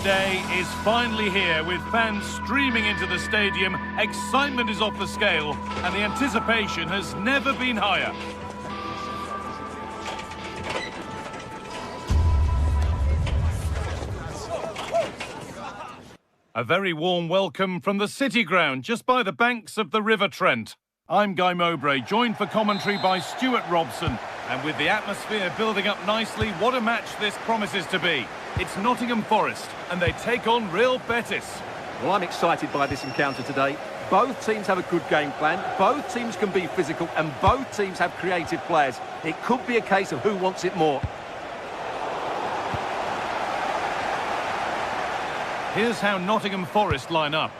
day is finally here, with fans streaming into the stadium. Excitement is off the scale, and the anticipation has never been higher. A very warm welcome from the City Ground, just by the banks of the River Trent. I'm Guy Mowbray, joined for commentary by Stuart Robson. And with the atmosphere building up nicely, what a match this promises to be. It's Nottingham Forest, and they take on Real Betis. Well, I'm excited by this encounter today. Both teams have a good game plan, both teams can be physical, and both teams have creative players. It could be a case of who wants it more. Here's how Nottingham Forest line up.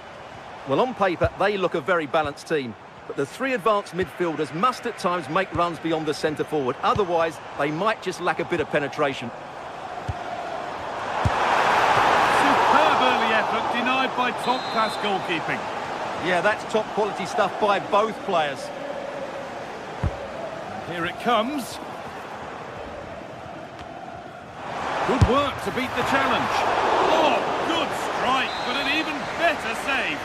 Well, on paper, they look a very balanced team. But the three advanced midfielders must at times make runs beyond the centre forward. Otherwise, they might just lack a bit of penetration. Superb early effort, denied by top-class goalkeeping. Yeah, that's top quality stuff by both players. Here it comes. Good work to beat the challenge. Oh, good strike, but an even better save.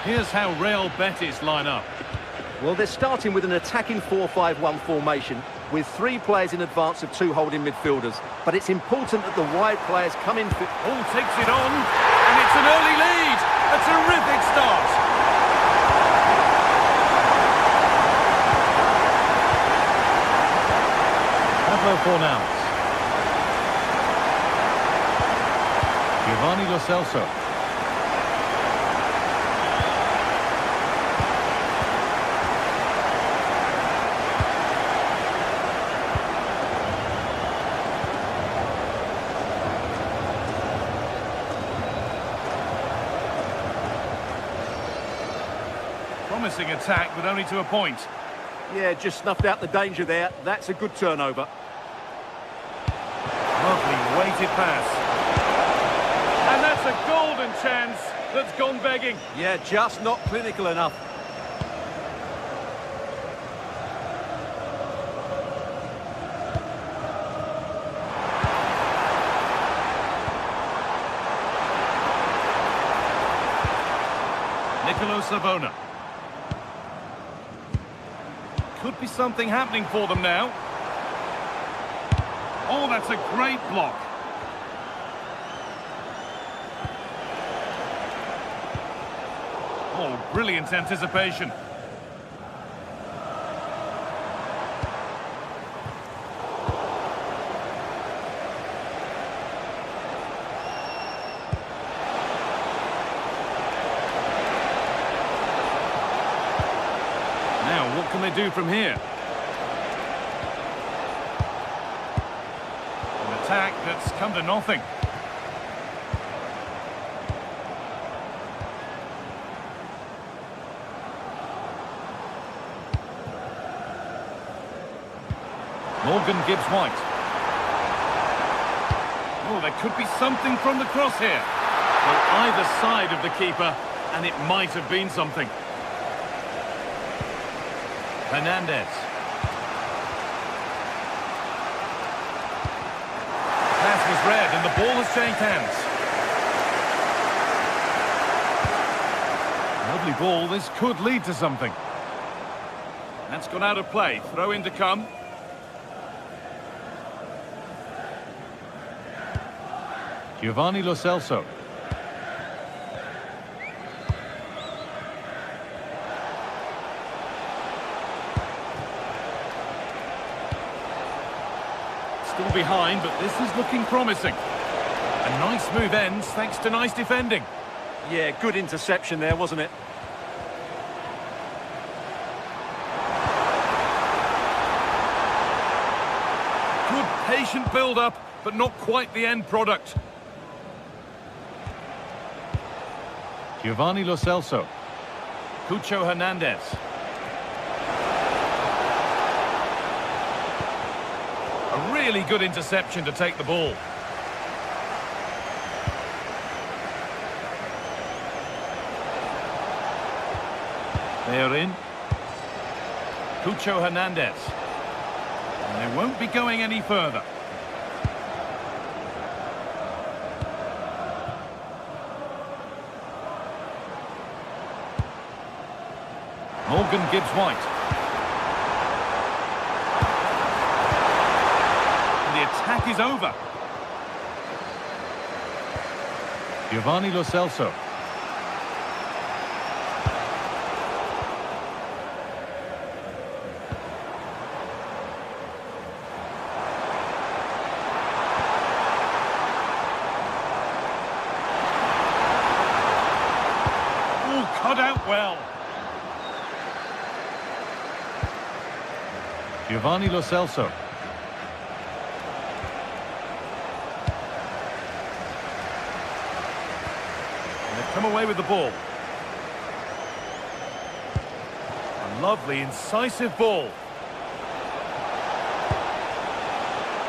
Here's how Real Betis line up. Well, they're starting with an attacking 4-5-1 formation, with three players in advance of two holding midfielders. But it's important that the wide players come in... All takes it on, and it's an early lead. A terrific start. Pablo Fornals. Giovanni Lo Celso. Promising attack, but only to a point. Yeah, just snuffed out the danger there. That's a good turnover. Lovely weighted pass. And that's a golden chance that's gone begging. Yeah, just not clinical enough. Nicolo Savona. Could be something happening for them now. Oh, that's a great block. Oh, brilliant anticipation. Now, what can they do from here? An attack that's come to nothing. Morgan Gibbs-White. Oh, there could be something from the cross here. Well, either side of the keeper, and it might have been something. Hernandez. Pass was read and the ball has changed hands. Lovely ball, this could lead to something. That's gone out of play, throw in to come. Giovanni Lo Celso. Still behind, but this is looking promising. A nice move ends thanks to nice defending. Yeah, good interception there, wasn't it? Good patient build-up, but not quite the end product. Giovanni Lo Celso. Cucho Hernandez. A really good interception to take the ball. They're in. Cucho Hernandez. And they won't be going any further. Morgan Gibbs-White. The attack is over. Giovanni Lo Celso. Oh, cut out well. Giovanni Lo Celso. Come away with the ball. A lovely, incisive ball.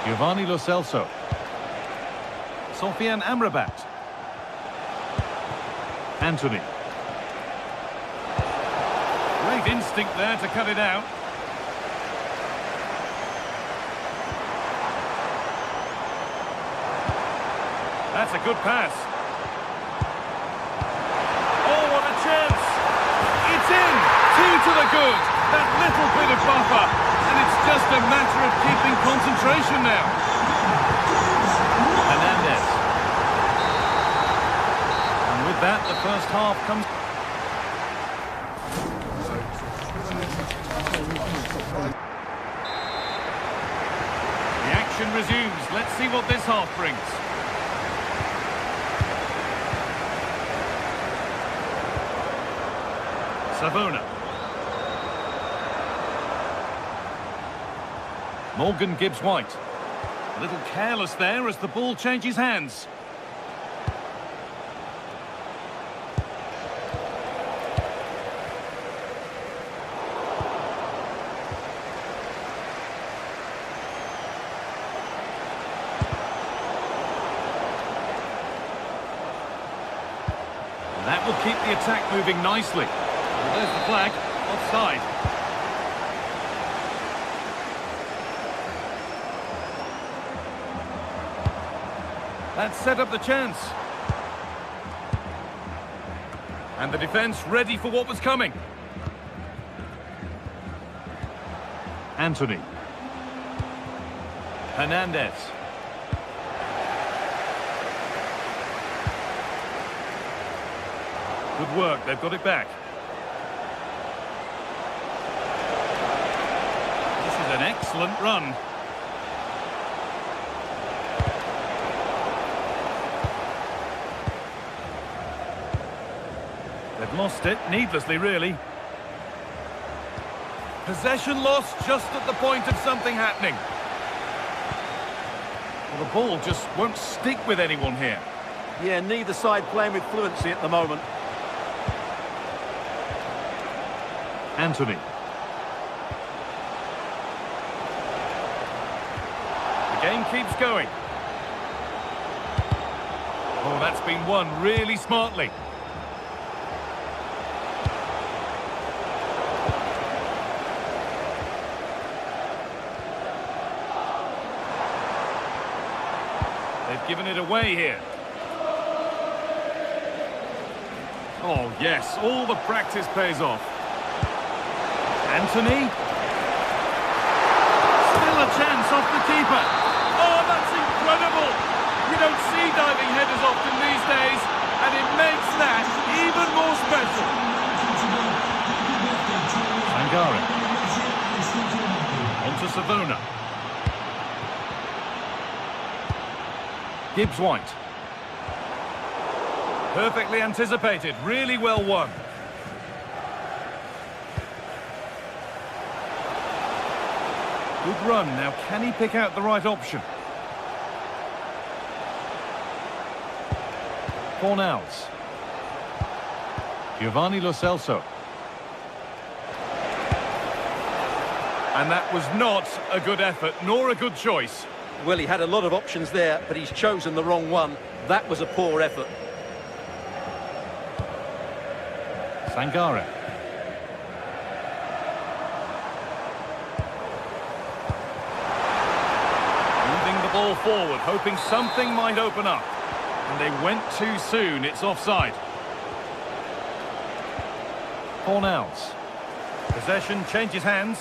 Giovanni Lo Celso. Sofian Amrabat. Anthony. Great instinct there to cut it out. That's a good pass. To the good, that little bit of buffer, and it's just a matter of keeping concentration now. Hernandez. And with that, the first half comes. The action resumes. Let's see what this half brings. Savona. Morgan Gibbs-White. A little careless there as the ball changes hands. And that will keep the attack moving nicely. Well, there's the flag. Offside. That set up the chance. And the defence ready for what was coming. Anthony. Hernandez. Good work, they've got it back. This is an excellent run. They've lost it, needlessly really. Possession lost just at the point of something happening. Well, the ball just won't stick with anyone here. Yeah, neither side playing with fluency at the moment. Anthony. The game keeps going. Oh, that's been won really smartly. They've given it away here. Oh, yes, all the practice pays off. Anthony. Still a chance off the keeper. Oh, that's incredible. You don't see diving headers often these days, and it makes that even more special. Sangare. On to Savona. Gibbs-White. Perfectly anticipated, really well won. Good run, now can he pick out the right option? Fornals. Giovanni Lo Celso. And that was not a good effort, nor a good choice. Well, he had a lot of options there, but he's chosen the wrong one. That was a poor effort. Sangare. forward, hoping something might open up. And they went too soon. It's offside. Fornals. Possession changes hands.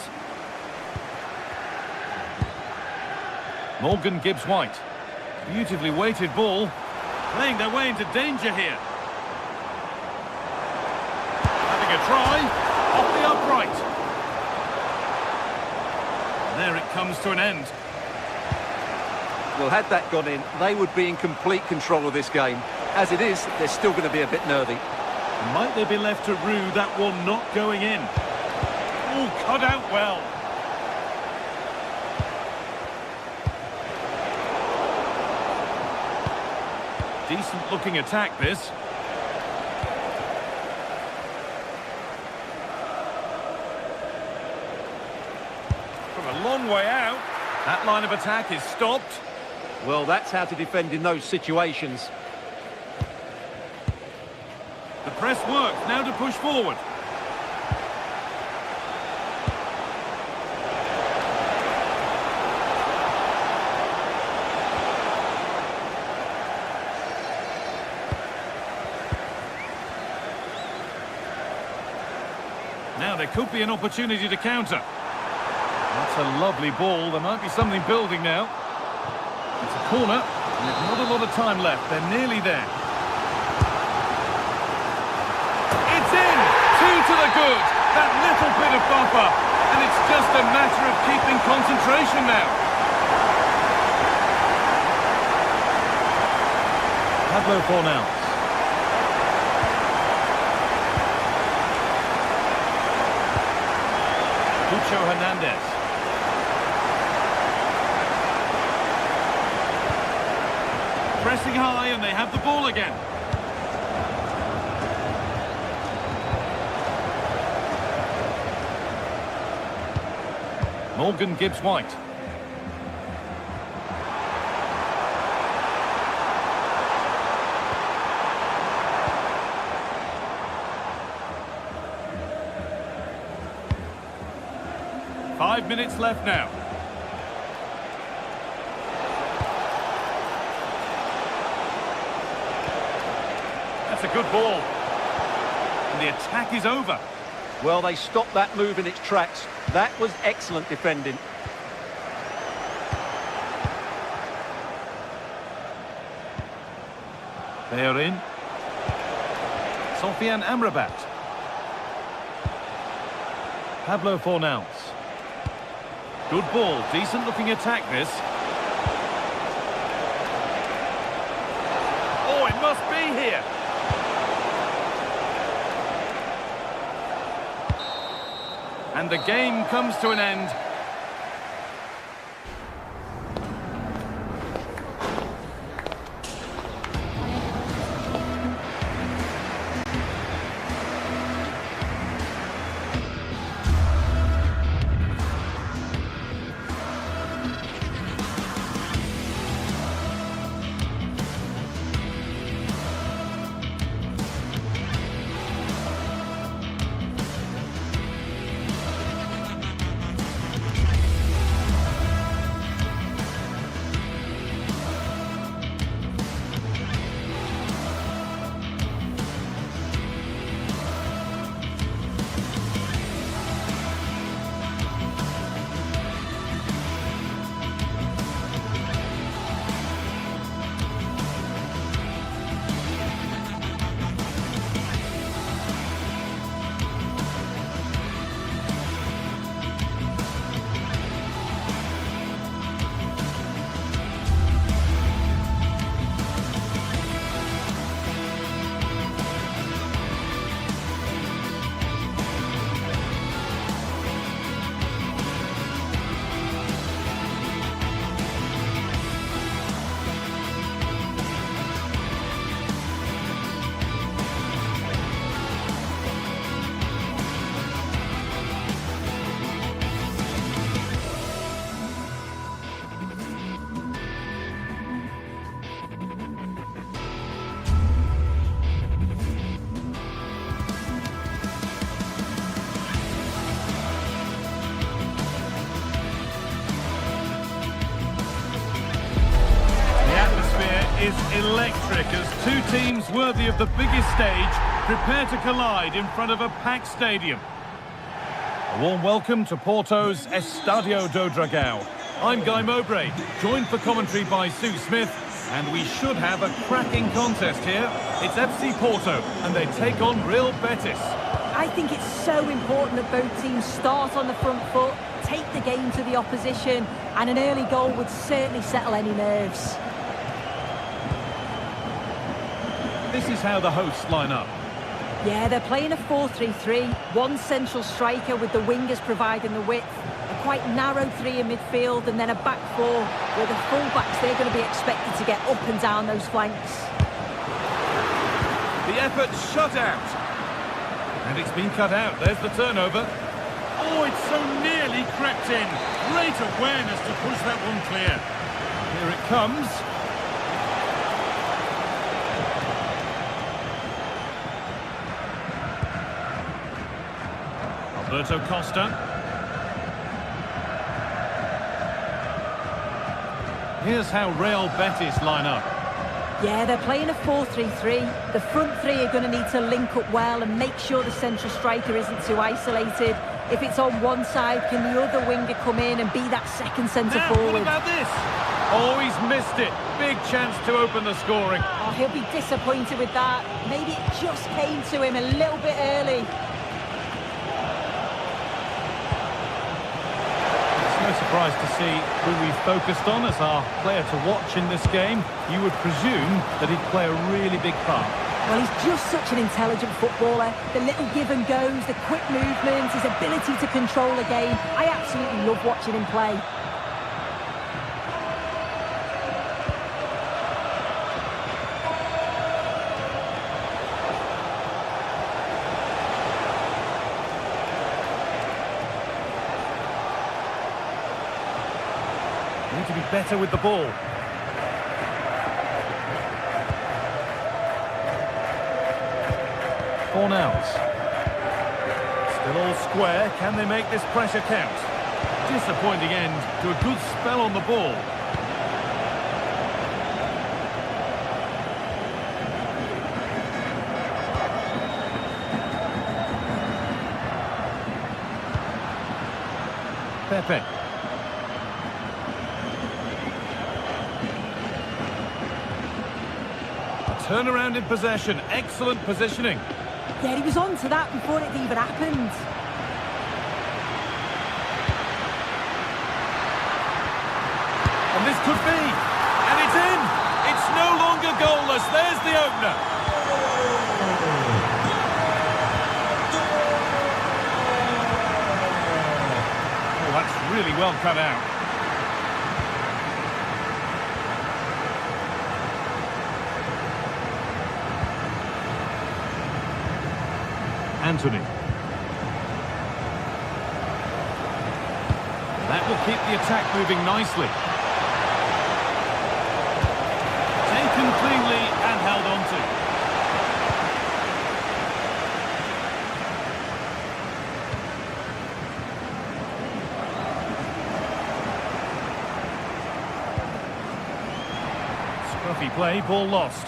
Morgan Gibbs-White. Beautifully weighted ball. Playing their way into danger here. Having a try. Off the upright. And there it comes to an end. Well, had that gone in, they would be in complete control of this game. As it is, they're still going to be a bit nervy. Might they be left to rue that one not going in? Oh, cut out well. Decent looking attack, this. From a long way out. That line of attack is stopped. Well, that's how to defend in those situations. The press works, now to push forward. Now there could be an opportunity to counter. That's a lovely ball. There might be something building now. It's a corner, and there's not a lot of time left. They're nearly there. It's in! Two to the good. That little bit of buffer. And it's just a matter of keeping concentration now. Pablo Fornals. Lucho Hernandez. Pressing high, and they have the ball again. Morgan Gibbs-White. Five minutes left now. That's a good ball. And the attack is over. Well, they stopped that move in its tracks. That was excellent defending. They are in. Sofian Amrabat. Pablo Fornals. Good ball, decent looking attack this. Oh, it must be here. And the game comes to an end. electric as two teams worthy of the biggest stage prepare to collide in front of a packed stadium. A warm welcome to Porto's Estadio do Dragão. I'm Guy Mowbray, joined for commentary by Sue Smith, and we should have a cracking contest here. It's FC Porto, and they take on Real Betis. I think it's so important that both teams start on the front foot, take the game to the opposition, and an early goal would certainly settle any nerves. This is how the hosts line up. Yeah, they're playing a 4-3-3, one central striker with the wingers providing the width, a quite narrow three in midfield, and then a back four where the full-backs, they're going to be expected to get up and down those flanks. The effort shut out. And it's been cut out. There's the turnover. Oh, it's so nearly crept in. Great awareness to push that one clear. Here it comes. Alberto Costa. Here's how Real Betis line up. Yeah, they're playing a 4-3-3. The front three are going to need to link up well and make sure the central striker isn't too isolated. If it's on one side, can the other winger come in and be that second centre forward? What about this? Oh, he's missed it. Big chance to open the scoring. Oh, he'll be disappointed with that. Maybe it just came to him a little bit early. No surprise to see who we've focused on as our player to watch in this game. You would presume that he'd play a really big part. Well, he's just such an intelligent footballer. The little give and goes, the quick movements, his ability to control a game. I absolutely love watching him play. Need to be better with the ball. Cornels. Still all square. Can they make this pressure count? Disappointing end to a good spell on the ball. Pepe. Turnaround in possession, excellent positioning. Yeah, he was on to that before it even happened. And this could be, and it's in! It's no longer goalless, there's the opener. Oh, that's really well cut out. Anthony. That will keep the attack moving nicely. Taken cleanly and held on to. Scruffy play, ball lost.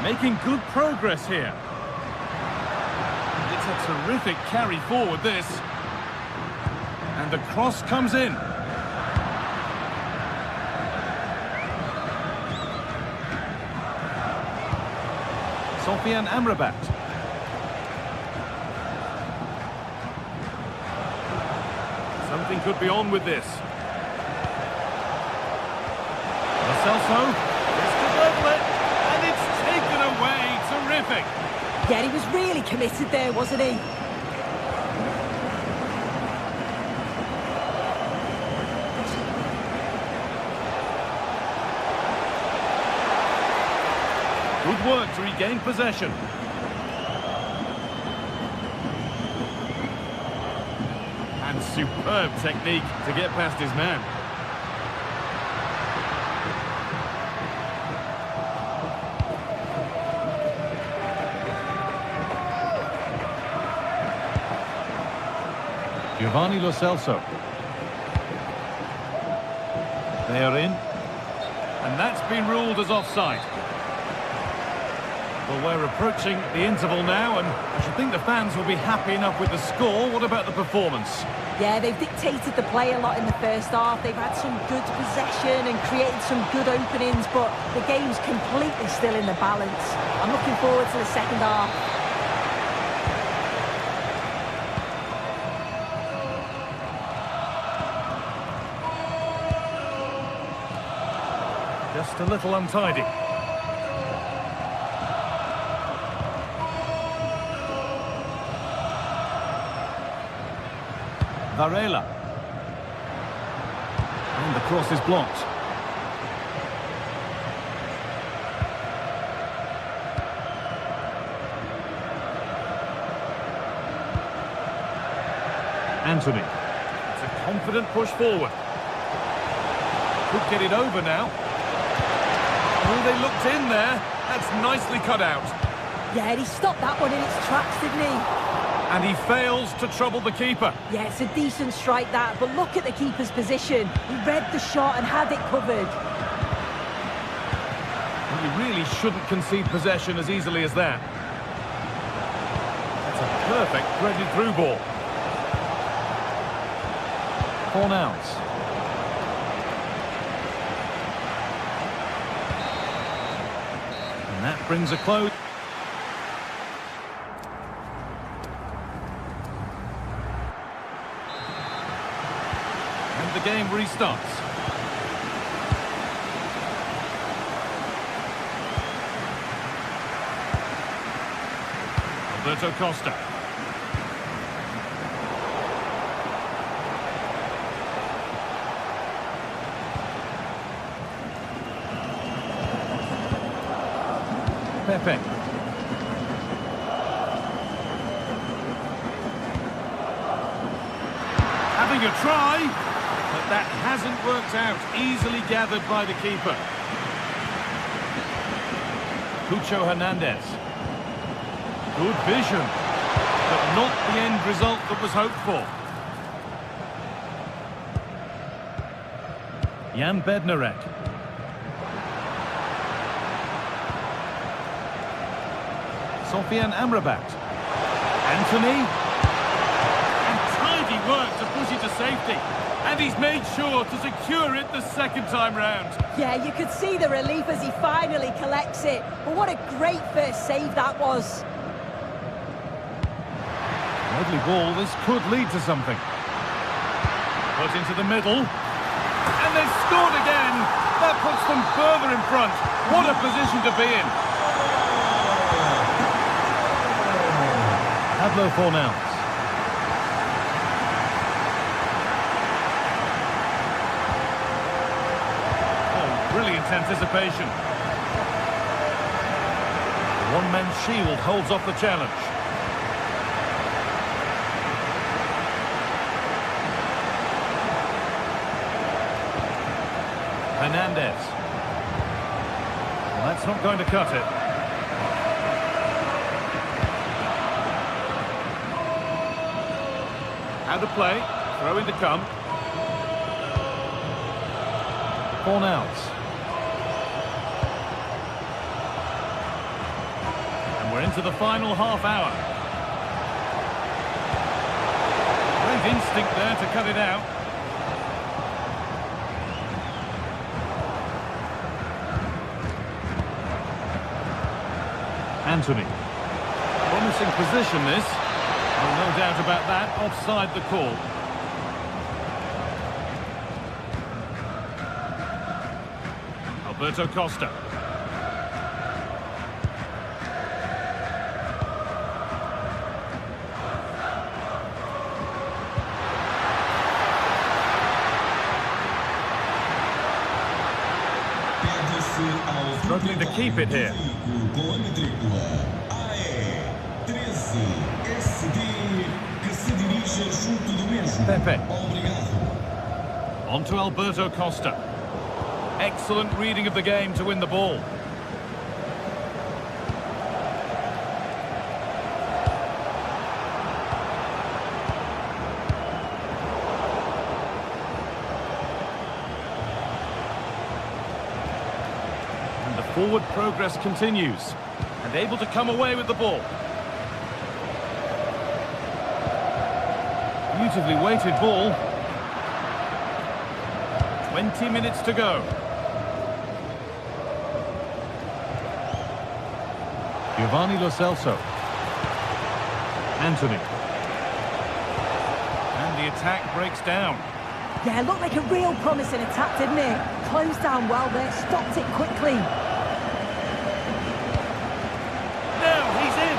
Making good progress here. It's a terrific carry forward, this. And the cross comes in. Sofian Amrabat. Something could be on with this. Celso. This could level it. And it's taken away. Terrific. Yeah, he was really committed there, wasn't he? Good work to regain possession. And superb technique to get past his man. Giovanni Lo Celso. They are in. And that's been ruled as offside. Well, we're approaching the interval now, and I should think the fans will be happy enough with the score. What about the performance? Yeah, they've dictated the play a lot in the first half. They've had some good possession and created some good openings, but the game's completely still in the balance. I'm looking forward to the second half. Just a little untidy. Varela. And the cross is blocked. Anthony. It's a confident push forward. Could get it over now. Oh, they looked in there. That's nicely cut out. Yeah, he stopped that one in its tracks, didn't he? And he fails to trouble the keeper. Yeah, it's a decent strike that, but look at the keeper's position. He read the shot and had it covered. Well, you really shouldn't concede possession as easily as that. That's a perfect threaded through ball. Fornals. And that brings a close. The game restarts. Alberto Costa. Pepe. Having a try. But that hasn't worked out. Easily gathered by the keeper. Cucho Hernandez. Good vision. But not the end result that was hoped for. Jan Bednarek. Sofian Amrabat. Anthony. And tidy work to push it to safety. And he's made sure to secure it the second time round. Yeah, you could see the relief as he finally collects it. But what a great first save that was. Lovely ball. This could lead to something. Put into the middle. And they've scored again. That puts them further in front. What a position to be in. Pablo Fornals. Brilliant anticipation. The one-man shield holds off the challenge. Hernandez. Well, that's not going to cut it. Out of play. Throw in to come. Fornals. We're into the final half hour. Great instinct there to cut it out. Anthony. Promising position this. Oh, no doubt about that. Offside the call. Alberto Costa. Struggling to keep it here. Pepe. On to Alberto Costa. Excellent reading of the game to win the ball. Forward progress continues. And able to come away with the ball. Beautifully weighted ball. 20 minutes to go. Giovanni Lo Celso. Anthony. And the attack breaks down. Yeah, looked like a real promising attack, didn't it? Closed down well there, stopped it quickly. Now he's in.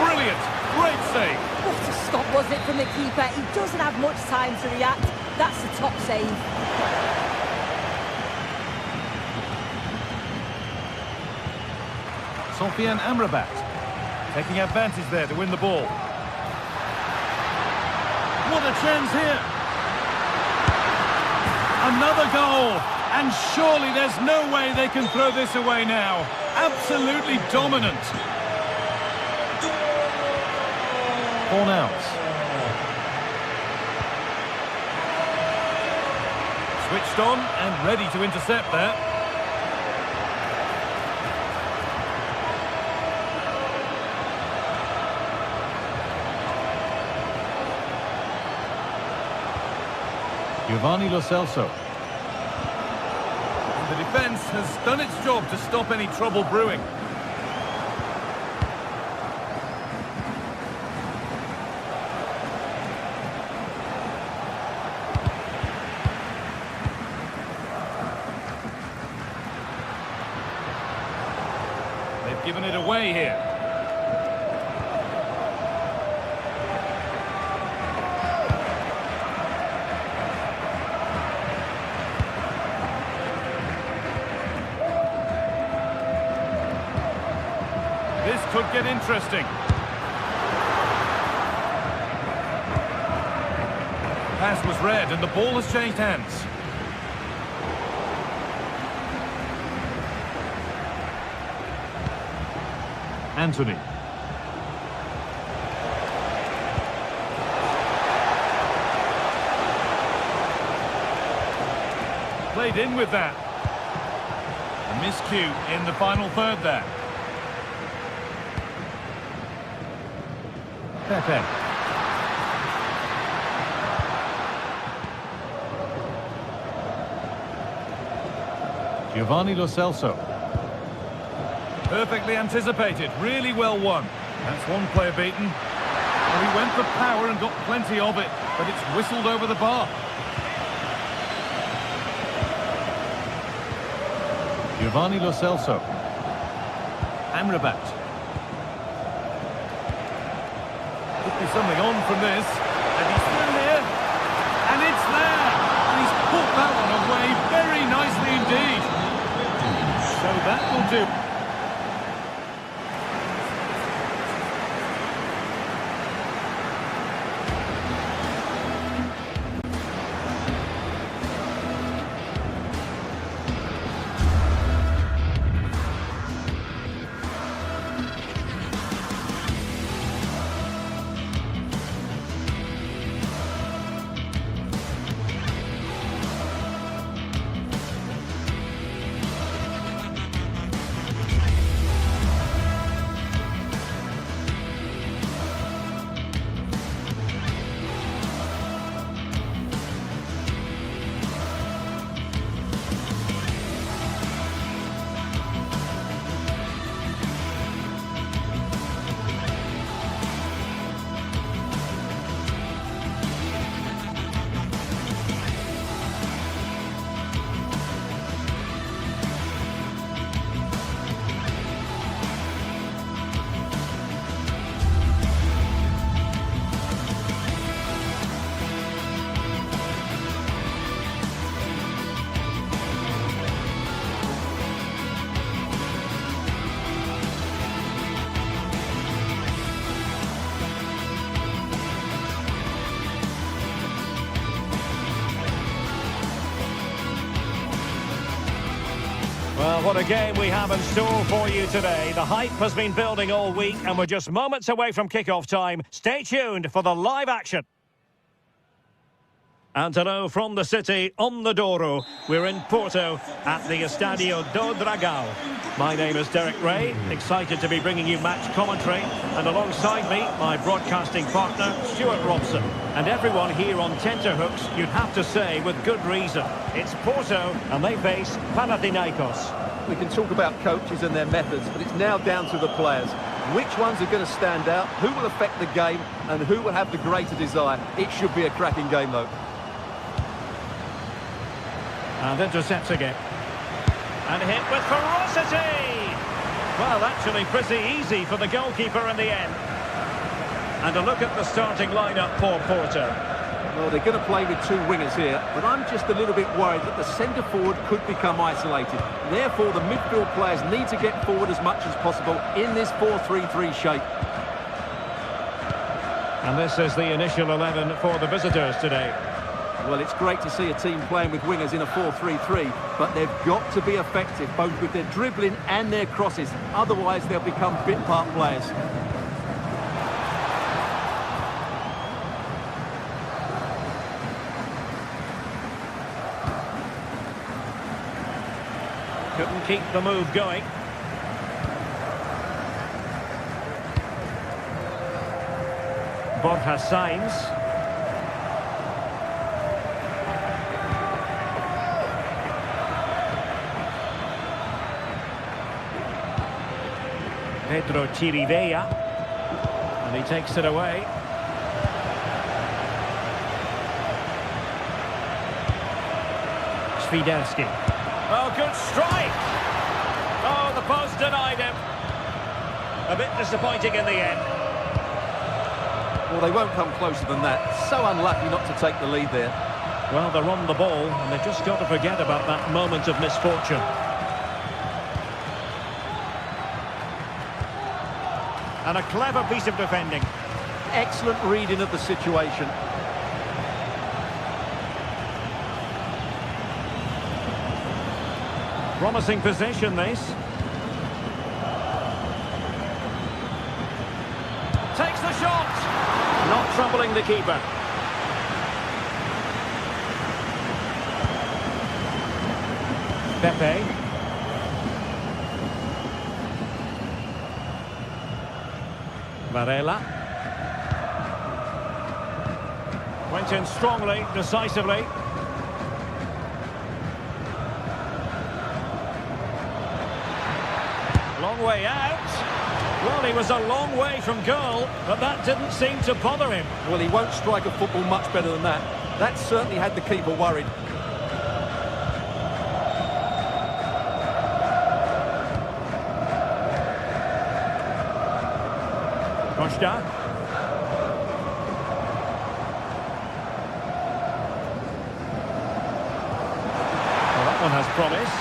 Brilliant. Great save. What a stop was it from the keeper? He doesn't have much time to react. That's a top save. Sofiane Amrabat taking advantage there to win the ball. What a chance here. Another goal. And surely there's no way they can throw this away now. Absolutely dominant. Fornals. Switched on and ready to intercept there. Giovanni Lo Celso. The defence has done its job to stop any trouble brewing. They've given it away here. This could get interesting. Pass was read and the ball has changed hands. Anthony. Played in with that. A miscue in the final third there. Pepe. Giovanni Lo Celso. Perfectly anticipated, really well won. That's one player beaten. Well, he went for power and got plenty of it, but it's whistled over the bar. Giovanni Lo Celso. Amrabat. Could be something on from this, and he's through here, and it's there, and he's put that one away very nicely indeed. So that will do. Well, what a game we have in store for you today. The hype has been building all week and we're just moments away from kick-off time. Stay tuned for the live action. And hello from the city on the Douro. We're in Porto at the Estadio do Dragão. My name is Derek Ray, excited to be bringing you match commentary. And alongside me, my broadcasting partner, Stuart Robson. And everyone here on tenterhooks, you'd have to say with good reason. It's Porto and they face Panathinaikos. We can talk about coaches and their methods, but it's now down to the players. Which ones are going to stand out, who will affect the game, and who will have the greater desire. It should be a cracking game, though. And intercepts again. And hit with ferocity! Well, actually pretty easy for the goalkeeper in the end. And a look at the starting lineup for Porto. Well, they're going to play with two wingers here, but I'm just a little bit worried that the centre-forward could become isolated. Therefore, the midfield players need to get forward as much as possible in this 4-3-3 shape. And this is the initial 11 for the visitors today. Well, it's great to see a team playing with wingers in a 4-3-3, but they've got to be effective, both with their dribbling and their crosses. Otherwise, they'll become bit-part players. Couldn't keep the move going. Borja Sainz. Pedro Chirivella, and he takes it away. Świderski. Oh, good strike! Oh, the post denied him. A bit disappointing in the end. Well, they won't come closer than that. So unlucky not to take the lead there. Well, they're on the ball, and they've just got to forget about that moment of misfortune. And a clever piece of defending. Excellent reading of the situation. Promising position, this. Takes the shot. Not troubling the keeper. Pepe. Varela. Went in strongly, decisively. Long way out. Well, he was a long way from goal, but that didn't seem to bother him. Well, he won't strike a football much better than that. That certainly had the keeper worried. Costa. Well, that one has promise.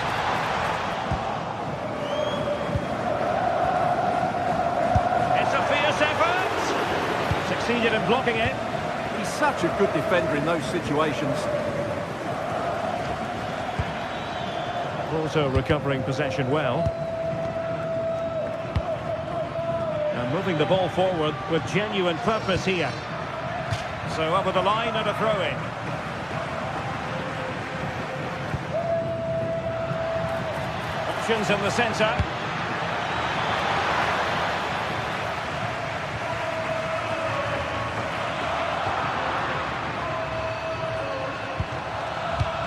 It's a fierce effort. Succeeded in blocking it. He's such a good defender in those situations. Also recovering possession well. Moving the ball forward with genuine purpose here. So over the line and a throw-in. Options in the centre.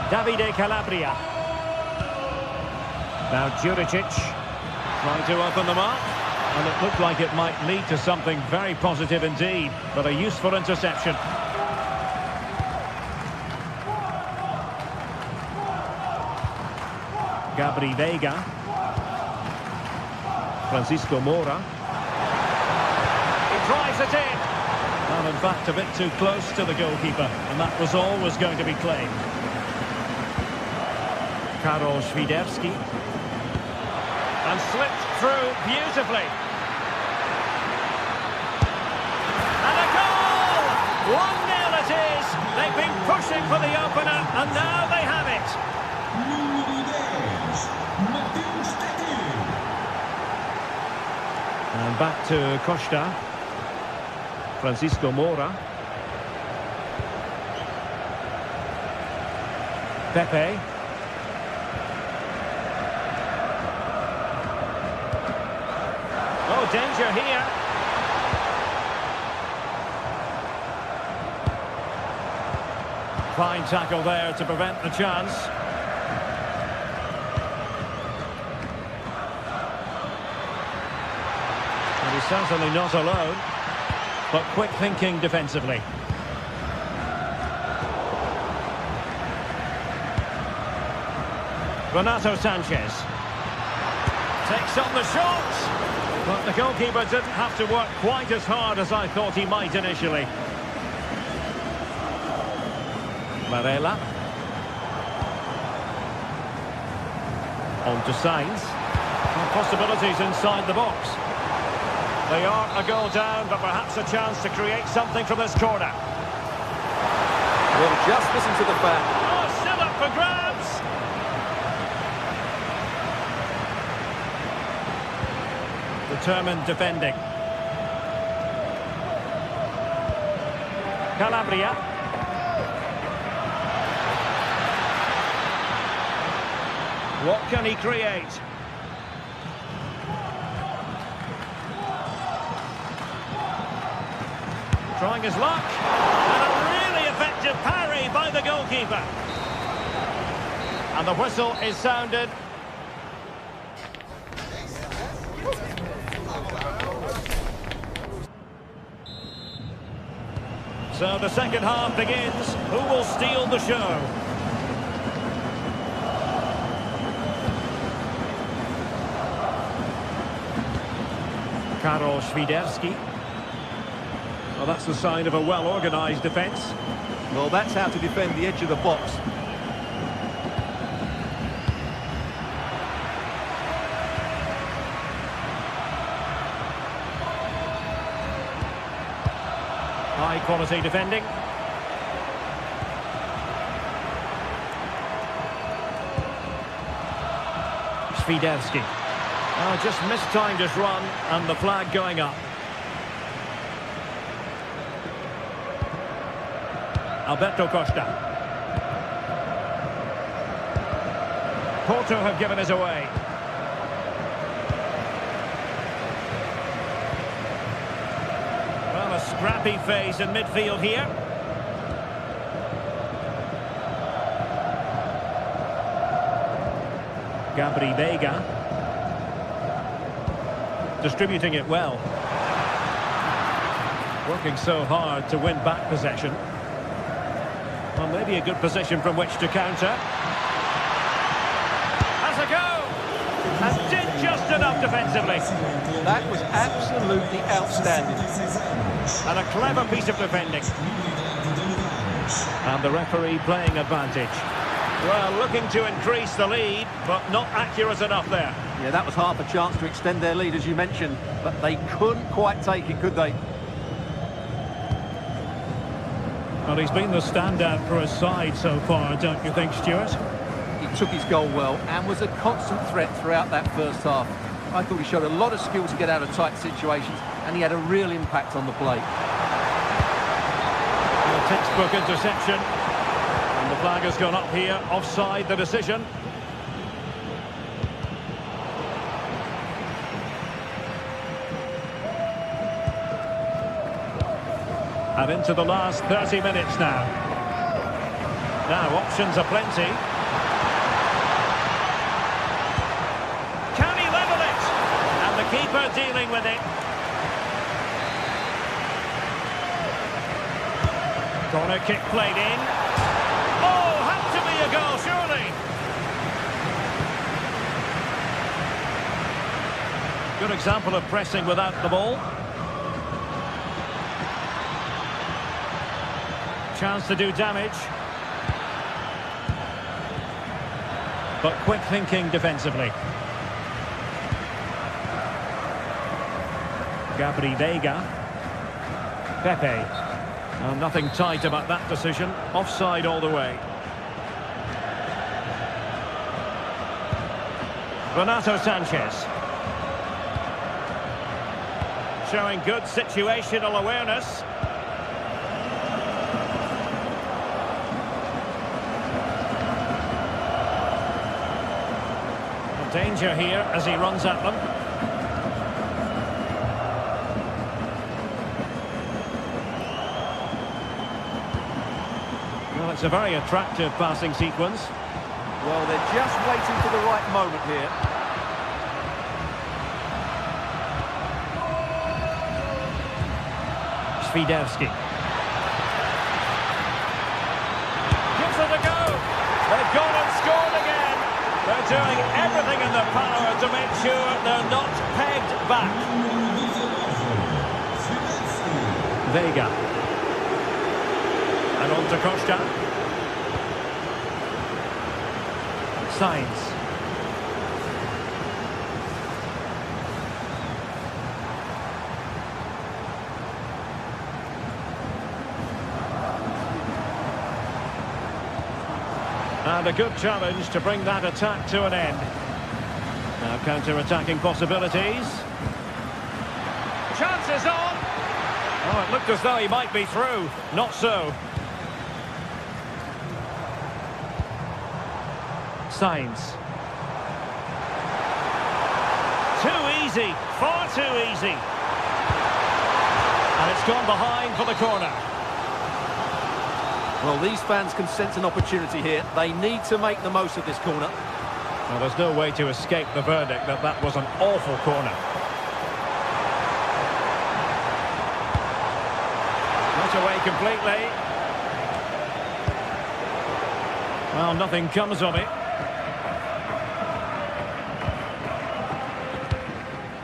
Davide Calabria. Now Juricic trying to open them up. And it looked like it might lead to something very positive indeed, but a useful interception. Gabri Veiga. Francisco Moura. He drives it in. Well, in fact, a bit too close to the goalkeeper, and that was always going to be claimed. Karol Świderski. And slipped through beautifully. And a goal! 1-0 it is. They've been pushing for the opener, and now they have it. And back to Costa. Francisco Moura. Pepe. Oh, danger here. Fine tackle there to prevent the chance. And he's certainly not alone, but quick thinking defensively. Renato Sanchez takes on the shot, but the goalkeeper didn't have to work quite as hard as I thought he might initially. Varela. On to Sainz. Possibilities inside the box. They are a goal down, but perhaps a chance to create something from this corner. Well, just listen to the fan. Oh, still up for grabs! Determined defending. Calabria. What can he create? Trying his luck. And a really effective parry by the goalkeeper. And the whistle is sounded. So the second half begins. Who will steal the show? Karol Świderski. Well, that's the sign of a well-organised defence. Well, that's how to defend the edge of the box. High-quality defending. Świderski. Just mistimed his run, and the flag going up. Alberto Costa. Porto have given us away. Well, a scrappy phase in midfield here. Gabri Veiga. Distributing it well. Working so hard to win back possession. Well, maybe a good position from which to counter. Has a go! And did just enough defensively. That was absolutely outstanding. And a clever piece of defending. And the referee playing advantage. Well, looking to increase the lead, but not accurate enough there. Yeah, that was half a chance to extend their lead, as you mentioned, but they couldn't quite take it, could they? Well, he's been the standout for his side so far, don't you think, Stuart? He took his goal well and was a constant threat throughout that first half. I thought he showed a lot of skill to get out of tight situations, and he had a real impact on the play. A textbook interception. And the flag has gone up here, offside the decision. And into the last 30 minutes now. Now, options are plenty. Can he level it? And the keeper dealing with it. Corner kick played in. Oh, had to be a goal, surely. Good example of pressing without the ball. Chance to do damage. But quick thinking defensively. Gabri Veiga. Pepe. Nothing tight about that decision. Offside all the way. Renato Sanchez. Showing good situational awareness. Danger here as he runs at them. Well, it's a very attractive passing sequence. Well, they're just waiting for the right moment here. Świderski. Gives it a go. They've gone and scored again. They're doing everything in their power to make sure they're not pegged back. Vega. And on to Costa. Sainz. And a good challenge to bring that attack to an end. Now counter-attacking possibilities. Chances on! Oh, it looked as though he might be through. Not so. Sainz. Too easy. Far too easy. And it's gone behind for the corner. Well, these fans can sense an opportunity here. They need to make the most of this corner. Well, there's no way to escape the verdict that that was an awful corner. Not away completely. Well, nothing comes of it.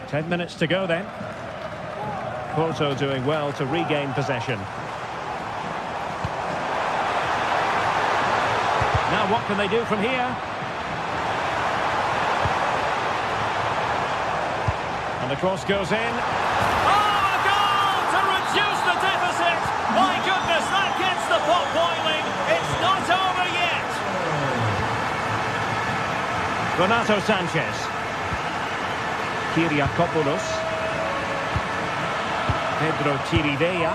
10 minutes to go then. Porto doing well to regain possession. Now what can they do from here? And the cross goes in. Oh, a goal to reduce the deficit! My goodness, that gets the pot boiling. It's not over yet. Renato Sanchez. Kyriakopoulos. Pedro Chirivella.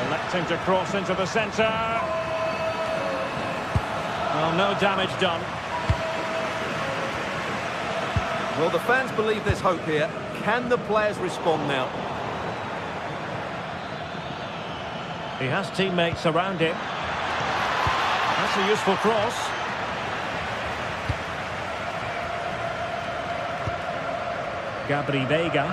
Electing to cross into the centre. Well, no damage done. Well, the fans believe there's hope here. Can the players respond now? He has teammates around him. That's a useful cross. Gabri Vega.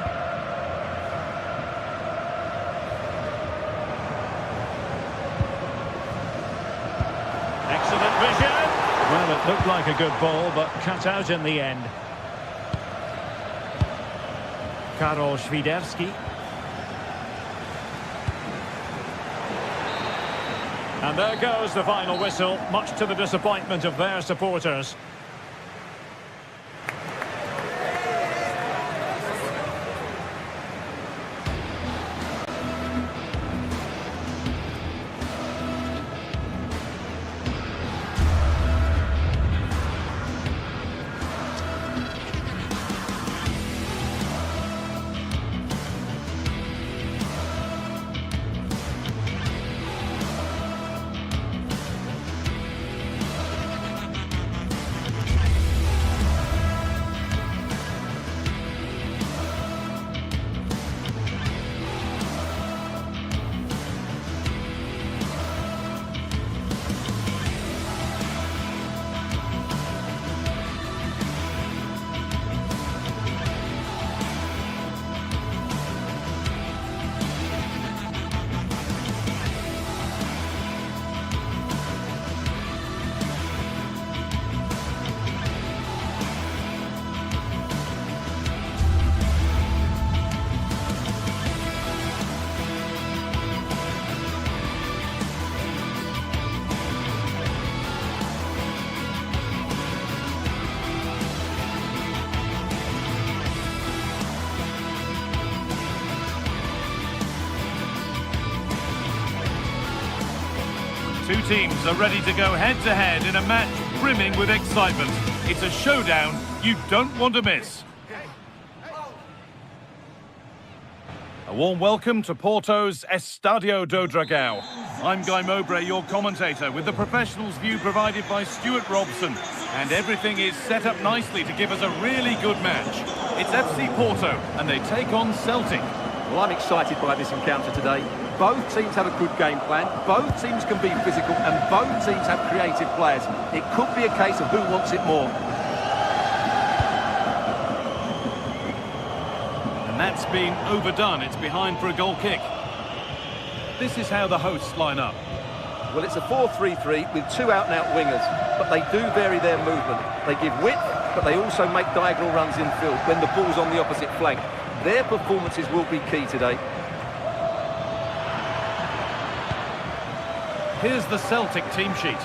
Excellent vision. Well, it looked like a good ball, but cut out in the end. Karol Świderski. And there goes the final whistle, much to the disappointment of their supporters. Two teams are ready to go head-to-head in a match brimming with excitement. It's a showdown you don't want to miss. A warm welcome to Porto's Estadio do Dragão. I'm Guy Mowbray, your commentator, with the professionals' view provided by Stuart Robson. And everything is set up nicely to give us a really good match. It's FC Porto, and they take on Celtic. Well, I'm excited by this encounter today. Both teams have a good game plan, both teams can be physical, and both teams have creative players. It could be a case of who wants it more. And that's been overdone. It's behind for a goal kick. This is how the hosts line up. Well, it's a 4-3-3 with two out-and-out wingers, but they do vary their movement. They give width, but they also make diagonal runs infield when the ball's on the opposite flank. Their performances will be key today. Here's the Celtic team sheet.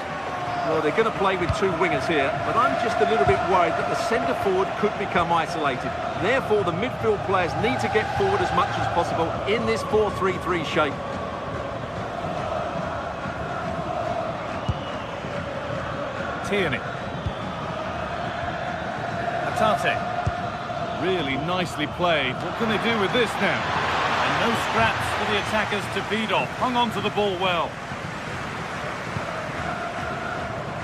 Well, they're going to play with two wingers here, but I'm just a little bit worried that the centre-forward could become isolated. Therefore, the midfield players need to get forward as much as possible in this 4-3-3 shape. Tierney. Atate. Really nicely played. What can they do with this now? And no scraps for the attackers to feed off. Hung on to the ball well.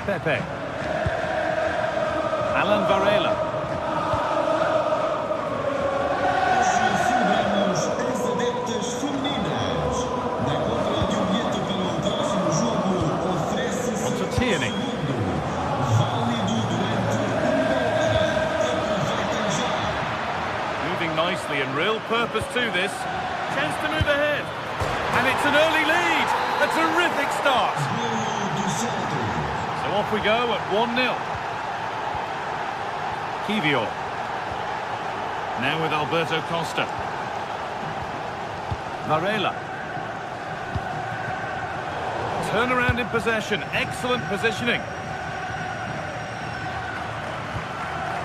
Pepe. Alan Varela. On to Tierney. Moving nicely and real purpose to this. Chance to move ahead. And it's an early lead. A terrific start. So off we go at 1-0. Kivior. Now with Alberto Costa. Varela. Turnaround in possession. Excellent positioning.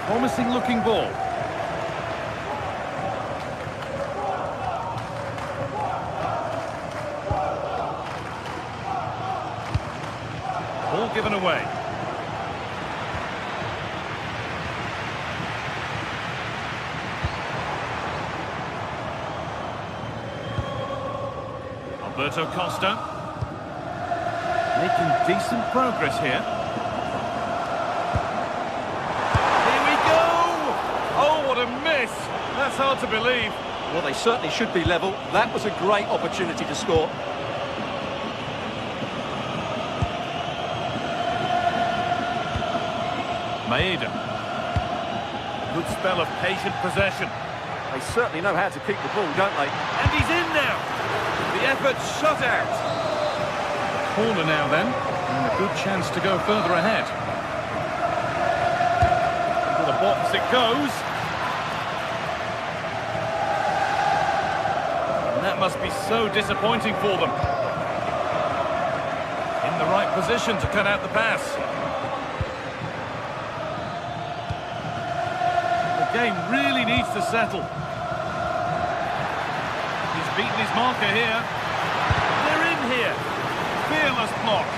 Promising looking ball. Ball given away. Alberto Costa. Making decent progress here. Here we go! Oh, what a miss! That's hard to believe. Well, they certainly should be level. That was a great opportunity to score. Maeda. Good spell of patient possession. They certainly know how to keep the ball, don't they? And he's in now! The effort shut out. Corner now then, and a good chance to go further ahead. To the box it goes. And that must be so disappointing for them. In the right position to cut out the pass. The game really needs to settle. He's beaten his marker here. They're in here. Fearless block.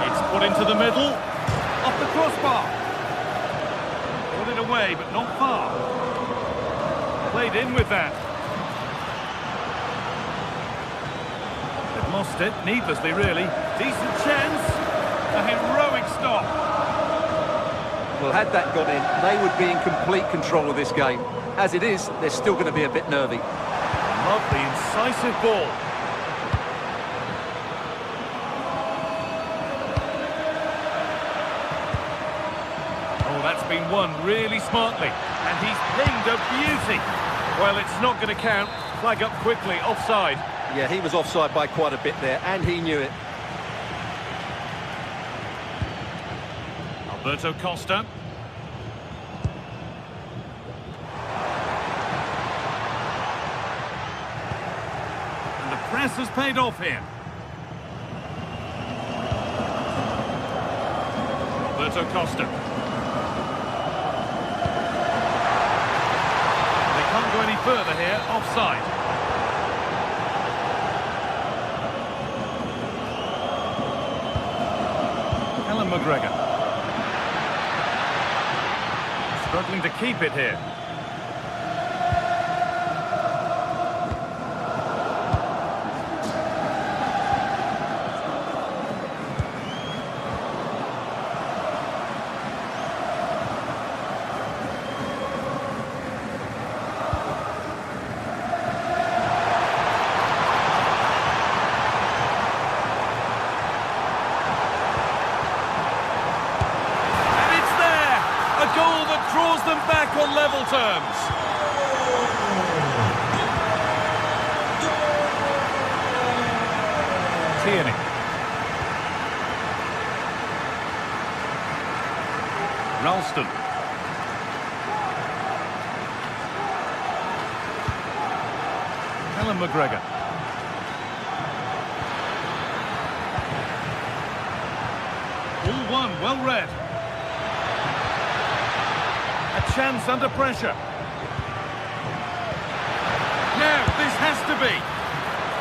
It's put into the middle. Off the crossbar. Put it away, but not far. Played in with that. They've lost it, needlessly really. Decent chance. A heroic stop. Well, had that gone in, they would be in complete control of this game. As it is, they're still going to be a bit nervy. Lovely, incisive ball. Oh, that's been won really smartly. And he's pinged a beauty. Well, it's not going to count. Flag up quickly, offside. Yeah, he was offside by quite a bit there, and he knew it. Alberto Costa. And the press has paid off here. Alberto Costa. They can't go any further here, offside. Alan McGregor. Struggling to keep it here. draws them back on level terms. Tierney. Ralston. Alan McGregor. All one, well read. A chance under pressure. Now, this has to be.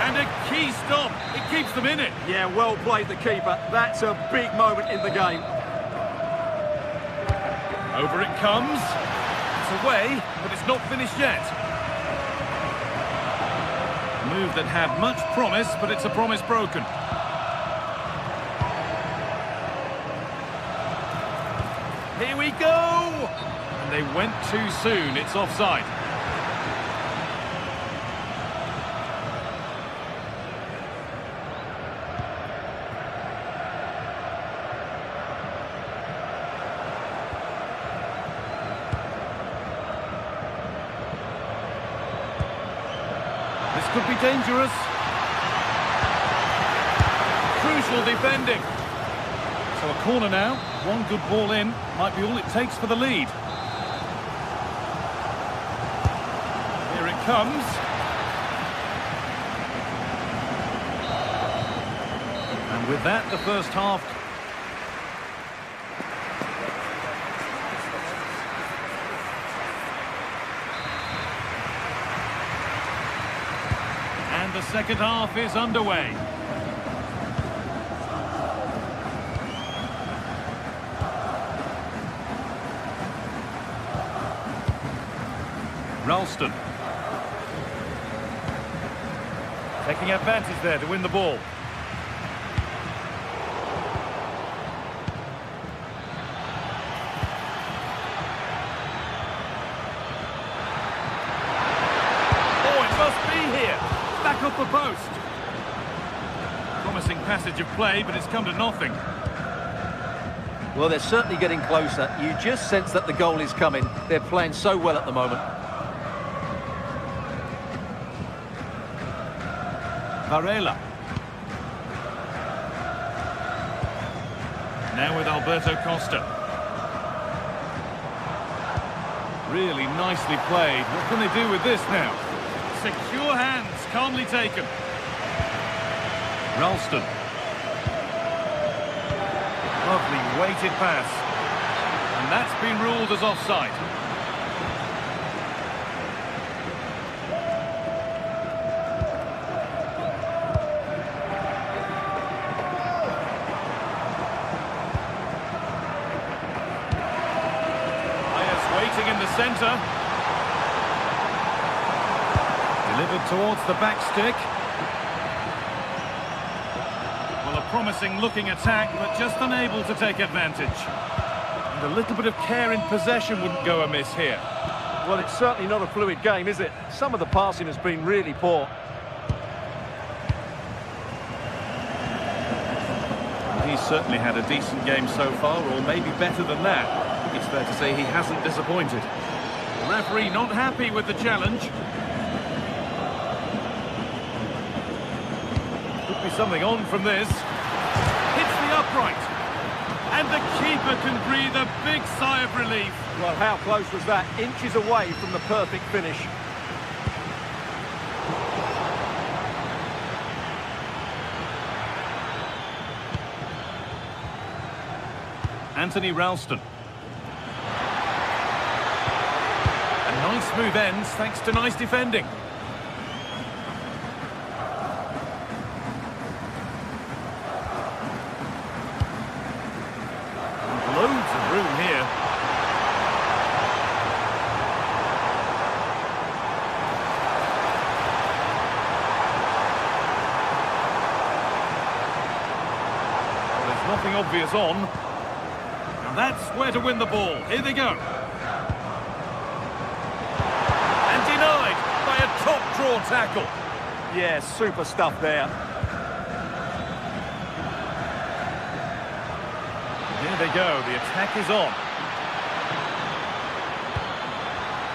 And a key stop. It keeps them in it. Yeah, well played, the keeper. That's a big moment in the game. Over it comes. It's away, but it's not finished yet. A move that had much promise, but it's a promise broken. Here we go! And they went too soon. It's offside. This could be dangerous. Crucial defending. So a corner now. One good ball in. Might be all it takes for the lead. Here it comes. And with that, the first half. And the second half is underway. Ralston. Taking advantage there to win the ball. Oh, it must be here. Back up the post. Promising passage of play, but it's come to nothing. Well, they're certainly getting closer. You just sense that the goal is coming. They're playing so well at the moment. Varela. Now with Alberto Costa. Really nicely played. What can they do with this now? Secure hands, calmly taken. Ralston. Lovely weighted pass. And that's been ruled as offside. Waiting in the centre. Delivered towards the back stick. Well, a promising looking attack, but just unable to take advantage. And a little bit of care in possession wouldn't go amiss here. Well, it's certainly not a fluid game, is it? Some of the passing has been really poor. He's certainly had a decent game so far, or maybe better than that. It's fair to say he hasn't disappointed. The referee not happy with the challenge. Could be something on from this. Hits the upright. And the keeper can breathe a big sigh of relief. Well, how close was that? Inches away from the perfect finish. Anthony Ralston. A nice move ends thanks to nice defending. And loads of room here. Well, there's nothing obvious on. And that's where to win the ball. Here they go. Top draw tackle. Yeah, super stuff there. Here they go, the attack is on.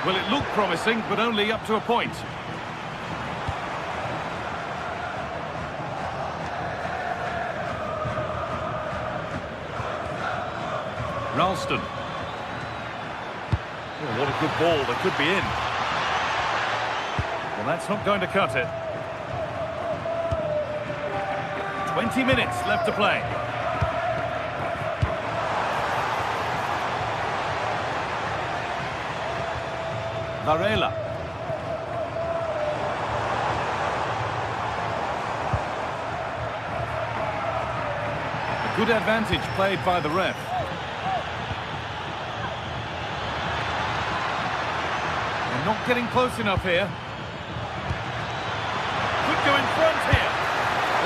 Well, it looked promising, but only up to a point. Ralston. Oh, what a good ball. That could be in. Well, that's not going to cut it. 20 minutes left to play. Varela. A good advantage played by the ref. They're not getting close enough here. Could go in front here.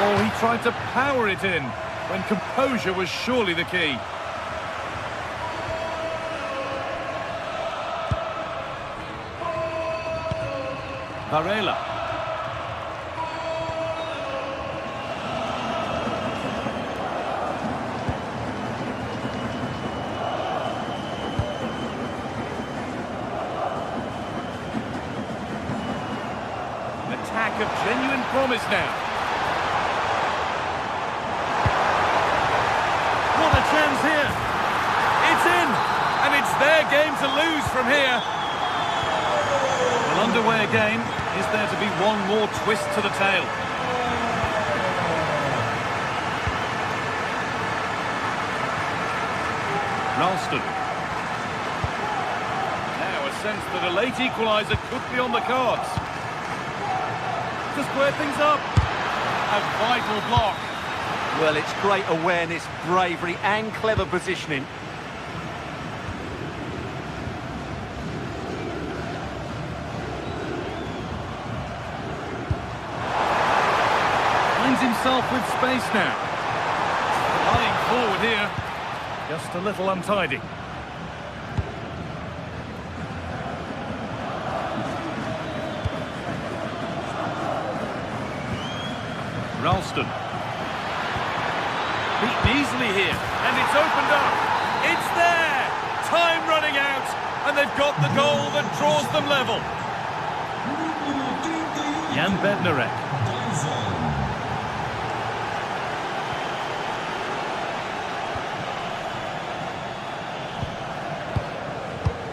Oh, he tried to power it in when composure was surely the key. Varela. An attack of genuine promise now. What a chance here. It's in, and it's their game to lose from here. Well, underway again. Is there to be one more twist to the tail? Ralston. Now a sense that a late equaliser could be on the cards. To square things up. A vital block. Well, it's great awareness, bravery and clever positioning. Finds himself with space now. Lying forward here. Just a little untidy. Ralston. Beaten easily here, and it's opened up. It's there! Time running out, and they've got the goal that draws them level. Jan Bednarek.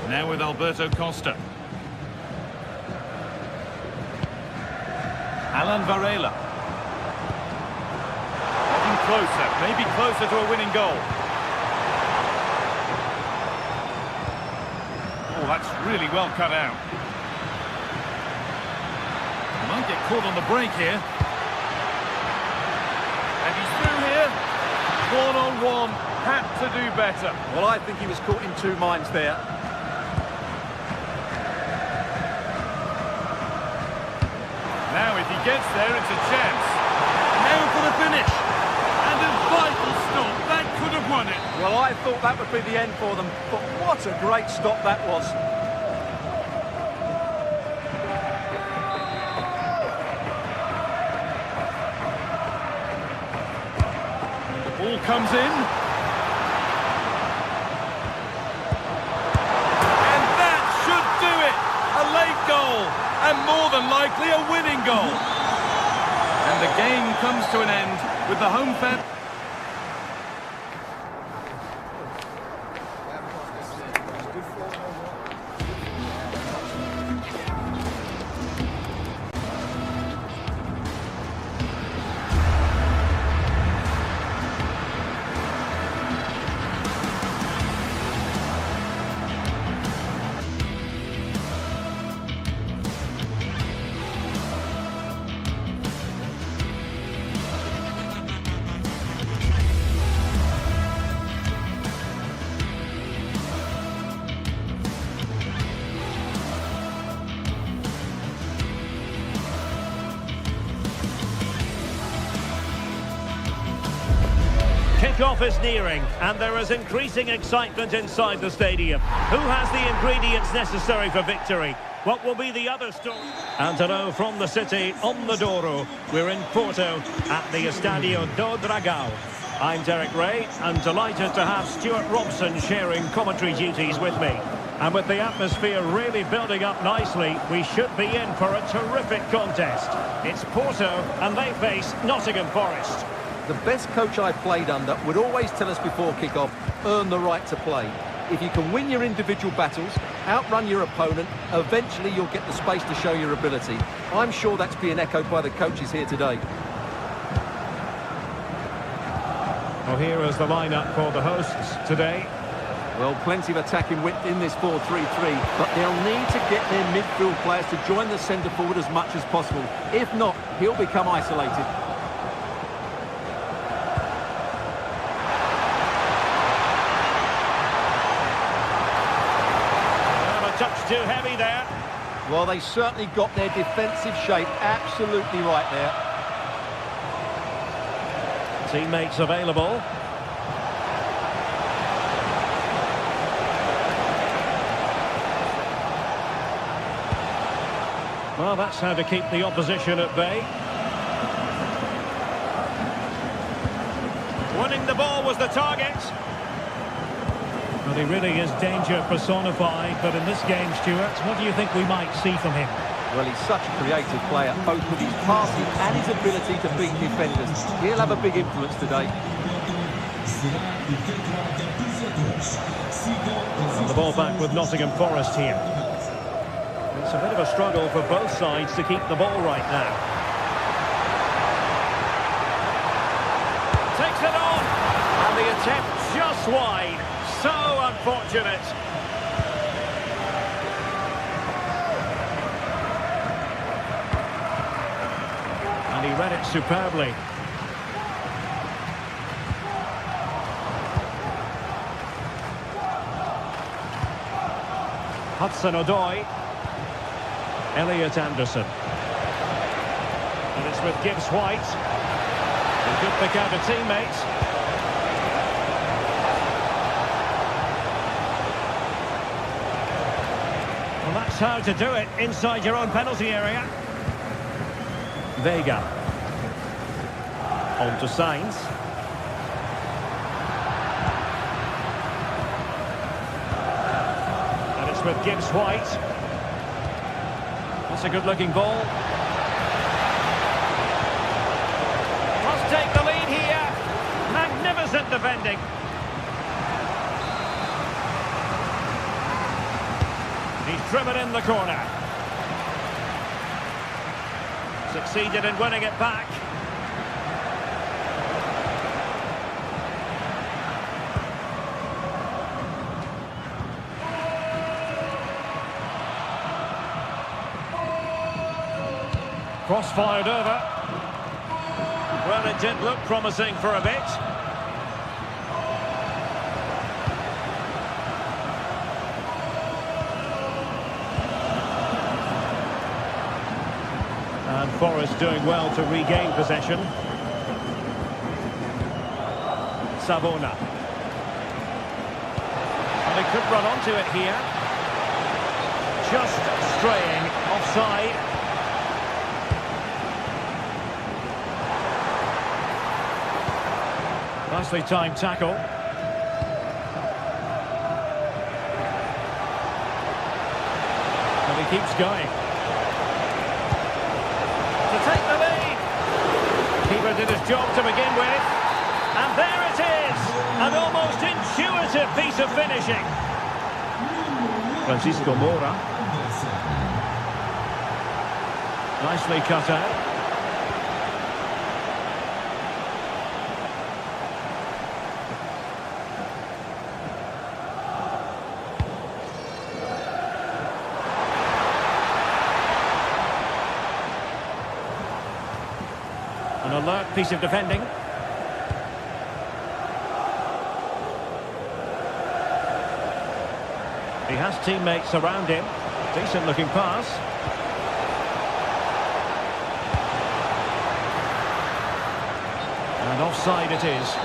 Now with Alberto Costa. Alan Varela. Getting closer, maybe closer to a winning goal. Oh, that's really well cut out. Might get caught on the break here. And he's through here. One-on-one, had to do better. Well, I think he was caught in two minds there. Now if he gets there, it's a chance. Now for the finish. And a vital stop. That could have won it. Well, I thought that would be the end for them, but what a great stop that was. The ball comes in. And that should do it. A late goal. And more than likely a winning goal. And the game comes to an end with the home fan. Kick-off is nearing, and there is increasing excitement inside the stadium. Who has the ingredients necessary for victory? What will be the other story? And to know from the city on the Douro, we're in Porto at the Estadio do Dragão. I'm Derek Ray, and delighted to have Stuart Robson sharing commentary duties with me. And with the atmosphere really building up nicely, we should be in for a terrific contest. It's Porto, and they face Nottingham Forest. The best coach I played under would always tell us before kick-off, earn the right to play. If you can win your individual battles, outrun your opponent, eventually you'll get the space to show your ability. I'm sure that's being echoed by the coaches here today. Well, here is the lineup for the hosts today. Well, plenty of attacking width in this 4-3-3, but they'll need to get their midfield players to join the centre forward as much as possible. If not, he'll become isolated. Touch too heavy there. Well, they certainly got their defensive shape absolutely right there. Teammates available. Well, that's how to keep the opposition at bay. Winning the ball was the target. Well, he really is danger personified, but in this game, Stuart, what do you think we might see from him? Well, he's such a creative player, both with his passing and his ability to beat defenders. He'll have a big influence today. And the ball back with Nottingham Forest here. It's a bit of a struggle for both sides to keep the ball right now. Takes it on! And the attempt just wide. So unfortunate. And he read it superbly. Hudson-Odoi. Elliot Anderson. And it's with Gibbs-White. He could pick out a teammate. That's how to do it inside your own penalty area. Vega. On to Sainz. And it's with Gibbs-White. That's a good-looking ball. Must take the lead here. Magnificent defending. He's driven in the corner. Succeeded in winning it back. Cross-fired over. Well, it did look promising for a bit. And Forest doing well to regain possession. Savona. And they could run onto it here. Just straying offside. Nicely timed tackle. And he keeps going. To take the lead. Keeper did his job to begin with. And there it is. An almost intuitive piece of finishing. Francisco Moura. Nicely cut out. An alert piece of defending. He has teammates around him. Decent looking pass. And offside it is.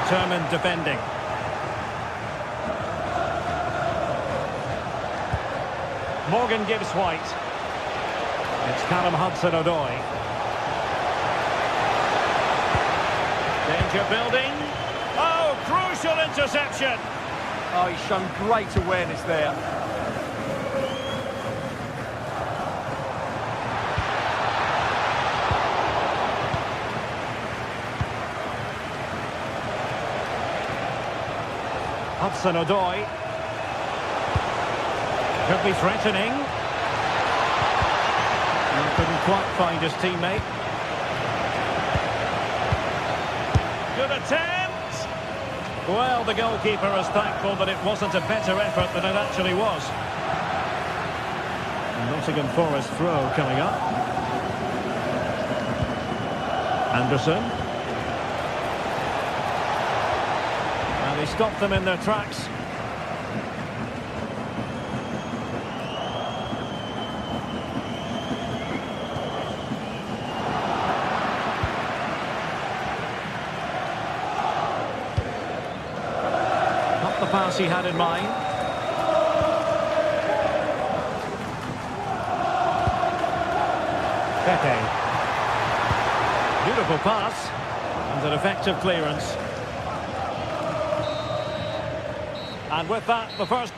Determined defending. Morgan Gibbs-White. It's Callum Hudson-Odoi. Danger building. Oh, crucial interception. Oh, he's shown great awareness there. Hudson-Odoi. Could be threatening. And couldn't quite find his teammate. Good attempt! Well, the goalkeeper is thankful that it wasn't a better effort than it actually was. Nottingham Forest throw coming up. Anderson. And he stopped them in their tracks. Not the pass he had in mind. Pepe. Beautiful pass. And an effective clearance. And with that, the first...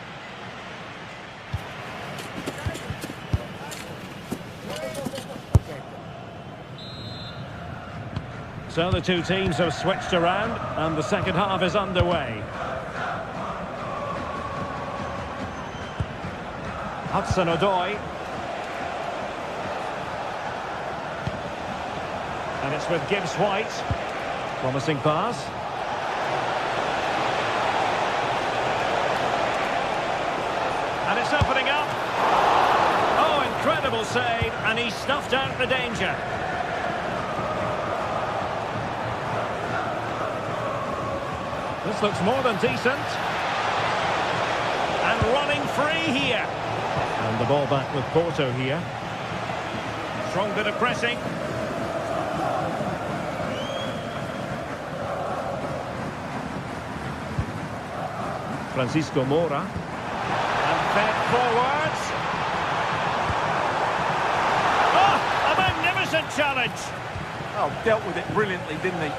So the two teams have switched around, and the second half is underway. Hudson-Odoi. And it's with Gibbs-White. Promising pass. And it's opening up. Oh, incredible save, and he snuffed out the danger. This looks more than decent. And running free here. And the ball back with Porto here. Strong bit of pressing. Francisco Moura. And fed forwards. Oh, a magnificent challenge. Oh, dealt with it brilliantly, didn't he?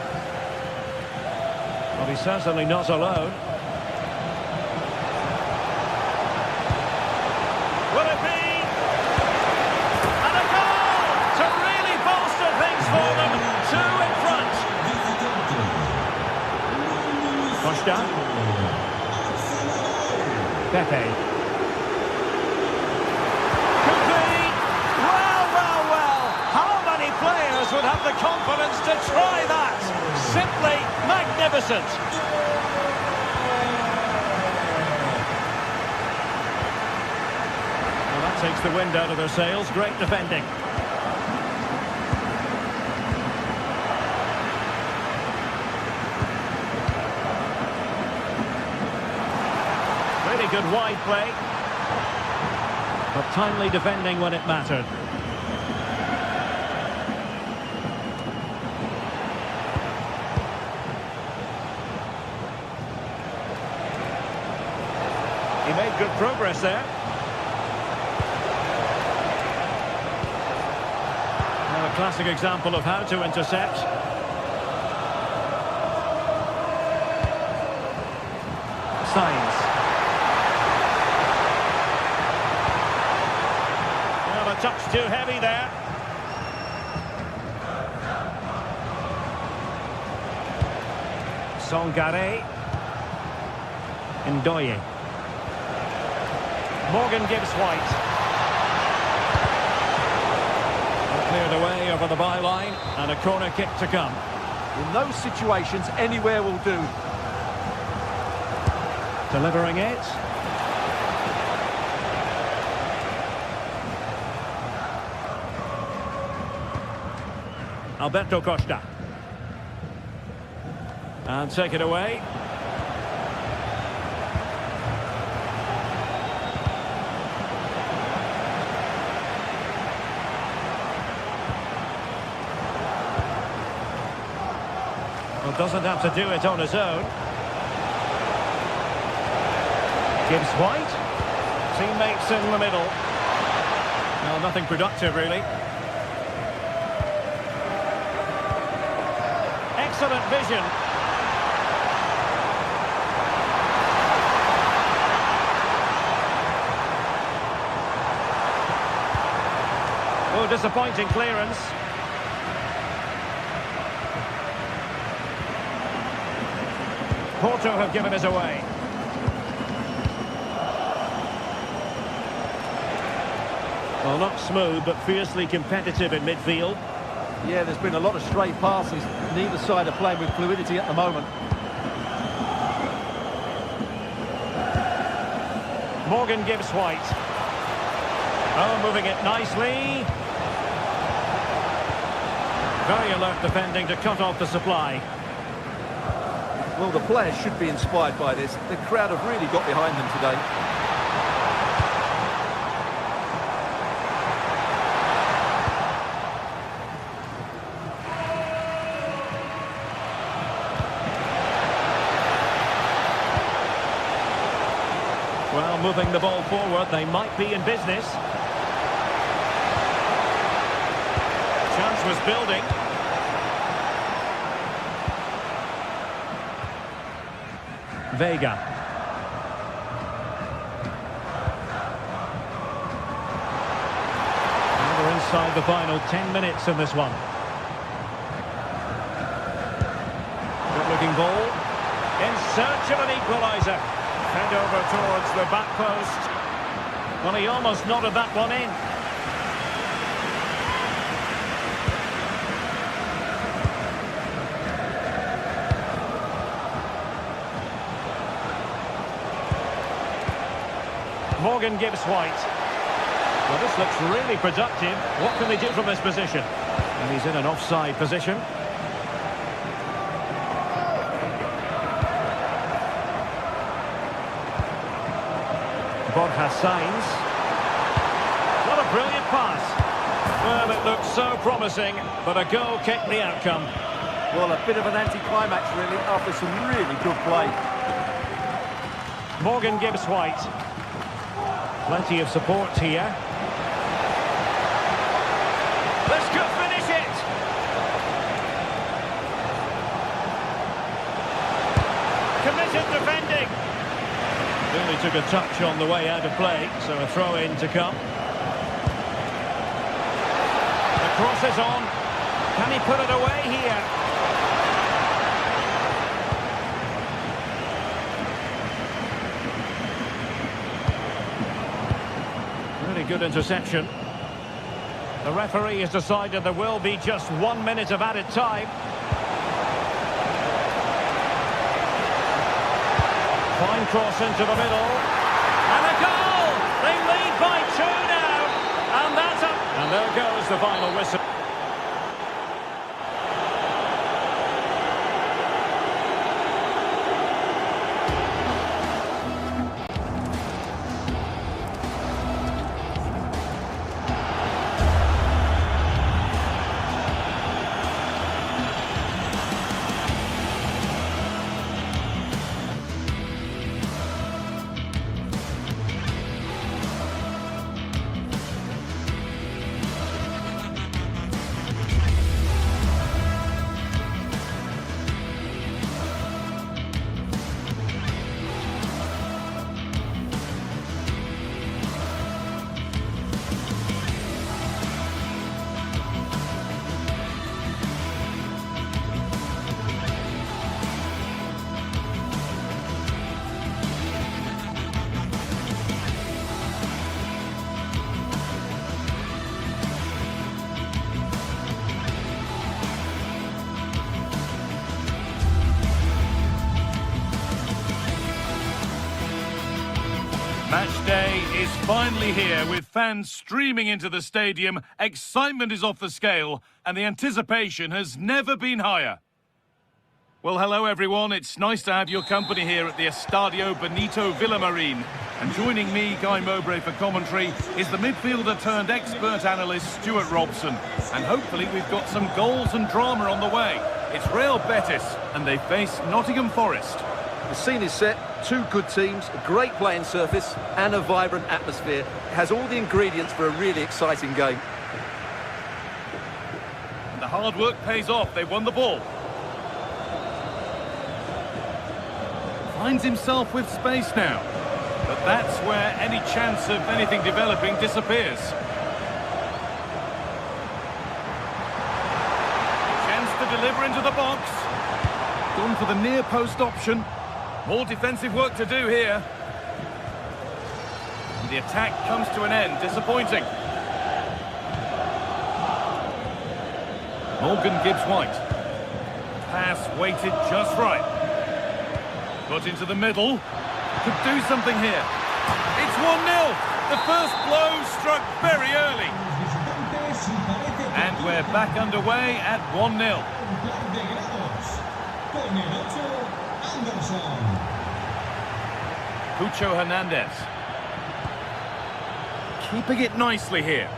Well, he's certainly not alone. Will it be? And a goal to really bolster things for them. Two in front. Costa. Pepe. Could be. Well. How many players would have the confidence to try that? Simply magnificent. Well, that takes the wind out of their sails. Great defending. Really good wide play. But timely defending when it mattered. He made good progress there. Now a classic example of how to intercept. Signs. Well, a touch too heavy there. Songare. Ndoye. Morgan Gibbs-White. Cleared away over the byline, and a corner kick to come. In those situations, anywhere will do. Delivering it. Alberto Costa. And take it away. Well, doesn't have to do it on his own. Gibbs-White. Teammates in the middle. Well, nothing productive, really. excellent vision. Oh, disappointing clearance. Porto have given us away. Well, not smooth, but fiercely competitive in midfield. Yeah, there's been a lot of stray passes. Neither side are playing with fluidity at the moment. Morgan gives White. Oh, moving it nicely. Very alert defending to cut off the supply. Well, the players should be inspired by this. The crowd have really got behind them today. Well, moving the ball forward, they might be in business. Chance was building. Vega. And we're inside the final 10 minutes in this one. Good looking ball. In search of an equaliser. Head over towards the back post. Well, he almost nodded that one in. Morgan gives White. Well, this looks really productive. What can they do from this position? And he's in an offside position. Borja Sainz. What a brilliant pass. Well, it looked so promising, but a goal kicked the outcome. Well, a bit of an anti-climax, really, after some really good play. Morgan gives White. Plenty of support here. This could finish it! Committed defending. Really took a touch on the way out of play, so a throw-in to come. The cross is on. Can he put it away here? Really good interception. The referee has decided there will be just 1 minute of added time. Fine cross into the middle. And a goal! They lead by 2 now. And that's up. And there goes the final whistle. Match day is finally here with fans streaming into the stadium. Excitement is off the scale and the anticipation has never been higher. Well, hello everyone. It's nice to have your company here at the Estadio Benito Villamarín. And joining me, Guy Mowbray, for commentary is the midfielder turned expert analyst Stuart Robson. And hopefully we've got some goals and drama on the way. It's Real Betis and they face Nottingham Forest. The scene is set, two good teams, a great playing surface and a vibrant atmosphere. It has all the ingredients for a really exciting game. And the hard work pays off. They won the ball. Finds himself with space now. But that's where any chance of anything developing disappears. Chance to deliver into the box. Gone for the near post option. More defensive work to do here. And the attack comes to an end. Disappointing. Morgan Gibbs-White. Pass weighted just right. Put into the middle. Could do something here. It's 1-0. The first blow struck very early. And we're back underway at 1-0. Cucho Hernandez. Keeping it nicely here.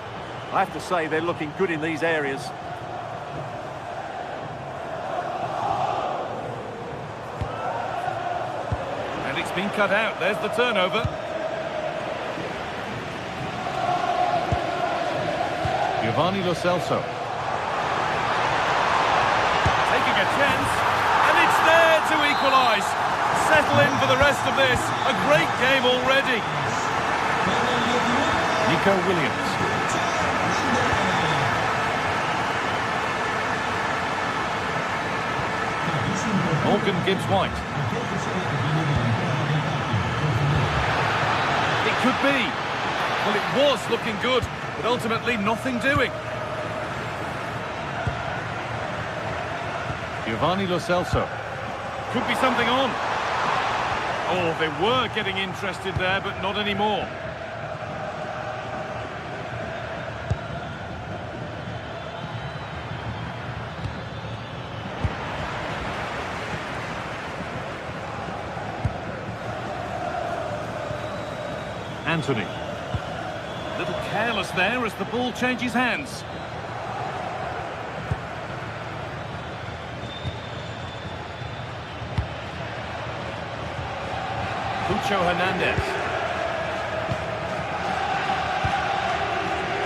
I have to say they're looking good in these areas. And it's been cut out. There's the turnover. Giovanni Lo Celso. Taking a chance. And it's there to equalise. Settle in for the rest of this. A great game already. Nico Williams. Morgan Gibbs-White. It could be. Well, it was looking good, but ultimately nothing doing. Giovanni Lo Celso. Could be something on. Oh, they were getting interested there, but not anymore. Anthony. A little careless there as the ball changes hands. Cucho Hernandez.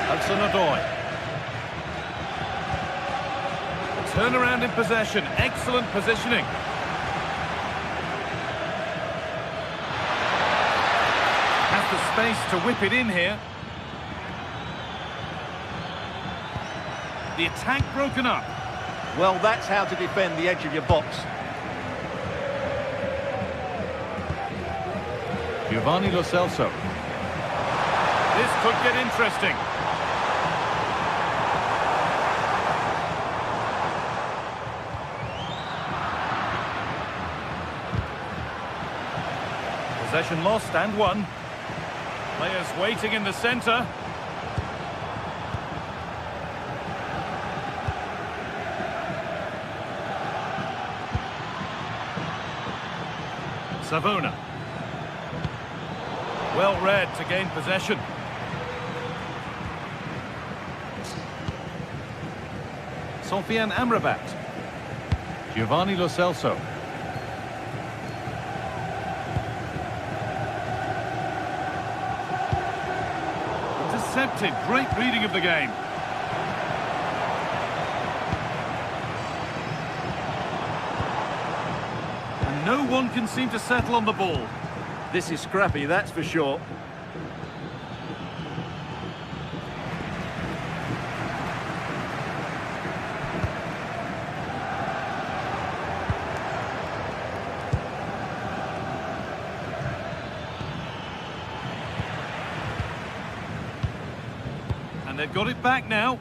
Hudson-Odoi. Turnaround in possession. Excellent positioning. Has the space to whip it in here. The attack broken up. Well, that's how to defend the edge of your box. Giovanni Lo Celso. This could get interesting. Possession lost and won. Players waiting in the centre. Savona. Well read to gain possession. Sofiane Amrabat. Giovanni Lo Celso. Intercepted. Great reading of the game. And no one can seem to settle on the ball. This is scrappy, that's for sure. And they've got it back now.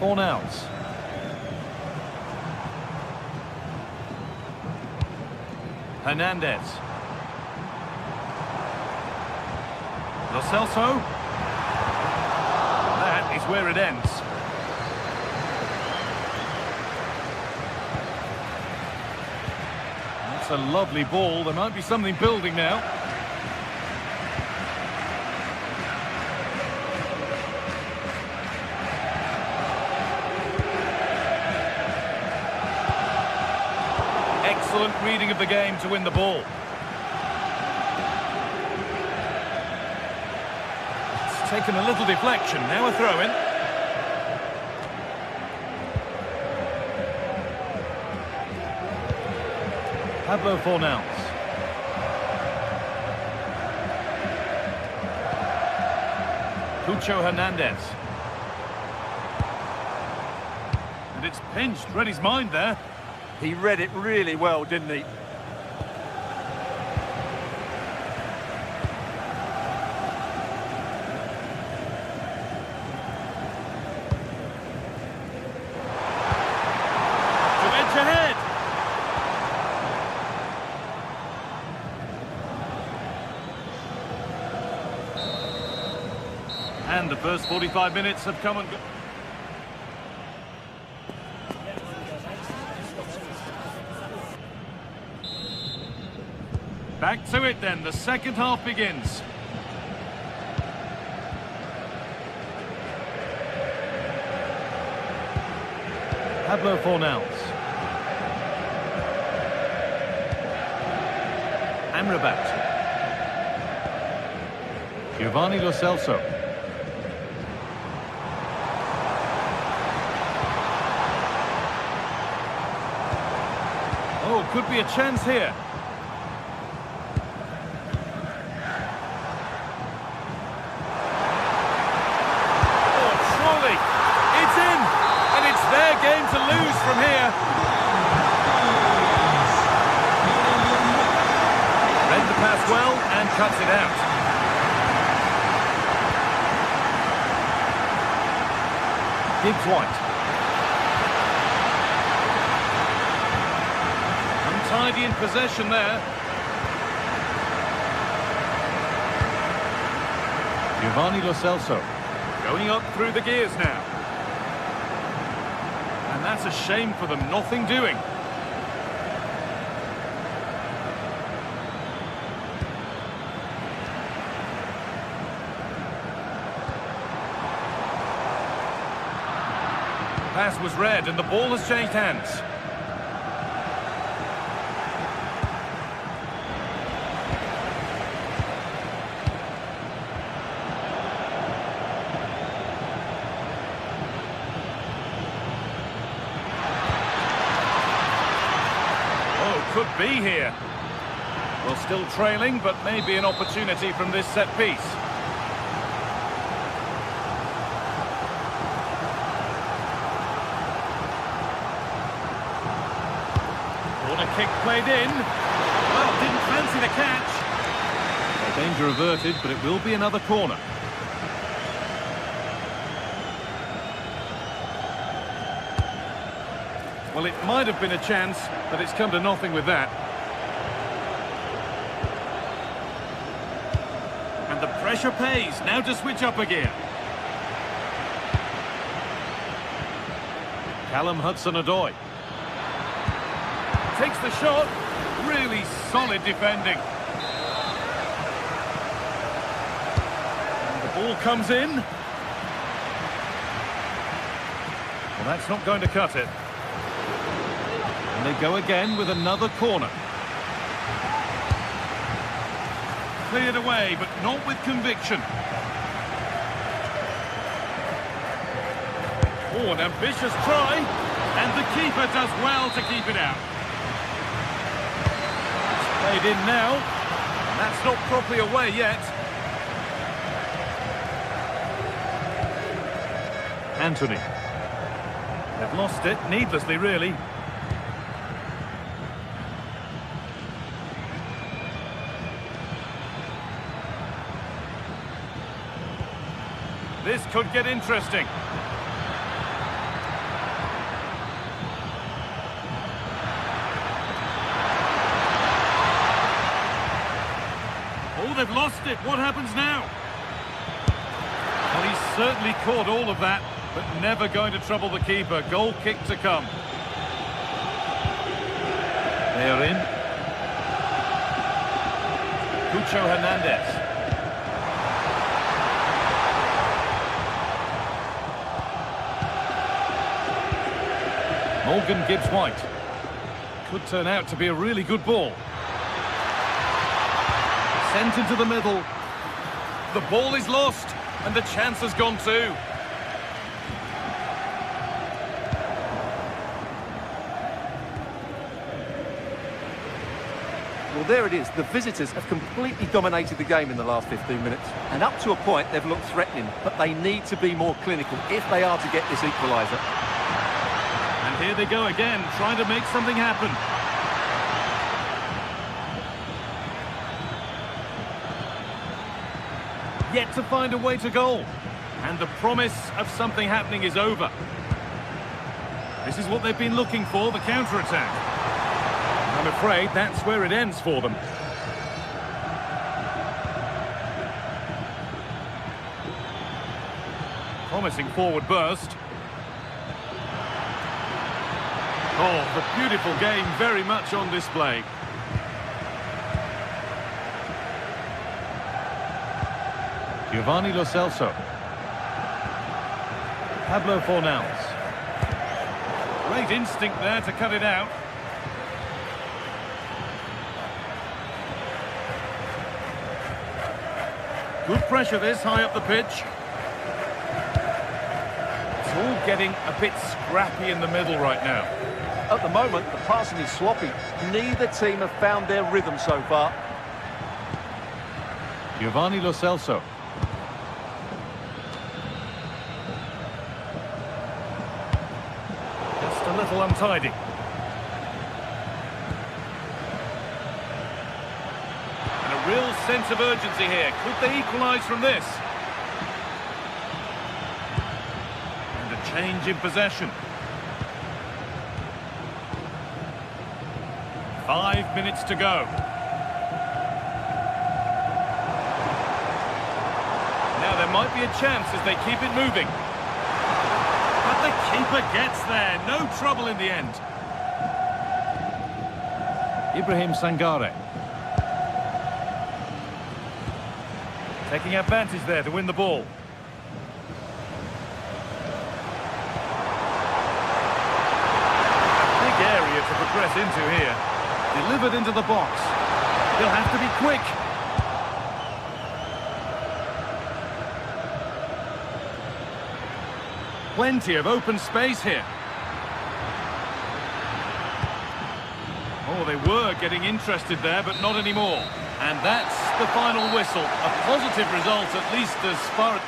Fornals. Hernandez. Lo Celso. That is where it ends. That's a lovely ball. There might be something building now. Excellent reading of the game to win the ball. It's taken a little deflection. Now a throw-in. Pablo Fornals. Cucho Hernandez. And it's pinched. Read his mind there. He read it really well, didn't he? Ahead. And the first 45 minutes have come and gone. Back to it then, the second half begins. Pablo Fornals. Amrabat. Giovanni Lo Celso. Oh, could be a chance here. Oh, surely. It's in. And it's their game to lose from here. Read the pass well and cuts it out. Gibbs White. Untidy in possession there. Giovanni Lo Celso. Going up through the gears now. And that's a shame for them, nothing doing. Pass was read and the ball has changed hands. Oh, could be here. Well, still trailing, but maybe an opportunity from this set piece. Kick played in. Well, didn't fancy the catch. Well, danger averted, but it will be another corner. Well, it might have been a chance, but it's come to nothing with that. And the pressure pays. Now to switch up again. Callum Hudson-Odoi. Takes the shot. Really solid defending. And the ball comes in. Well, that's not going to cut it. And they go again with another corner. Cleared away, but not with conviction. Oh, an ambitious try. And the keeper does well to keep it out. Played in now. That's not properly away yet. Anthony. They've lost it, needlessly really. This could get interesting. Oh, they've lost it. What happens now? Well, he's certainly caught all of that, but never going to trouble the keeper. Goal kick to come. They are in. Cucho Hernandez. Morgan Gibbs White. Could turn out to be a really good ball. Sent into the middle. The ball is lost, and the chance has gone too. Well, there it is. The visitors have completely dominated the game in the last 15 minutes. And up to a point, they've looked threatening. But they need to be more clinical if they are to get this equaliser. And here they go again, trying to make something happen. Yet to find a way to goal. And the promise of something happening is over. This is what they've been looking for, the counter-attack. I'm afraid that's where it ends for them. Promising forward burst. Oh, the beautiful game very much on display. Giovanni Lo Celso. Pablo Fornals. Great instinct there to cut it out. Good pressure this, high up the pitch. It's all getting a bit scrappy in the middle right now. At the moment, the passing is sloppy. Neither team have found their rhythm so far. Giovanni Lo Celso. Just a little untidy. And a real sense of urgency here. Could they equalise from this? And a change in possession. 5 minutes to go. Now there might be a chance as they keep it moving. But the keeper gets there. No trouble in the end. Ibrahim Sangare. Taking advantage there to win the ball. A big area to progress into here. Delivered into the box. He'll have to be quick. Plenty of open space here. Oh, they were getting interested there, but not anymore. And that's the final whistle. A positive result, at least as far as...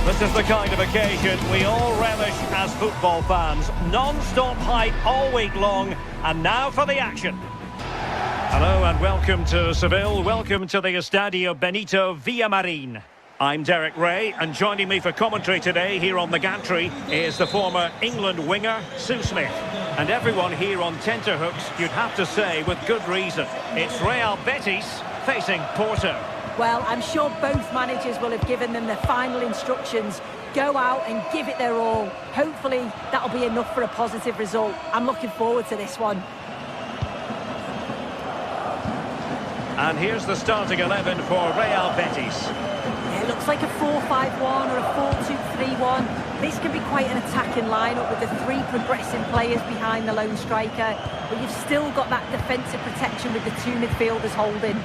This is the kind of occasion we all relish as football fans. Non-stop hype all week long, and now for the action. Hello and welcome to Seville. Welcome to the Estadio Benito Villamarin. I'm Derek Ray, and joining me for commentary today here on the gantry is the former England winger, Sue Smith. And everyone here on tenterhooks, you'd have to say with good reason. It's Real Betis facing Porto. Well, I'm sure both managers will have given them the final instructions. Go out and give it their all. Hopefully, that'll be enough for a positive result. I'm looking forward to this one. And here's the starting 11 for Real Betis. Yeah, it looks like a 4-5-1 or a 4-2-3-1. This can be quite an attacking lineup with the three progressing players behind the lone striker. But you've still got that defensive protection with the two midfielders holding.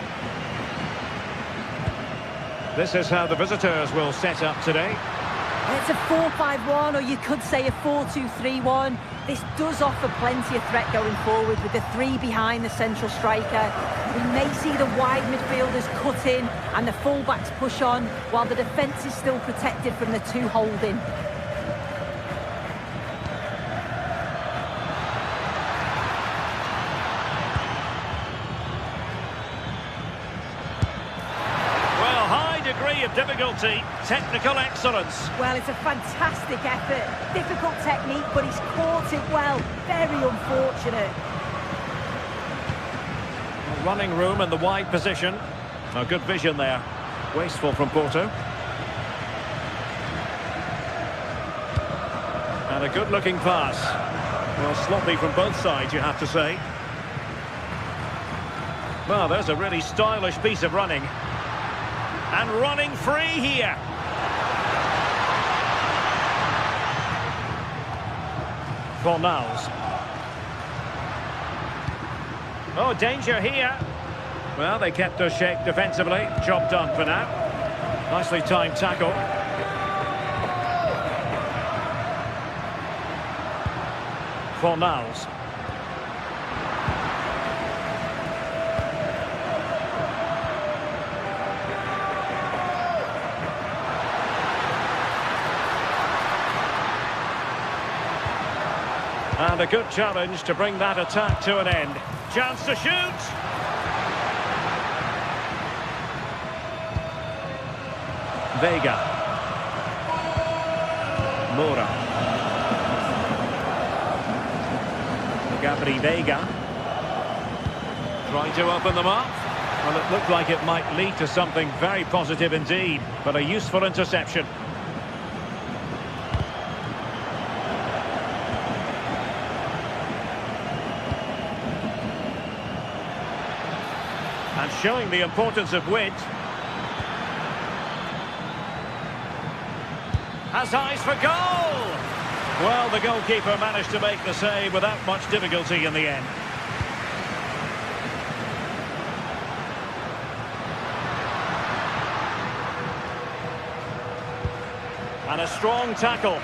This is how the visitors will set up today. It's a 4-5-1, or you could say a 4-2-3-1. This does offer plenty of threat going forward with the three behind the central striker. We may see the wide midfielders cut in and the full-backs push on, while the defence is still protected from the two holding. Degree of difficulty, technical excellence. Well, it's a fantastic effort. Difficult technique, but he's caught it well. Very unfortunate. Running room in the wide position. A good vision there. Wasteful from Porto. And a good-looking pass. Well, sloppy from both sides, you have to say. Well, there's a really stylish piece of running. And running free here. Fornals. Oh, danger here. Well, they kept their shape defensively. Job done for now. Nicely timed tackle. Fornals. And a good challenge to bring that attack to an end. Chance to shoot! Vega. Moura. Gabri Vega. Trying to open them up. Well, it looked like it might lead to something very positive indeed, but a useful interception. And showing the importance of wit. Has eyes for goal! Well, the goalkeeper managed to make the save without much difficulty in the end. And a strong tackle.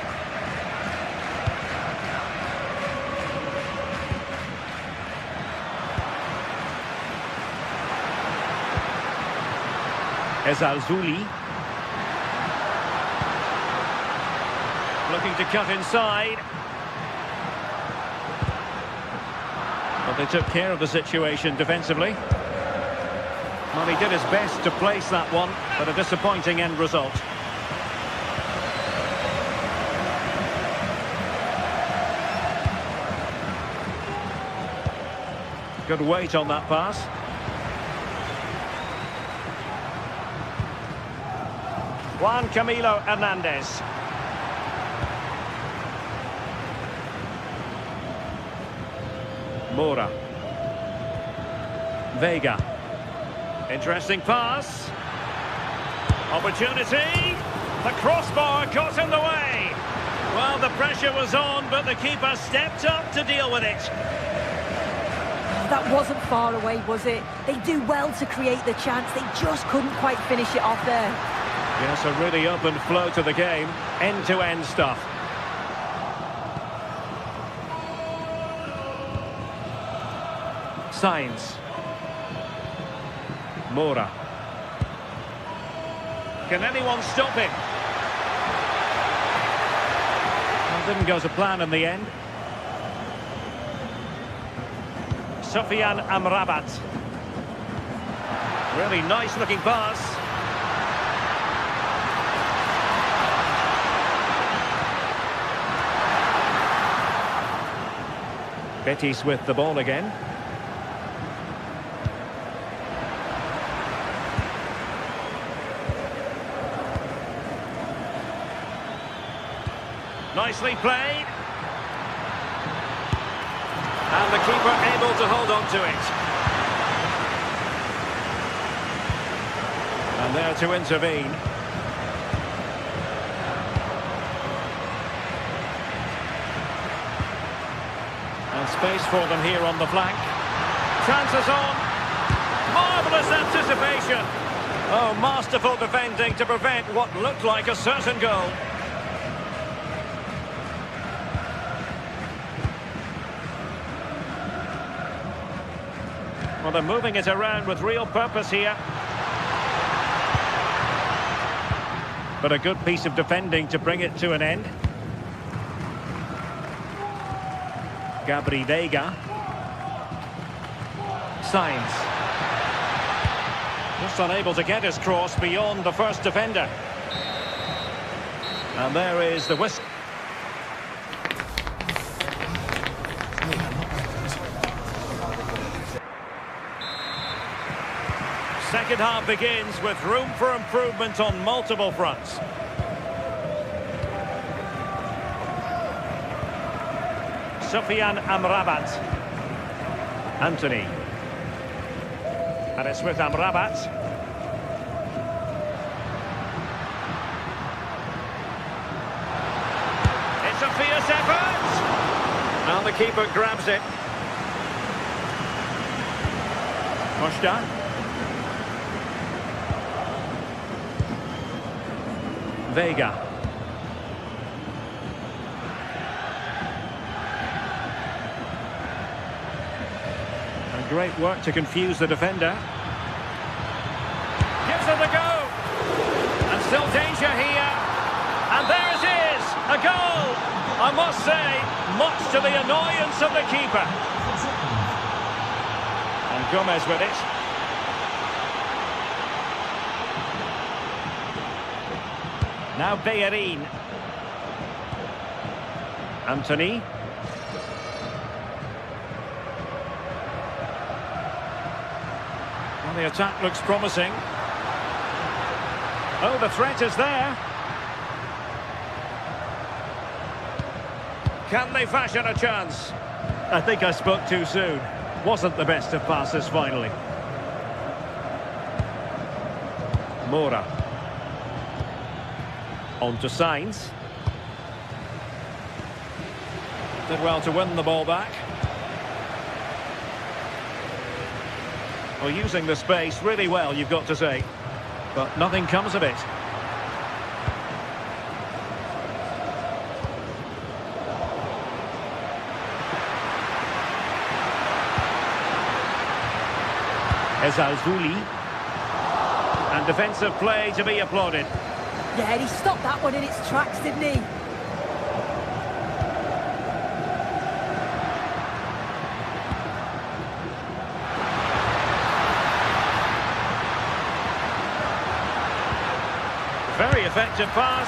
Ezalzouli. Looking to cut inside. But they took care of the situation defensively. Well, he did his best to place that one, but a disappointing end result. Good weight on that pass. Juan Camilo Hernandez. Moura. Vega. Interesting pass. Opportunity. The crossbar got in the way. Well, the pressure was on, but the keeper stepped up to deal with it. That wasn't far away, was it? They do well to create the chance. They just couldn't quite finish it off there. Yes, a really open flow to the game. End-to-end stuff. Sainz. Moura. Can anyone stop him? Well, didn't go to plan in the end. Sofiane Amrabat. Really nice looking pass. Betis with the ball again. Nicely played. And the keeper able to hold on to it. And there to intervene. And space for them here on the flank. Chances on. Marvellous anticipation. Oh, masterful defending to prevent what looked like a certain goal. Well, they're moving it around with real purpose here. But a good piece of defending to bring it to an end. Gabri Veiga. Sainz. Just unable to get his cross beyond the first defender. And there is the whistle. Second half begins with room for improvement on multiple fronts. Sufyan Amrabat. Anthony. And it's with Amrabat. It's a fierce effort! And the keeper grabs it. Costa. Veiga. And great work to confuse the defender. Gives it a go. And still danger here. And there it is, a goal. I must say, much to the annoyance of the keeper. And Gomez with it. Now Bellerin. Anthony. Well, the attack looks promising. Oh, the threat is there. Can they fashion a chance? I think I spoke too soon. Wasn't the best of passes finally. Moura. On to Sainz. Did well to win the ball back. Well, using the space really well, you've got to say. But nothing comes of it. Ezalzouli. And defensive play to be applauded. Yeah, he stopped that one in its tracks, didn't he? Very effective pass,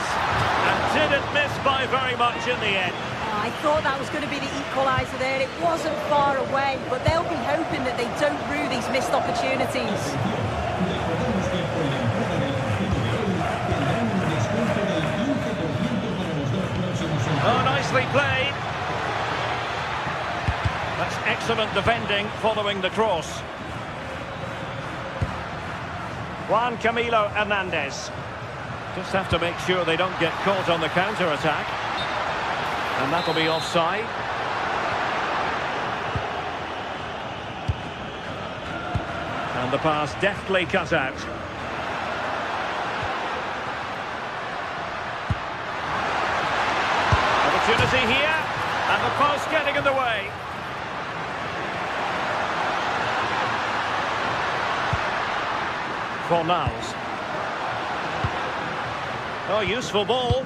and didn't miss by very much in the end. I thought that was going to be the equaliser there. It wasn't far away, but they'll be hoping that they don't rue these missed opportunities. Oh, nicely played. That's excellent defending following the cross. Juan Camilo Hernandez. Just have to make sure they don't get caught on the counter-attack. And that'll be offside. And the pass deftly cut out. Opportunity here, and the post getting in the way. Fornals. Oh, useful ball.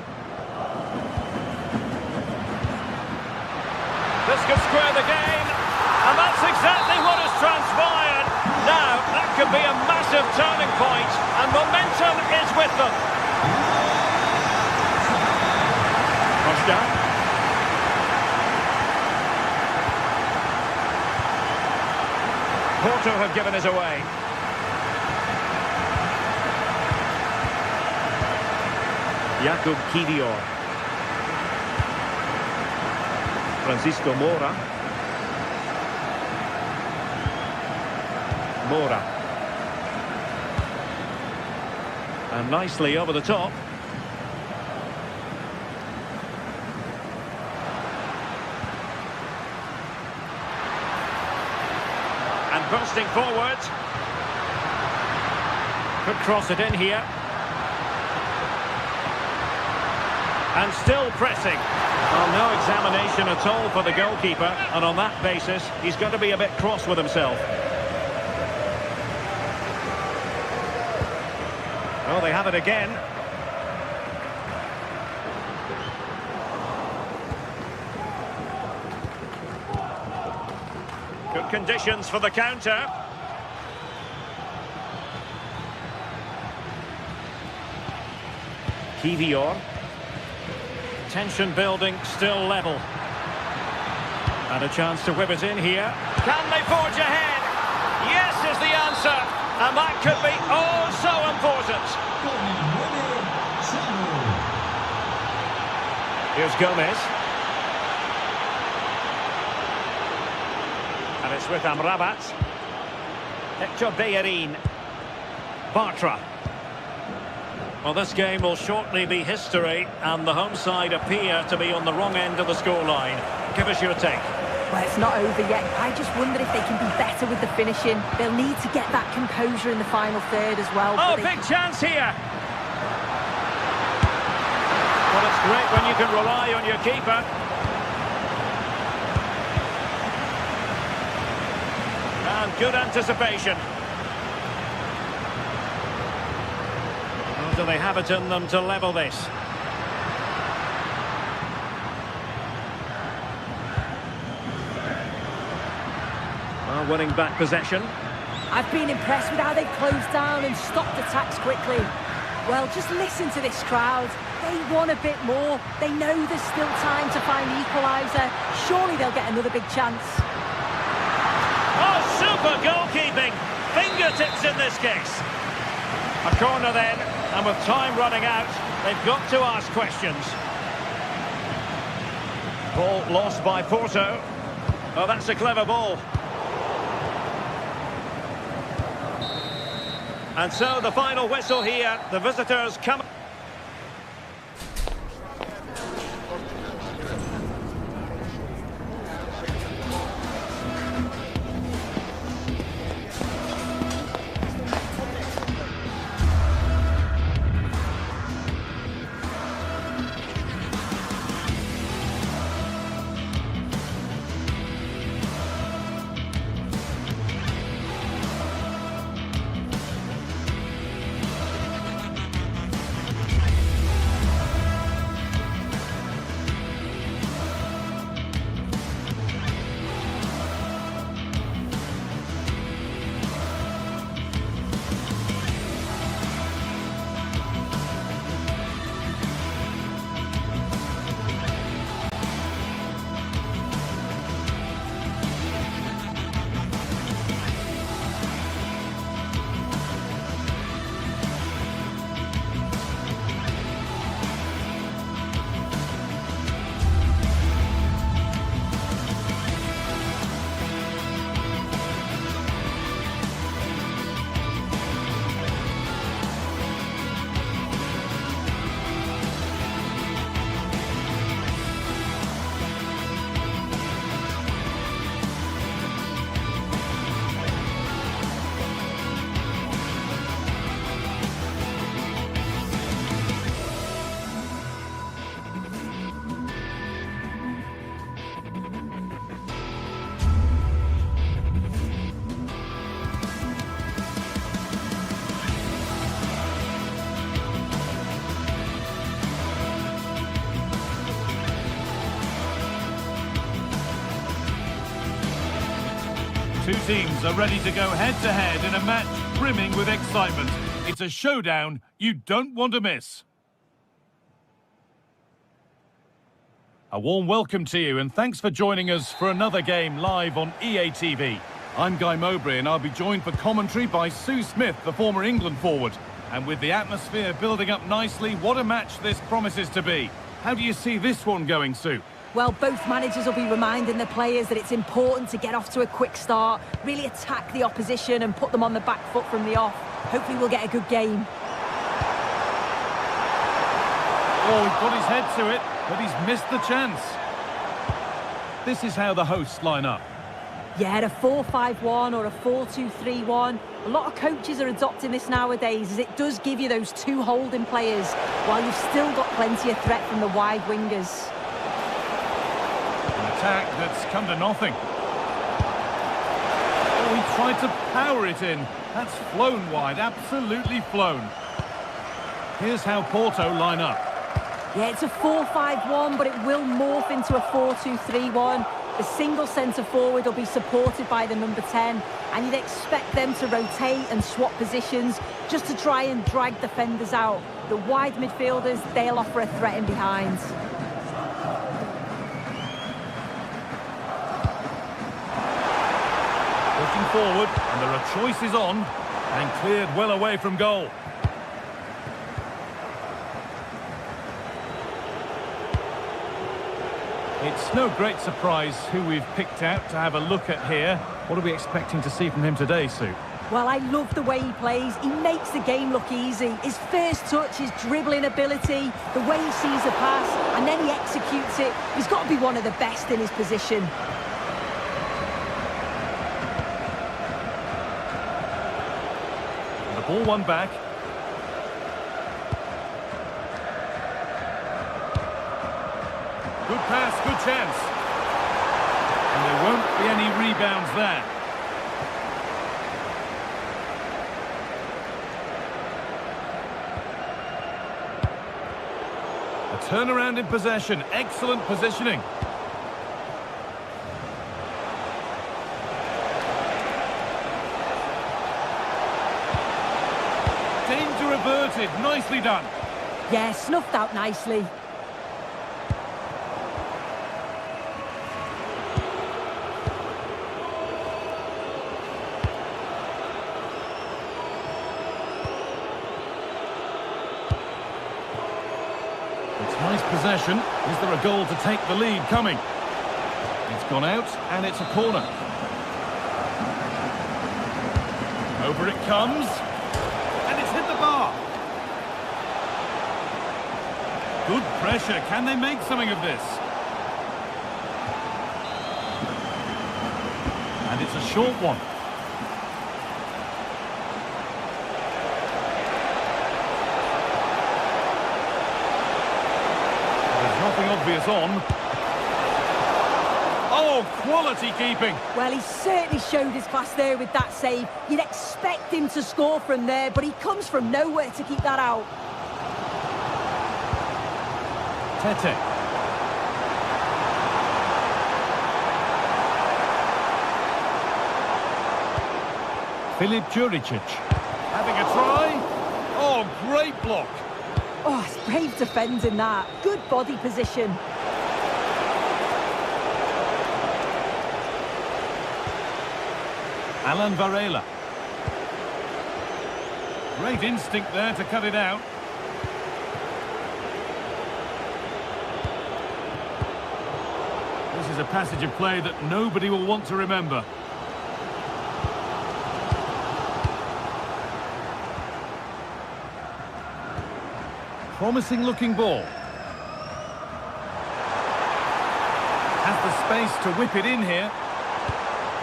This could square the game, and that's exactly what has transpired. Now, that could be a massive turning point, and momentum is with them. Costa. Porto have given it away. Jakub Kiwior. Francisco Moura. Moura. And nicely over the top. And bursting forward. Could cross it in here. And still pressing. Well, no examination at all for the goalkeeper, and on that basis, he's got to be a bit cross with himself. Oh, they have it again. Good conditions for the counter. Kivior. Tension building, still level. And a chance to whip it in here. Can they forge ahead? Yes is the answer. And that could be oh so important. Here's Gomez. And it's with Amrabat. Hector Bellerin. Bartra. Well, this game will shortly be history, and the home side appear to be on the wrong end of the scoreline. Give us your take. Well, it's not over yet. I just wonder if they can be better with the finishing. They'll need to get that composure in the final third as well. Oh, big chance here! Well, it's great when you can rely on your keeper. And good anticipation. Do they have it in them to level this? Well, winning back possession. I've been impressed with how they've closed down and stopped attacks quickly. Well, just listen to this crowd. They want a bit more. They know there's still time to find the equaliser. Surely they'll get another big chance. Oh, super goalkeeping. Fingertips in this case. A corner then, and with time running out, they've got to ask questions. Ball lost by Porto. Oh, that's a clever ball. And so the final whistle here. The visitors come... Two teams are ready to go head-to-head in a match brimming with excitement. It's a showdown you don't want to miss. A warm welcome to you and thanks for joining us for another game live on EA TV. I'm Guy Mowbray and I'll be joined for commentary by Sue Smith, the former England forward. And with the atmosphere building up nicely, what a match this promises to be. How do you see this one going, Sue? Well, both managers will be reminding their players that it's important to get off to a quick start, really attack the opposition and put them on the back foot from the off. Hopefully we'll get a good game. Oh, he's got his head to it, but he's missed the chance. This is how the hosts line up. Yeah, a 4-5-1 or a 4-2-3-1. A lot of coaches are adopting this nowadays, as it does give you those two holding players, while you've still got plenty of threat from the wide wingers. An attack that's come to nothing. Oh, he tried to power it in. That's flown wide, absolutely flown. Here's how Porto line up. Yeah, it's a 4-5-1, but it will morph into a 4-2-3-1. The single centre-forward will be supported by the number 10, and you'd expect them to rotate and swap positions just to try and drag defenders out. The wide midfielders, they'll offer a threat in behind. Pushing forward, and there are choices on, and cleared well away from goal. It's no great surprise who we've picked out to have a look at here. What are we expecting to see from him today, Sue? Well, I love the way he plays. He makes the game look easy. His first touch, his dribbling ability, the way he sees a pass, and then he executes it. He's got to be one of the best in his position. And the ball won back. Good pass, good chance. And there won't be any rebounds there. A turnaround in possession, excellent positioning. Danger averted, nicely done. Yeah, snuffed out nicely. It's nice possession. Is there a goal to take the lead coming? It's gone out, and it's a corner. Over it comes, and it's hit the bar. Good pressure. Can they make something of this? And it's a short one. Nothing obvious on. Oh, quality keeping. Well, he certainly showed his class there with that save. You'd expect him to score from there, but he comes from nowhere to keep that out. Tete. Filip Juricic. Having a try. Oh, great block. Oh, it's brave defending that. Good body position. Alan Varela. Great instinct there to cut it out. This is a passage of play that nobody will want to remember. Promising looking ball. Has the space to whip it in here.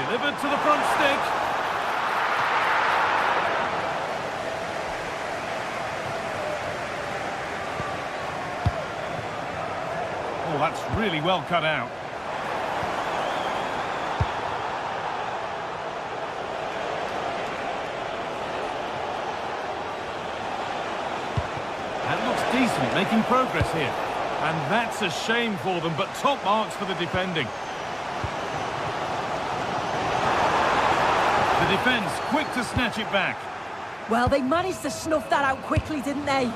Delivered to the front stick. Oh, that's really well cut out. Decent, making progress here. And that's a shame for them, but top marks for the defending. The defence quick to snatch it back. Well, they managed to snuff that out quickly, didn't they?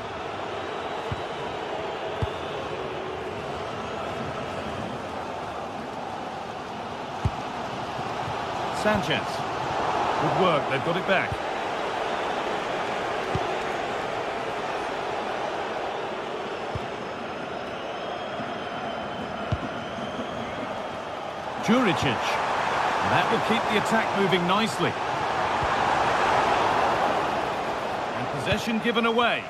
Sanchez. Good work, they've got it back. Juricic. That will keep the attack moving nicely. And possession given away.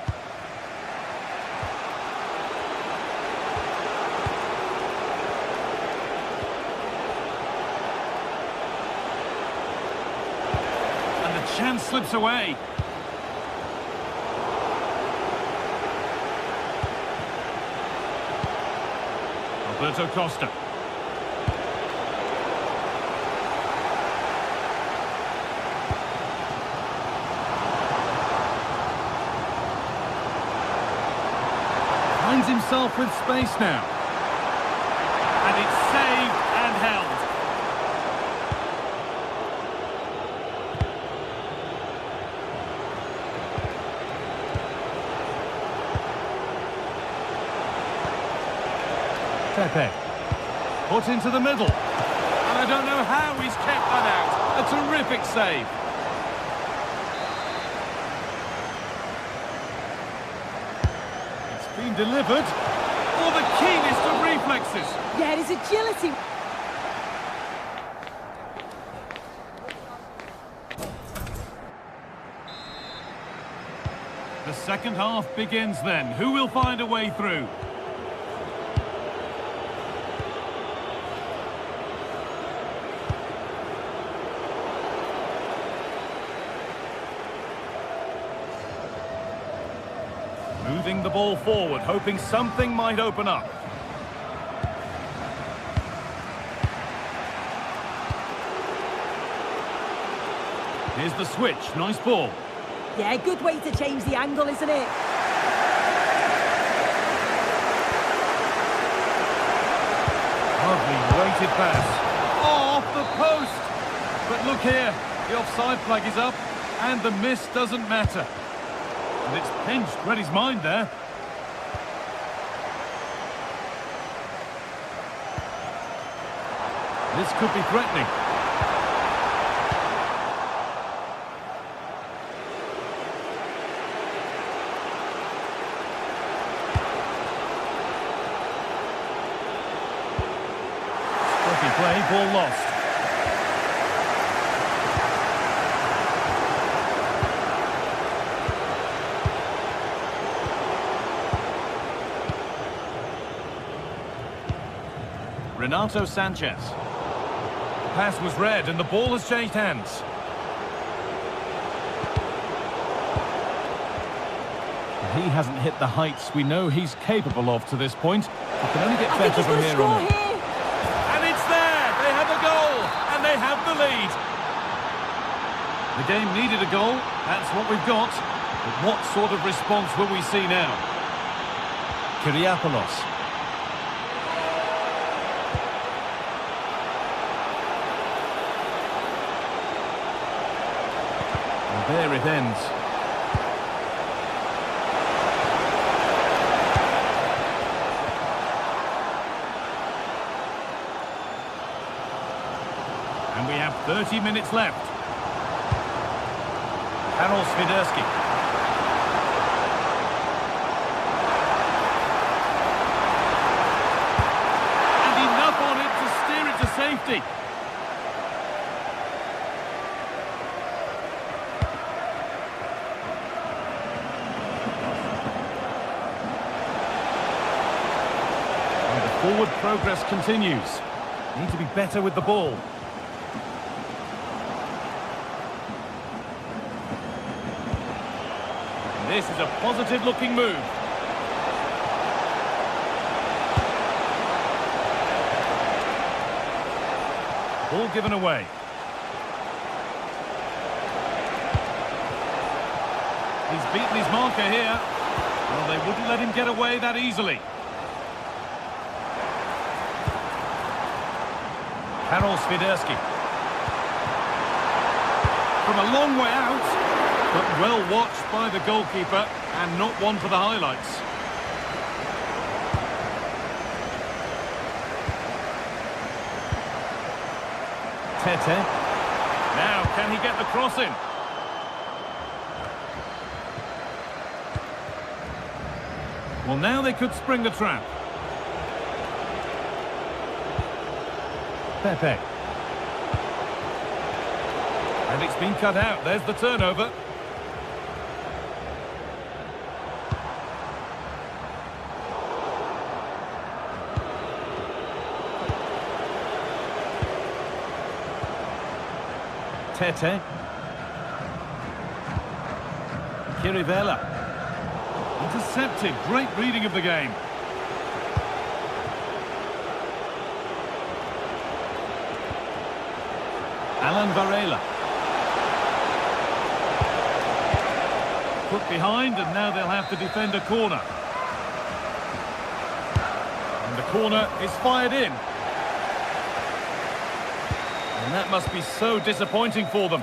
chance slips away. Alberto Costa. Finds himself with space now. And it's saved and held. Pepe. Put into the middle. And I don't know how he's kept that out. A terrific save. It's been delivered. Oh, the keenest of reflexes. Yeah, his agility. The second half begins then. Who will find a way through? Moving the ball forward, hoping something might open up. Here's the switch, nice ball. Yeah, good way to change the angle, isn't it? Lovely weighted pass. Oh, off the post! But look here, the offside flag is up, and the miss doesn't matter. And it's pinched Reddy's mind there. This could be threatening. Scruffy play, ball lost. Renato Sanchez. The pass was read and the ball has changed hands. He hasn't hit the heights we know he's capable of to this point. He can only get better from here on in. Here. And it's there! They have a goal! And they have the lead! The game needed a goal. That's what we've got. But what sort of response will we see now? Kyriapoulos. There it ends. And we have 30 minutes left. Karol Swiderski. And enough on it to steer it to safety. Forward progress continues. Need to be better with the ball. This is a positive-looking move. Ball given away. He's beaten his marker here. Well, they wouldn't let him get away that easily. Karol Swiderski. From a long way out, but well watched by the goalkeeper and not one for the highlights. Tete. Now, can he get the cross in? Well, now they could spring the trap. Pepe. And it's been cut out. There's the turnover. Tete. Chirivella. Intercepted. Great reading of the game. Alan Varela. Put behind, and now they'll have to defend a corner. And the corner is fired in. And that must be so disappointing for them.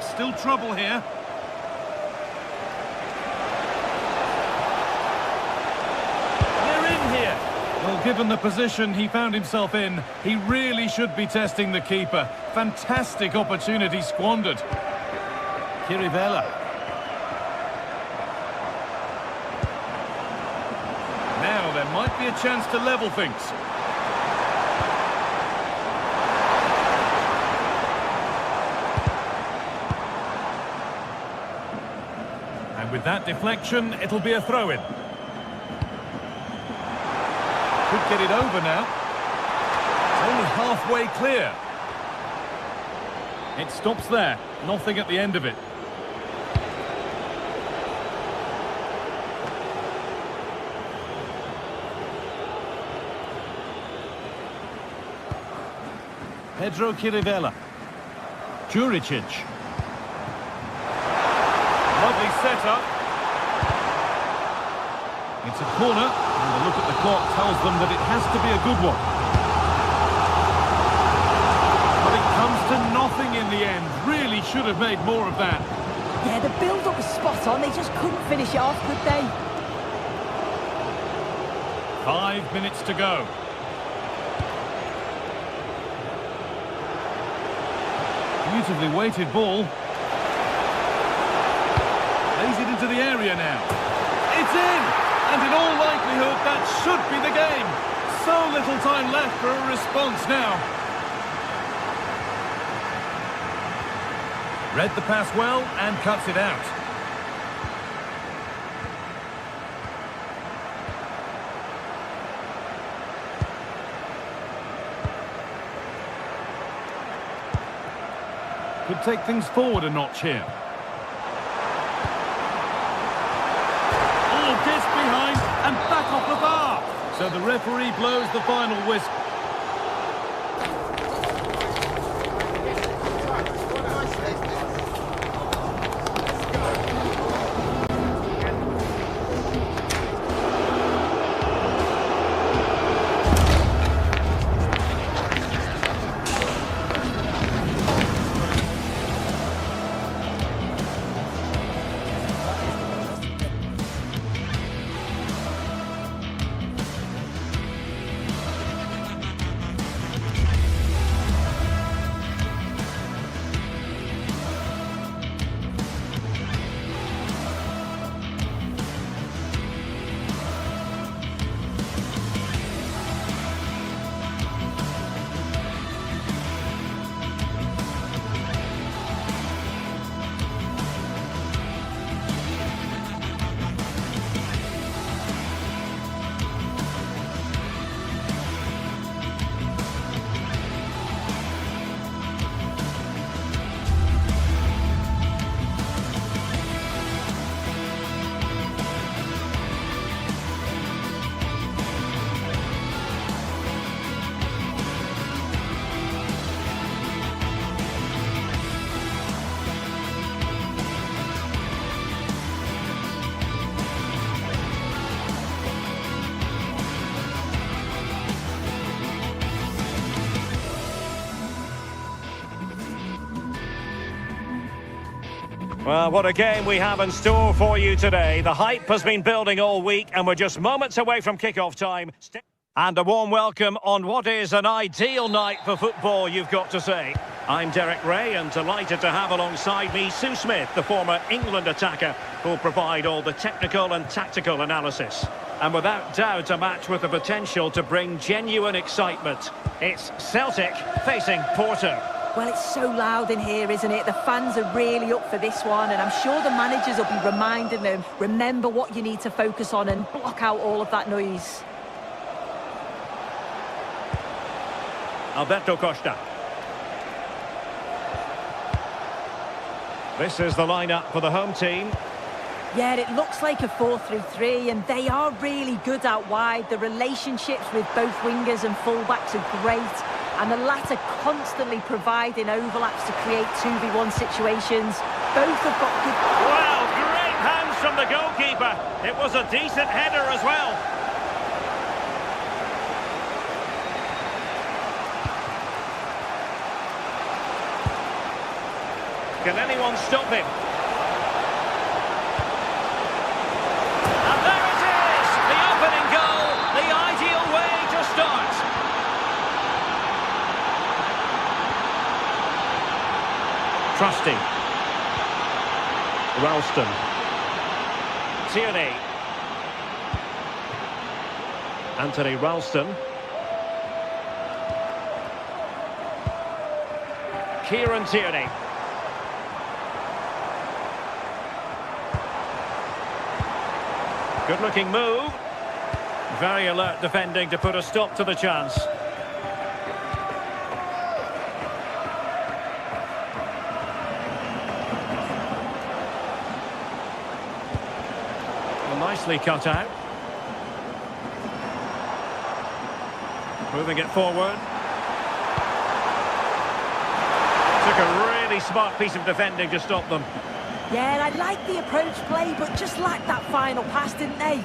Still trouble here. They're in here. Well, given the position he found himself in, he really should be testing the keeper. Fantastic opportunity squandered. Chirivella. Now there might be a chance to level things. And with that deflection, it'll be a throw-in. Could get it over now. It's only halfway clear. It stops there. Nothing at the end of it. Pedro Chirivella. Juricic. Lovely setup. It's a corner, and the look at the clock tells them that it has to be a good one. But it comes to nothing in the end. Really should have made more of that. Yeah, the build-up was spot on. They just couldn't finish it off, could they? 5 minutes to go. Beautifully weighted ball. Lays it into the area now. It's in! And in all likelihood, that should be the game. So little time left for a response now. Read the pass well and cuts it out. Could take things forward a notch here. Oh, gets behind and back off the bar. So the referee blows the final whistle. Well, what a game we have in store for you today. The hype has been building all week, and we're just moments away from kick-off time. And a warm welcome on what is an ideal night for football, you've got to say. I'm Derek Ray, and delighted to have alongside me Sue Smith, the former England attacker, who'll provide all the technical and tactical analysis. And without doubt, a match with the potential to bring genuine excitement. It's Celtic facing Porto. Well, it's so loud in here, isn't it? The fans are really up for this one, and I'm sure the managers will be reminding them, remember what you need to focus on and block out all of that noise. Alberto Costa. This is the lineup for the home team. Yeah, it looks like a 4-3-3, and they are really good out wide. The relationships with both wingers and fullbacks are great, and the latter constantly providing overlaps to create 2v1 situations. Both have got good... Wow, great hands from the goalkeeper. It was a decent header as well. Can anyone stop him? And there it is! The opening goal, the ideal way to start. Trusty. Ralston. Tierney. Anthony Ralston. Kieran Tierney. Good-looking move. Very alert defending to put a stop to the chance. Well, nicely cut out. Moving it forward. Took a really smart piece of defending to stop them. Yeah, I like the approach play, but just lacked that final pass, didn't they?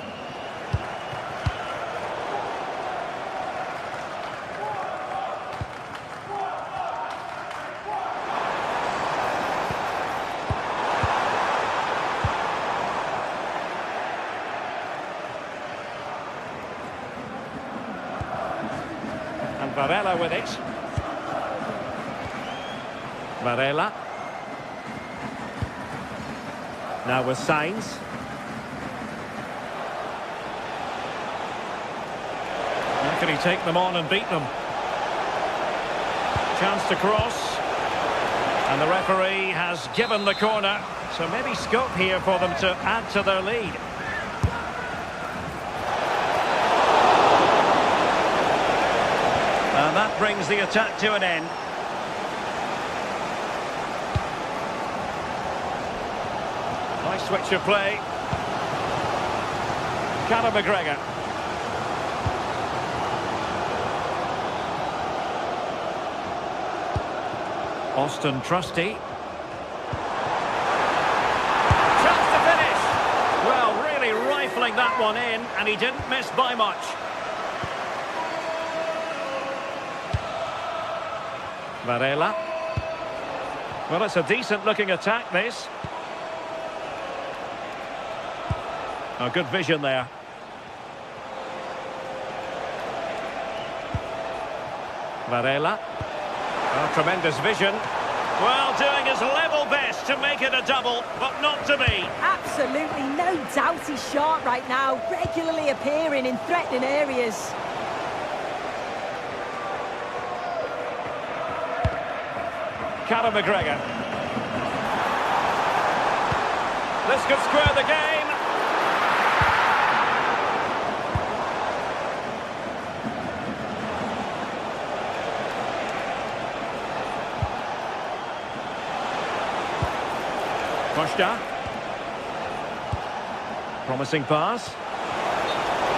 And Varela with it. Varela. Now with Sainz. How can he take them on and beat them? Chance to cross. And the referee has given the corner. So maybe scope here for them to add to their lead. And that brings the attack to an end. Nice switch of play. Callum McGregor. Austin Trusty. Chance to finish. Well, really rifling that one in, and he didn't miss by much. Varela. Well, it's a decent-looking attack, this. Oh, good vision there. Varela. Oh, tremendous vision. Well, doing his level best to make it a double, but not to be. Absolutely no doubt he's sharp right now, regularly appearing in threatening areas. Callum McGregor. This could square the game. Costa. Promising pass.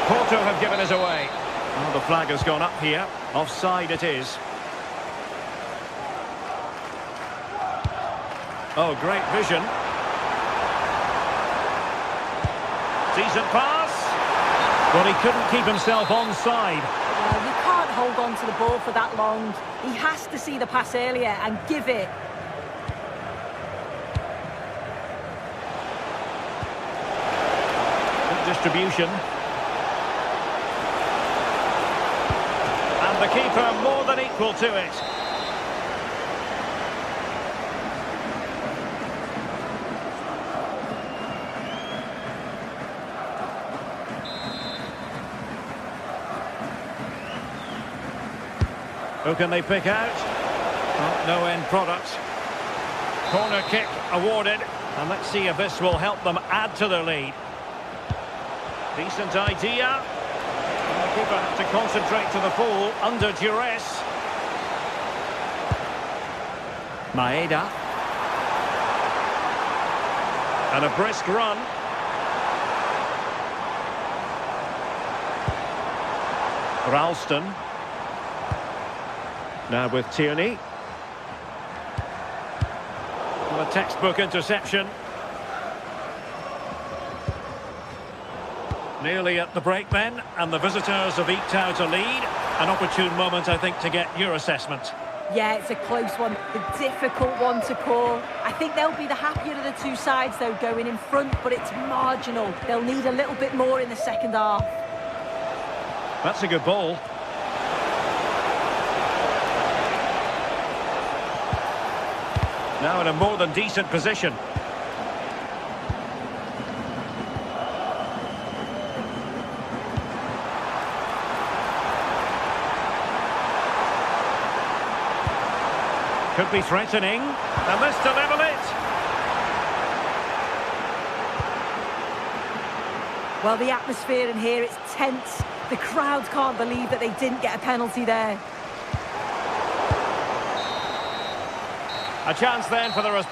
Porto have given us away. Oh, the flag has gone up here. Offside it is. Oh, great vision. Decent pass. But he couldn't keep himself onside. He can't hold on to the ball for that long. He has to see the pass earlier and give it. Distribution. And the keeper more than equal to it. Who can they pick out? Oh, no end product. Corner kick awarded. And let's see if this will help them add to their lead. Decent idea. And the keeper had to concentrate to the full under duress. Maeda. And a brisk run. Ralston. Now with Tierney. Well, a textbook interception. Nearly at the break then, and the visitors have eked out a lead. An opportune moment, I think, to get your assessment. Yeah, it's a close one, a difficult one to call. I think they'll be the happier of the two sides, though, going in front, but it's marginal. They'll need a little bit more in the second half. That's a good ball. Now in a more than decent position. Could be threatening, and this to level it. Well, the atmosphere in here, it's tense. The crowd can't believe that they didn't get a penalty there. A chance then for the...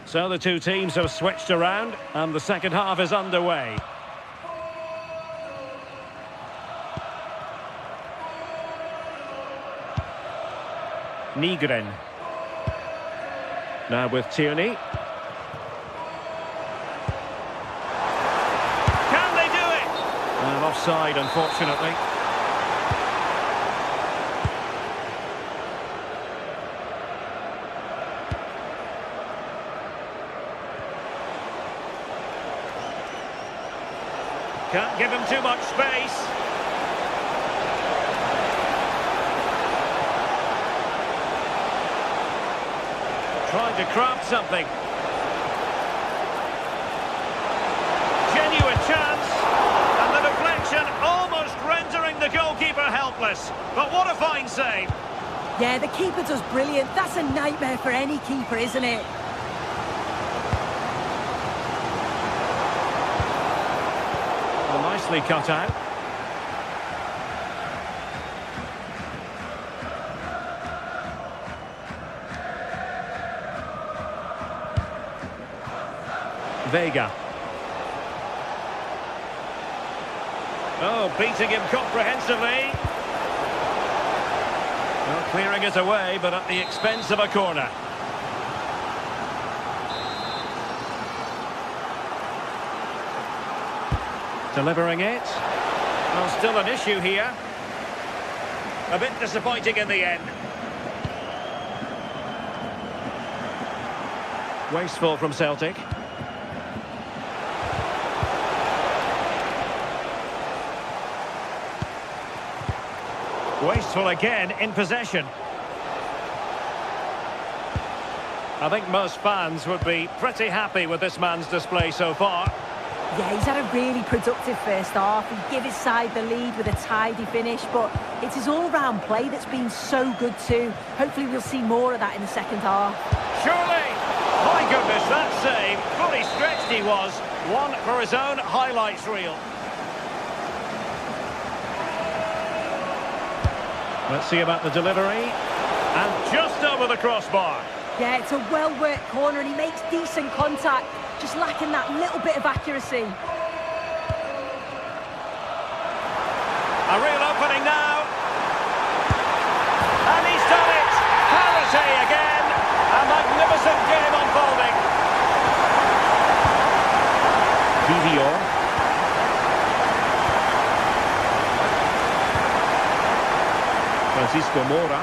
So the two teams have switched around and the second half is underway. Nygren. Now with Tierney. Can they do it? And offside, unfortunately. Can't give him too much space. Trying to craft something. Genuine chance. And the deflection almost rendering the goalkeeper helpless. But what a fine save. Yeah, the keeper does brilliant. That's a nightmare for any keeper, isn't it? Nicely cut out. Vega. Oh, beating him comprehensively. Well, clearing it away, but at the expense of a corner. Delivering it. Well, still an issue here. A bit disappointing in the end. Wasteful from Celtic. Wasteful again in possession. I think most fans would be pretty happy with this man's display so far. Yeah, he's had a really productive first half. He gave his side the lead with a tidy finish, but it's his all-round play that's been so good too. Hopefully we'll see more of that in the second half. Surely! My goodness, that save. Fully stretched he was. One for his own highlights reel. Let's see about the delivery. And just over the crossbar. Yeah, it's a well-worked corner and he makes decent contact. Just lacking that little bit of accuracy. A real opening now. And he's done it. Parity again. A magnificent game unfolding. Vivior. Francisco Mora.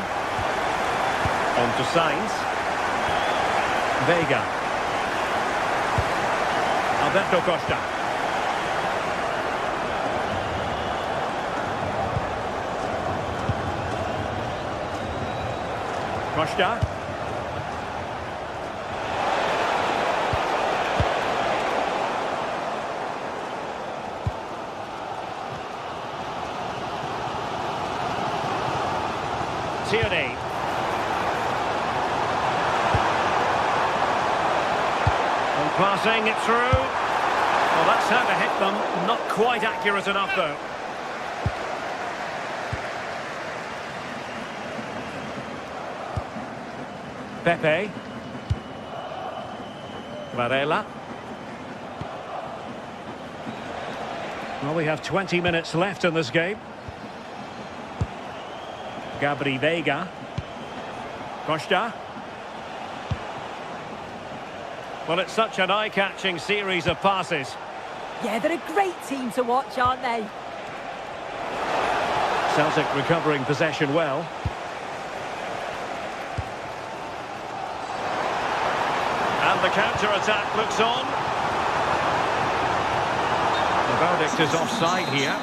On to Sainz. Vega. Alberto Costa. Costa. Tierney. And passing it through. Well, that's how to hit them. Not quite accurate enough, though. Pepe. Varela. Well, we have 20 minutes left in this game. Gabri Veiga. Costa. Well, it's such an eye-catching series of passes. Yeah, they're a great team to watch, aren't they? Celtic recovering possession well. And the counter-attack looks on. The verdict is offside here.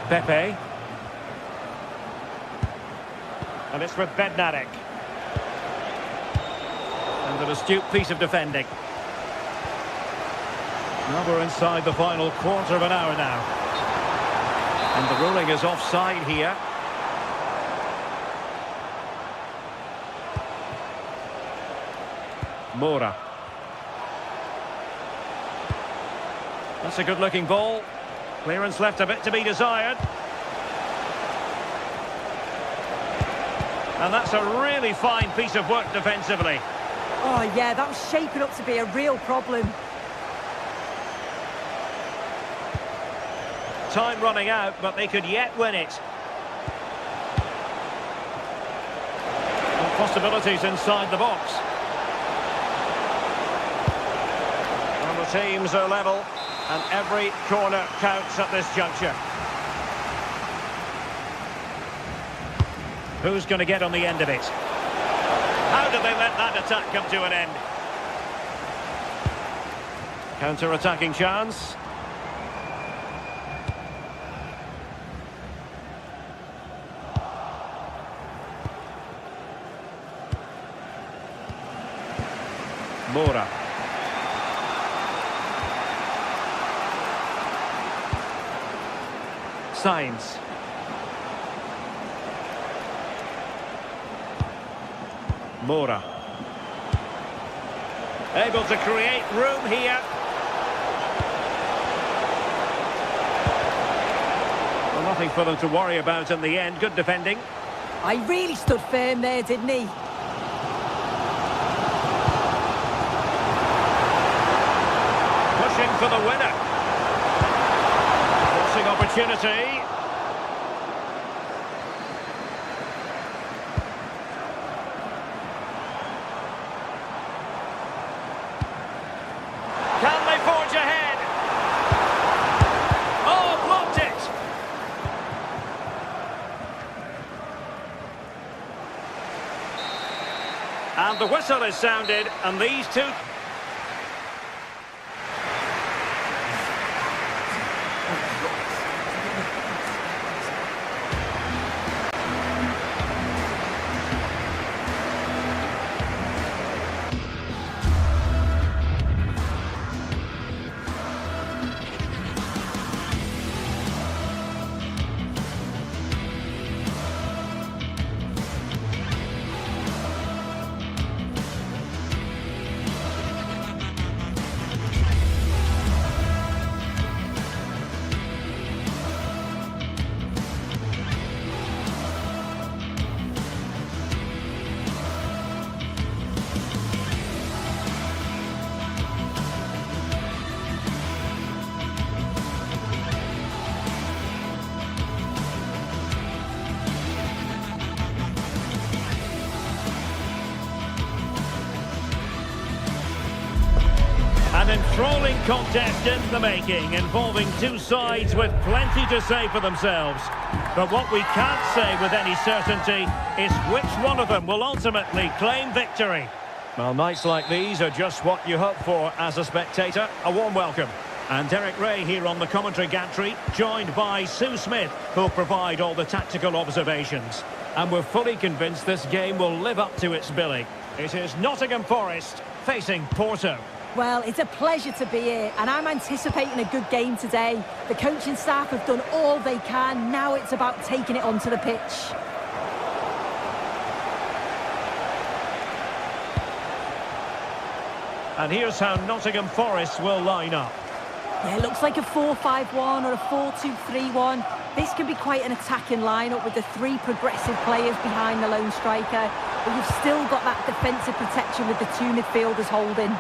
Pepe. And it's with Bednarek. And an astute piece of defending. Now we're inside the final quarter of an hour now. And the ruling is offside here. Moura. That's a good-looking ball. Clearance left a bit to be desired. And that's a really fine piece of work defensively. Oh, yeah, that was shaping up to be a real problem. Time running out, but they could yet win it. And possibilities inside the box. And the teams are level, and every corner counts at this juncture. Who's going to get on the end of it? How did they let that attack come to an end? Counter-attacking chance. Moura. Sainz. Moura. Able to create room here. Well, nothing for them to worry about in the end. Good defending. I really stood firm there, didn't he? Pushing for the winner. Forcing opportunity. Can they forge ahead? Oh, blocked it! And the whistle is sounded, and these two... An enthralling contest in the making, involving two sides with plenty to say for themselves. But what we can't say with any certainty is which one of them will ultimately claim victory. Well, nights like these are just what you hope for as a spectator. A warm welcome. And Derek Ray here on the commentary gantry, joined by Sue Smith, who'll provide all the tactical observations. And we're fully convinced this game will live up to its billing. It is Nottingham Forest facing Porto. Well, it's a pleasure to be here, and I'm anticipating a good game today. The coaching staff have done all they can. Now it's about taking it onto the pitch. And here's how Nottingham Forest will line up. Yeah, it looks like a 4-5-1 or a 4-2-3-1. This can be quite an attacking lineup with the three progressive players behind the lone striker. But you've still got that defensive protection with the two midfielders holding.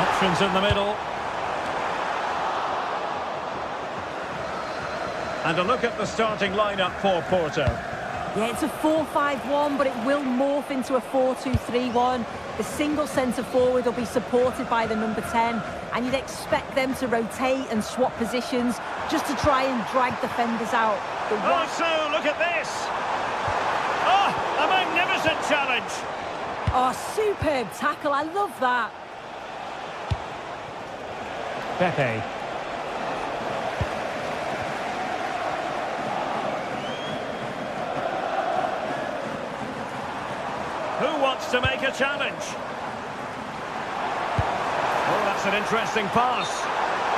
Options in the middle. And a look at the starting lineup for Porto. Yeah, it's a 4-5-1, but it will morph into a 4-2-3-1. The single centre-forward will be supported by the number 10, and you'd expect them to rotate and swap positions just to try and drag defenders out. So look at this! Oh, a magnificent challenge! Oh, superb tackle, I love that. Pepe. Who wants to make a challenge? Oh, that's an interesting pass.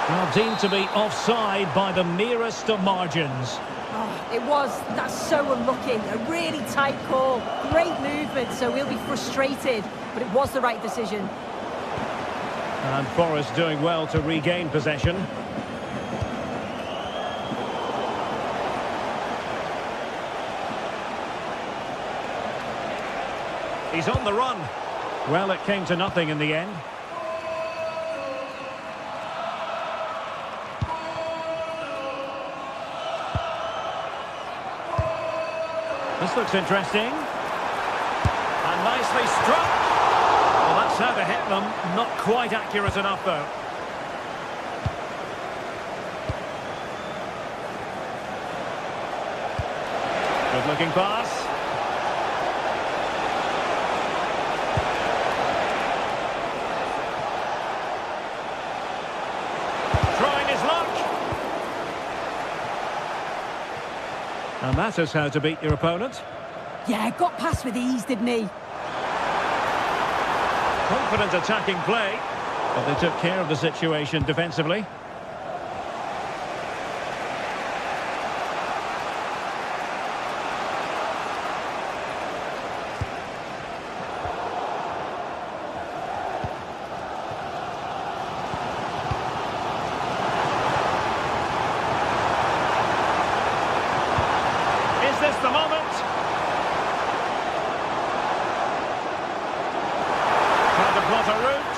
Well, deemed to be offside by the merest of margins. Oh, it was. That's so unlucky. A really tight call. Great movement, so he'll be frustrated. But it was the right decision. And Forest doing well to regain possession. He's on the run. Well, it came to nothing in the end. This looks interesting. And nicely struck. Well, that's how to hit them. Not quite accurate enough, though. Good-looking pass. Trying his luck. And that is how to beat your opponent. Yeah, got past with ease, didn't he? Confident attacking play, but they took care of the situation defensively. Is this the moment? Trying to plot a route.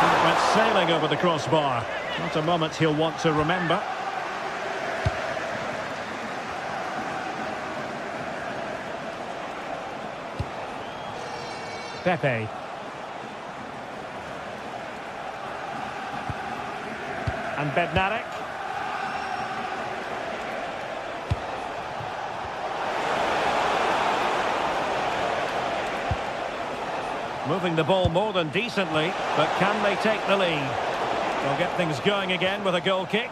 And it went sailing over the crossbar. Not a moment he'll want to remember. Pepe. And Bednarek. Moving the ball more than decently, but can they take the lead? They'll get things going again with a goal kick.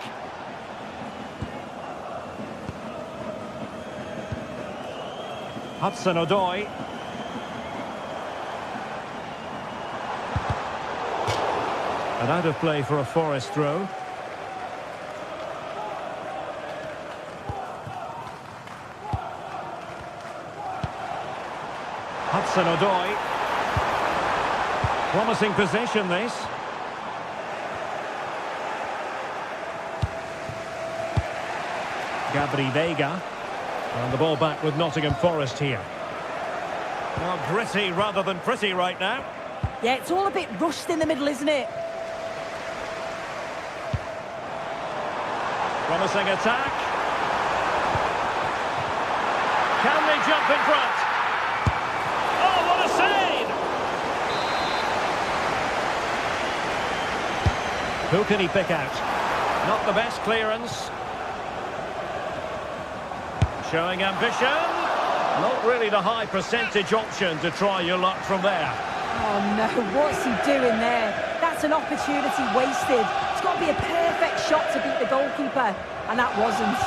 Hudson-Odoi. And out of play for a Forest throw. Hudson-Odoi. Promising possession, this. Gabri Veiga. And the ball back with Nottingham Forest here. Well, gritty rather than pretty right now. Yeah, it's all a bit rushed in the middle, isn't it? Promising attack. Can they jump in front? Oh, what a save! Who can he pick out? Not the best clearance. Showing ambition. Not really the high percentage option to try your luck from there. Oh no, what's he doing there? That's an opportunity wasted. It's got to be a perfect shot to beat the goalkeeper, and that wasn't.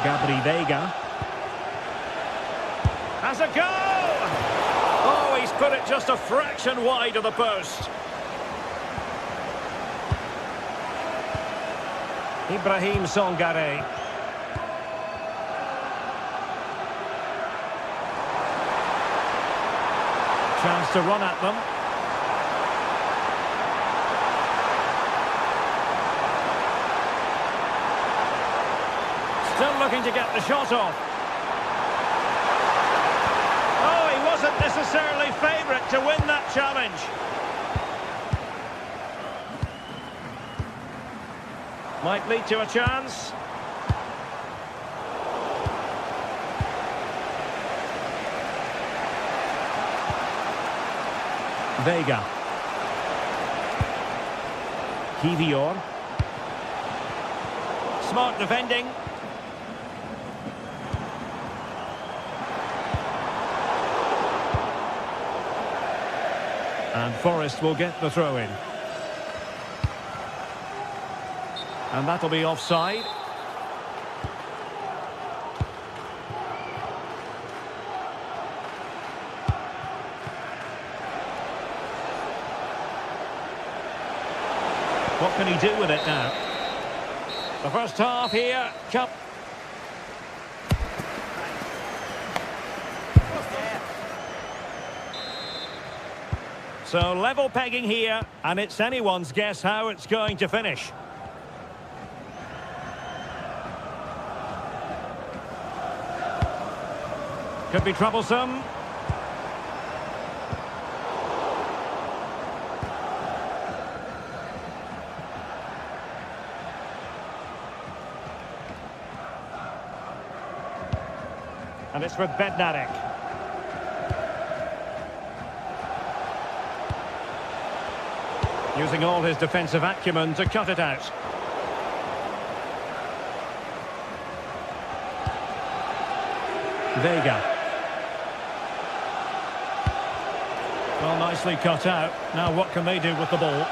Gabri Veiga. Has a go! Oh, he's put it just a fraction wide of the post. Ibrahim Songare. Chance to run at them. Still looking to get the shot off. Oh, he wasn't necessarily favourite to win that challenge. Might lead to a chance. Vega. Kivior. Smart defending. And Forrest will get the throw in. And that'll be offside. What can he do with it now? The first half here. So level pegging here, and it's anyone's guess how it's going to finish. Could be troublesome. And it's with Bednarek. Using all his defensive acumen to cut it out. Vega. Well, nicely cut out. Now what can they do with the ball?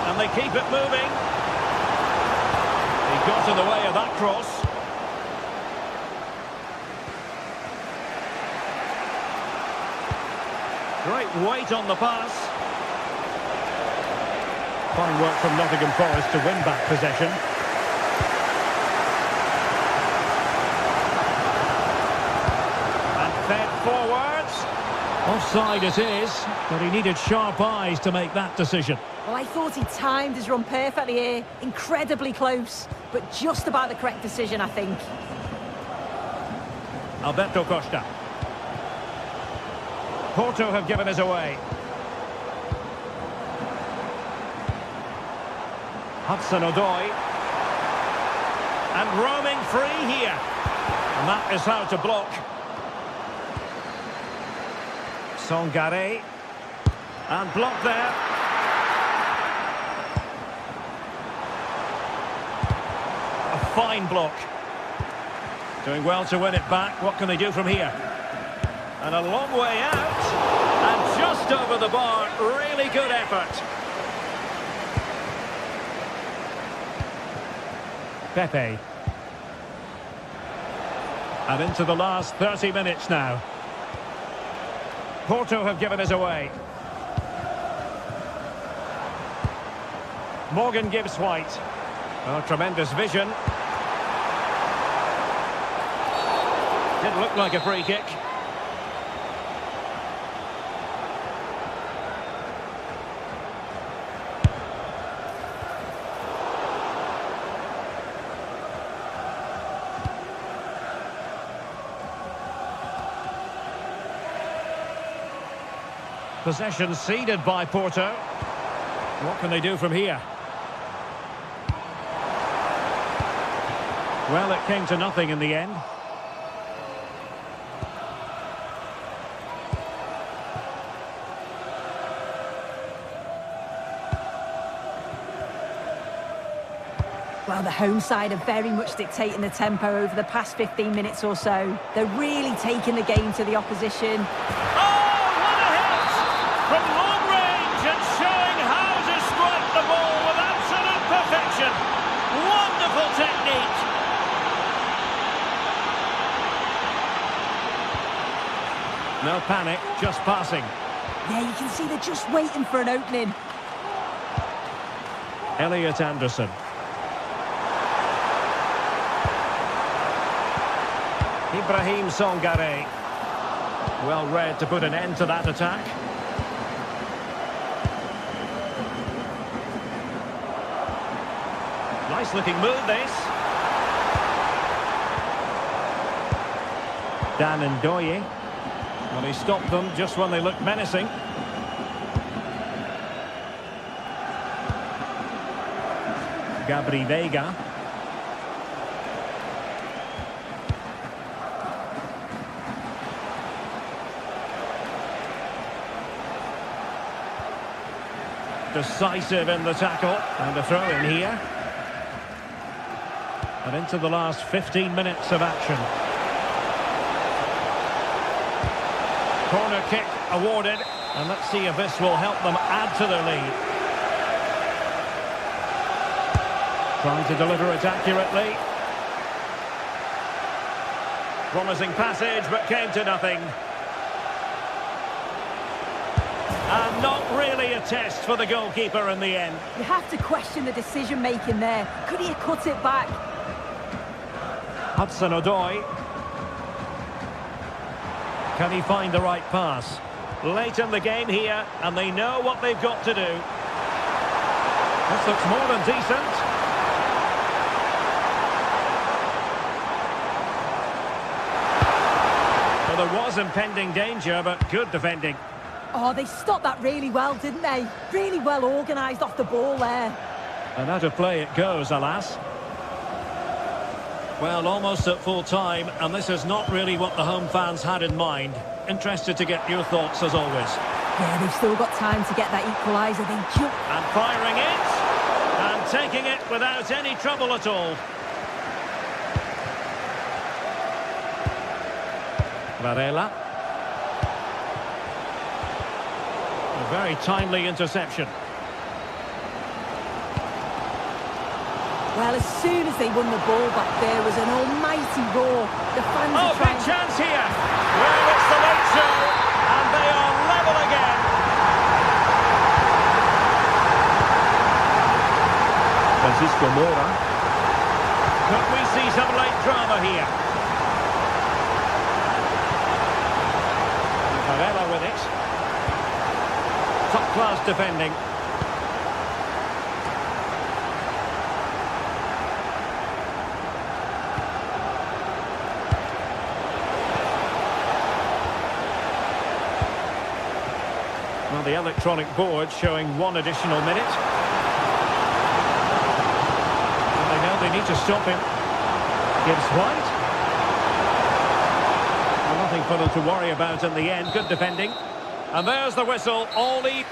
And they keep it moving. He got in the way of that cross. Great weight on the pass. Fine work from Nottingham Forest to win back possession. And fed forwards. Offside it is, but he needed sharp eyes to make that decision. Well, I thought he timed his run perfectly here. Incredibly close, but just about the correct decision, I think. Alberto Costa. Porto have given us away. Hudson-Odoi. And roaming free here. And that is how to block. Songare. And blocked there. A fine block. Doing well to win it back. What can they do from here? And a long way out. And just over the bar. Really good effort. Pepe. And into the last 30 minutes now. Porto have given us away. Morgan Gibbs White. Oh, tremendous vision. Didn't look like a free kick. Possession ceded by Porto. What can they do from here? Well, it came to nothing in the end. Well, the home side are very much dictating the tempo over the past 15 minutes or so. They're really taking the game to the opposition. Oh, what a hit! From long range and showing how to strike the ball with absolute perfection. Wonderful technique. No panic, just passing. Yeah, you can see they're just waiting for an opening. Elliot Anderson. Ibrahim Songare. Well read to put an end to that attack. Nice looking move, this. Dan Ndoye. Well, he stopped them just when they looked menacing. Gabri Veiga. Decisive in the tackle, and a throw in here. And into the last 15 minutes of action. Corner kick awarded, and let's see if this will help them add to their lead. Trying to deliver it accurately. Promising passage, but came to nothing. And not really a test for the goalkeeper in the end. You have to question the decision-making there. Could he have cut it back? Hudson-Odoi. Can he find the right pass? Late in the game here, and they know what they've got to do. This looks more than decent. Well, there was impending danger, but good defending. Oh, they stopped that really well, didn't they? Really well organised off the ball there. And out of play it goes, alas. Well, almost at full time, and this is not really what the home fans had in mind. Interested to get your thoughts, as always. Yeah, they've still got time to get that equaliser. They jump. And firing it, and taking it without any trouble at all. Varela. A very timely interception. Well, as soon as they won the ball back, there was an almighty roar. The fans are trying. Big chance here. Well, it's the late show, and they are level again. Francisco Mora. Could we see some late drama here? Varela with it. Top-class defending. Well, the electronic board showing one additional minute. And they know they need to stop him. Gives White. Well, nothing for them to worry about in the end. Good defending. And there's the whistle. All the...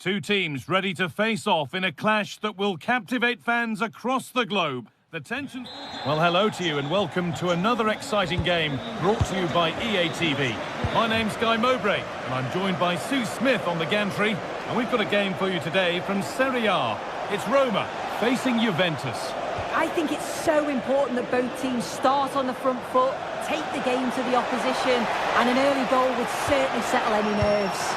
Two teams ready to face off in a clash that will captivate fans across the globe. The tension... Well, hello to you and welcome to another exciting game brought to you by EA TV. My name's Guy Mowbray and I'm joined by Sue Smith on the gantry. And we've got a game for you today from Serie A. It's Roma facing Juventus. I think it's so important that both teams start on the front foot, take the game to the opposition, and an early goal would certainly settle any nerves.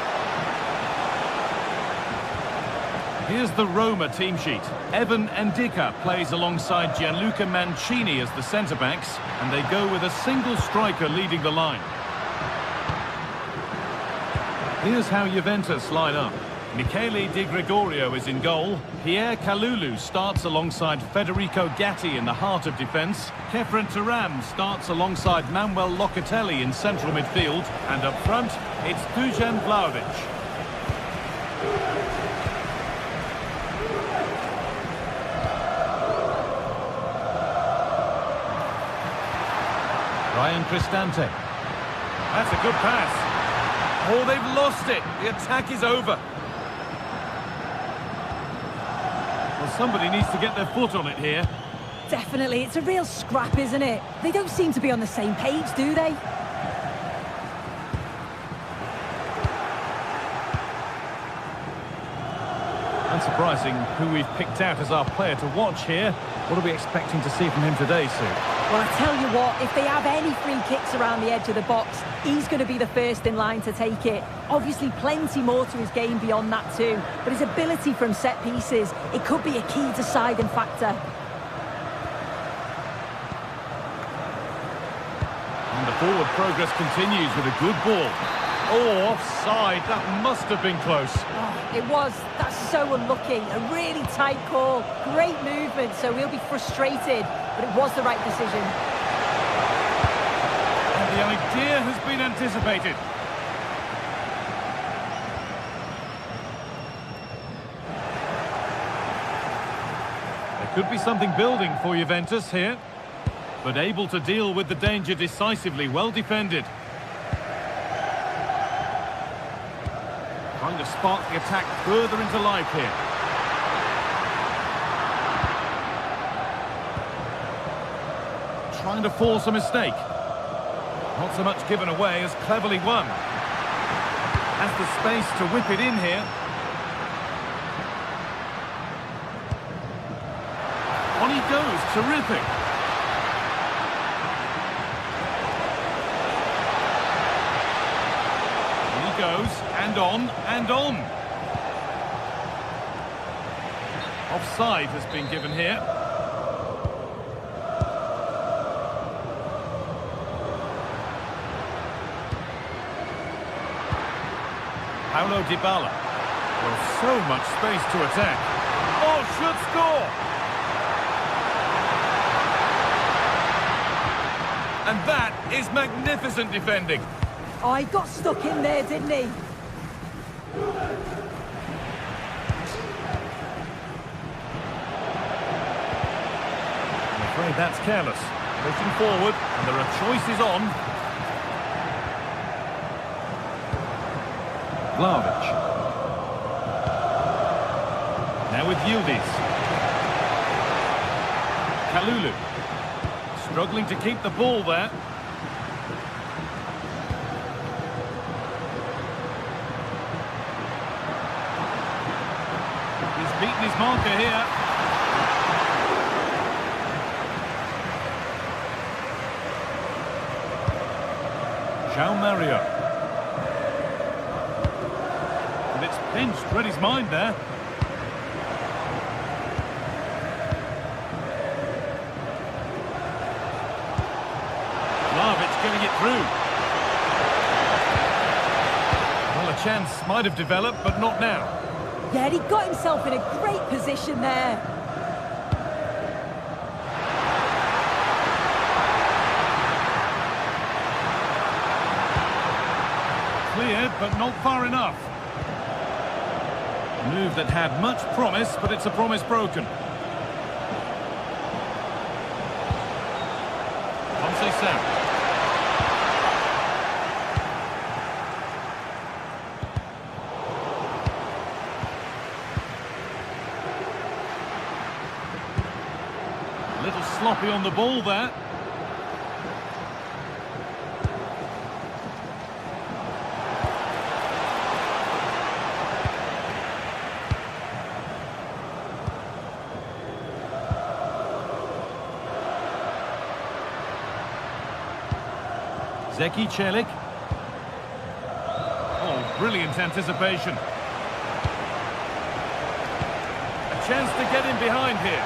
Here's the Roma team sheet. Evan Ndika plays alongside Gianluca Mancini as the centre-backs, and they go with a single striker leading the line. Here's how Juventus line up. Michele Di Gregorio is in goal. Pierre Kalulu starts alongside Federico Gatti in the heart of defence. Kefren Turam starts alongside Manuel Locatelli in central midfield. And up front, it's Dusan Vlahovic. Ryan Cristante. That's a good pass. Oh, they've lost it. The attack is over. Well, somebody needs to get their foot on it here. Definitely. It's a real scrap, isn't it? They don't seem to be on the same page, do they? Unsurprising who we've picked out as our player to watch here. What are we expecting to see from him today, Sue? Well, I tell you what, if they have any free kicks around the edge of the box, he's going to be the first in line to take it. Obviously, plenty more to his game beyond that too, but his ability from set pieces, it could be a key deciding factor. And the forward progress continues with a good ball. Oh, offside. That must have been close. Oh, it was. That's so unlucky. A really tight call. Great movement, so he'll be frustrated, but it was the right decision. And the idea has been anticipated. There could be something building for Juventus here, but able to deal with the danger decisively. Well defended. Trying to spark the attack further into life here. Trying to force a mistake. Not so much given away as cleverly won. Has the space to whip it in here. On he goes, terrific. On he goes, and on, and on. Offside has been given here. Paulo Dybala. Well, so much space to attack. Oh, should score! And that is magnificent defending. Oh, he got stuck in there, didn't he? I'm afraid that's careless. Pushing forward, and there are choices on. Vlahovic. Now with Yildiz. Kalulu. Struggling to keep the ball there. He's beaten his marker here. João Mario. And it's pinched, read his mind there. Vlahovic getting it through. Well, a chance might have developed, but not now. Yeah, he got himself in a great position there. Cleared, but not far enough. A move that had much promise, but it's a promise broken. Conceição. A little sloppy on the ball there. Zeki Celik. Oh, brilliant anticipation. A chance to get in behind here.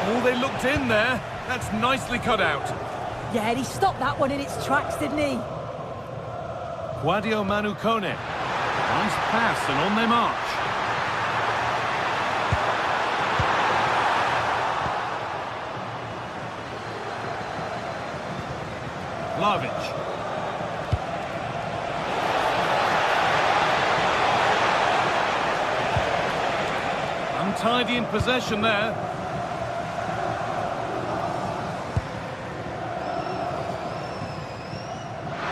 Oh, they looked in there. That's nicely cut out. Yeah, he stopped that one in its tracks, didn't he? Quadio Manu Kone. Nice pass and on they march. Vlahovic. Untidy in possession there.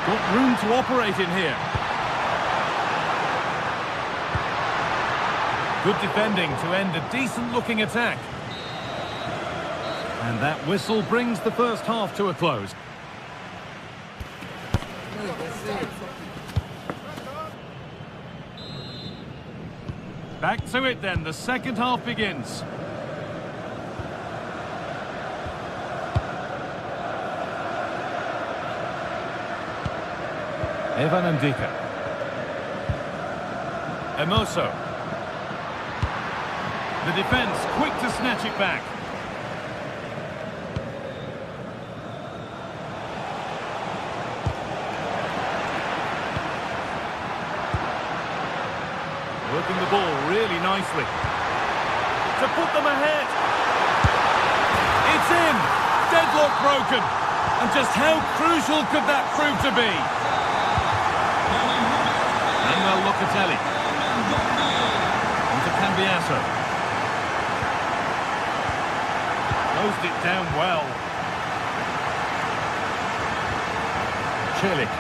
Got room to operate in here. Good defending to end a decent-looking attack. And that whistle brings the first half to a close. Back to it then, the second half begins. Evan Ndika. Emoso. The defence quick to snatch it back. Working the ball really nicely. To put them ahead. It's in. Deadlock broken. And just how crucial could that prove to be? Manuel Locatelli. Into Cambiasso. Closed it down well. Celik.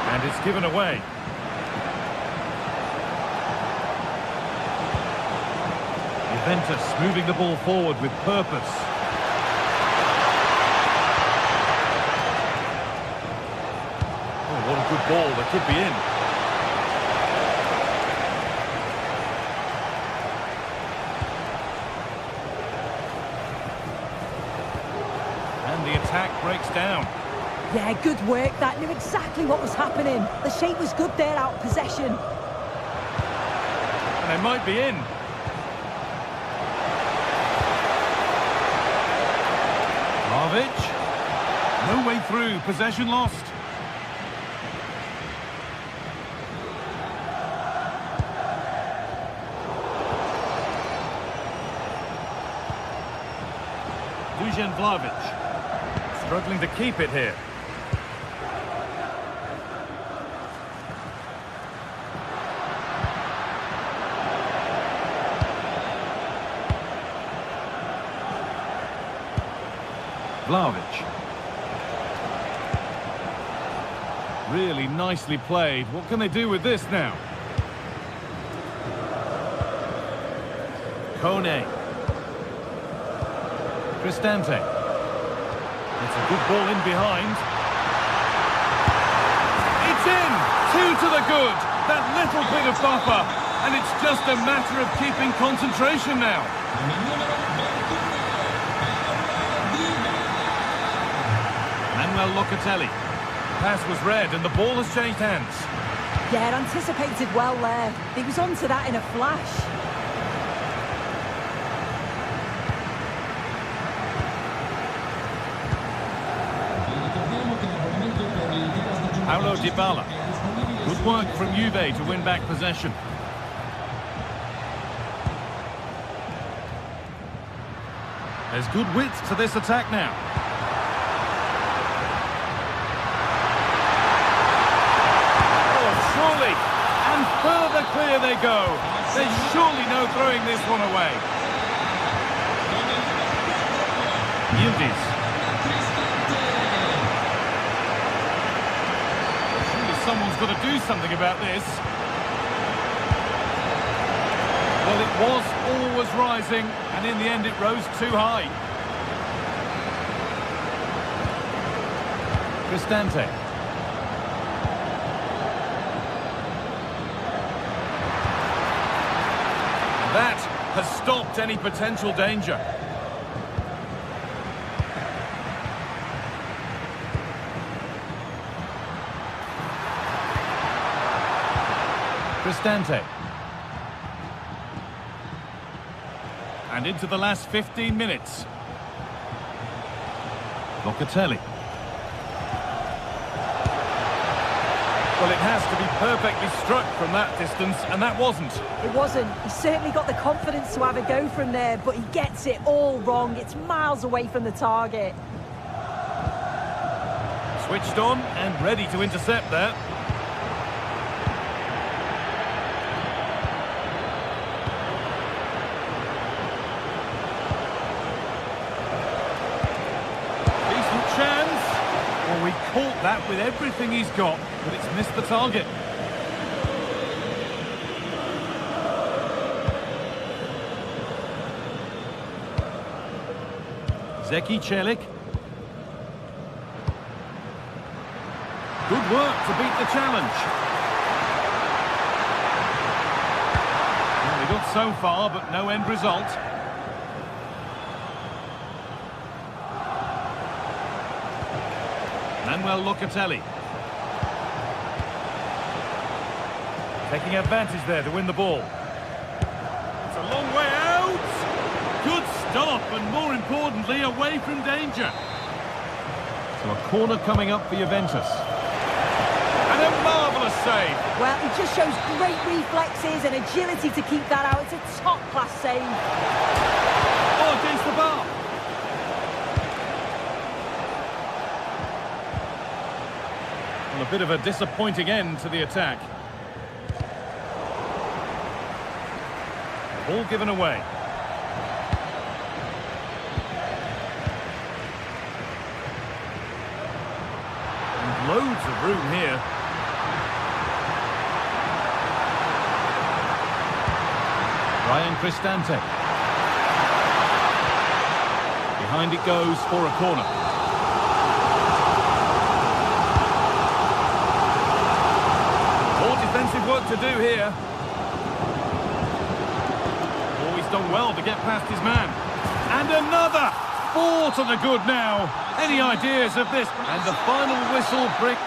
And it's given away. Juventus moving the ball forward with purpose. Oh, what a good ball. That could be in. And the attack breaks down. Yeah, good work. That knew exactly what was happening. The shape was good there, out of possession. And they might be in. Vlahovic. No way through. Possession lost. Dusan Vlahovic. Struggling to keep it here. Vlahovic. Really nicely played. What can they do with this now? Kone. Cristante. It's a good ball in behind. It's in! 2 to the good. That little bit of buffer. And it's just a matter of keeping concentration now. Manuel Locatelli. Pass was read and the ball has changed hands. Yeah, anticipated well there. He was onto that in a flash. Paulo Dybala. Good work from Juve to win back possession. There's good width to this attack now. And further clear they go. There's surely no throwing this one away. Yildiz. Surely someone's got to do something about this. Well, it was always rising, and in the end it rose too high. Cristante. That has stopped any potential danger. Cristante. And into the last 15 minutes. Locatelli. Well, it has to be perfectly struck from that distance, and that wasn't. It wasn't. He certainly got the confidence to have a go from there, but he gets it all wrong. It's miles away from the target. Switched on and ready to intercept that. Decent chance. Well, he caught that with everything he's got, but it's missed the target. Zeki Celik. Good work to beat the challenge. Well, they got so far, but no end result. Manuel Locatelli. Taking advantage there to win the ball. It's a long way out. Good stop, and more importantly, away from danger. So a corner coming up for Juventus. And a marvellous save. Well, he just shows great reflexes and agility to keep that out. It's a top-class save. Oh, against the bar. Well, a bit of a disappointing end to the attack. Ball given away. And loads of room here. Ryan Cristante. Behind it goes for a corner. More defensive work to do here. Oh, he's done well to get past his man. And another! 4 to the good now. Any ideas of this? And the final whistle brings...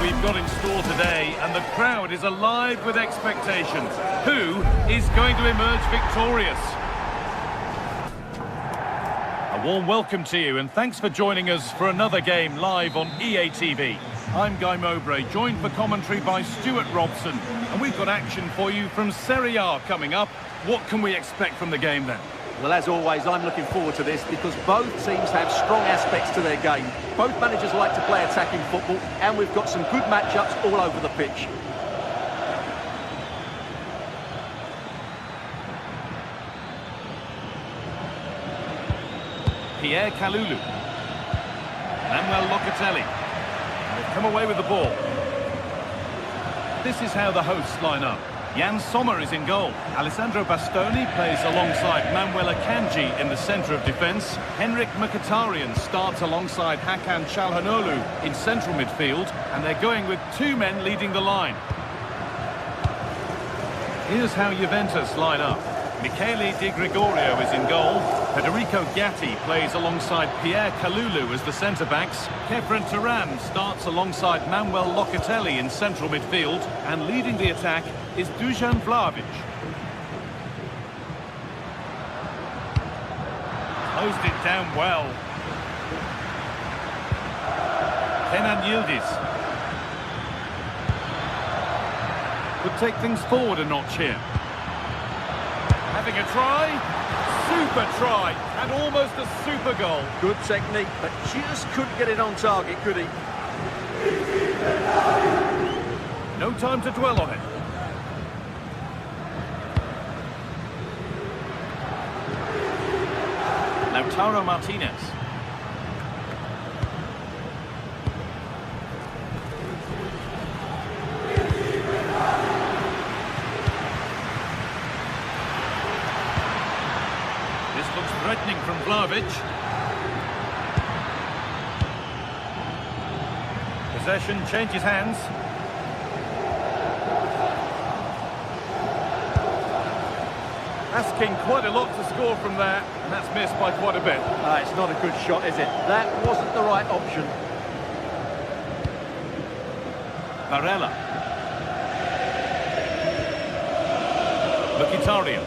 We've got in store today, and the crowd is alive with expectations. Who is going to emerge victorious? A warm welcome to you, and thanks for joining us for another game live on EA TV. I'm Guy Mowbray, joined for commentary by Stuart Robson, and we've got action for you from Serie A coming up. What can we expect from the game then? Well, as always, I'm looking forward to this because both teams have strong aspects to their game. Both managers like to play attacking football, and we've got some good matchups all over the pitch. Pierre Kalulu. Manuel Locatelli. They've come away with the ball. This is how the hosts line up. Jan Sommer is in goal. Alessandro Bastoni plays alongside Manuel Akanji in the centre of defence. Henrik Mkhitaryan starts alongside Hakan Çalhanoğlu in central midfield, and they're going with 2 men leading the line. Here's how Juventus line up. Michele Di Gregorio is in goal. Federico Gatti plays alongside Pierre Kalulu as the centre-backs. Kefren Turan starts alongside Manuel Locatelli in central midfield, and leading the attack is Dusan Vlahovic. Closed it down well. Kenan Yildiz could take things forward a notch here. Having a try, super try, and almost a super goal. Good technique, but just couldn't get it on target, could he? No time to dwell on it. Lautaro Martinez. Threatening from Vlahovic. Possession changes hands. Asking quite a lot to score from there, and that's missed by quite a bit. It's not a good shot, is it? That wasn't the right option. Barella. Mkhitaryan.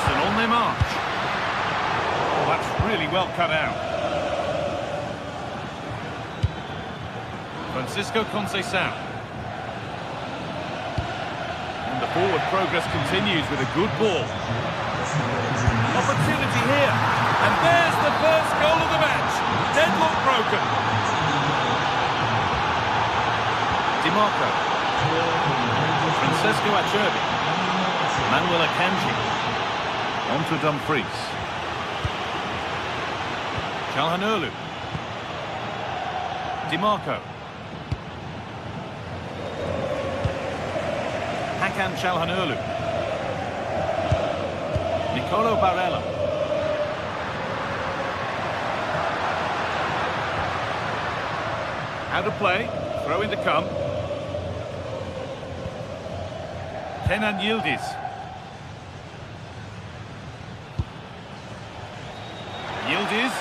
And on their march. Oh, that's really well cut out. Francisco Conceição. And the forward progress continues with a good ball. Opportunity here. And there's the first goal of the match. Deadlock broken. Di Marco. Francesco Acerbi. Manuel Akanji. On to Dumfries. Çalhanoğlu. Di Marco. Hakan Çalhanoğlu. Nicolo Barella. Out of play. Throw in to come. Kenan Yildiz. Yildiz.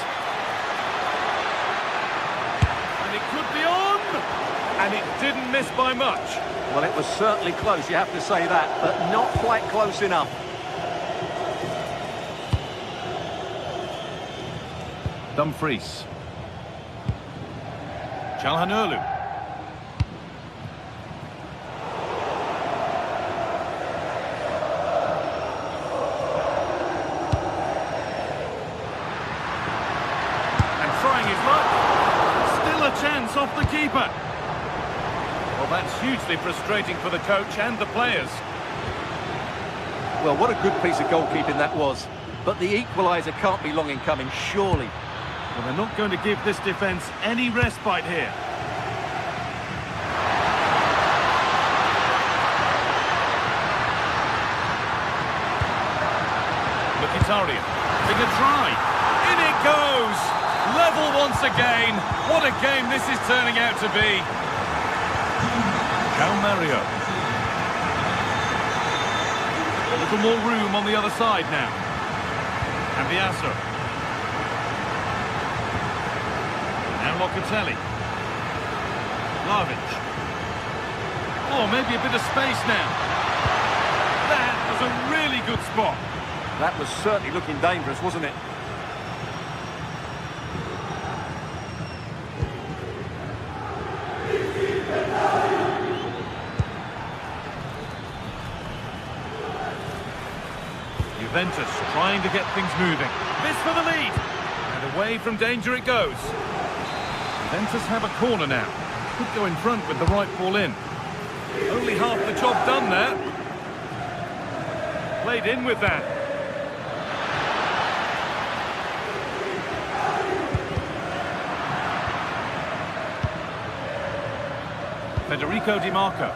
And it could be on! And it didn't miss by much. Well, it was certainly close, you have to say that, but not quite close enough. Dumfries. Çalhanoğlu. Chance off the keeper. Well, that's hugely frustrating for the coach and the players. Well, what a good piece of goalkeeping that was. But the equaliser can't be long in coming, surely. Well, they're not going to give this defence any respite here. Mkhitaryan, big a try. In it goes! Level once again. What a game this is turning out to be. João Mario. A little more room on the other side now. And Viasser. Now Locatelli. Vlahovic. Oh, maybe a bit of space now. That was a really good spot. That was certainly looking dangerous, wasn't it? Juventus trying to get things moving. This for the lead. And away from danger it goes. Juventus have a corner now. Could go in front with the right ball in. Only half the job done there. Played in with that. Federico Di Marco.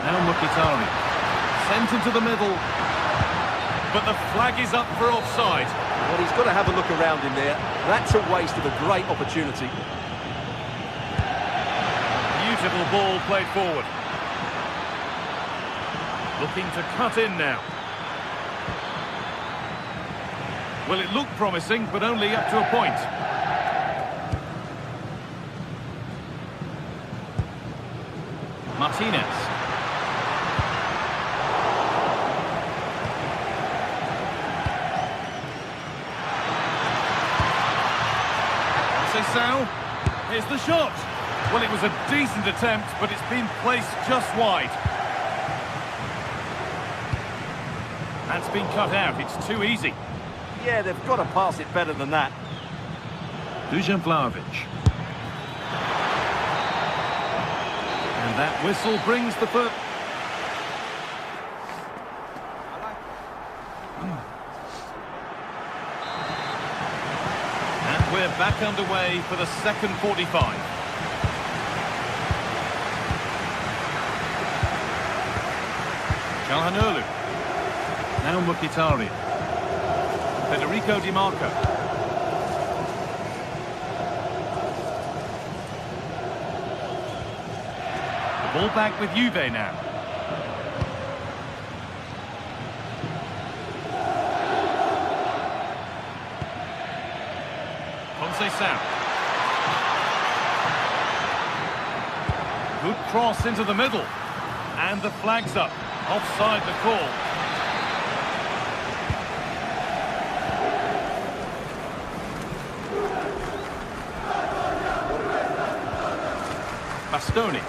Now Mkhitaryan. Sent into the middle. But the flag is up for offside. Well, he's got to have a look around him there. That's a waste of a great opportunity. Beautiful ball played forward. Looking to cut in now. Well, it looked promising, but only up to a point. Martinez. Now, here's the shot. Well, it was a decent attempt, but it's been placed just wide. That's been cut out. It's too easy. Yeah, they've got to pass it better than that. Dusan Vlahovic. And that whistle brings the first... We're back underway for the second 45. Calhanoglu. Now Mkhitaryan. Federico Di Marco. The ball back with Juve now. Good cross into the middle. And the flag's up. Offside the call. Bastoni.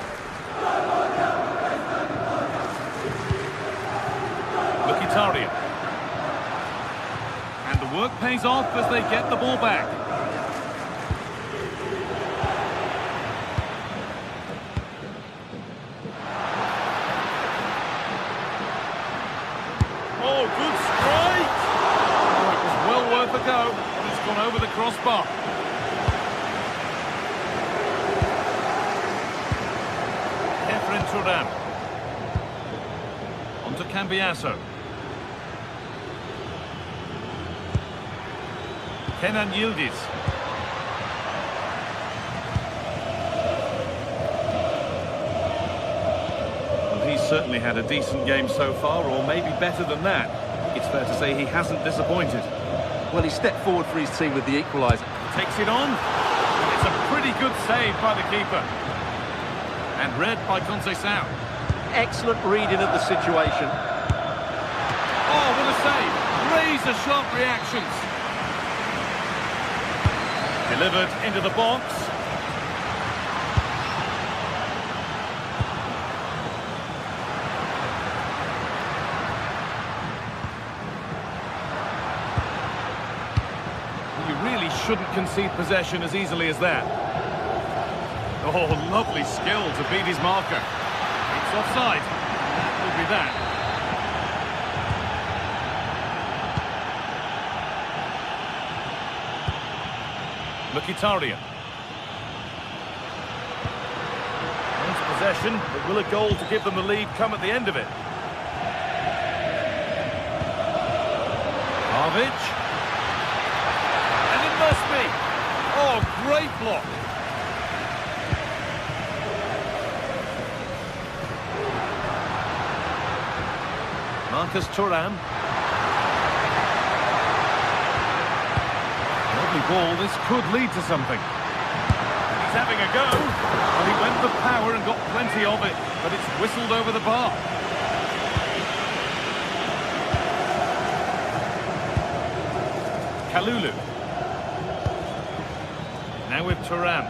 Mkhitaryan. And the work pays off as they get the ball back. Go, but it's gone over the crossbar. Efren Turan. On to Cambiasso. Kenan Yildiz. Well, he's certainly had a decent game so far, or maybe better than that. It's fair to say he hasn't disappointed. Well, he stepped forward for his team with the equaliser. Takes it on. It's a pretty good save by the keeper. And read by Conceição. Excellent reading of the situation. Oh, what a save. Razor-sharp reactions. Delivered into the box. Shouldn't concede possession as easily as that. Oh, lovely skill to beat his marker. It's offside. That will be that. Mkhitaryan. Wants possession, but will a goal to give them the lead come at the end of it? Vlahovic. Must be. Oh, great block. Marcus Thuram. Lovely ball. This could lead to something. He's having a go. Well, he went for power and got plenty of it, but it's whistled over the bar. Kalulu. Now with Thuram.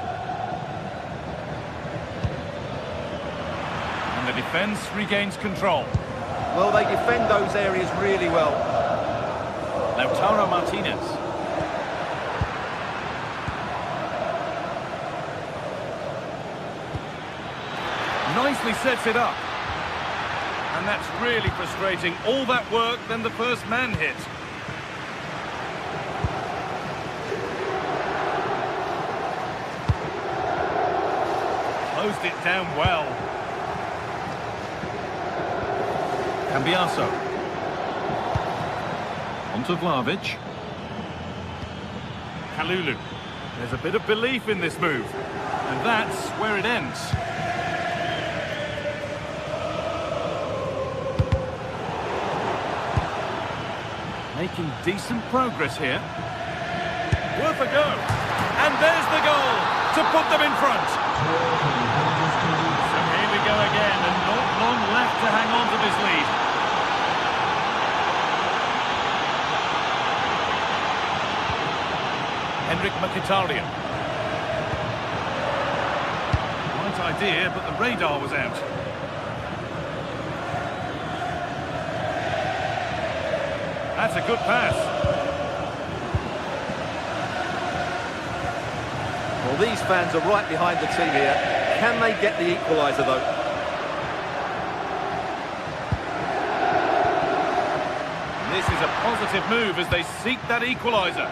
And the defence regains control. Well, they defend those areas really well. Lautaro Martinez. Nicely sets it up. And that's really frustrating. All that work, then the first man hit. closed it down well. Cambiaso. On to Vlahovic. Kalulu. There's a bit of belief in this move. And that's where it ends. Making decent progress here. Worth a go. And there's the goal to put them in front. So here we go again, and not long left to hang on to this lead. Henrik Mkhitaryan. Right idea, but the radar was out. That's a good pass. Well, these fans are right behind the team here. Can they get the equaliser, though? This is a positive move as they seek that equaliser.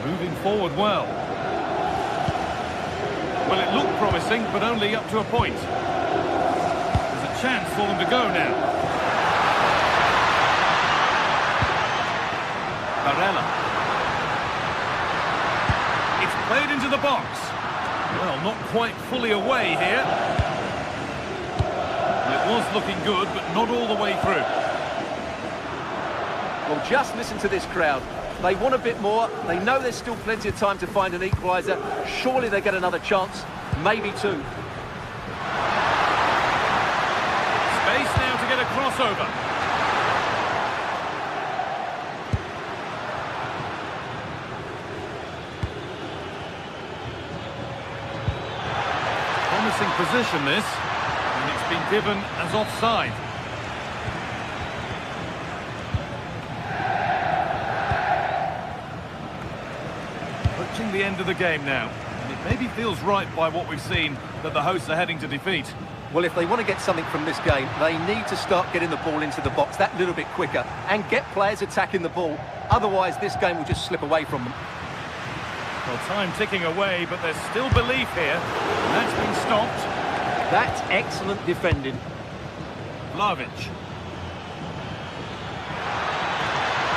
Moving forward well. Well, it looked promising, but only up to a point. There's a chance for them to go now. Barella. It's played into the box. Well, not quite fully away here. It was looking good, but not all the way through. Well, just listen to this crowd. They want a bit more. They know there's still plenty of time to find an equaliser. Surely they get another chance, maybe two. Space now to get a crossover. Promising position this, and it's been given as offside. Approaching the end of the game now, and it maybe feels right by what we've seen that the hosts are heading to defeat. Well, if they want to get something from this game, they need to start getting the ball into the box that little bit quicker and get players attacking the ball. Otherwise, this game will just slip away from them. Well, time ticking away, but there's still belief here. And that's been stopped. That's excellent defending. Vlahovic.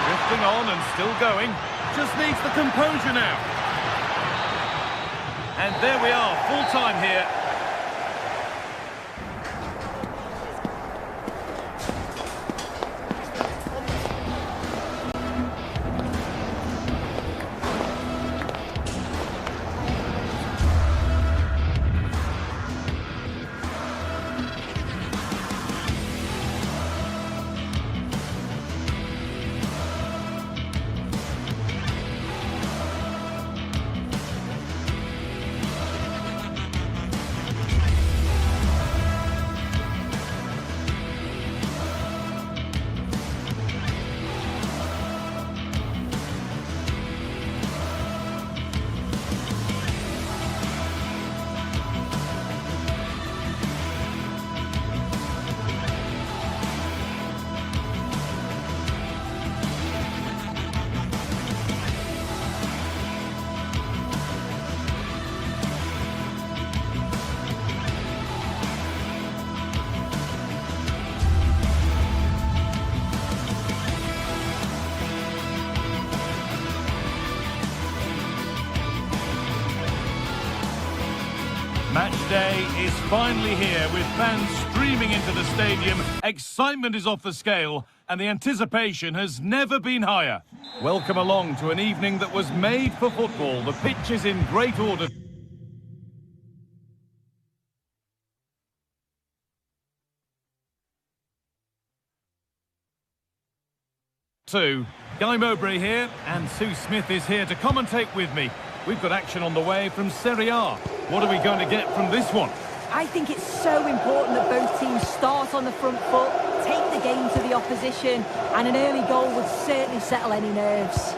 Drifting on and still going. Just needs the composure now. And there we are, full time here. Match day is finally here with fans streaming into the stadium. Excitement is off the scale and the anticipation has never been higher. Welcome along to an evening that was made for football. The pitch is in great order. Guy Mowbray here, and Sue Smith is here to commentate with me. We've got action on the way from Serie A. What are we going to get from this one? I think it's so important that both teams start on the front foot, take the game to the opposition, and an early goal would certainly settle any nerves.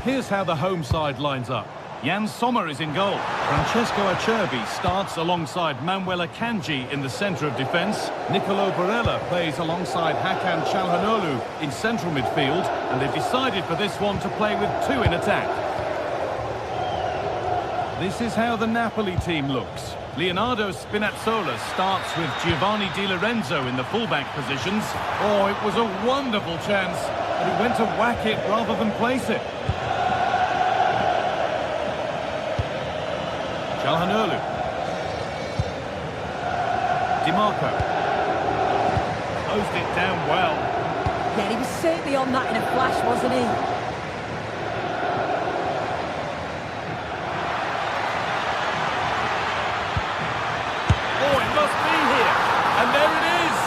Here's how the home side lines up. Jan Sommer is in goal. Francesco Acerbi starts alongside Manuel Akanji in the centre of defence. Nicolo Barella plays alongside Hakan Çalhanoğlu in central midfield, and they've decided for this one to play with two in attack. This is how the Napoli team looks. Leonardo Spinazzola starts with Giovanni Di Lorenzo in the fullback positions. Oh, it was a wonderful chance, but he went to whack it rather than place it. Çalhanoğlu. Di Marco. Closed it down well. Yeah, he was certainly on that in a flash, wasn't he? Oh, it must be here. And there it is.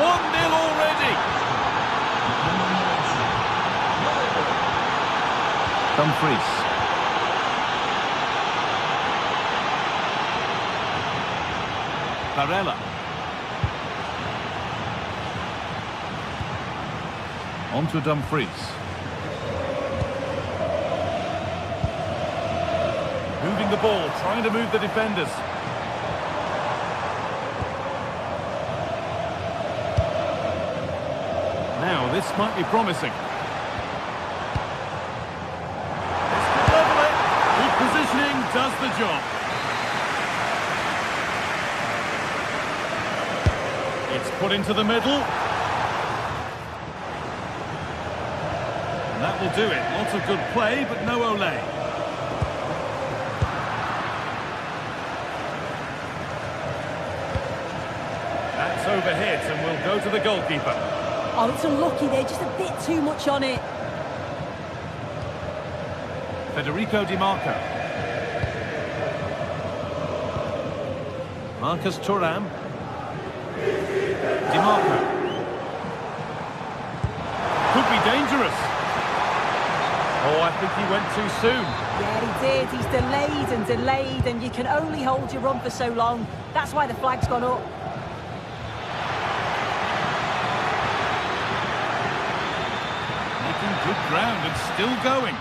1-0 already. Dumfries. Barella. On to Dumfries. Moving the ball, trying to move the defenders. Now, this might be promising. This could level it. Good positioning does the job. It's put into the middle. And that will do it. Lots of good play, but no Olé. That's overhit and will go to the goalkeeper. Oh, it's unlucky there, just a bit too much on it. Federico Di Marco. Marcus Thuram. Di Marco. Could be dangerous. Oh, I think he went too soon. Yeah, he did. He's delayed, and you can only hold your run for so long. That's why the flag's gone up. Making good ground and still going.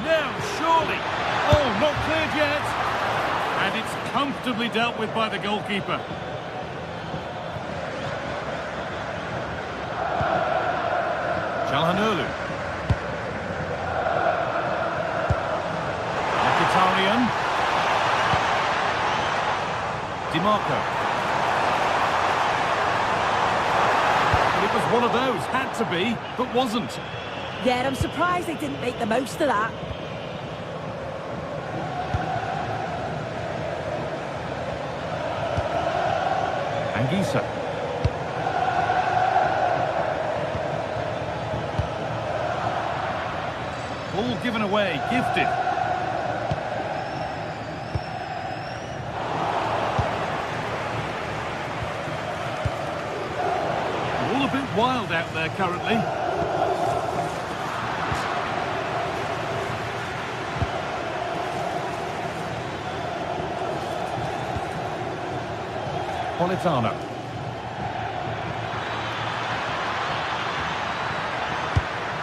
Now, surely. Oh, not cleared yet. And it's comfortably dealt with by the goalkeeper. Çalhanoğlu. Mkhitaryan. Di Marco. But it was one of those, had to be, but wasn't. Yeah, I'm surprised they didn't make the most of that. Anguissa. Ball given away, gifted. All a bit wild out there currently. Politano.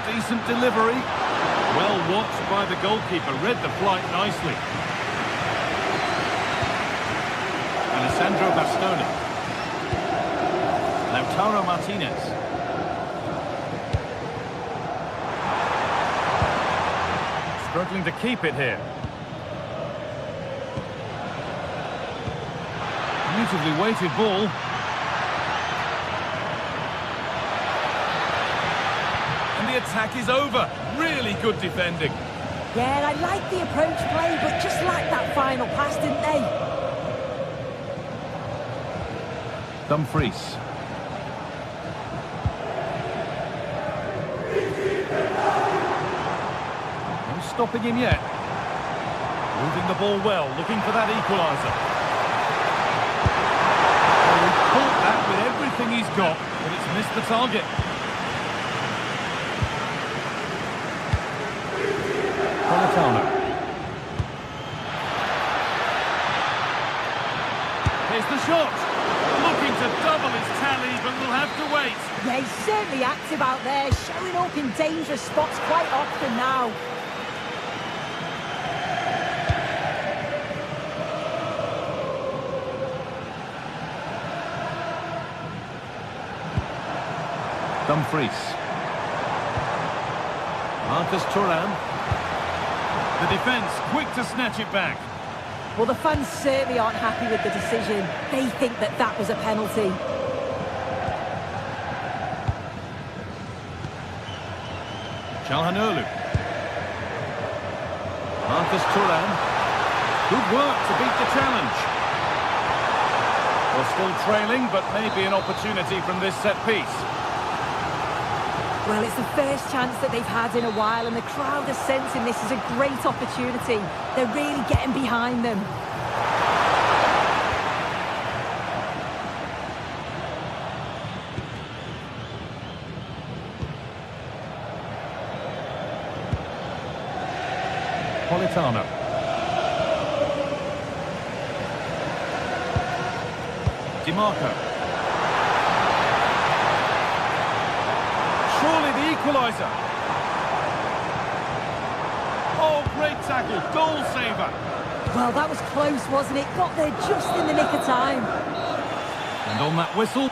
Decent delivery. Well watched by the goalkeeper. Read the flight nicely. Alessandro Bastoni. Lautaro Martinez. Struggling to keep it here. Beautifully weighted ball. And the attack is over. Really good defending. Yeah, I like the approach play, but just lacked that final pass, didn't they? Dumfries. No stopping him yet. Moving the ball well, looking for that equaliser. Caught that with everything he's got, but it's missed the target. Politano. Here's the shot. Looking to double his tally, but will have to wait. Yeah, he's certainly active out there, showing up in dangerous spots quite often now. Dumfries. Marcus Thuram. The defence quick to snatch it back. Well, the fans certainly aren't happy with the decision. They think that that was a penalty. Calhanoglu. Marcus Thuram. Good work to beat the challenge. We're still trailing, but maybe an opportunity from this set piece. Well, it's the first chance that they've had in a while, and the crowd are sensing this is a great opportunity. They're really getting behind them. Politano. DiMarco. Surely the equaliser. Oh, great tackle, goal saver. Well, that was close, wasn't it? Got there just in the nick of time. And on that whistle.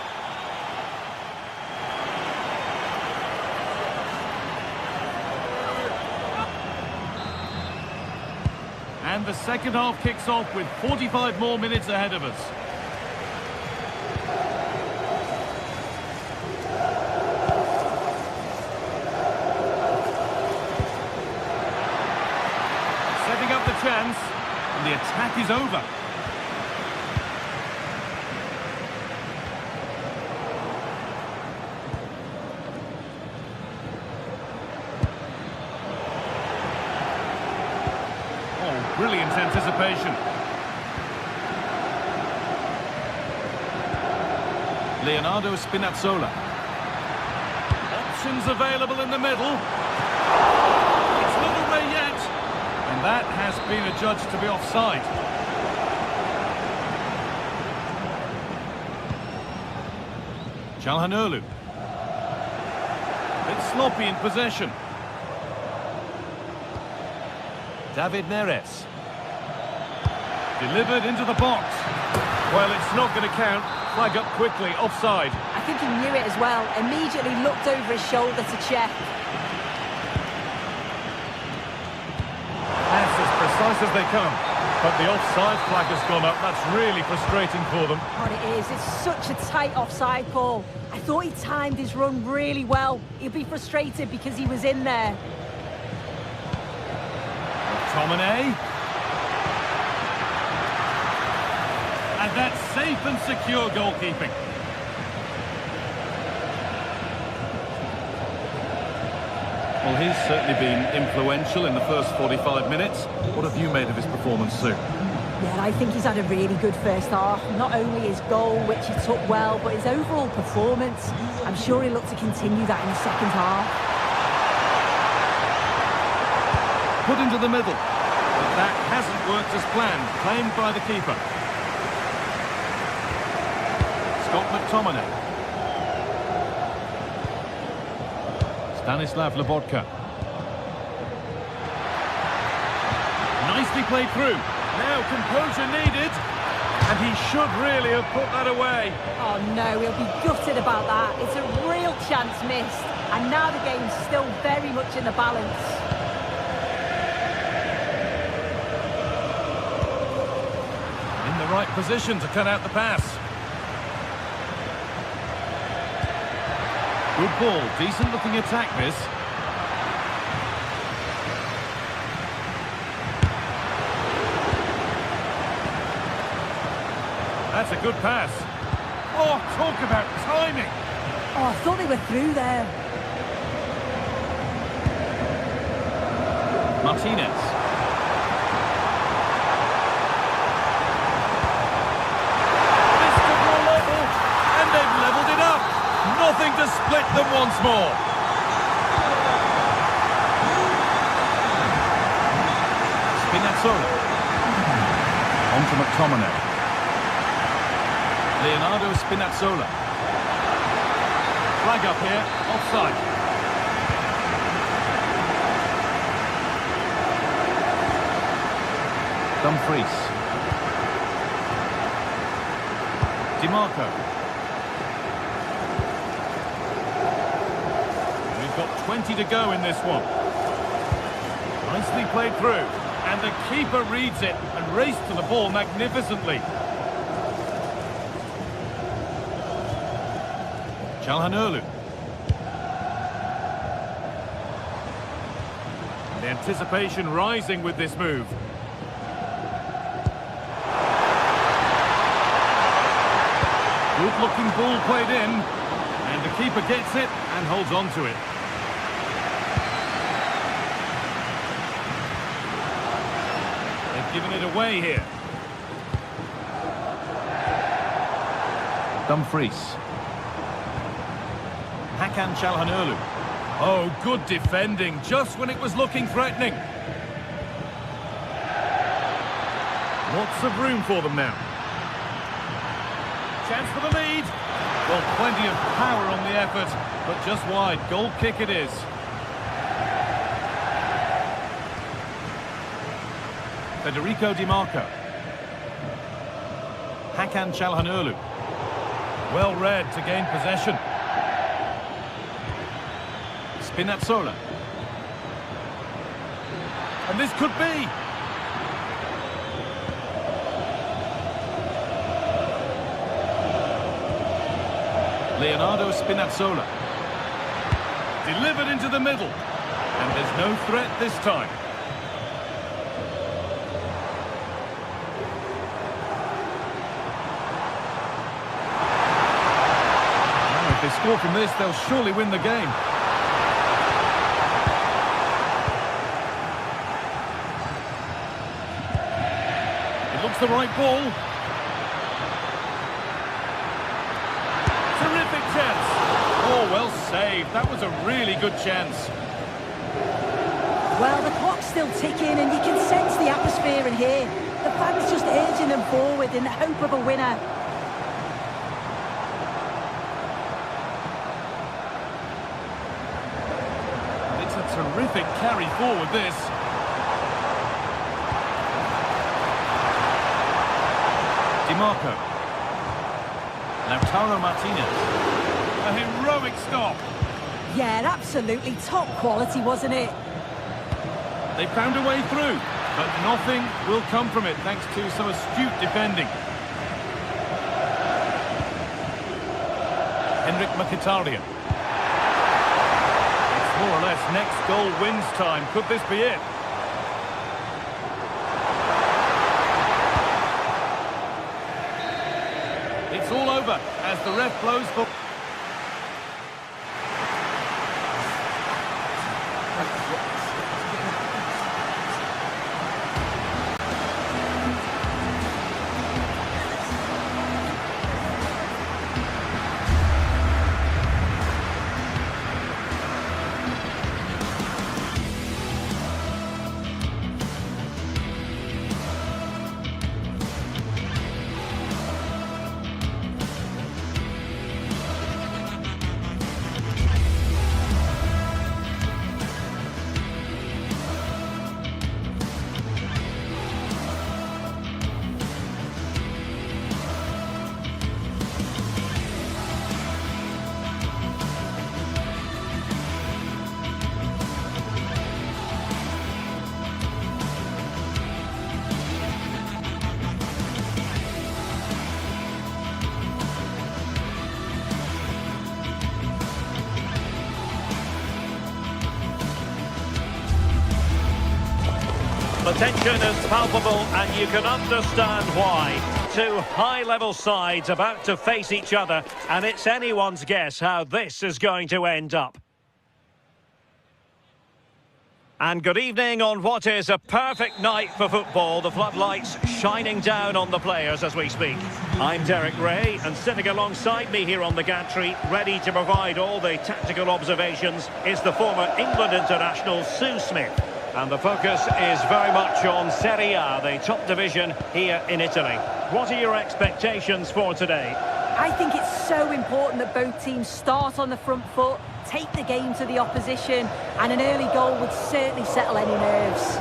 And the second half kicks off with 45 more minutes ahead of us. Setting up the chance, and the attack is over. Brilliant anticipation. Leonardo Spinazzola. Options available in the middle. It's not away yet. And that has been adjudged to be offside. Calhanoglu. Bit sloppy in possession. David Neres. Delivered into the box. Well, it's not going to count. Flag up quickly, offside. I think he knew it as well. Immediately looked over his shoulder to check. That's as precise as they come. But the offside flag has gone up. That's really frustrating for them. What it is, it's such a tight offside call. I thought he timed his run really well. He'll be frustrated because he was in there. McTominay. And that's safe and secure goalkeeping. Well, he's certainly been influential in the first 45 minutes. What have you made of his performance, Sue? Yeah, I think he's had a really good first half. Not only his goal, which he took well, but his overall performance. I'm sure he'll look to continue that in the second half. Put into the middle. But that hasn't worked as planned. Claimed by the keeper. Scott McTominay. Stanislav Lobotka. Nicely played through. Now composure needed. And he should really have put that away. Oh no, he'll be gutted about that. It's a real chance missed. And now the game's still very much in the balance. In the right position to cut out the pass. Good ball, decent looking attack this. That's a good pass. Oh, talk about timing. Oh, I thought they were through there. Martinez. This could go level, and they've levelled it up. Nothing to split them once more. Spinazzola. On to McTominay. Leonardo Spinazzola. Flag up here, offside. Dumfries. DiMarco. 20 to go in this one. Nicely played through. And the keeper reads it and raced to the ball magnificently. Çalhanoğlu. The anticipation rising with this move. Good looking ball played in. And the keeper gets it and holds on to it. They've given it away here. Dumfries. Hakan Çalhanoğlu. Oh, good defending, just when it was looking threatening. Lots of room for them now. Chance for the lead. Well, plenty of power on the effort, but just wide. Goal kick it is. Federico Di Marco. Hakan Çalhanoğlu. Well read to gain possession. Spinazzola. And this could be. Leonardo Spinazzola. Delivered into the middle. And there's no threat this time. Now, if they score from this, they'll surely win the game. It looks the right ball. Terrific chance. Oh, well saved. That was a really good chance. Well, the clock's still ticking and you can sense the atmosphere in here. The fans just urging them forward in the hope of a winner. It's a terrific carry forward, this. Di Marco. Lautaro Martinez. A heroic stop. Yeah, absolutely top quality, wasn't it? They found a way through, but nothing will come from it thanks to some astute defending. Henrik Mkhitaryan. It's more or less next goal wins time. Could this be it? It's all over as the ref blows for... The tension is palpable and you can understand why. Two high-level sides about to face each other, and it's anyone's guess how this is going to end up. And good evening on what is a perfect night for football. The floodlights shining down on the players as we speak. I'm Derek Ray, and sitting alongside me here on the gantry, ready to provide all the tactical observations, is the former England international Sue Smith. And the focus is very much on Serie A, the top division here in Italy. What are your expectations for today? I think it's so important that both teams start on the front foot, take the game to the opposition, and an early goal would certainly settle any nerves.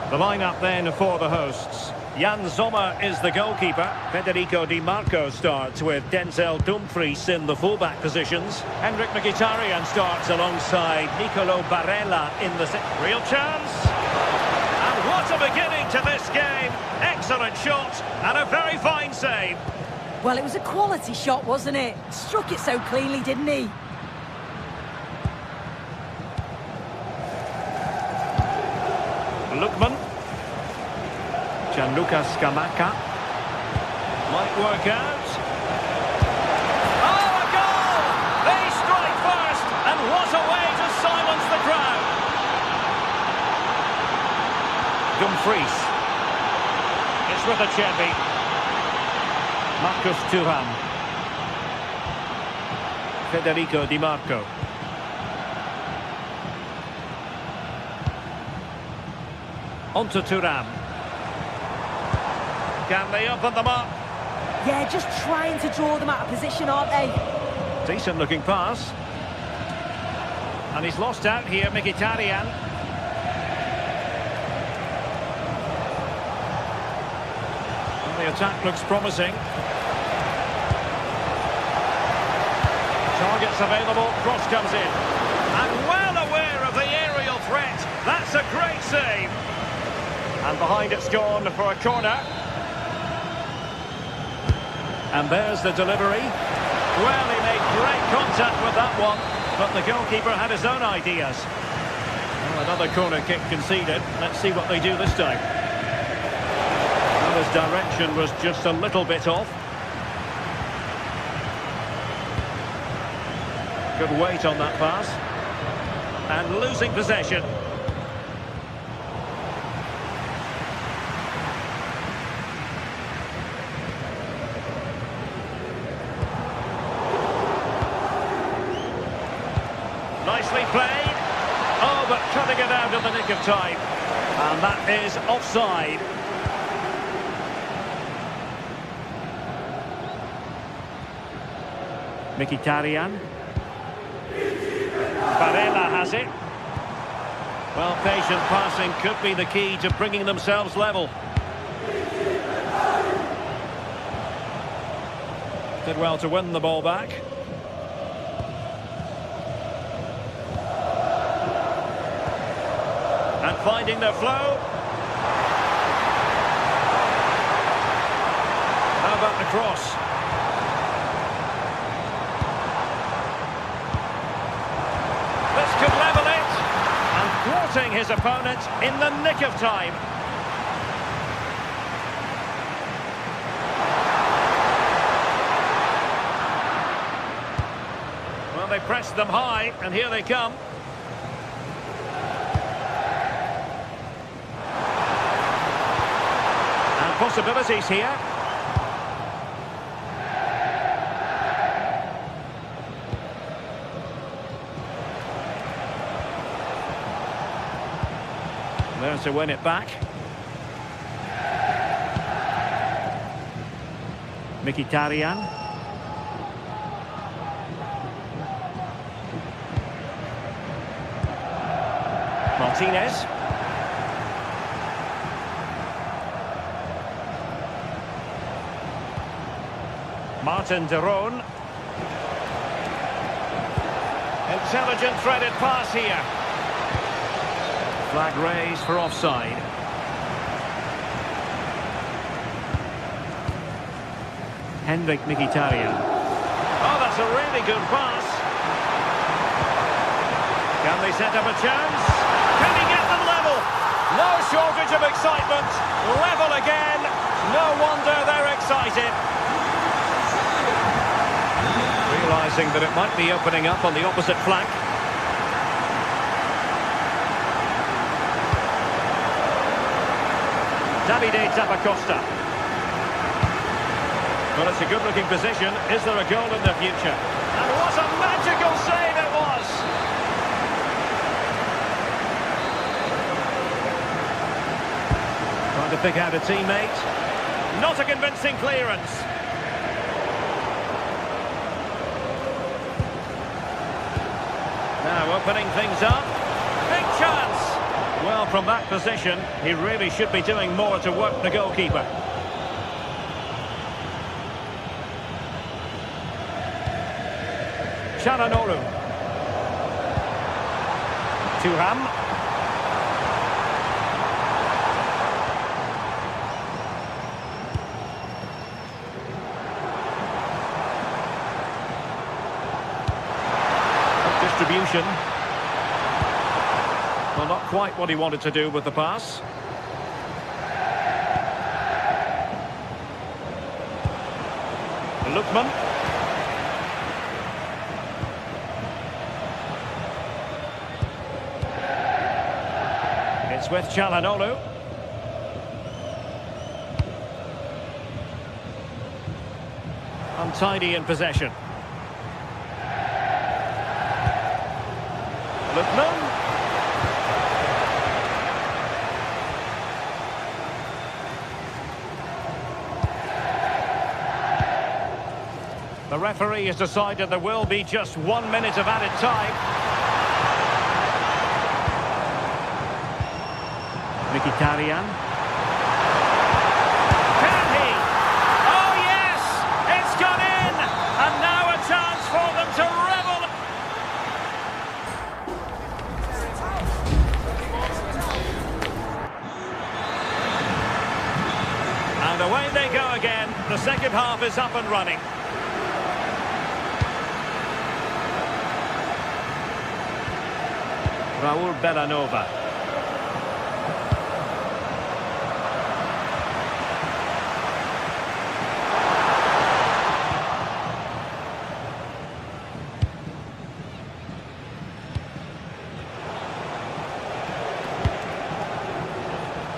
The lineup then for the hosts. Jan Sommer is the goalkeeper. Federico Di Marco starts with Denzel Dumfries in the fullback positions. Henrik Mkhitaryan starts alongside Nicolo Barella in the... Real chance! And what a beginning to this game! Excellent shot and a very fine save. Well, it was a quality shot, wasn't it? Struck it so cleanly, didn't he? Lookman. Gianluca Scamacca. Might work out. Oh, a goal! They strike first, and what a way to silence the crowd. Dumfries. It's with Acerbi. Marcus Thuram. Federico Di Marco. On to Thuram. Can they open them up? Yeah, just trying to draw them out of position, aren't they? Decent looking pass. And he's lost out here, Mkhitaryan. And the attack looks promising. Targets available, cross comes in. And well aware of the aerial threat. That's a great save. And behind it's gone for a corner. And there's the delivery. Well, he made great contact with that one, but the goalkeeper had his own ideas. Well, another corner kick conceded. Let's see what they do this time. Well, his direction was just a little bit off. Good weight on that pass. And losing possession. Nicely played. Oh, but cutting it out in the nick of time. And that is offside. Mkhitaryan. Barella has it. Well, patient passing could be the key to bringing themselves level. Did well to win the ball back. And finding their flow. How about the cross? This could level it. And thwarting his opponent in the nick of time. Well, they pressed them high, and here they come. Possibilities here. There to win it back. Mkhitaryan. Martinez. Martin de Roon. Intelligent threaded pass here. Flag raised for offside. Henrik Mkhitaryan. Oh, that's a really good pass. Can they set up a chance? Can he get them level? No shortage of excitement. Level again. No wonder they're excited. Realising that it might be opening up on the opposite flank. Davide Zappacosta. Well, it's a good-looking position. Is there a goal in the future? And what a magical save it was! Trying to pick out a teammate. Not a convincing clearance. Now opening things up. Big chance. Well from that position, he really should be doing more to work the goalkeeper. Çalhanoğlu. Thuram. Distribution. Well, not quite what he wanted to do with the pass. Lookman. It's with Çalhanoğlu. Untidy in possession. Lookman. The referee has decided there will be just 1 minute of added time. Mkhitaryan. Can he? Oh yes! It's gone in! And now a chance for them to revel. And away they go again. The second half is up and running. Raul Bellanova.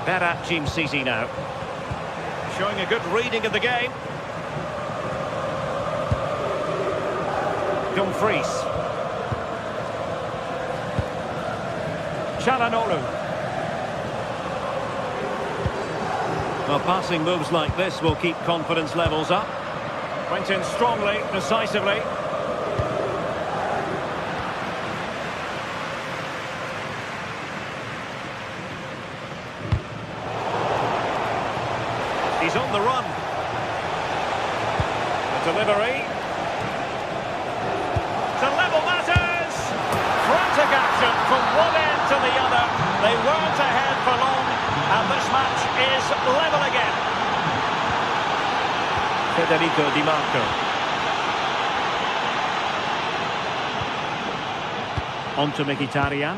Berat Jim Sisi now. Showing a good reading of the game. Dumfries. Çalhanoğlu. Well, passing moves like this will keep confidence levels up. Went in strongly, decisively. He's on the run. The delivery. To level matters. Frantic action from one end to the other. They weren't ahead for long, and this match is level again. Federico Di Marco. On to Mkhitaryan.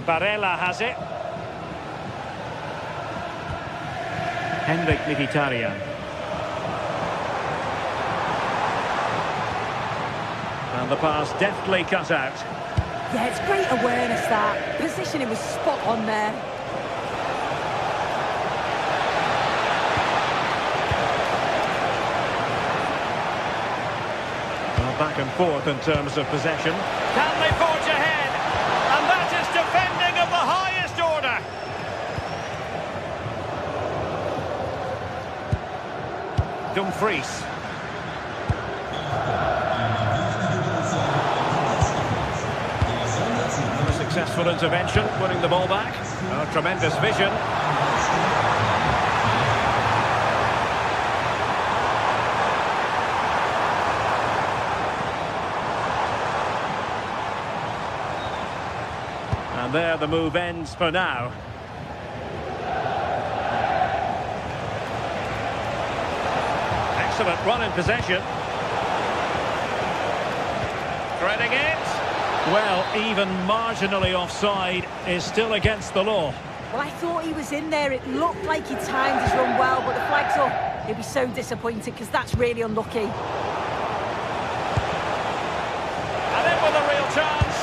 Barella has it. Henrik Mkhitaryan. And the pass deftly cut out. Yeah, it's great awareness, that. Positioning was spot on there. Well, back and forth in terms of possession. Can they forge ahead? And that is defending of the highest order. Dumfries. A successful intervention, winning the ball back. Oh, tremendous vision. And there the move ends for now. Excellent run in possession. Threading it. Well, even marginally offside is still against the law. Well, I thought he was in there. It looked like he timed his run well, but the flag's up. He'll be so disappointed because that's really unlucky. And in with a real chance.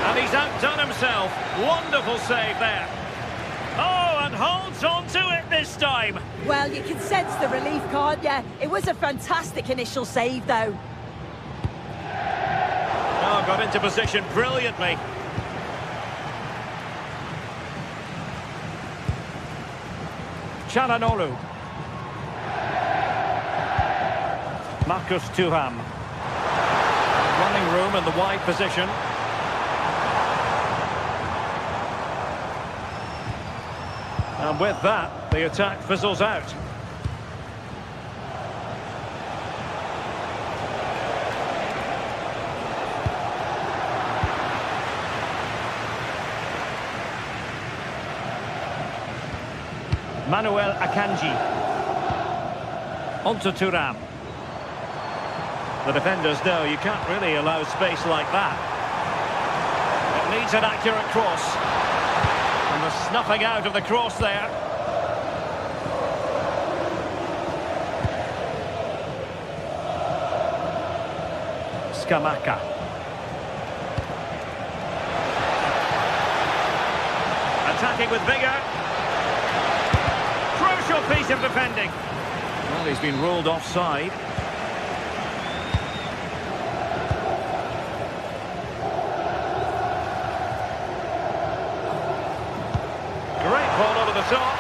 And he's outdone himself. Wonderful save there. Oh, and holds on to it this time. Well, you can sense the relief, can't you? It was a fantastic initial save, though. Oh, got into position brilliantly. Çalhanoğlu. Marcus Thuram. Running room in the wide position. And with that, the attack fizzles out. Manuel Akanji. Onto Thuram. The defenders know you can't really allow space like that. It needs an accurate cross. And the snuffing out of the cross there. Scamacca. Attacking with vigour. Crucial piece of defending. Well, he's been ruled offside. Great ball over the top.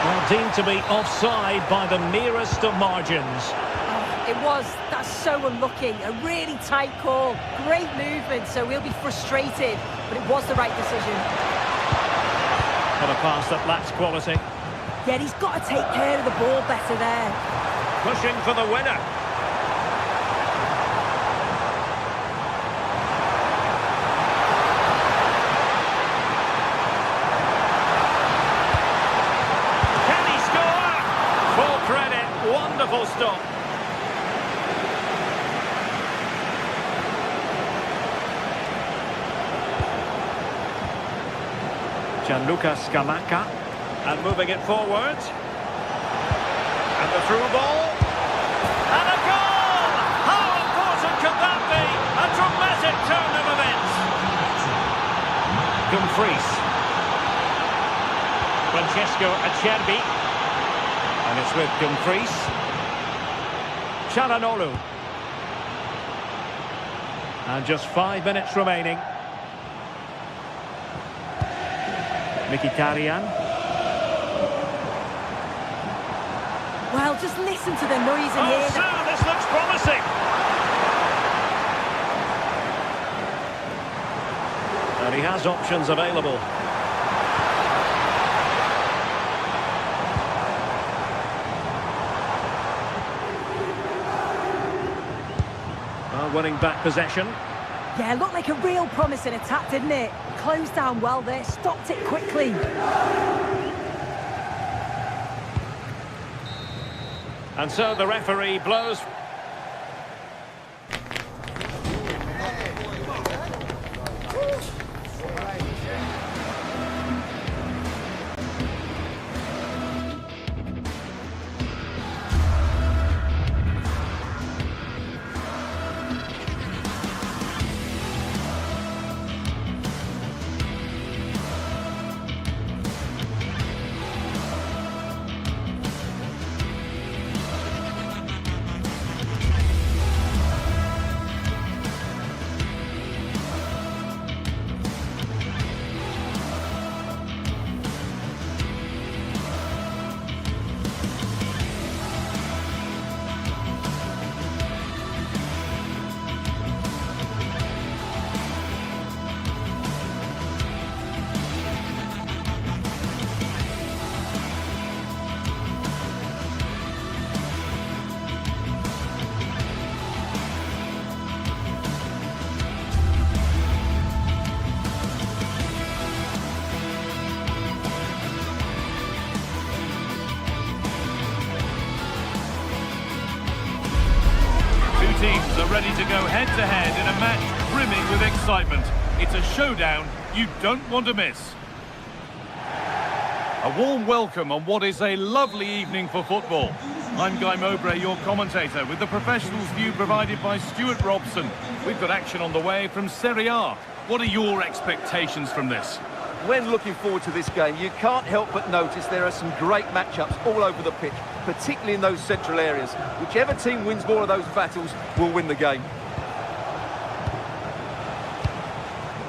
Well, deemed to be offside by the merest of margins. It was. That's so unlucky. A really tight call. Great movement, so we'll be frustrated. But it was the right decision. But a pass that lacks quality. Yeah, he's got to take care of the ball better there. Pushing for the winner. Can he score? Full credit. Wonderful stop. Gianluca Scamacca. And moving it forward. And the through ball. And a goal! How important can that be? A dramatic turn of events. Dumfries. Francesco Acerbi. And it's with Dumfries. Çalhanoğlu. And just 5 minutes remaining. Mkhitaryan. Well, just listen to the noise in here. Sir, this looks promising. And he has options available. Well, winning back possession. Yeah, looked like a real promising attack, didn't it? Closed down well there, stopped it quickly. And so the referee blows. Teams are ready to go head-to-head in a match brimming with excitement. It's a showdown you don't want to miss. A warm welcome on what is a lovely evening for football. I'm Guy Mowbray, your commentator, with the professionals' view provided by Stuart Robson. We've got action on the way from Serie A. What are your expectations from this? When looking forward to this game, you can't help but notice there are some great matchups all over the pitch, particularly in those central areas. Whichever team wins more of those battles will win the game.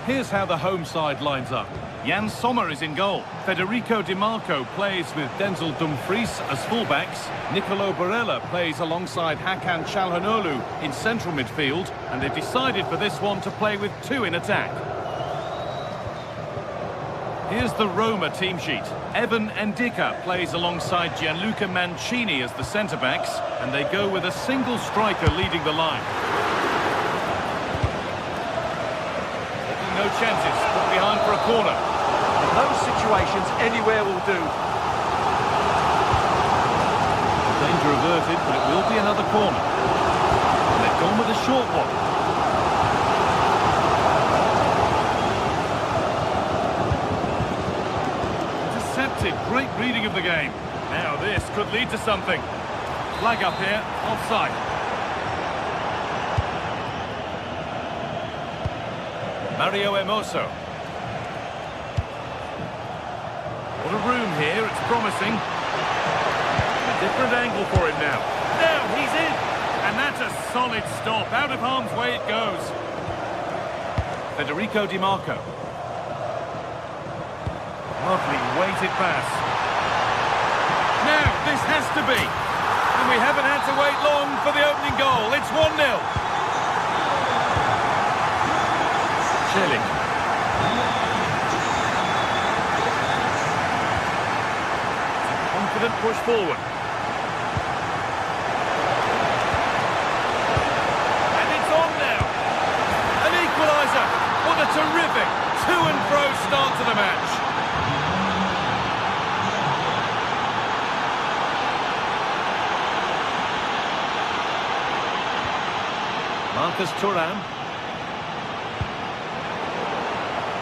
Here's how the home side lines up. Jan Sommer is in goal. Federico Di Marco plays with Denzel Dumfries as fullbacks. Nicolo Barella plays alongside Hakan Çalhanoğlu in central midfield. And they've decided for this one to play with two in attack. Here's the Roma team sheet. Evan Ndicka plays alongside Gianluca Mancini as the centre-backs. And they go with a single striker leading the line. Taking no chances, put behind for a corner. In those situations, anywhere will do. Danger averted, but it will be another corner. And they've gone with a short one. Intercepted, great reading of the game. Now this could lead to something. Flag up here, offside. Mario Hermoso. What a room here, it's promising. A different angle for him now. Now he's in. And that's a solid stop. Out of harm's way it goes. Federico Di Marco. Lovely weighted pass. Now this has to be. And we haven't had to wait long for the opening goal. It's 1-0. Celik. Confident push forward. And it's on now. An equaliser. What a terrific to and fro start to the match. Marcus Thuram.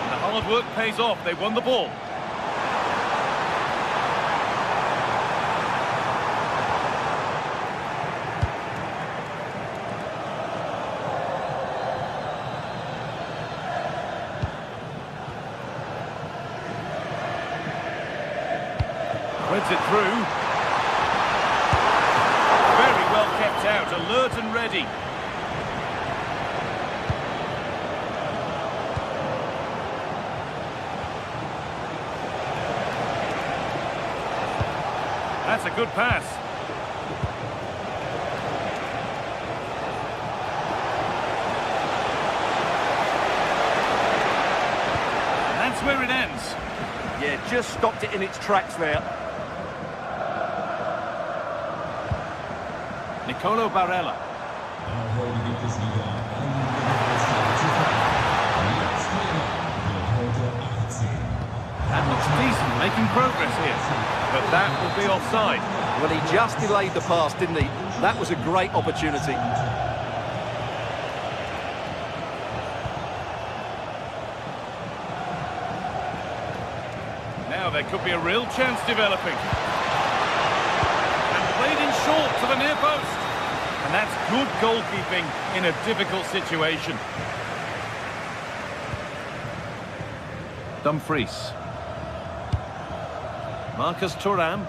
And the hard work pays off. They won the ball. Threads it through. Very well kept out, alert and ready. That's a good pass. And that's where it ends. Yeah, just stopped it in its tracks there. Nicolo Barella. That looks decent, making progress here. But that will be offside. Well, he just delayed the pass, didn't he? That was a great opportunity. Now there could be a real chance developing. And played in short to the near post. And that's good goalkeeping in a difficult situation. Dumfries. Marcus Thuram.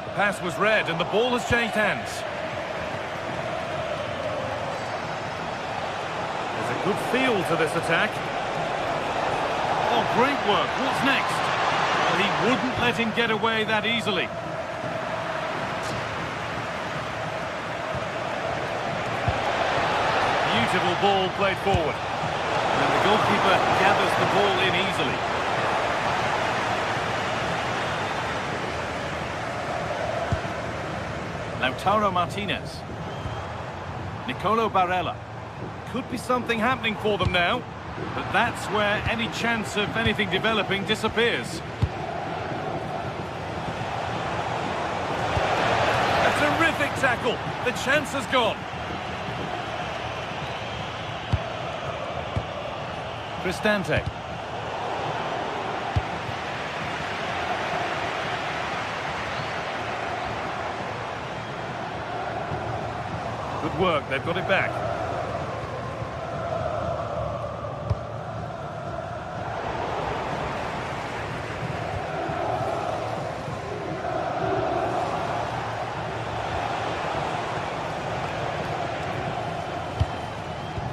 The pass was read and the ball has changed hands. There's a good feel to this attack. Oh, great work. What's next? Well, he wouldn't let him get away that easily. Beautiful ball played forward. And the goalkeeper gathers the ball in easily. Lautaro Martinez. Nicolo Barella. Could be something happening for them now. But that's where any chance of anything developing disappears. A terrific tackle. The chance has gone. Cristante. Good work, they've got it back.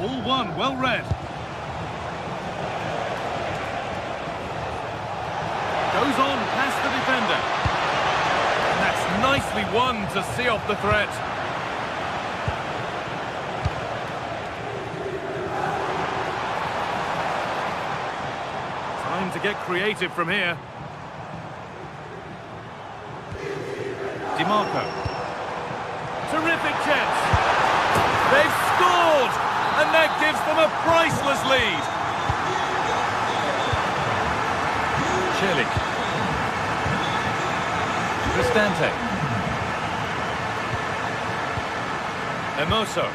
Ball one, well read. Nicely won to see off the threat. Time to get creative from here. DiMarco. Terrific chance. They've scored! And that gives them a priceless lead. Celik. Cristante. Hermoso.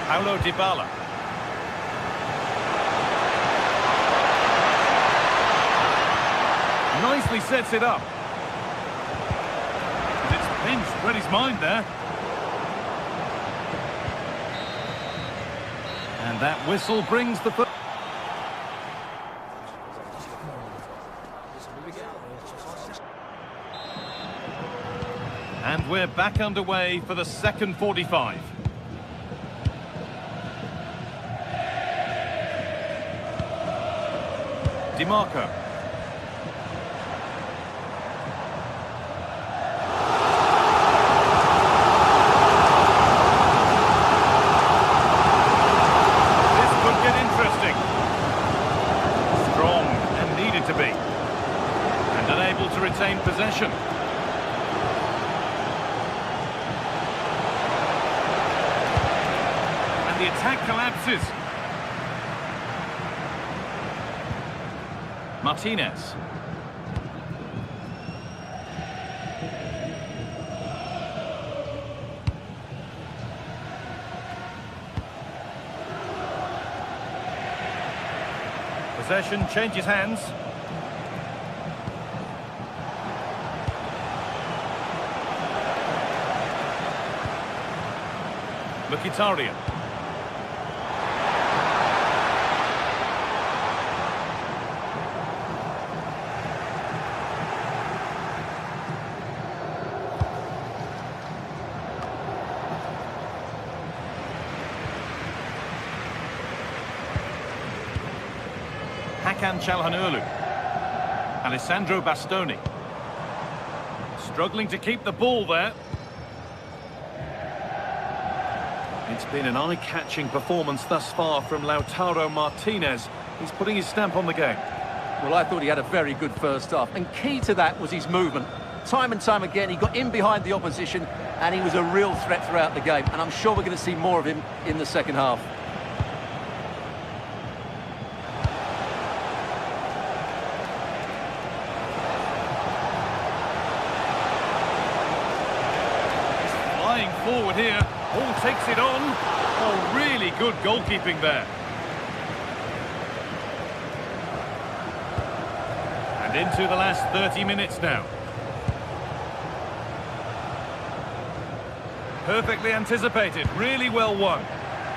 Paulo Dybala. Nicely sets it up. And it's pinched, read his mind there. And that whistle brings the foot. And we're back underway for the second 45. DiMarco. This could get interesting. Strong and needed to be. And unable to retain possession. The attack collapses. Martinez. Possession changes hands. Mkhitaryan. Hakan Çalhanoğlu. Alessandro Bastoni. Struggling to keep the ball there. It's been an eye-catching performance thus far from Lautaro Martinez. He's putting his stamp on the game. Well, I thought he had a very good first half, and key to that was his movement. Time and time again, he got in behind the opposition, and he was a real threat throughout the game, and I'm sure we're going to see more of him in the second half. Flying forward here. Ball takes it on. Oh, really good goalkeeping there. And into the last 30 minutes now. Perfectly anticipated, really well won.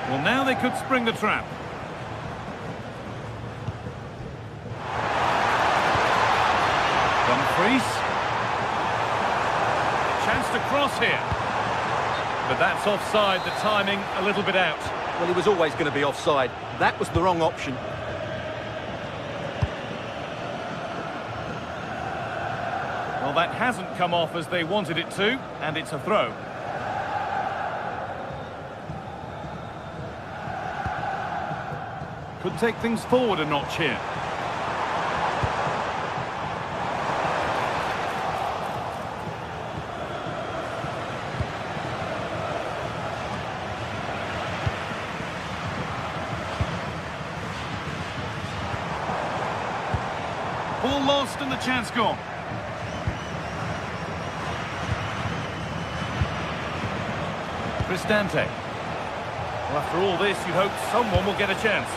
Well, now they could spring the trap. Dumfries. Chance to cross here. But that's offside, the timing a little bit out. Well, he was always going to be offside. That was the wrong option. Well, that hasn't come off as they wanted it to, and it's a throw. Could take things forward a notch here. Ball lost and the chance gone. Cristante. Well, after all this, you'd hope someone will get a chance.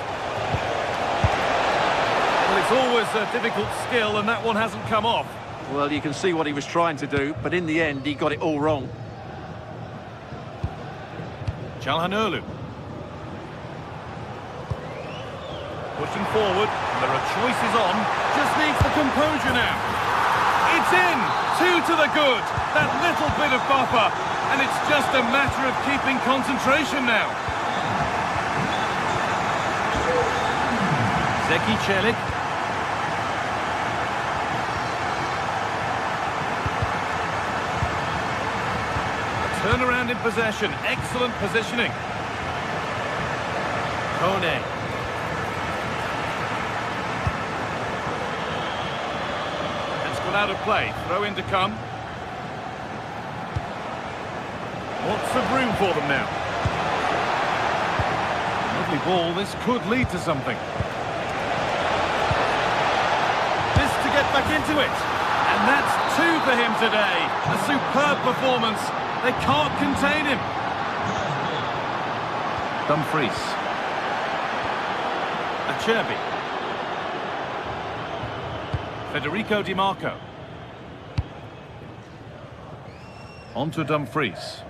Well, it's always a difficult skill, and that one hasn't come off. Well, you can see what he was trying to do, but in the end, he got it all wrong. Çalhanoğlu. Pushing forward, and there are choices on. Just needs the composure now. It's in! 2 to the good. That little bit of buffer. And it's just a matter of keeping concentration now. Zeki Celik. Turnaround in possession. Excellent positioning. Kone. That's gone out of play. Throw in to come. Lots of room for them now. Lovely ball. This could lead to something. This to get back into it. And that's two for him today. A superb performance. They can't contain him. Dumfries. Acerbi. Federico Di Marco. On to Dumfries.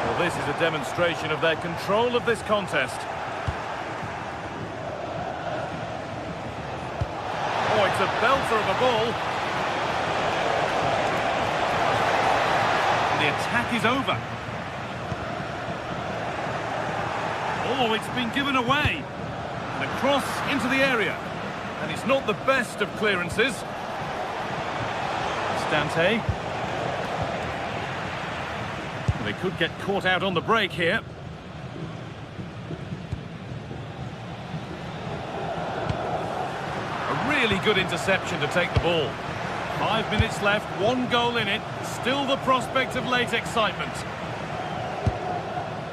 Well, this is a demonstration of their control of this contest. Oh, it's a belter of a ball. The attack is over. Oh, it's been given away. And a cross into the area. And it's not the best of clearances. Stante. They could get caught out on the break here. A really good interception to take the ball. 5 minutes left, 1 goal in it. Still the prospect of late excitement.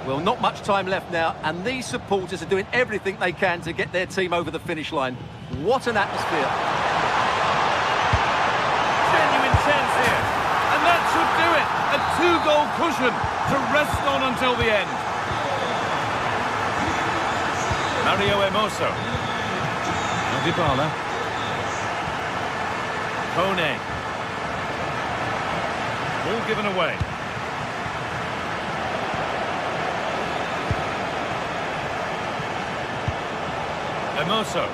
Well, not much time left now, and these supporters are doing everything they can to get their team over the finish line. What an atmosphere. Genuine chance here. And that should do it. A 2-goal cushion to rest on until the end. Mario Hermoso. Dybala. Kone. Ball given away. Hermoso.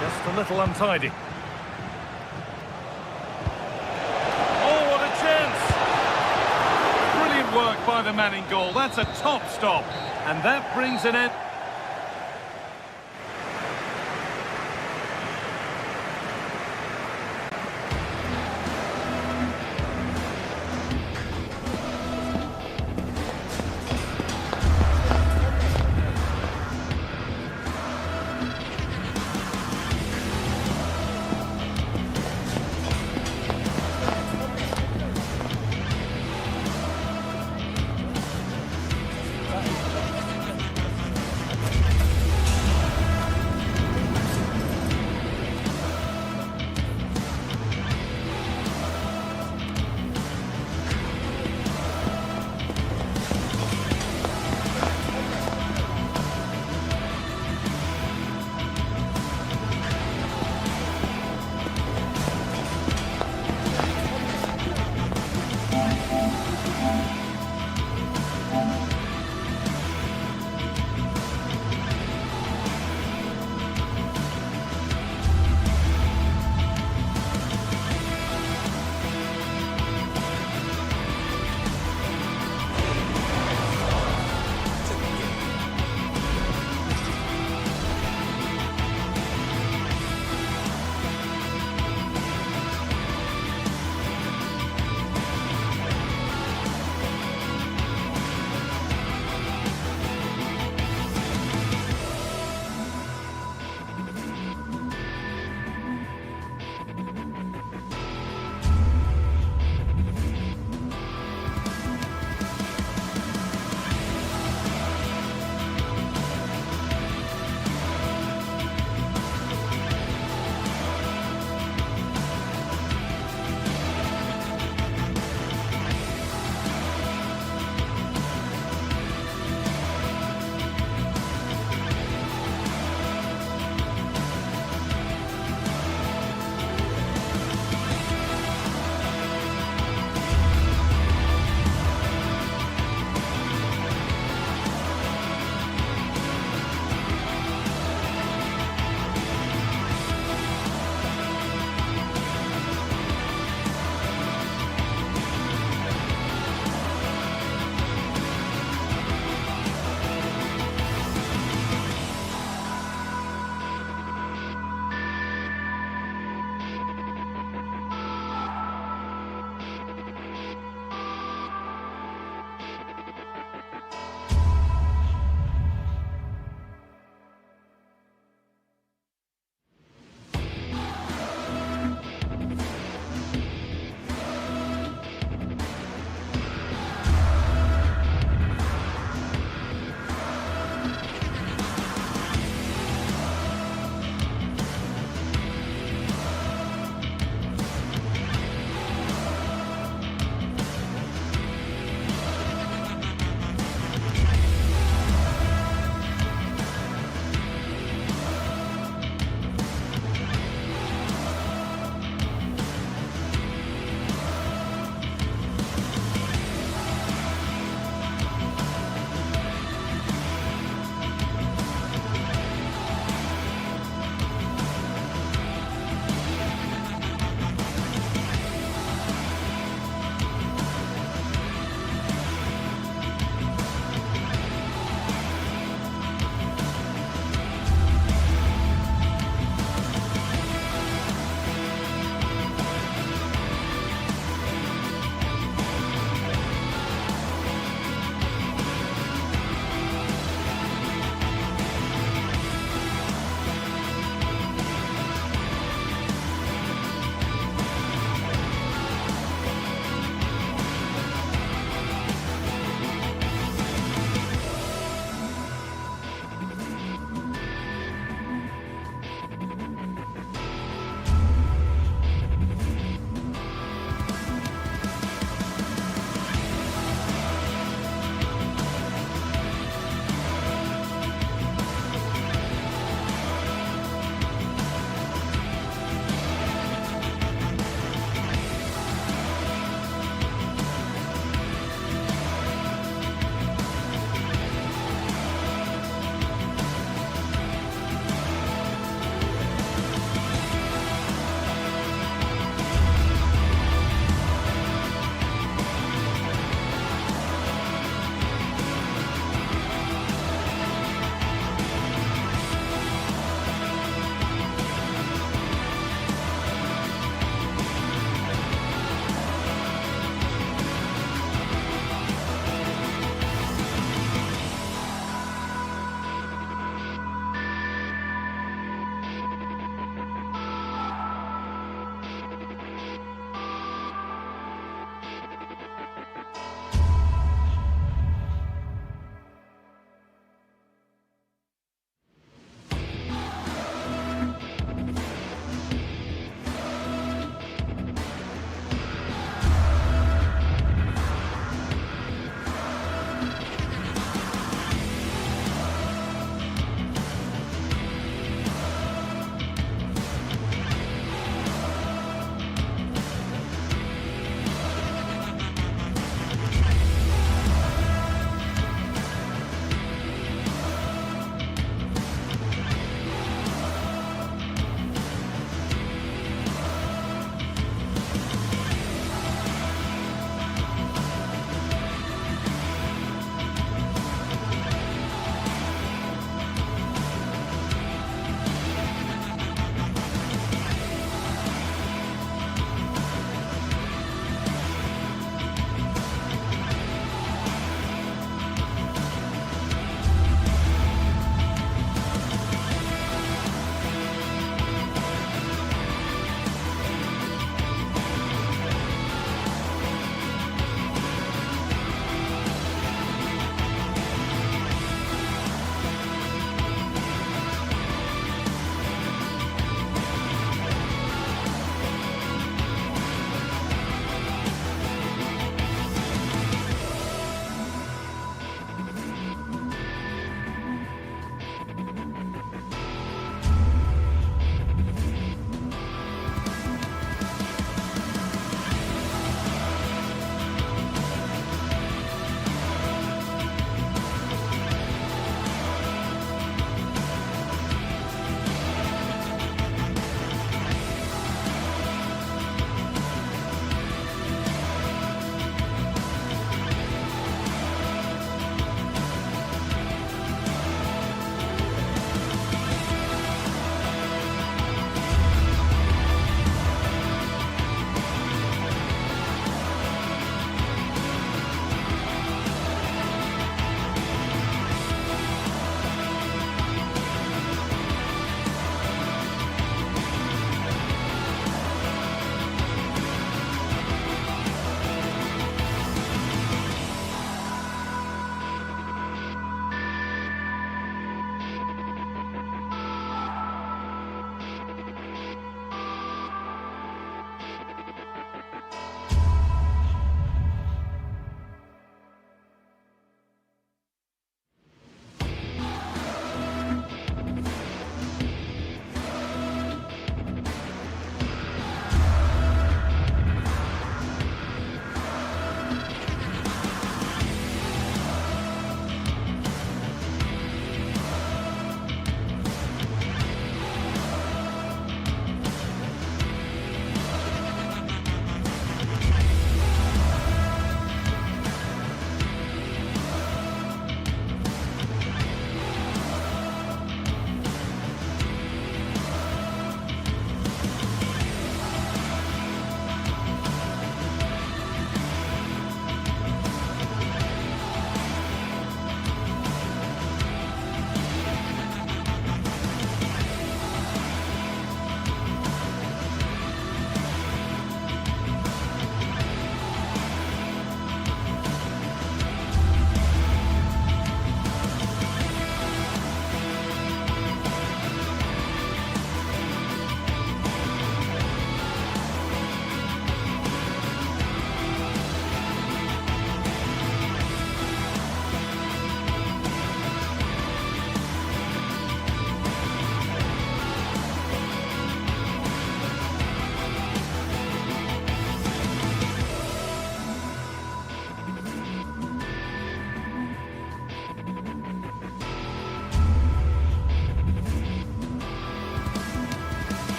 Just a little untidy. Oh, what a chance! Brilliant work by the man in goal. That's a top stop. And that brings an end.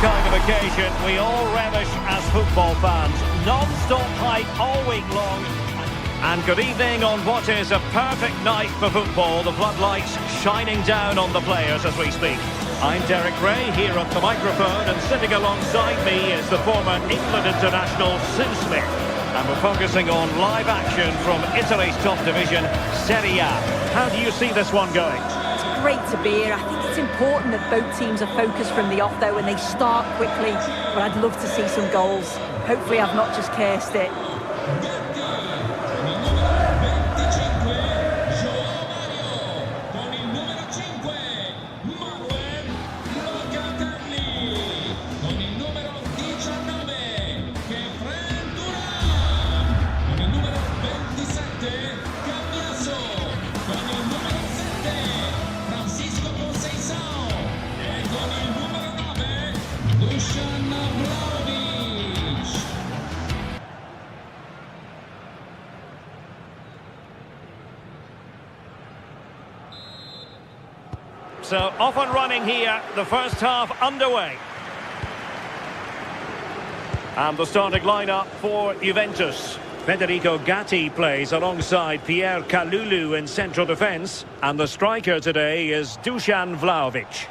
kind of occasion we all relish as football fans. Non-stop hype all week long. And good evening on what is a perfect night for football. The floodlights shining down on the players as we speak. I'm Derek Ray, here at the microphone, and sitting alongside me is the former England international Sim Smith. And we're focusing on live action from Italy's top division, Serie A. How do you see this one going? It's great to be here. I think it's important that both teams are focused from the off, though, and they start quickly. But I'd love to see some goals. Hopefully I've not just cursed it. So off and running here, the first half underway. And the starting lineup for Juventus. Federico Gatti plays alongside Pierre Kalulu in central defence. And the striker today is Dusan Vlahovic.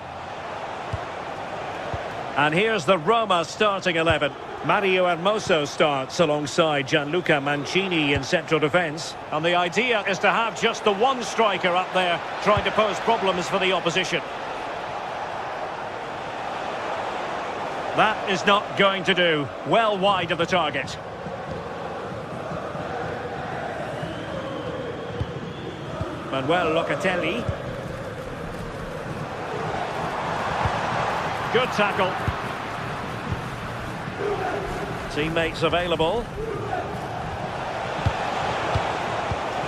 And here's the Roma starting 11. Mario Hermoso starts alongside Gianluca Mancini in central defence. And the idea is to have just the one striker up there trying to pose problems for the opposition. That is not going to do. Well wide of the target. Manuel Locatelli. Good tackle. Teammates available.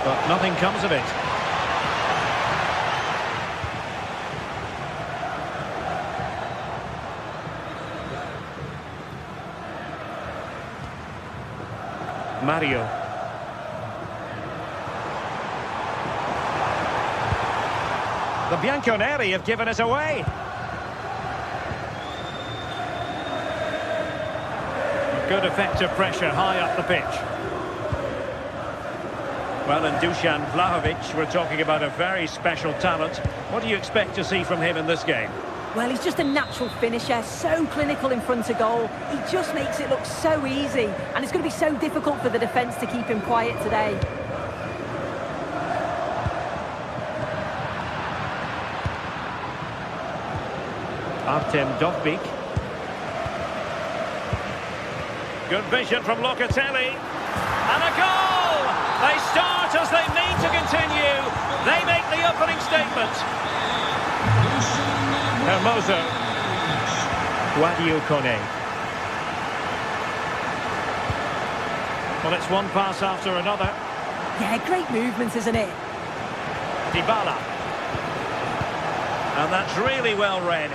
But nothing comes of it. Mario. The Bianconeri have given it away. Good effective pressure high up the pitch. Well, and Dusan Vlahovic, we're talking about a very special talent. What do you expect to see from him in this game? Well, he's just a natural finisher, so clinical in front of goal. He just makes it look so easy, and it's going to be so difficult for the defence to keep him quiet today. Artem Dovbyk. Good vision from Locatelli. And a goal! They start as they mean to continue. They make the opening statement. Hermoso. Guadio Kone. Well, it's one pass after another. Yeah, great movement, isn't it? Dybala. And that's really well read.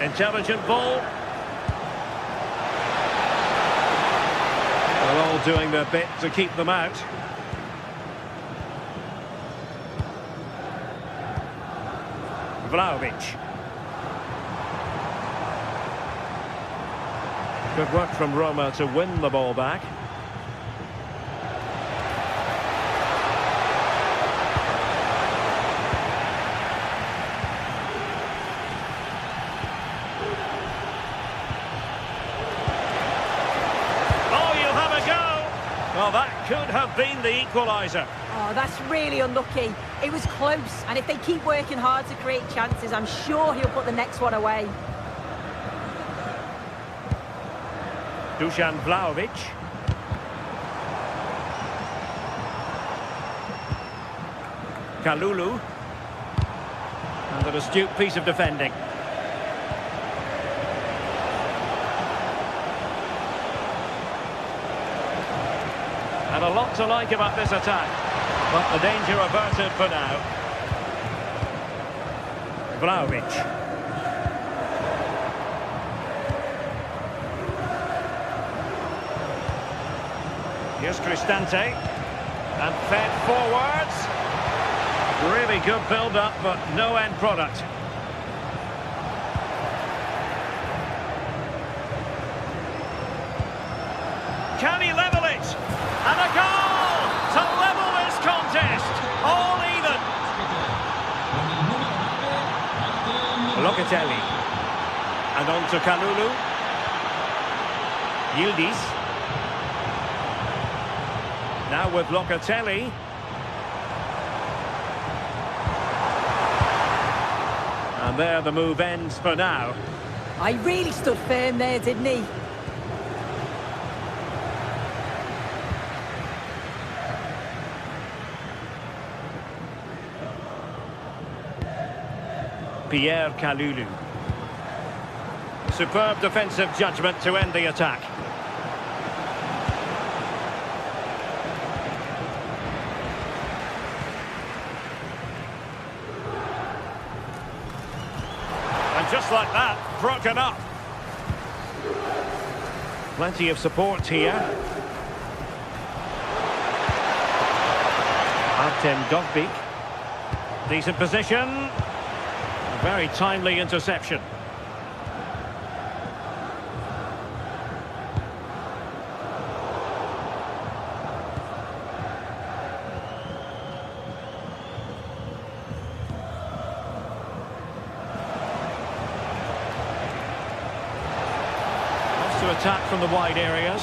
Intelligent ball. They're all doing their bit to keep them out. Vlahovic. Good work from Roma to win the ball back. Well, that could have been the equaliser. Oh, that's really unlucky. It was close, and if they keep working hard to create chances, I'm sure he'll put the next one away. Dusan Vlahovic. Kalulu. And an astute piece of defending. And a lot to like about this attack. But the danger averted for now. Vlahovic. Here's Cristante. And fed forwards. Really good build-up, but no end product. Can he level it? And a goal to level this contest. All even. Locatelli. And on to Kalulu. Yildiz. Now with Locatelli. And there the move ends for now. I really stood firm there, didn't he? Pierre Kalulu. Superb defensive judgment to end the attack. And just like that, broken up. Plenty of support here. Artem Dovbyk. Decent position. A very timely interception. To attack from the wide areas.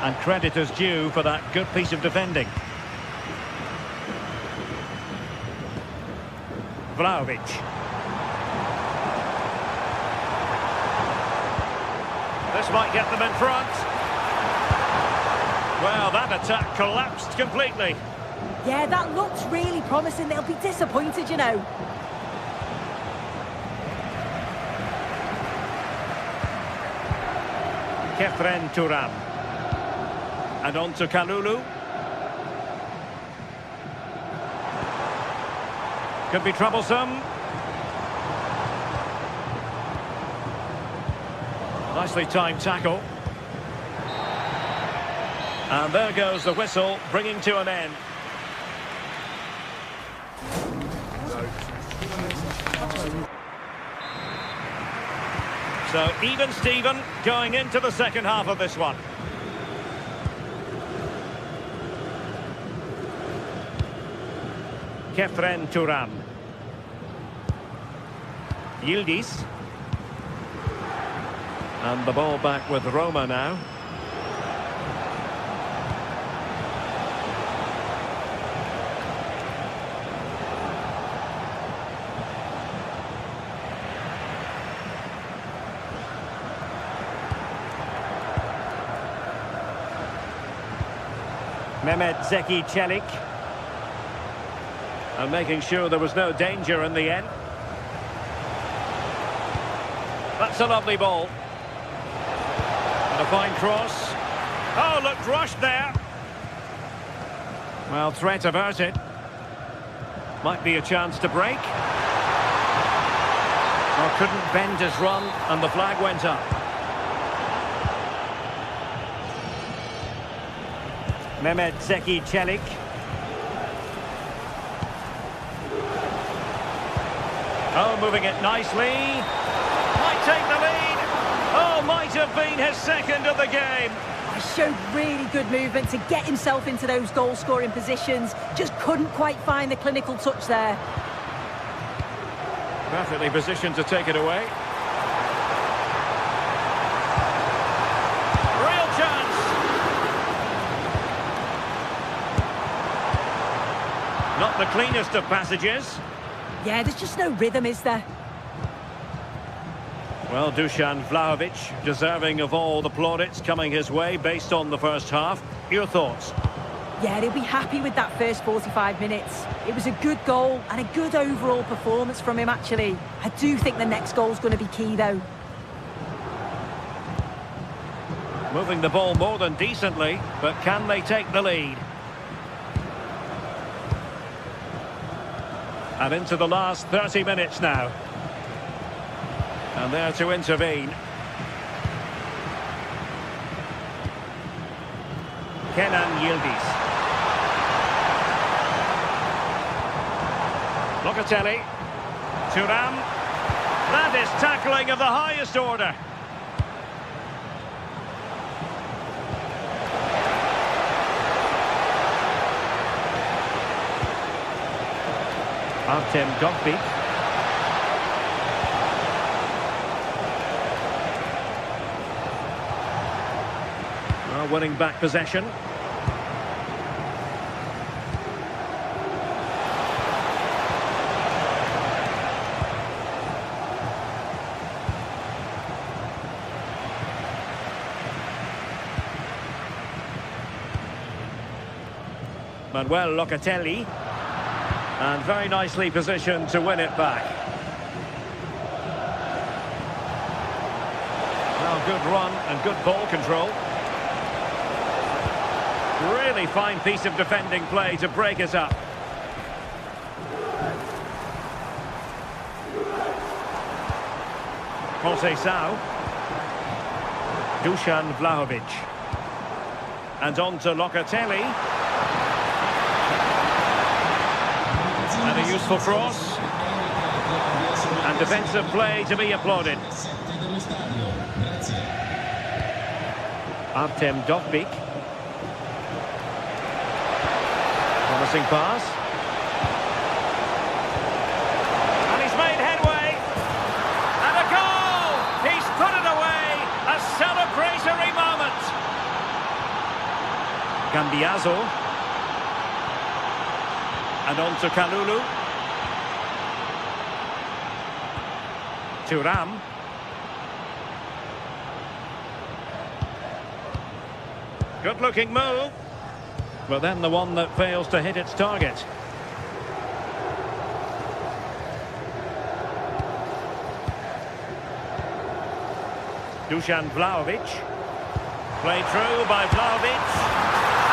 And credit is due for that good piece of defending. Vlahovic. This might get them in front. Well, that attack collapsed completely. Yeah, that looks really promising. They'll be disappointed, you know. Kefren Turam. And on to Kalulu. Could be troublesome. Nicely timed tackle. And there goes the whistle, bringing to an end. So even Steven going into the second half of this one. Kefren Turam. Yildiz. And the ball back with Roma now. Mehmet Zeki Çelik. And making sure there was no danger in the end. That's a lovely ball. And a fine cross. Oh, looked rushed there. Well, threat averted. Might be a chance to break. Or couldn't bend his run, and the flag went up. Mehmet Zeki Çelik. Oh, moving it nicely. Might take the lead. Oh, might have been his second of the game. He showed really good movement to get himself into those goal-scoring positions. Just couldn't quite find the clinical touch there. Perfectly positioned to take it away. Real chance. Not the cleanest of passages. Yeah, there's just no rhythm, is there? Well, Dusan Vlahovic, deserving of all the plaudits coming his way based on the first half. Your thoughts? Yeah, he'll be happy with that first 45 minutes. It was a good goal and a good overall performance from him, actually. I do think the next goal's going to be key, though. Moving the ball more than decently, but can they take the lead? And into the last 30 minutes now. And there to intervene. Kenan Yildiz. Locatelli. Thuram. That is tackling of the highest order. Artem Dovbyk. Well, winning back possession. Manuel Locatelli. And very nicely positioned to win it back. Well, good run and good ball control. Really fine piece of defending play to break us up. Conceição. Dusan Vlahovic. And on to Locatelli. And a useful cross. And defensive play to be applauded. Artem Dovbyk. Promising pass. And he's made headway. And a goal! He's put it away! A celebratory moment! Cambiaso. And on to Kalulu. Thuram. Good-looking move. But then the one that fails to hit its target. Dusan Vlahovic. Played through by Vlahovic.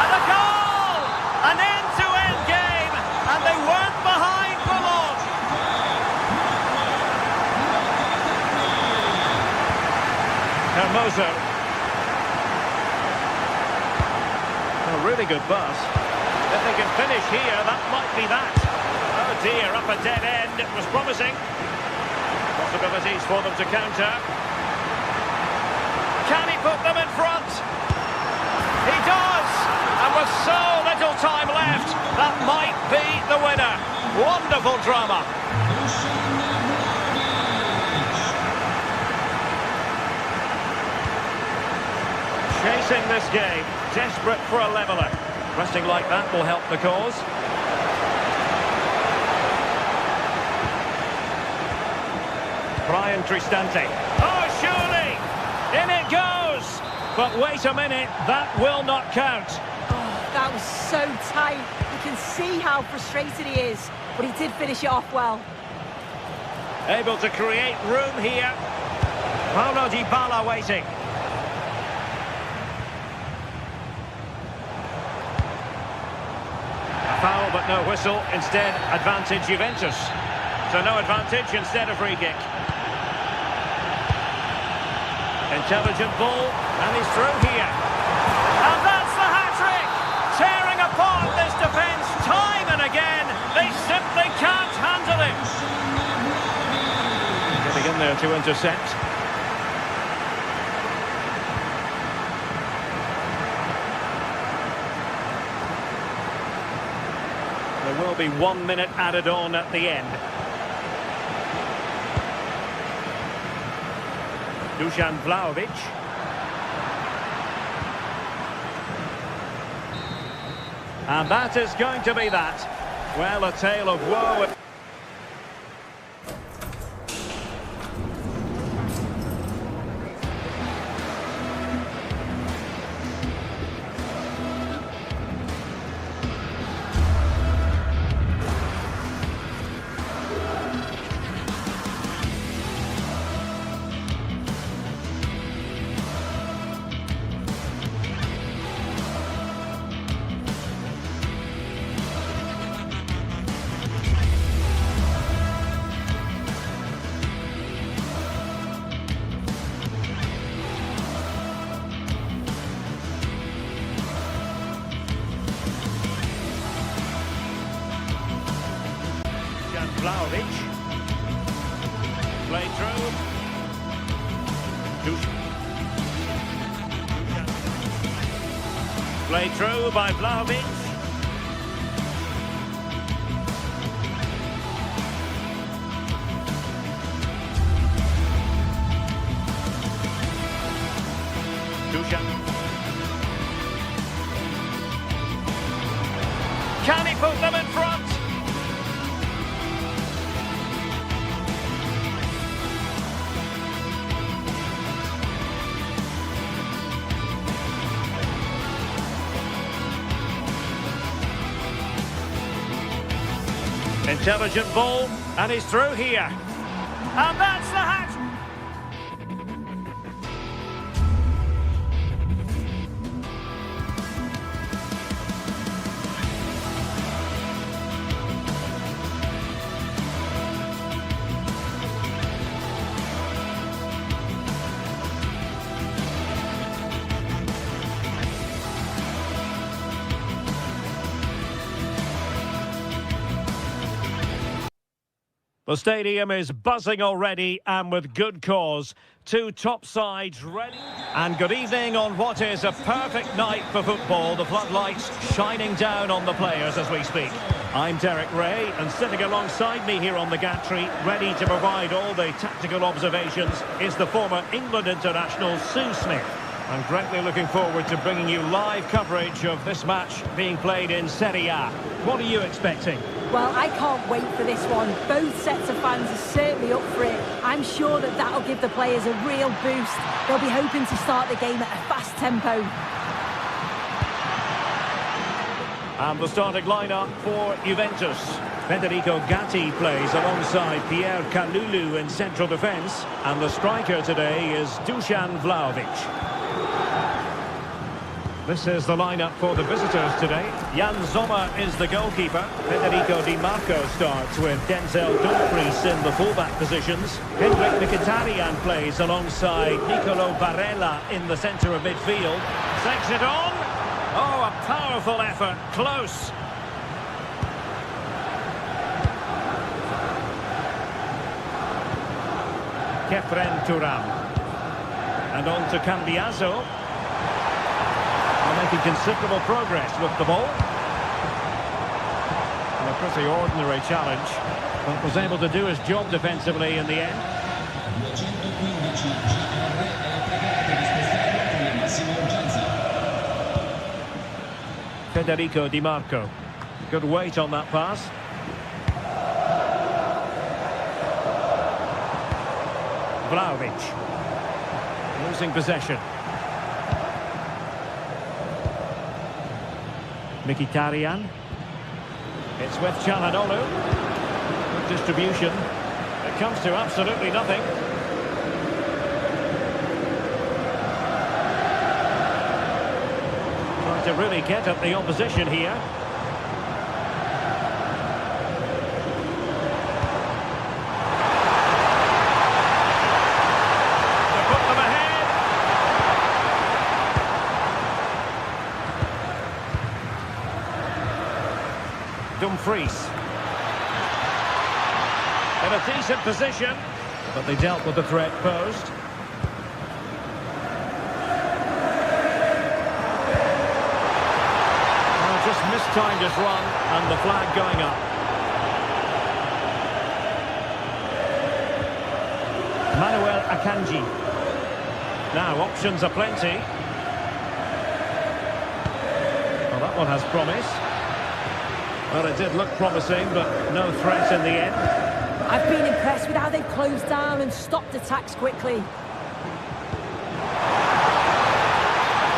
And a goal! An end-to-end game, and they weren't behind for long. Hermoso. A really good pass. If they can finish here, that might be that. Oh dear, up a dead end. It was promising. Possibilities for them to counter. Can he put them in front? He does! And with so little time left, that might be the winner. Wonderful drama. Chasing this game, desperate for a leveller. Pressing like that will help the cause. Brian Cristante. Oh, surely! In it goes! But wait a minute, that will not count. Oh, that was so tight. You can see how frustrated he is, but he did finish it off well. Able to create room here. Paulo Dybala waiting. Foul but no whistle, instead advantage Juventus. So no advantage, instead a free kick. Intelligent ball, and he's through here. And that's the hat-trick! Tearing apart this defence time and again. They simply can't handle him. Getting in there to intercept. There will be 1 minute added on at the end. Dusan Vlahovic. And that is going to be that. Well, a tale of woe. through. Played through by Vlahovic. Can he put them in front? Intelligent ball, and he's through here. And that's the hat. The stadium is buzzing already, and with good cause. Two top sides ready. And good evening on what is a perfect night for football. The floodlights shining down on the players as we speak. I'm Derek Ray, and sitting alongside me here on the gantry, ready to provide all the tactical observations, is the former England international Sue Smith. I'm greatly looking forward to bringing you live coverage of this match being played in Serie A. What are you expecting? Well, I can't wait for this one. Both sets of fans are certainly up for it. I'm sure that that'll give the players a real boost. They'll be hoping to start the game at a fast tempo. And the starting lineup for Juventus. Federico Gatti plays alongside Pierre Kalulu in central defence. And the striker today is Dusan Vlahovic. This is the lineup for the visitors today. Jan Sommer is the goalkeeper. Federico Di Marco starts with Denzel Dumfries in the fullback positions. Hendrik Mkhitaryan plays alongside Nicolo Barella in the centre of midfield. Takes it on. Oh, a powerful effort. Close. Kefren Turam. And on to Cambiaso. Making considerable progress with the ball. And a pretty ordinary challenge, but was able to do his job defensively in the end. Federico Di Marco. Good weight on that pass. Vlahovic. Losing possession. Mkhitaryan. It's with Çalhanoğlu. Good distribution. It comes to absolutely nothing. Trying to really get at the opposition here. To put them ahead. Dumfries. In a decent position, but they dealt with the threat posed. Well, just mistimed his run, and the flag going up. Manuel Akanji. Now, options are plenty. Well, that one has promise. Well, it did look promising, but no threat in the end. I've been impressed with how they've closed down and stopped attacks quickly.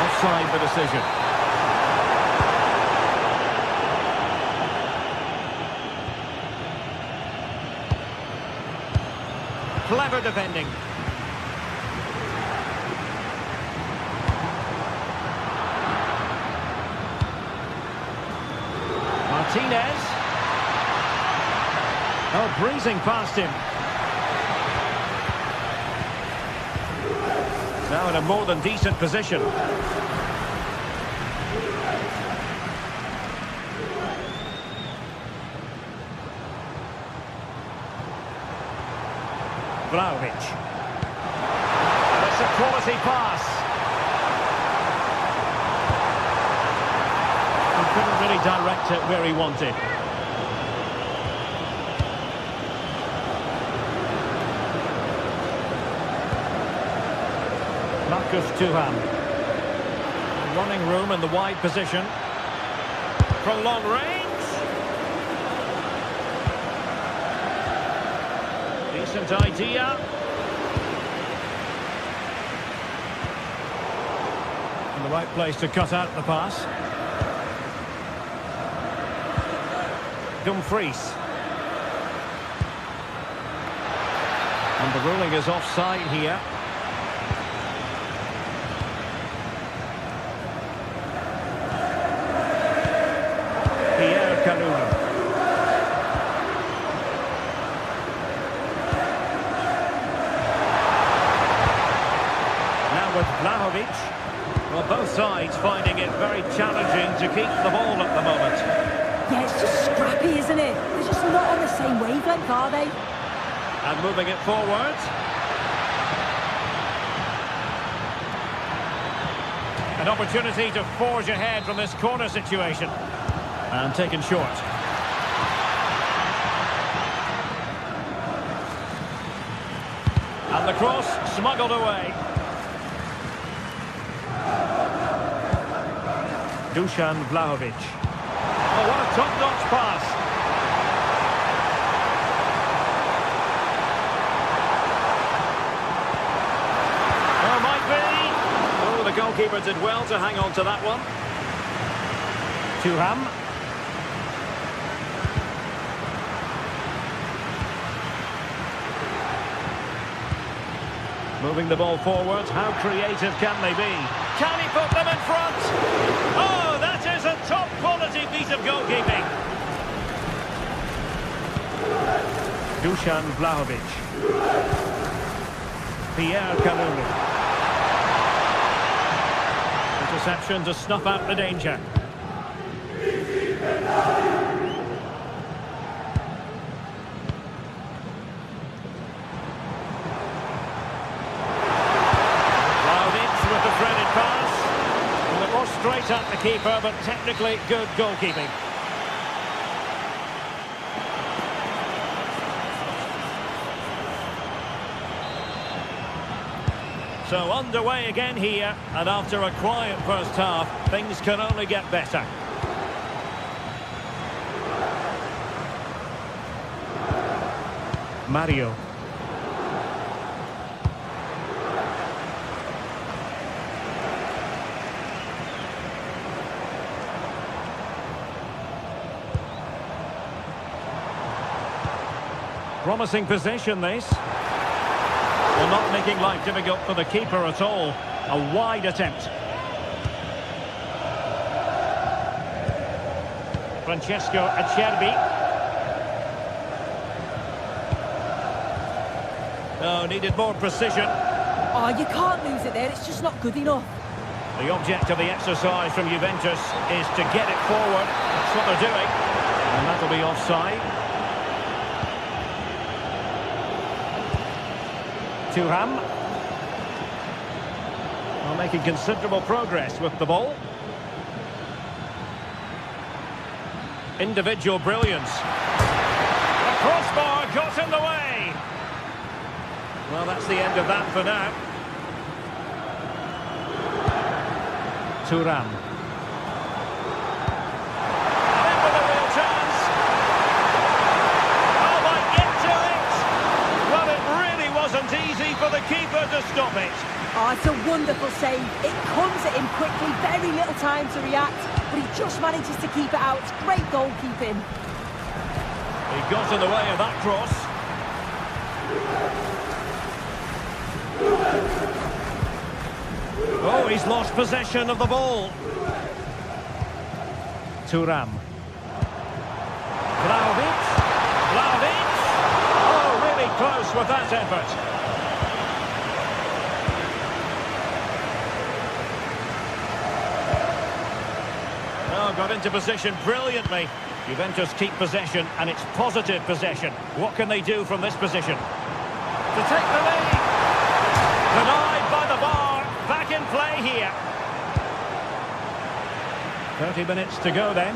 Offside the decision. Clever defending. Martinez. Oh, breezing past him. Now in a more than decent position. Vlahovic. That's a quality pass. He couldn't really direct it where he wanted. Marcus Thuram. Running room in the wide position. From long range. Decent idea. In the right place to cut out the pass. Dumfries. And the ruling is offside here. Now with Vlahovic. Well, both sides finding it very challenging to keep the ball at the moment. Yeah, it's just scrappy, isn't it? They're just not on the same wavelength, are they? And moving it forward. An opportunity to forge ahead from this corner situation. And taken short. And the cross smuggled away. Dusan Vlahovic. Oh, what a top-notch pass. Oh, might be. Oh, the goalkeeper did well to hang on to that one. Thuram. Moving the ball forward, how creative can they be? Can he put them in front? Oh, that is a top-quality piece of goalkeeping. Dusan Vlahovic. Pierre Kalulu. Interception to snuff out the danger. Straight at the keeper, but technically good goalkeeping. So underway again here, and after a quiet first half, things can only get better. Mario. Promising possession, this. Well, not making life difficult for the keeper at all. A wide attempt. Francesco Acerbi. Oh, needed more precision. Oh, you can't lose it there. It's just not good enough. The object of the exercise from Juventus is to get it forward. That's what they're doing. And that'll be offside. Thuram. Well, making considerable progress with the ball. Individual brilliance. The crossbar got in the way. Well, that's the end of that for now. Thuram. In with a real chance. Oh, might get to it. Well, it really wasn't easy for the keeper to stop it. Oh, it's a wonderful save. It comes at him quickly, very little time to react, but he just manages to keep it out. It's great goalkeeping. He got in the way of that cross. Oh, he's lost possession of the ball. Thuram. Vlahovic. Vlahovic. Oh, really close with that effort. Oh, got into position brilliantly. Juventus keep possession, and it's positive possession. What can they do from this position? to take the lead. Denied by the bar. Back in play here. 30 minutes to go then.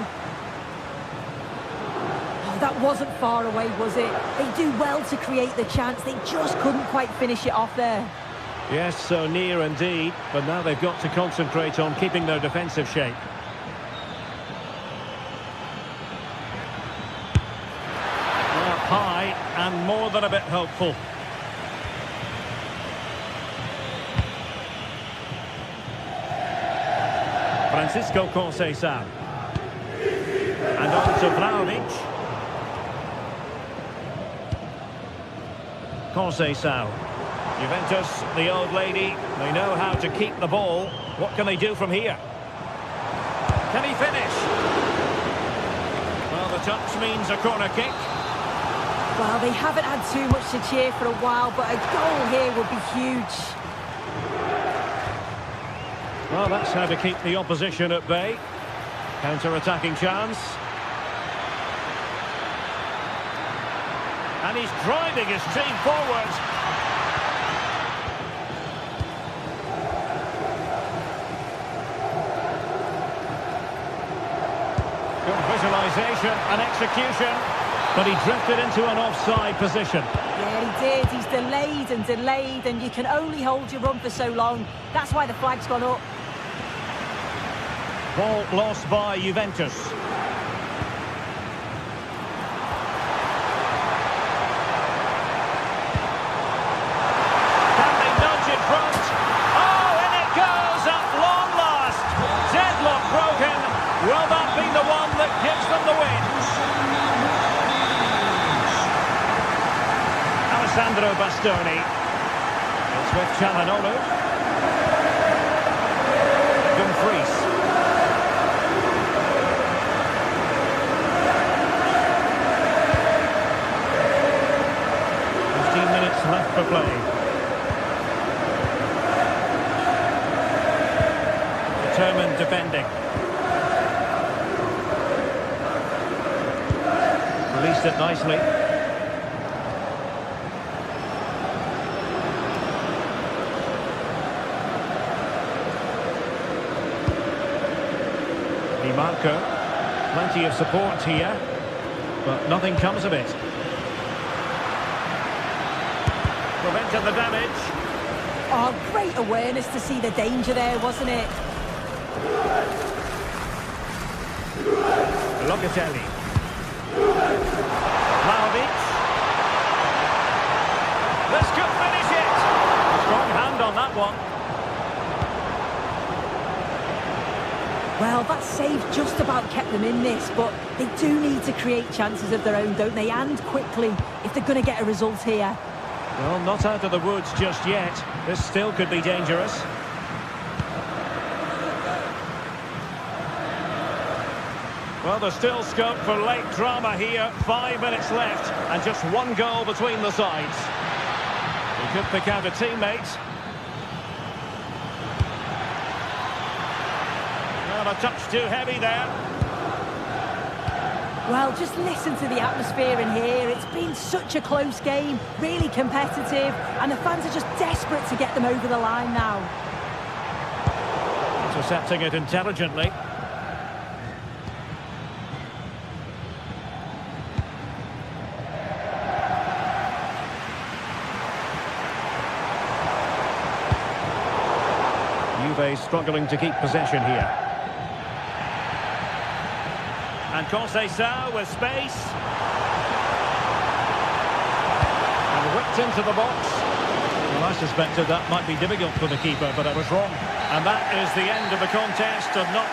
Oh, that wasn't far away, was it? They do well to create the chance. They just couldn't quite finish it off there. Yes, so near indeed. But now they've got to concentrate on keeping their defensive shape. Up high and more than a bit hopeful. Francisco Conceição. And on to Vlahovic. Conceição. Juventus, the old lady, they know how to keep the ball. What can they do from here? Can he finish? Well, the touch means a corner kick. Well, they haven't had too much to cheer for a while, but a goal here would be huge. Well, that's how to keep the opposition at bay. Counter-attacking chance. And he's driving his team forward. Good visualisation and execution. But he drifted into an offside position. Yeah, he did. He's delayed, and you can only hold your run for so long. That's why the flag's gone up. Ball lost by Juventus. Can they nudge in front? Oh, and it goes at long last. Deadlock broken. Will that be the one that gives them the win? Alessandro Bastoni. It's with Çalhanoğlu. Dumfries. 15 minutes left for play. Determined defending. Released it nicely. Marco, plenty of support here, but nothing comes of it. Prevented the damage. Oh, great awareness to see the danger there, wasn't it? Locatelli. Vlahovic. This could finish it. Strong hand on that one. Well, that save just about kept them in this, but they do need to create chances of their own, don't they? And quickly, if they're going to get a result here. Well, not out of the woods just yet. This still could be dangerous. Well, there's still scope for late drama here. 5 minutes left, and just one goal between the sides. He could pick out a teammate. A touch too heavy there. Well, just listen to the atmosphere in here. It's been such a close game, really competitive, and the fans are just desperate to get them over the line now. Intercepting it intelligently. Juve struggling to keep possession here. And Conceição with space. And whipped into the box. Well, I suspected that might be difficult for the keeper, but I was wrong. And that is the end of the contest, and not...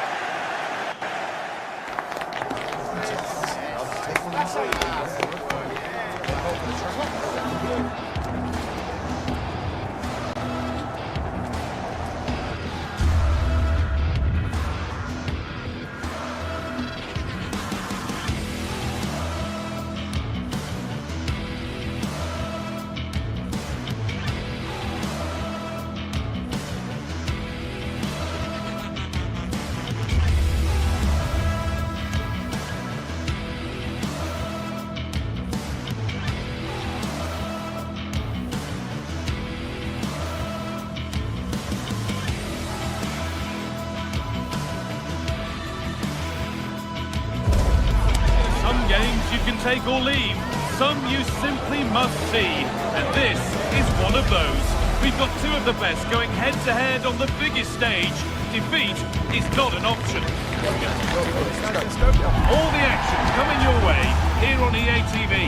take or leave. Some you simply must see. And this is one of those. We've got two of the best going head-to-head on the biggest stage. Defeat is not an option. All the action coming your way here on EA TV.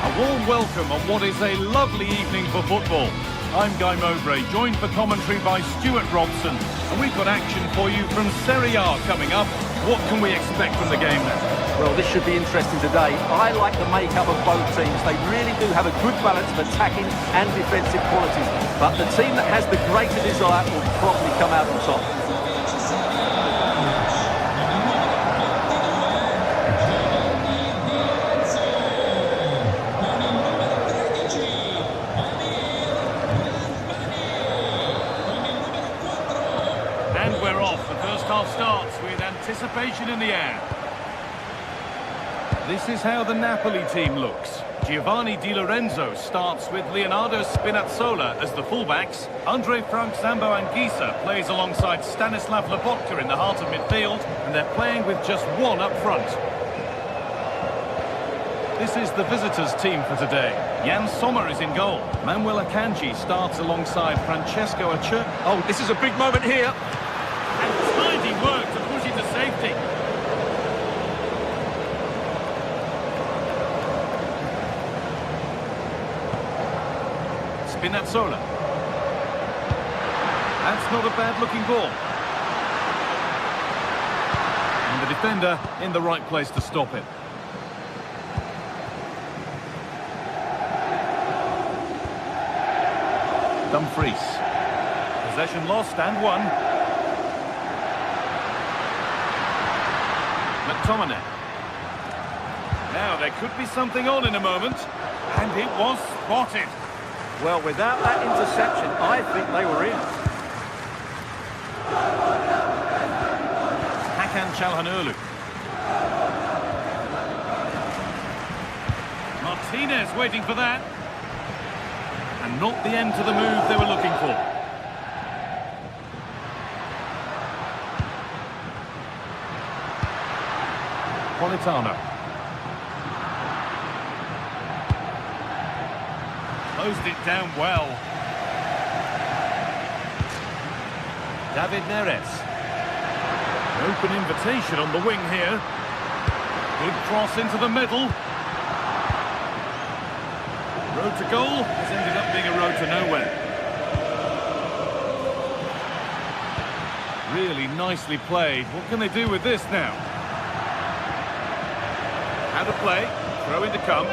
A warm welcome on what is a lovely evening for football. I'm Guy Mowbray, joined for commentary by Stuart Robson. And we've got action for you from Serie A coming up. What can we expect from the game then? Well, this should be interesting today. I like the makeup of both teams. They really do have a good balance of attacking and defensive qualities. But the team that has the greater desire will probably come out on top. And we're off. The first half starts with anticipation in the air. This is how the Napoli team looks. Giovanni Di Lorenzo starts with Leonardo Spinazzola as the fullbacks. Andre Frank Zambo Anguissa plays alongside Stanislav Lobotka in the heart of midfield, and they're playing with just one up front. This is the visitors' team for today. Jan Sommer is in goal. Manuel Akanji starts alongside Francesco Acer. Oh, this is a big moment here. And tidy work to push it to safety. Spinazzola. That's not a bad-looking ball. And the defender in the right place to stop it. Dumfries. Possession lost and won. McTominay. Now there could be something on in a moment. And it was spotted. Well, without that interception, I think they were in. Hakan Çalhanoğlu. Martinez waiting for that. And not the end to the move they were looking for. Politano. Closed it down well. David Neres. Open invitation on the wing here. Good cross into the middle. Road to goal has ended up being a road to nowhere. Really nicely played. What can they do with this now? How to play. Throw in to come.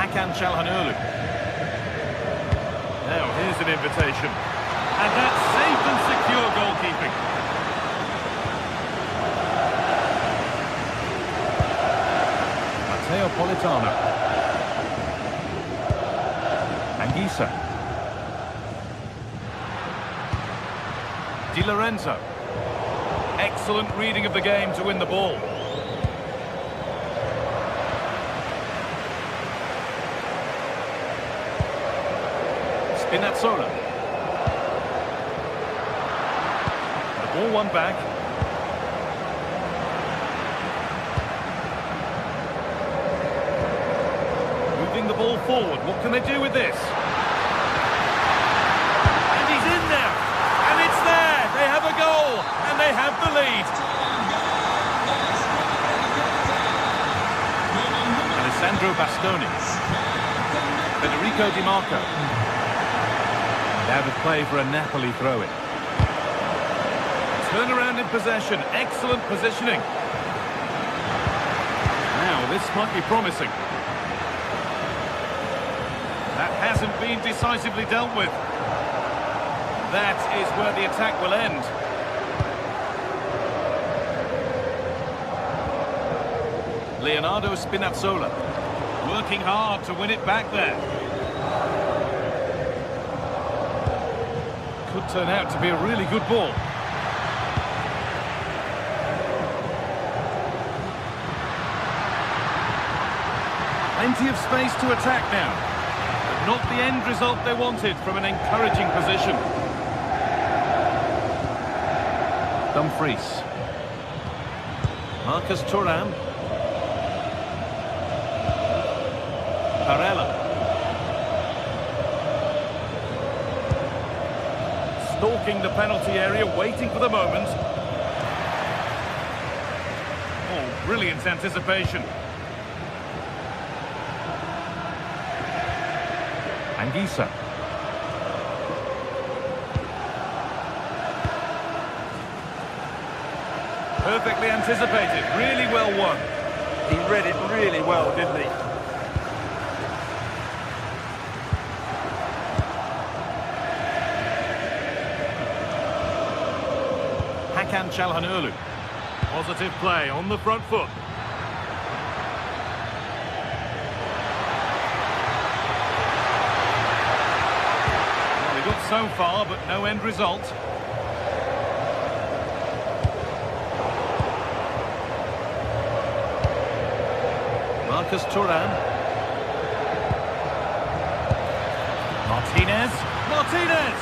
Hakan Çalhanoğlu. Now here's an invitation. And that's safe and secure goalkeeping. Matteo Politano. Anguissa. Di Lorenzo. Excellent reading of the game to win the ball. Spinazzola. The ball won back. Moving the ball forward. What can they do with this? And he's in there. And it's there. They have a goal. And they have the lead. Alessandro Bastoni. Federico Di Marco. Out of play for a Napoli throw-in. Turnaround in possession. Excellent positioning. Now, this might be promising. That hasn't been decisively dealt with. That is where the attack will end. Leonardo Spinazzola. Working hard to win it back there. Could turn out to be a really good ball. Plenty of space to attack now. But not the end result they wanted from an encouraging position. Dumfries. Marcus Thuram. Barella. Stalking the penalty area, waiting for the moment. Oh, brilliant anticipation. Anguissa. Perfectly anticipated, really well won. He read it really well, didn't he? Hakan Çalhanoğlu. Positive play on the front foot. Well, they got so far, but no end result. Marcus Thuram. Martinez. Martinez!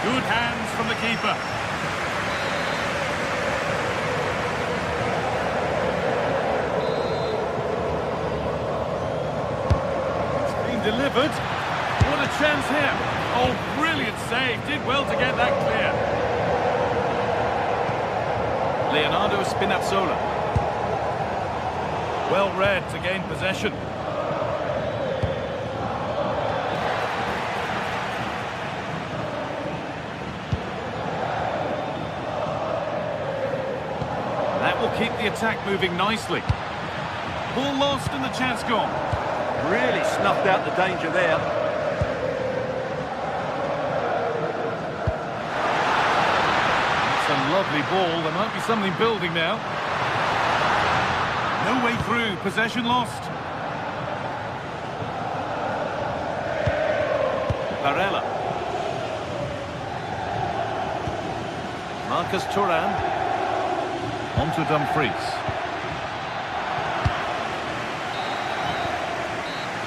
Good hands from the keeper. Delivered. What a chance here. Oh, brilliant save. Did well to get that clear. Leonardo Spinazzola. Well read to gain possession. That will keep the attack moving nicely. Ball lost and the chance gone. Really snuffed out the danger there. It's a lovely ball. There might be something building now. No way through. Possession lost. Barella. Marcus Thuram. On to Dumfries.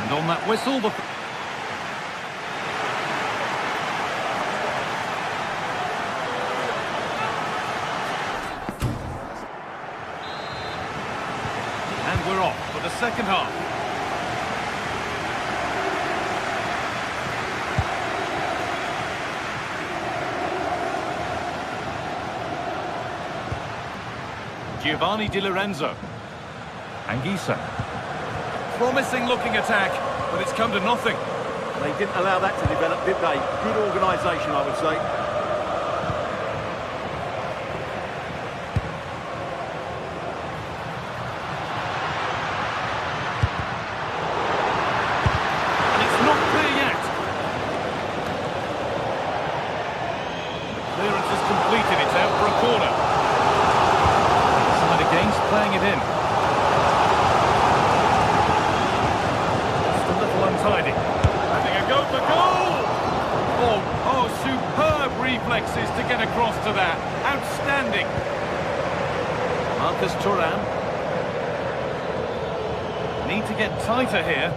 And on that whistle, the... And we're off for the second half. Giovanni Di Lorenzo. Anguissa. Promising looking attack, but it's come to nothing. They didn't allow that to develop, did they? Good organisation, I would say. And it's not clear yet. The clearance is completed, it's out for a corner. Side against, playing it in. Untidy. Having a go for goal! Oh, superb reflexes to get across to that. Outstanding. Marcus Thuram. Need to get tighter here.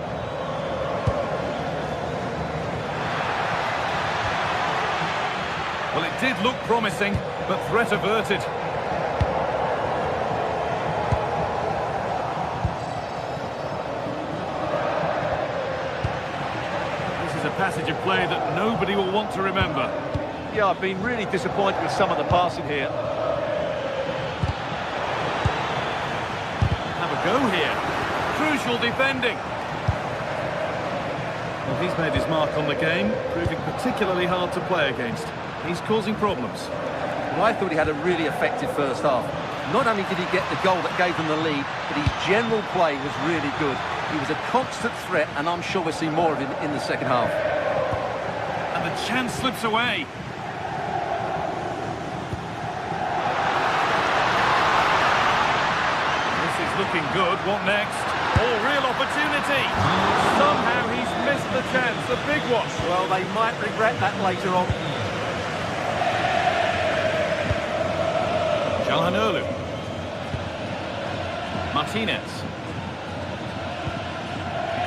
Well, it did look promising, but threat averted. Passage of play that nobody will want to remember. Yeah, I've been really disappointed with some of the passing here. Have a go here. Crucial defending. Well, he's made his mark on the game, proving particularly hard to play against. He's causing problems. Well, I thought he had a really effective first half. Not only did he get the goal that gave them the lead, but his general play was really good. He was a constant threat, and I'm sure we'll see more of him in the second half. And the chance slips away. This is looking good. What next? Oh, real opportunity. Somehow he's missed the chance. A big one. Well, they might regret that later on. Çalhanoğlu. Martinez.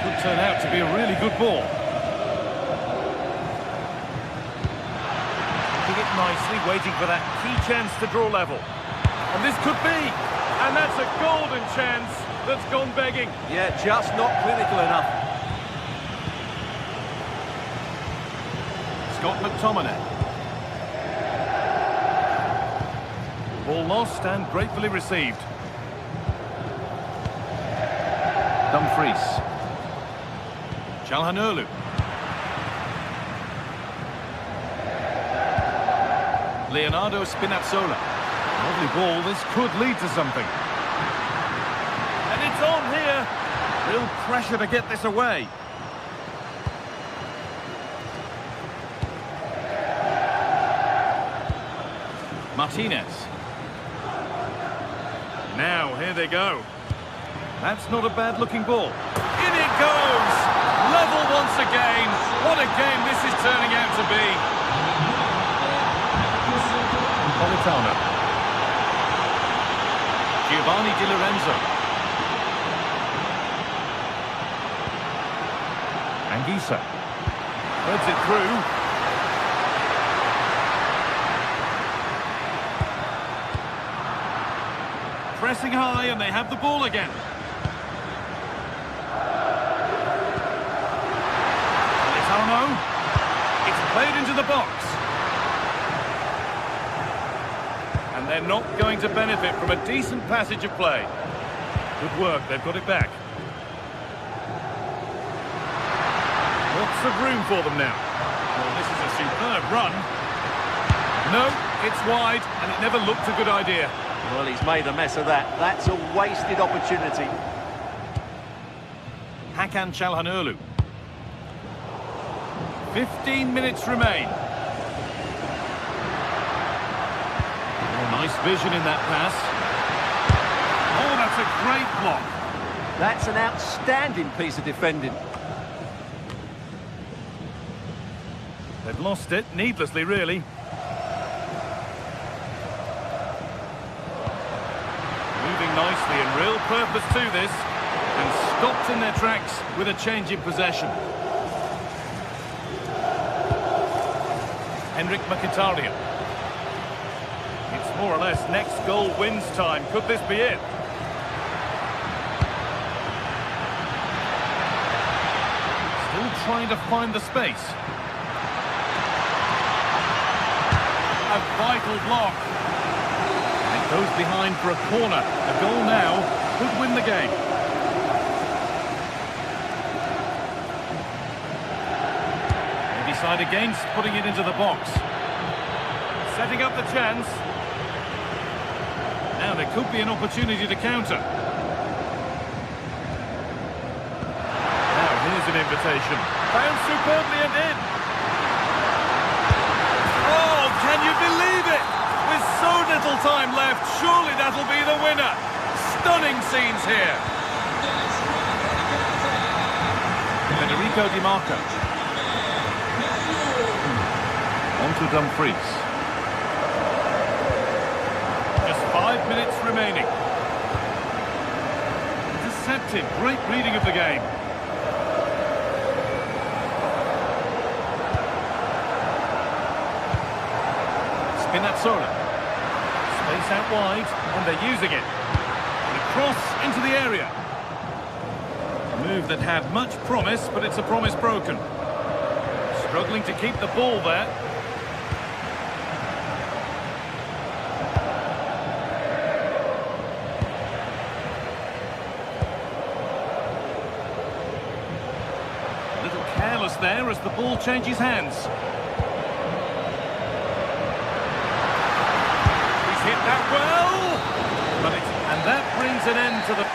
Could turn out to be a really good ball. Keeping it nicely, waiting for that key chance to draw level. And this could be. And that's a golden chance that's gone begging. Yeah, just not clinical enough. Scott McTominay. Ball lost and gratefully received. Dumfries. Çalhanoğlu. Leonardo Spinazzola. Lovely ball, this could lead to something. And it's on here. Real pressure to get this away. Martinez. Now, here they go. That's not a bad-looking ball. In it goes! Level once again. What a game this is turning out to be. Politano. Giovanni Di Lorenzo. Anguissa. Threads it through. Pressing high, and they have the ball again. Politano. It's played into the box. And they're not going to benefit from a decent passage of play. Good work, they've got it back. Lots of room for them now. Well, this is a superb run. No, it's wide, and it never looked a good idea. Well, he's made a mess of that. That's a wasted opportunity. Hakan Çalhanoğlu. 15 minutes remain. Oh, nice vision in that pass. Oh, that's a great block. That's an outstanding piece of defending. They've lost it, needlessly, really. Moving nicely and real purpose to this. And stopped in their tracks with a change in possession. Henrik Mkhitaryan. It's more or less next goal wins time. Could this be it? Still trying to find the space. A vital block. And it goes behind for a corner. A goal now could win the game. They decide against putting it into the box. Setting up the chance. Now there could be an opportunity to counter. Now here's an invitation. Found superbly and in. Oh, can you believe it? With so little time left, surely that'll be the winner. Stunning scenes here. Federico Di Marco. On to Dumfries. Just 5 minutes remaining. Deceptive, great reading of the game. Spinazzola. Space out wide, and they're using it. And a cross into the area. A move that had much promise, but it's a promise broken. Struggling to keep the ball there. A little careless there as the ball changes hands. Hit that well, and that brings an end to the...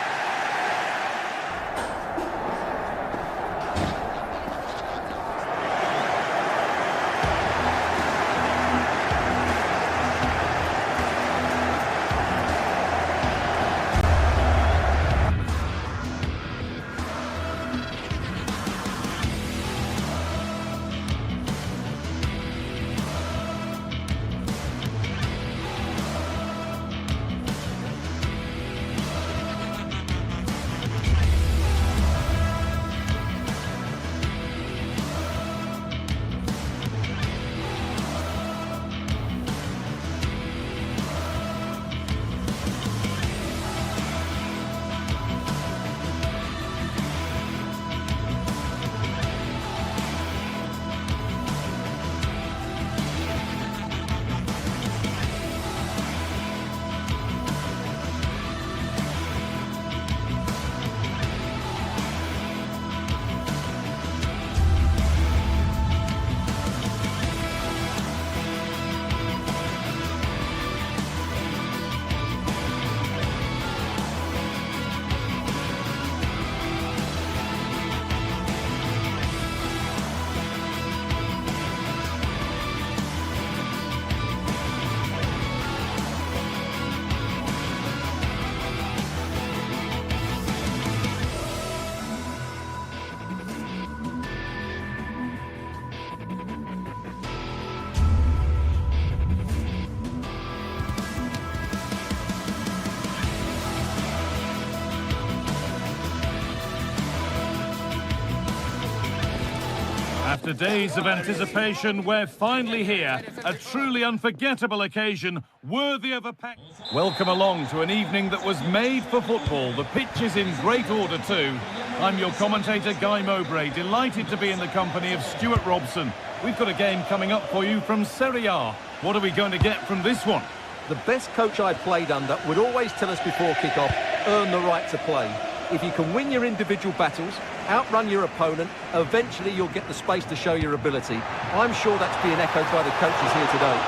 After days of anticipation, we're finally here. A truly unforgettable occasion, worthy of a pack. Welcome along to an evening that was made for football. The pitch is in great order too. I'm your commentator, Guy Mowbray, delighted to be in the company of Stuart Robson. We've got a game coming up for you from Serie A. What are we going to get from this one? The best coach I played under would always tell us before kick-off, earn the right to play. If you can win your individual battles, outrun your opponent, eventually you'll get the space to show your ability. I'm sure that's being echoed by the coaches here today.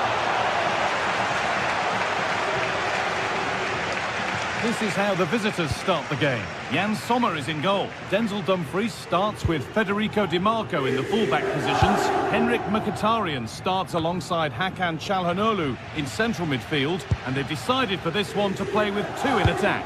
This is how the visitors start the game. Jan Sommer is in goal. Denzel Dumfries starts with Federico Di Marco in the fullback positions. Henrik Mkhitaryan starts alongside Hakan Çalhanoğlu in central midfield. And they've decided for this one to play with two in attack.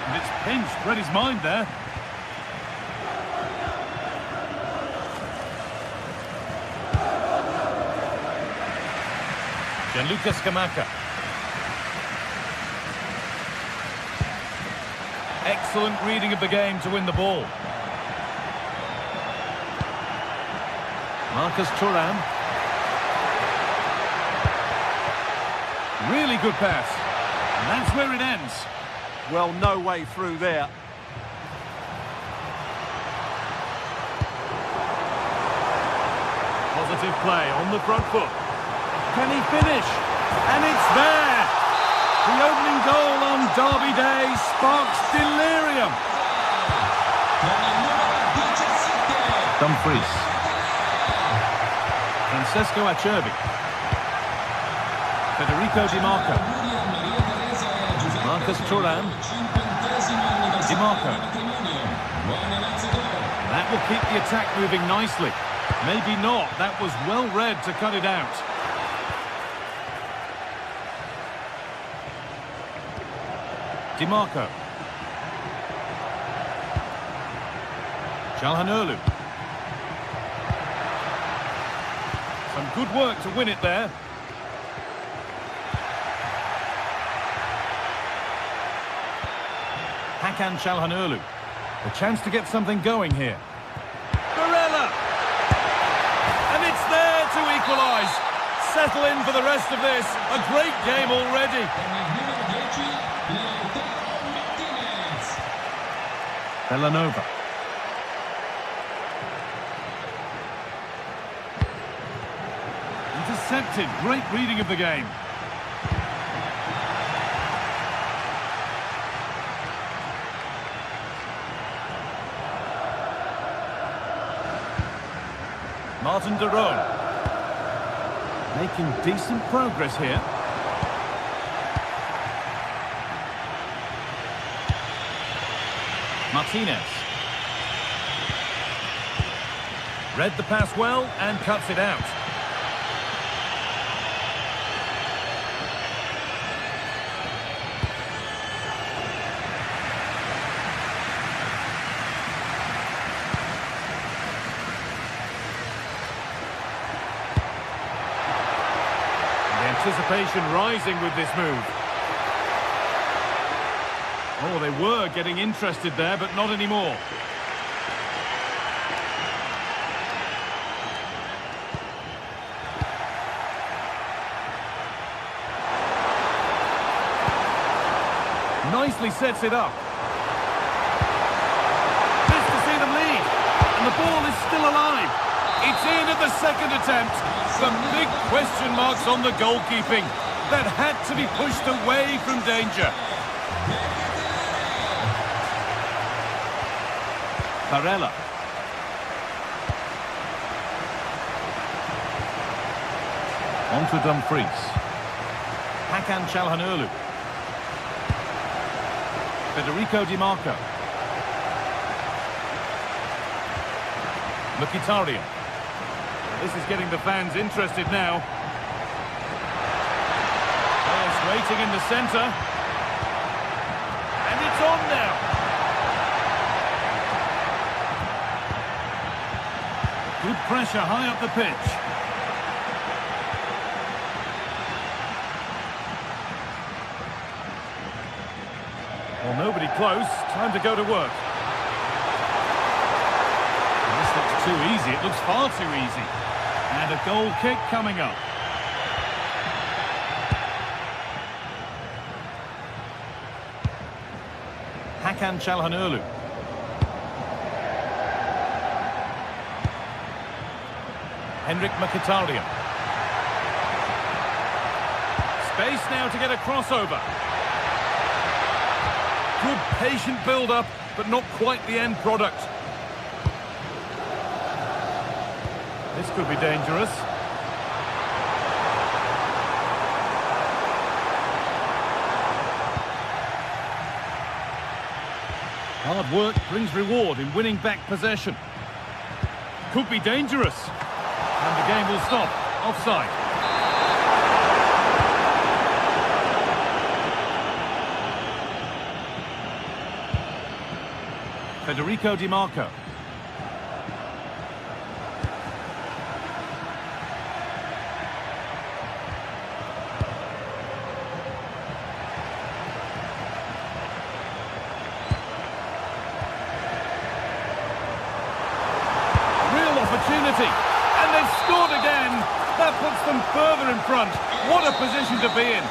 And it's pinched, read his mind there. Gianluca Scamacca. Excellent reading of the game to win the ball. Marcus Thuram. Really good pass. And that's where it ends. Well, no way through there. Positive play on the front foot. Can he finish? And it's there! The opening goal on Derby Day sparks delirium. Dumfries. Francesco Acerbi. Federico Di Marco. Marcus Thuram. Di Marco. That will keep the attack moving nicely. Maybe not. That was well read to cut it out. Di Marco. Çalhanoğlu. Some good work to win it there. Hakan Çalhanoğlu. A chance to get something going here. Barella! And it's there to equalise. Settle in for the rest of this. A great game already. Villanova. Intercepted. Great reading of the game. Martin de Roon. Making decent progress here. Martinez. Read the pass well and cuts it out. The anticipation rising with this move. Oh, they were getting interested there, but not anymore. Nicely sets it up. Just to see them lead. And the ball is still alive. It's in at the second attempt. Some big question marks on the goalkeeping. That had to be pushed away from danger. Barella. On to Dumfries. Hakan Çalhanoğlu. Federico Di Marco. Mkhitaryan. This is getting the fans interested now. Players waiting in the centre. And it's on now. Good pressure high up the pitch. Well, nobody close. Time to go to work. This looks too easy. It looks far too easy. And a goal kick coming up. Hakan Çalhanoğlu. Henrik Mkhitaryan. Space now to get a crossover. Good patient build-up, but not quite the end product. This could be dangerous. Hard work brings reward in winning back possession. Could be dangerous. And the game will stop. Offside. Federico Di Marco. Opportunity, and they've scored again. That puts them further in front. What a position to be in.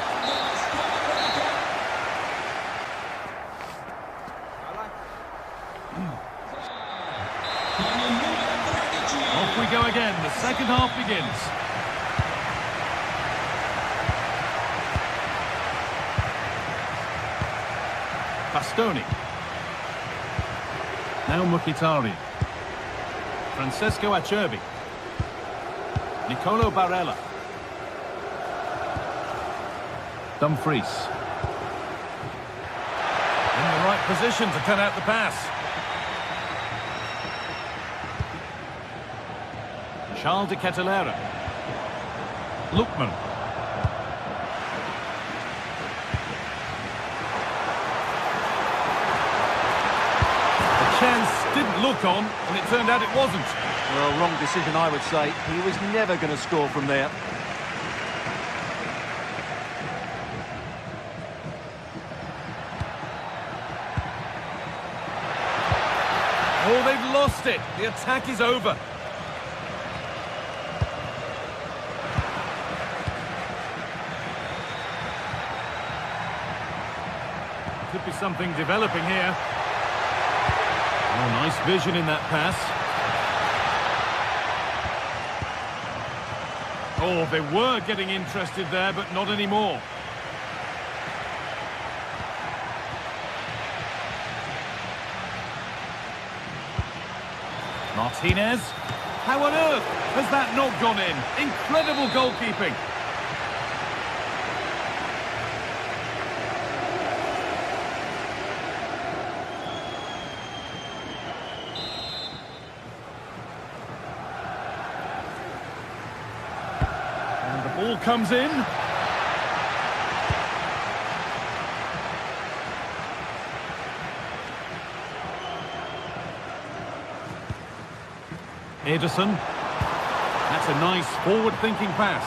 Off we go again. The second half begins. Bastoni. Now Mkhitaryan. Francesco Acerbi. Nicolo Barella. Dumfries. In the right position to cut out the pass. Charles de Kettelera. Lookman. Chance didn't look on, and it turned out it wasn't. Well, wrong decision, I would say. He was never going to score from there. Oh, they've lost it. The attack is over. Could be something developing here. Oh, nice vision in that pass. Oh, they were getting interested there, but not anymore. Martinez. How on earth has that not gone in? Incredible goalkeeping. Ball comes in. Ederson. That's a nice forward-thinking pass.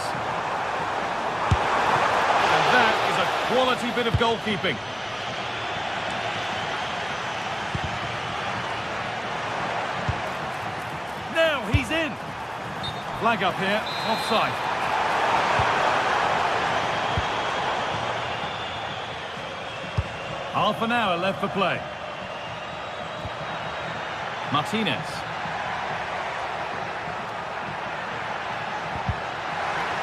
And that is a quality bit of goalkeeping. Now he's in. Flag up here, offside. Half an hour left for play. Martinez.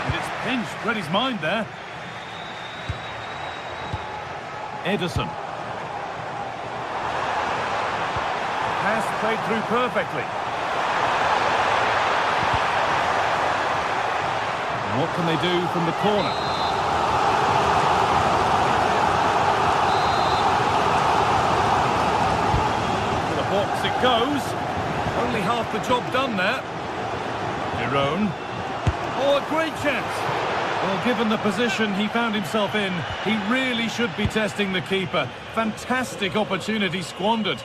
And it's pinched, read his mind there. Ederson. Pass played through perfectly. And what can they do from the corner? Box it goes. Only half the job done there. Giron. Oh, a great chance. Well, given the position he found himself in, he really should be testing the keeper. Fantastic opportunity squandered.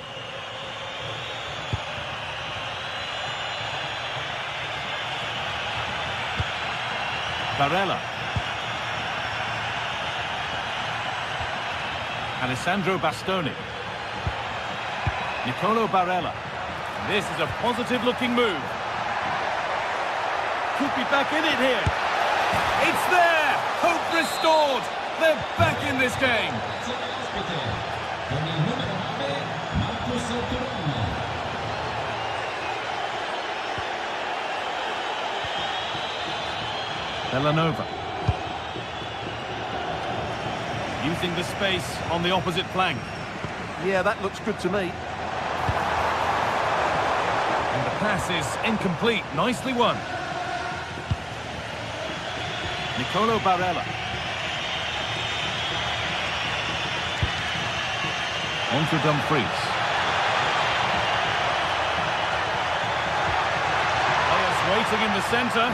Barella. Alessandro Bastoni. Nicolo Barella. This is a positive-looking move. Could be back in it here. It's there! Hope restored! They're back in this game! Villanova. Using the space on the opposite flank. Yeah, that looks good to me. And the pass is incomplete. Nicely won. Nicolo Barella. On to Dumfries. Players waiting in the centre.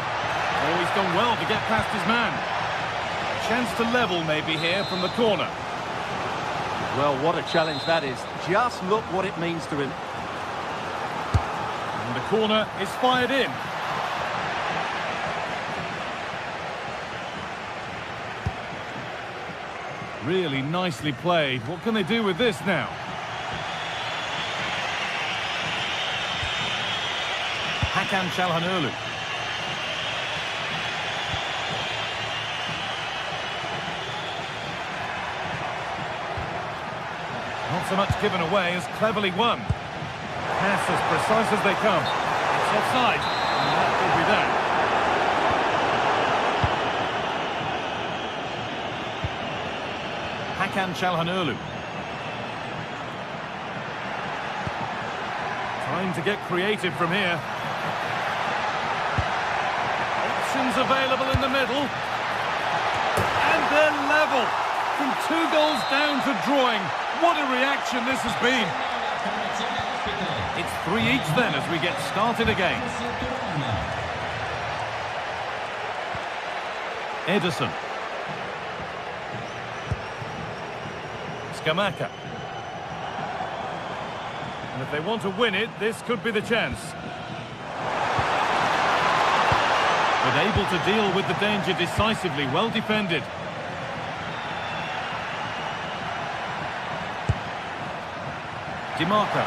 Oh, he's done well to get past his man. A chance to level maybe here from the corner. Well, what a challenge that is. Just look what it means to him. And the corner is fired in. Really nicely played. What can they do with this now? Hakan Çalhanoğlu. Not so much given away as cleverly won. Pass as precise as they come. It's offside. And that could be that. Hakan Çalhanoğlu. Trying to get creative from here. Options available in the middle. And they're level. From 2 goals down to drawing. What a reaction this has been. It's 3 each then as we get started again. Ederson. Scamacca. And if they want to win it, this could be the chance. But able to deal with the danger decisively, well defended. DiMarco.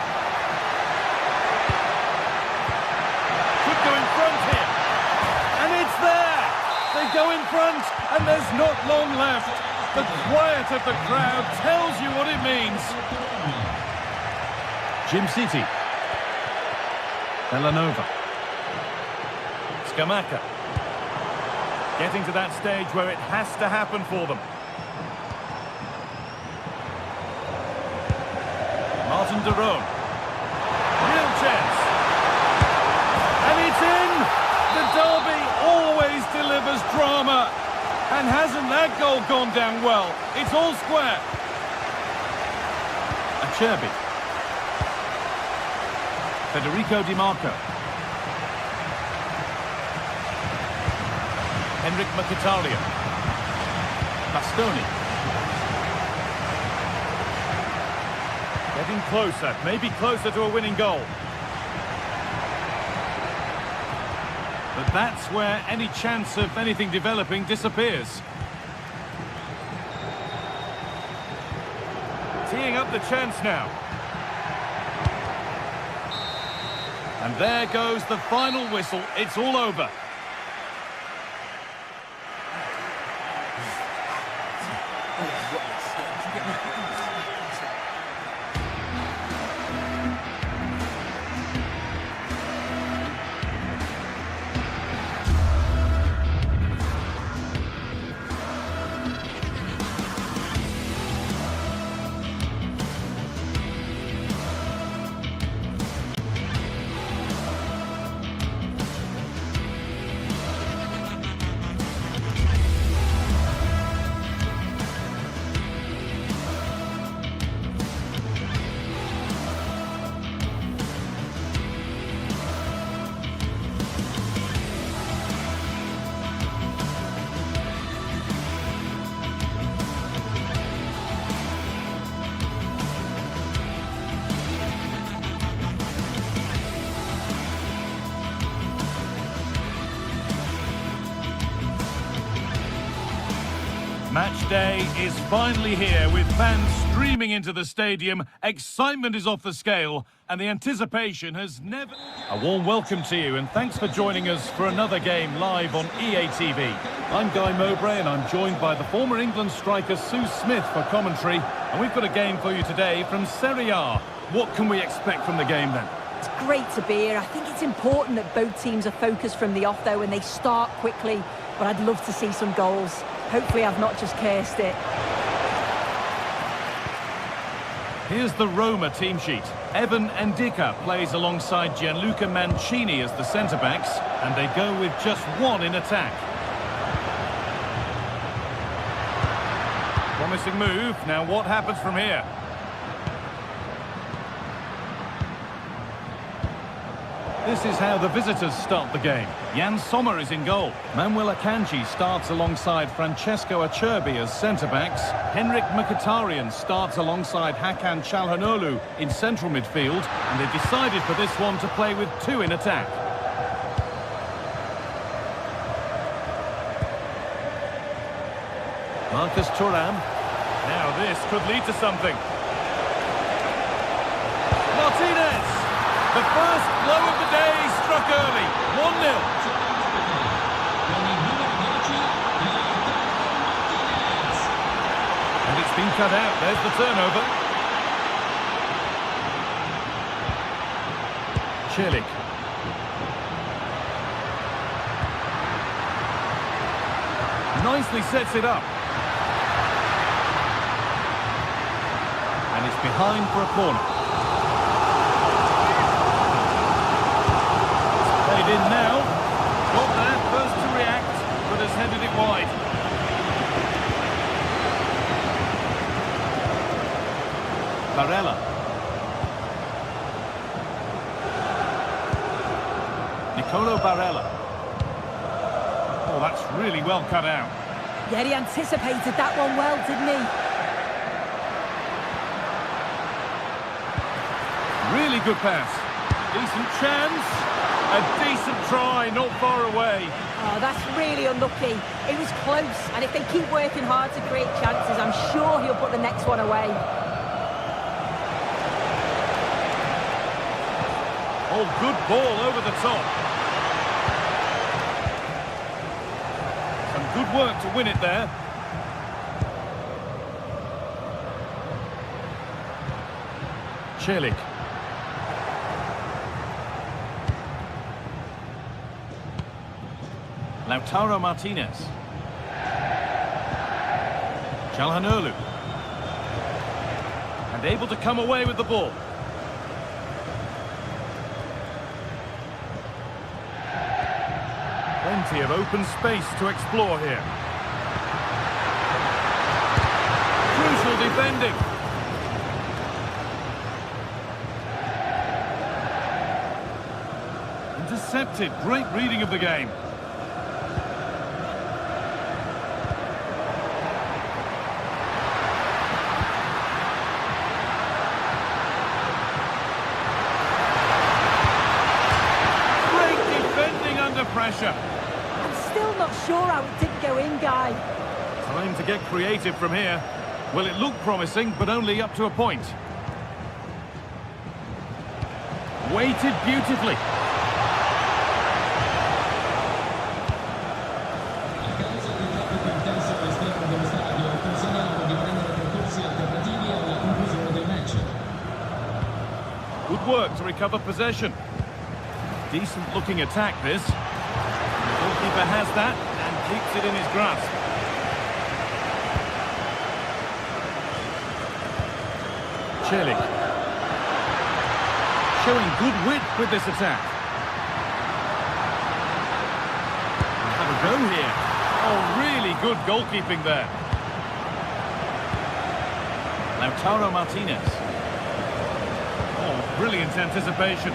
Could go in front here. And it's there! They go in front, and there's not long left. The quiet of the crowd tells you what it means. Jim City. Villanova. Scamacca. Getting to that stage where it has to happen for them. Martin de Roon. Real chance. And it's in! The derby always delivers drama. And hasn't that goal gone down well? It's all square. Acerbi. Federico Di Marco. Henrik Mkhitaryan. Bastoni. Getting closer, maybe closer to a winning goal. But that's where any chance of anything developing disappears. Teeing up the chance now. And there goes the final whistle. It's all over. Match day is finally here with fans streaming into the stadium. Excitement is off the scale and the anticipation has never... A warm welcome to you and thanks for joining us for another game live on EA TV. I'm Guy Mowbray and I'm joined by the former England striker Sue Smith for commentary. And we've got a game for you today from Serie A. What can we expect from the game then? It's great to be here. I think it's important that both teams are focused from the off though and they start quickly. But I'd love to see some goals. Hopefully I've not just cursed it. Here's the Roma team sheet. Evan Ndika plays alongside Gianluca Mancini as the centre-backs, and they go with just one in attack. Promising move. Now what happens from here? This is how the visitors start the game. Jan Sommer is in goal. Manuel Akanji starts alongside Francesco Acerbi as centre-backs. Henrik Mkhitaryan starts alongside Hakan Çalhanoğlu in central midfield. And they've decided for this one to play with two in attack. Marcus Thuram. Now this could lead to something. Martinez! The first blow of the day struck early. 1-0. And it's been cut out. There's the turnover. Celik. Nicely sets it up. And it's behind for a corner. In now, got there, first to react, but has headed it wide. Barella. Nicolo Barella. Oh, that's really well cut out. Yeah, he anticipated that one well, didn't he? Really good pass. Decent chance. A decent try, not far away. Oh, that's really unlucky. It was close, and if they keep working hard to create chances, I'm sure he'll put the next one away. Oh, good ball over the top. Some good work to win it there. Celik. Lautaro Martinez. Çalhanoğlu. And able to come away with the ball. Plenty of open space to explore here. Crucial defending. Intercepted. Great reading of the game. Pressure. I'm still not sure how it didn't go in, Guy. Time to get creative from here. Well, it looked promising, but only up to a point. Weighted beautifully. Good work to recover possession. Decent looking attack this. The goalkeeper has that and keeps it in his grasp. Celik. Showing good width with this attack. Have a go here. Oh, really good goalkeeping there. Lautaro Martinez. Oh, brilliant anticipation.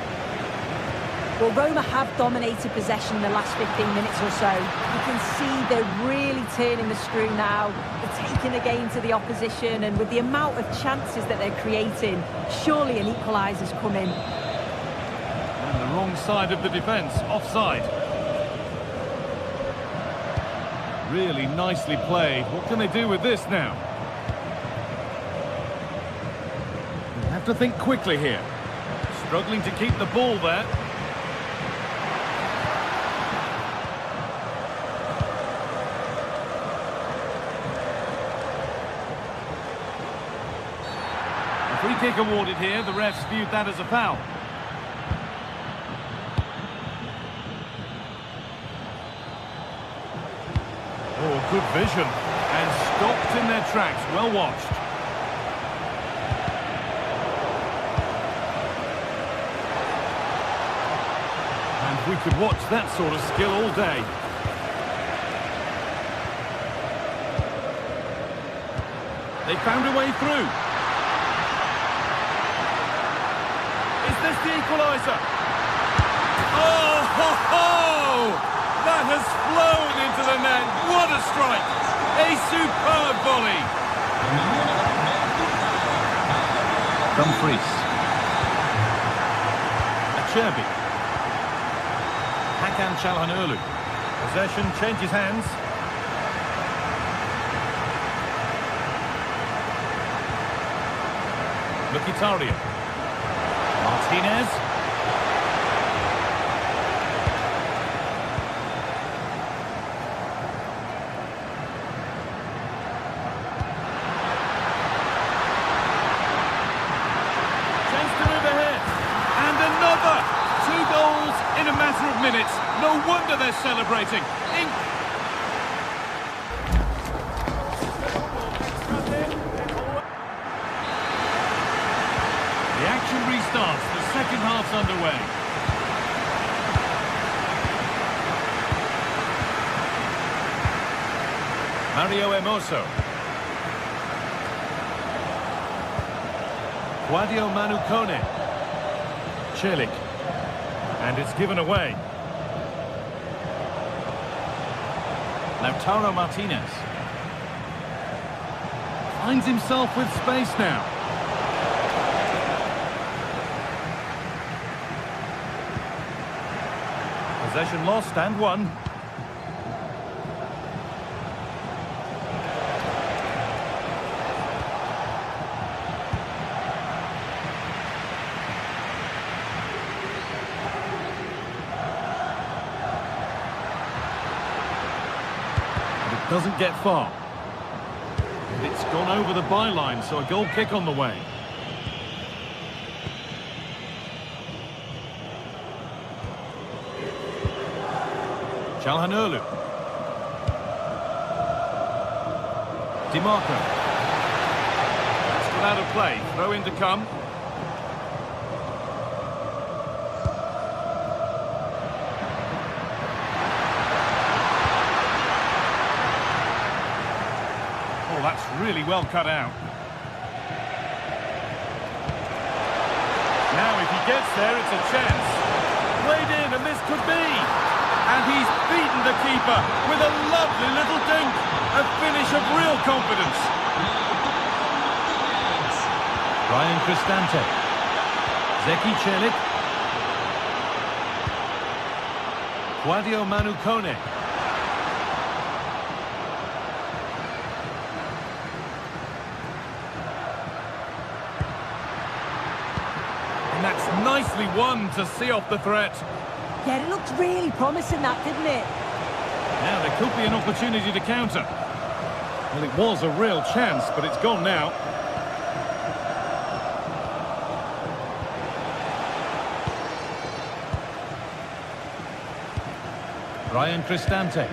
Well, Roma have dominated possession in the last 15 minutes or so. You can see they're really turning the screw now. They're taking the game to the opposition, and with the amount of chances that they're creating, surely an equaliser's coming. And the wrong side of the defence, offside. Really nicely played. What can they do with this now? They have to think quickly here. Struggling to keep the ball there. A free kick awarded here. The refs viewed that as a foul. Oh, good vision. And stopped in their tracks. Well watched. And we could watch that sort of skill all day. They found a way through. Is this the equaliser? Oh, ho, ho! That has flown into the net. What a strike! A superb volley. Dumfries. Acerbi. Hakan Çalhanoğlu. Possession changes hands. Mkhitaryan. Martinez. In a matter of minutes. No wonder they're celebrating. The action restarts. The second half's underway. Mario Hermoso. Sadio Manu Kone. Celik. And it's given away. Lautaro Martinez. Finds himself with space now. Possession lost and won. Doesn't get far. It's gone over the byline, so a goal kick on the way. Çalhanoğlu. DiMarco. That's got out of play. Throw in to come. That's really well cut out. Now if he gets there, it's a chance. Played in, and this could be. And he's beaten the keeper with a lovely little dink. A finish of real confidence. Ryan Cristante. Zeki Celik. Sadio Manu Kone. That's nicely won to see off the threat. Yeah, it looked really promising, that, didn't it? Now there could be an opportunity to counter. Well, it was a real chance, but it's gone now. Ryan Cristante.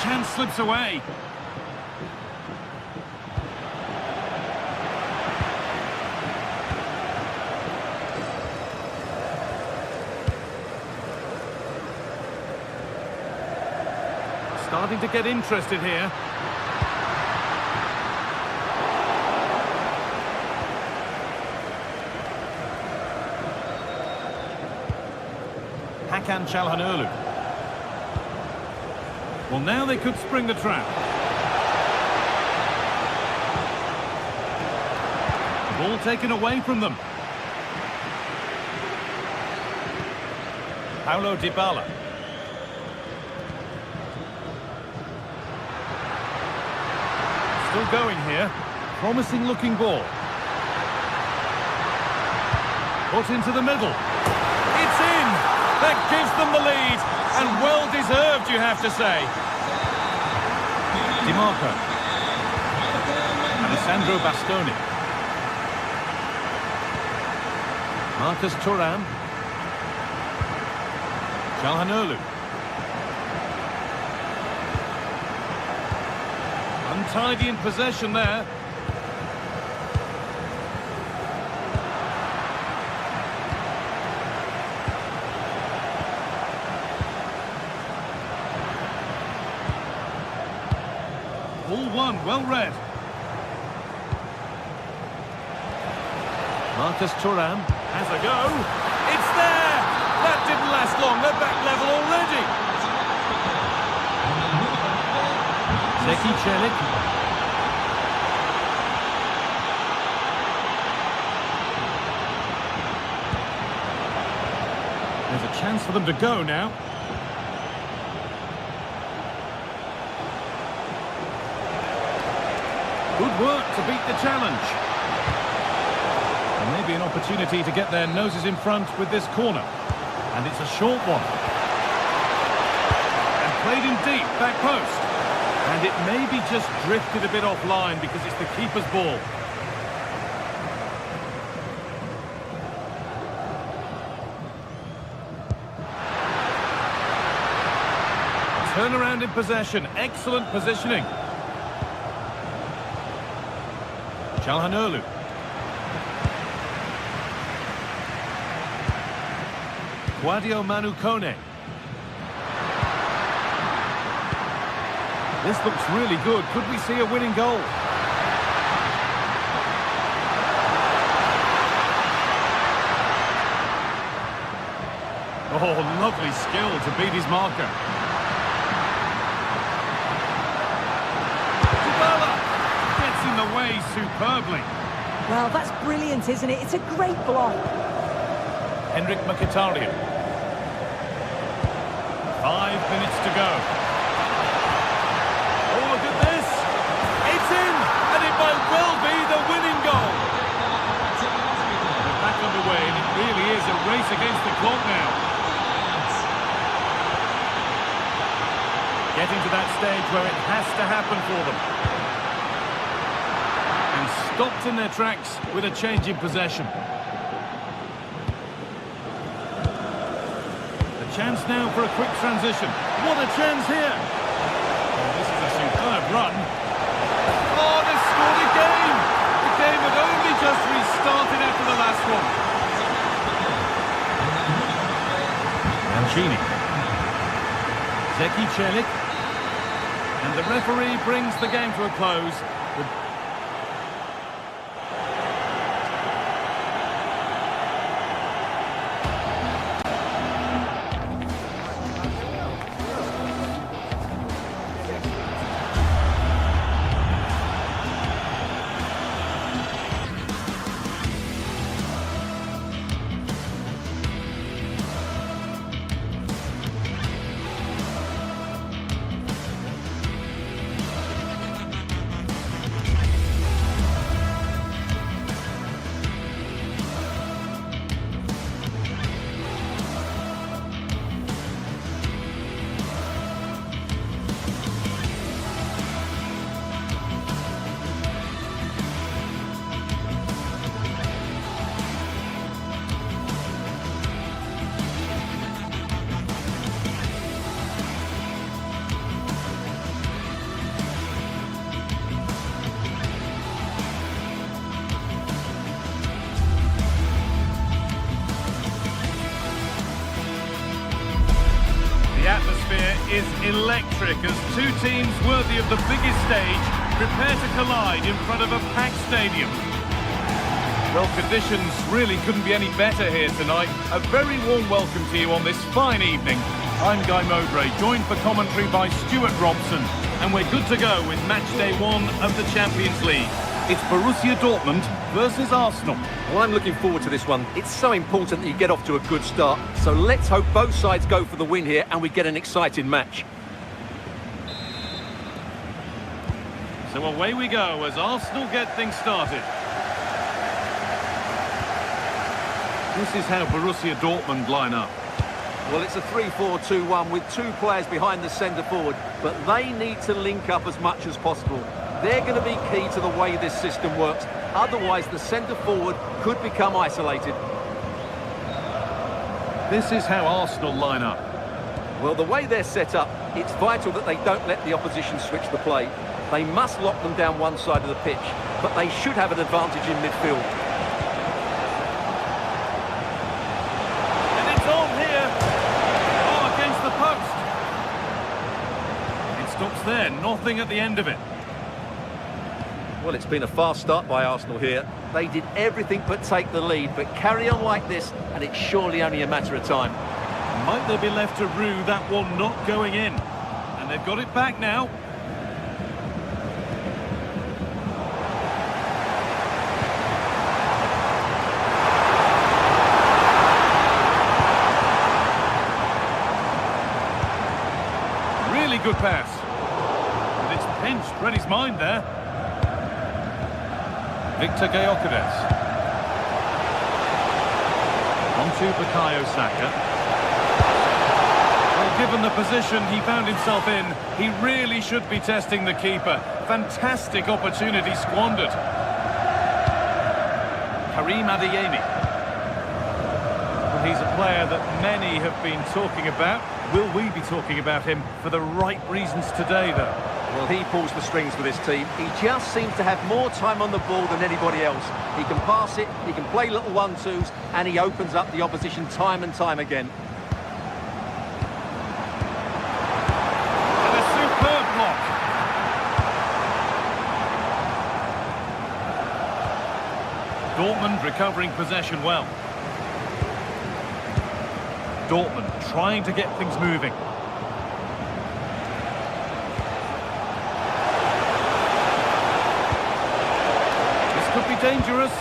Chance slips away. Starting to get interested here. Hakan Çalhanoğlu. Well, now they could spring the trap. The Ball taken away from them. Paulo Dybala. Still going here. Promising looking ball. Put into the middle. It's in! That gives them the lead. And well deserved, you have to say. Di Marco. Alessandro Bastoni. Marcus Thuram. Calhanoglu. Untidy in possession there. Ball one, well read. Marcus Thuram has a go. It's there! That didn't last long. They're back level already. Zeki Celik. There's a chance for them to go now. Good work to beat the challenge. And maybe an opportunity to get their noses in front with this corner. And it's a short one. And played in deep, back post. And it maybe just drifted a bit offline because it's the keeper's ball. Turnaround in possession, excellent positioning. Calhanoglu. Guadio Manu Kone. This looks really good. Could we see a winning goal? Oh, lovely skill to beat his marker. Dybala gets in the way superbly. Well, that's brilliant, isn't it? It's a great block. Henrik Mkhitaryan. 5 minutes to go. Oh, look at this. It's in, and it might well be the winning goal. They're back underway, and it really is a race against the clock now. Getting to that stage where it has to happen for them. And stopped in their tracks with a change in possession. Chance now for a quick transition. What a chance here! Oh, this is a superb run. Oh, they scored again! The game had only just restarted after the last one. Mancini. Zeki Celik. And the referee brings the game to a close. The atmosphere is electric as two teams worthy of the biggest stage prepare to collide in front of a packed stadium. Well, conditions really couldn't be any better here tonight. A very warm welcome to you on this fine evening. I'm Guy Mowbray, joined for commentary by Stuart Robson, and we're good to go with match day one of the Champions League. It's Borussia Dortmund versus Arsenal. Well, I'm looking forward to this one. It's so important that you get off to a good start. So let's hope both sides go for the win here and we get an exciting match. So away we go as Arsenal get things started. This is how Borussia Dortmund line up. Well, it's a 3-4-2-1 with two players behind the centre forward, but they need to link up as much as possible. They're going to be key to the way this system works. Otherwise, the centre forward could become isolated. This is how Arsenal line up. Well, the way they're set up, it's vital that they don't let the opposition switch the play. They must lock them down one side of the pitch, but they should have an advantage in midfield. And it's on here. Oh, against the post. It stops there, nothing at the end of it. Well, it's been a fast start by Arsenal here. They did everything but take the lead, but carry on like this, and it's surely only a matter of time. Might they be left to rue that one not going in? And they've got it back now. Really good pass. And it's pinched Reddy's mind there. Victor Gyökeres. On to Bukayo Saka. Well, given the position he found himself in, he really should be testing the keeper. Fantastic opportunity squandered. Karim Adeyemi. Well, he's a player that many have been talking about. Will we be talking about him for the right reasons today, though? Well, he pulls the strings for this team. He just seems to have more time on the ball than anybody else. He can pass it, he can play little one-twos, and he opens up the opposition time and time again. And a superb block. Dortmund recovering possession well. Dortmund trying to get things moving. Could be dangerous.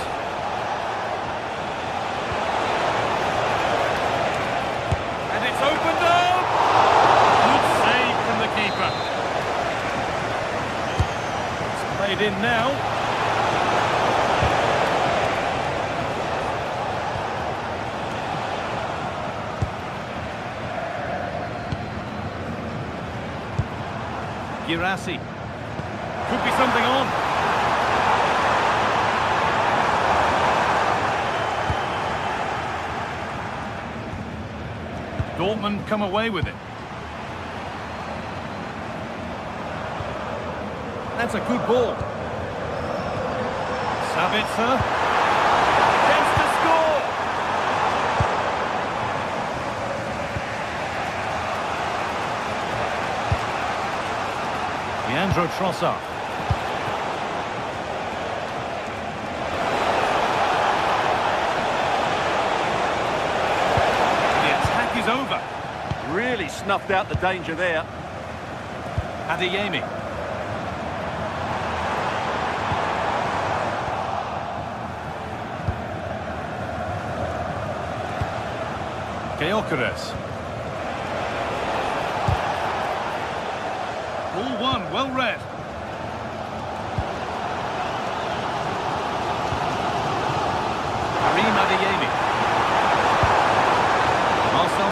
And it's opened up. Good save from the keeper. It's played in now. Girassi. Could be something on. Dortmund come away with it. That's a good ball. Sabitzer. Chance to score. Leandro Trossard. Over. Really snuffed out the danger there. Adeyemi. Gyökeres. Ball one, well read. Karim Adeyemi.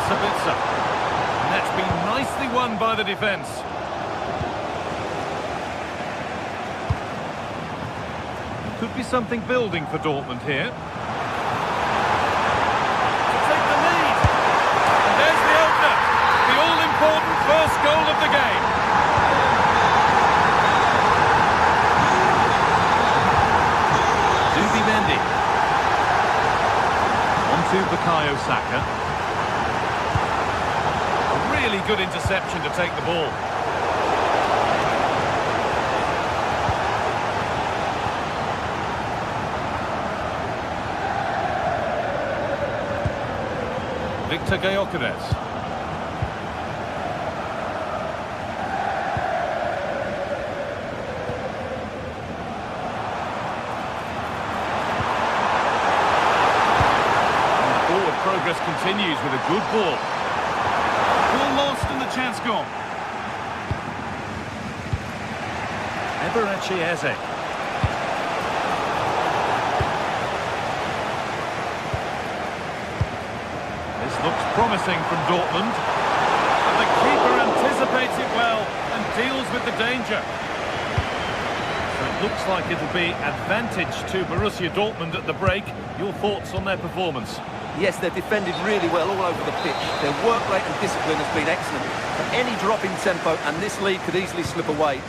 Sabitzer. And that's been nicely won by the defence. Could be something building for Dortmund here. To take the lead. And there's the opener. The all-important first goal of the game. Zubimendi. On to Bukayo Saka. Really good interception to take the ball. Victor Gyökeres. continues with a good ball. Ball lost and the chance gone. Eberechi Eze. This looks promising from Dortmund. And the keeper anticipates it well and deals with the danger. So it looks like it'll be advantage to Borussia Dortmund at the break. Your thoughts on their performance? Yes, they've defended really well all over the pitch. Their work rate and discipline has been excellent. But any drop in tempo and this lead could easily slip away.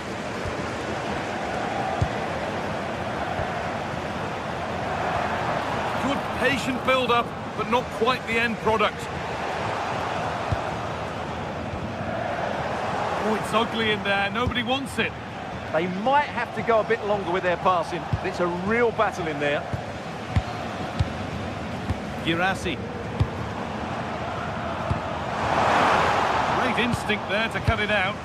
Good patient build-up, but not quite the end product. Oh, it's ugly in there. Nobody wants it. They might have to go a bit longer with their passing. It's a real battle in there. Girassi. Great instinct there to cut it out.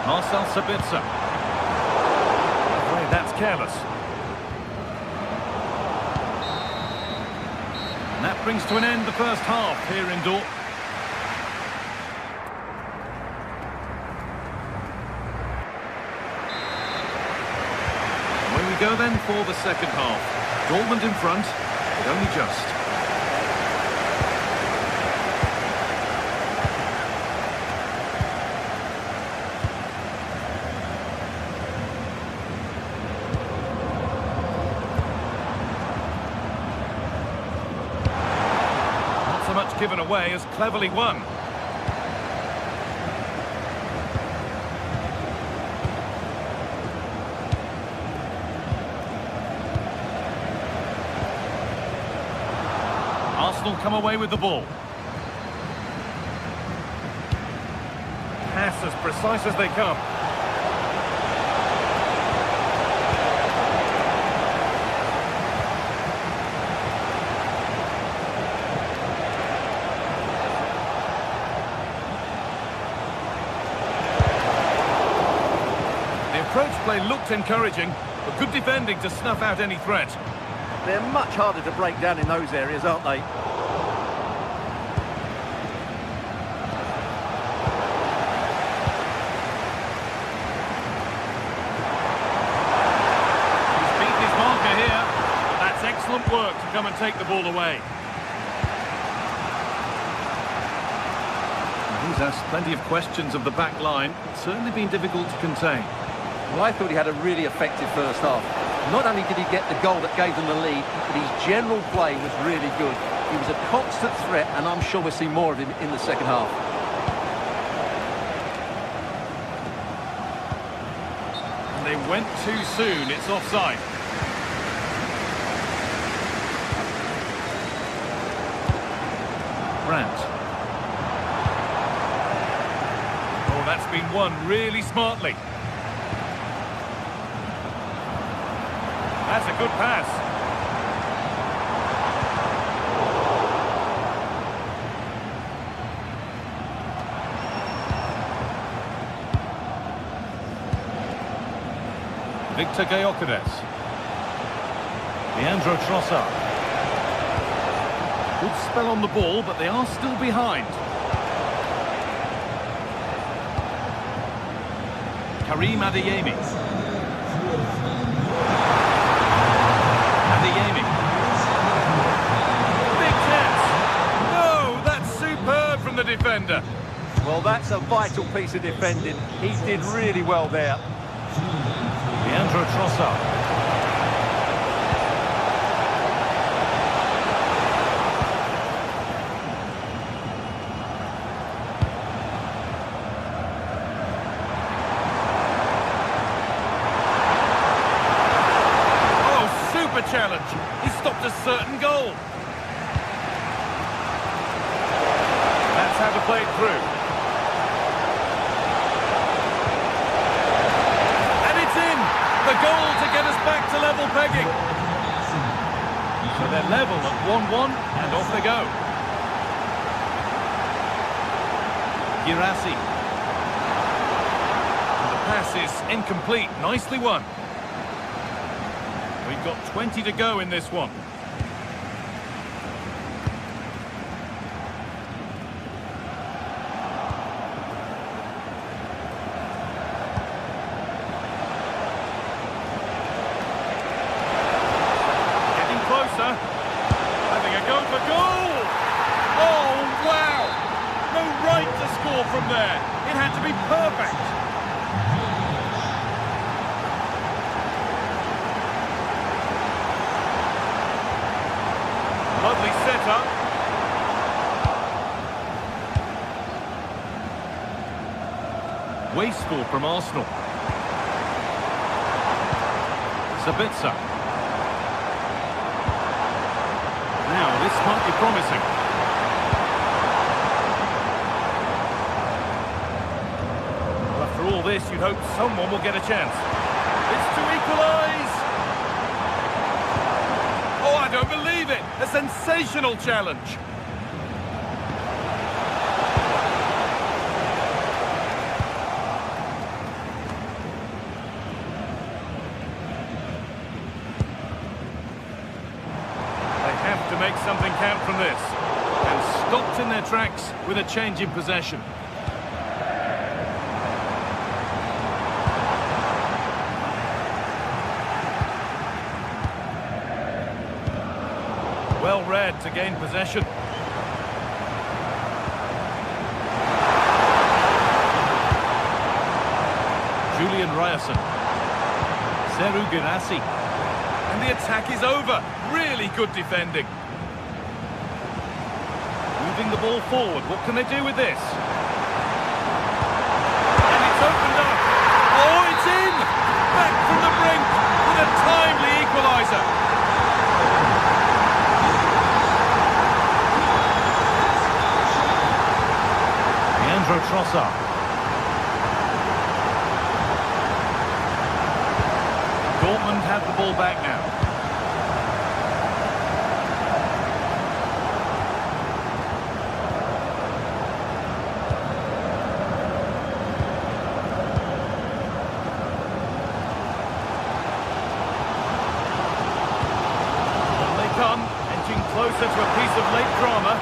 Marcel Sabitzer. Afraid that's careless. And that brings to an end the first half here in Dortmund. Away we go then for the second half. Dortmund in front, but only just. So much given away as cleverly won. Arsenal come away with the ball. Pass as precise as they come. Approach play looked encouraging, but good defending to snuff out any threat. They're much harder to break down in those areas, aren't they? He's beaten his marker here. That's excellent work to come and take the ball away. He's asked plenty of questions of the back line. It's certainly been difficult to contain. Well, I thought he had a really effective first half. Not only did he get the goal that gave them the lead, but his general play was really good. He was a constant threat, and I'm sure we'll see more of him in the second half. And they went too soon. It's offside. Brandt. Oh, that's been won really smartly. That's a good pass. Victor Gyökeres. Leandro Trossard. Good spell on the ball, but they are still behind. Karim Adeyemi. Big chance. No, that's superb from the defender. Well, that's a vital piece of defending. He did really well there. Leandro Trossard. Challenge. He stopped a certain goal. That's how to play it through. And it's in. The goal to get us back to level pegging. So they're level at 1-1 and off they go. Girassi. pass is incomplete. Nicely won. We've got 20 to go in this one. Getting closer. Having a go for goal. Oh, wow. No right to score from there. It had to be perfect. Lovely setup. Wasteful from Arsenal. Sabitzer. Now, this might be promising. Well, after all this, you'd hope someone will get a chance. It's to equalise. Oh, I don't believe it! A sensational challenge! They have to make something count from this. And stopped in their tracks with a change in possession. Well read to gain possession. Julian Ryerson. Seru Girassi. And the attack is over. Really good defending. Moving the ball forward. What can they do with this? And it's opened up. Oh, it's in! Back from the brink with a timely equaliser. Trossard. Dortmund have the ball back now. On they come, edging closer to a piece of late drama.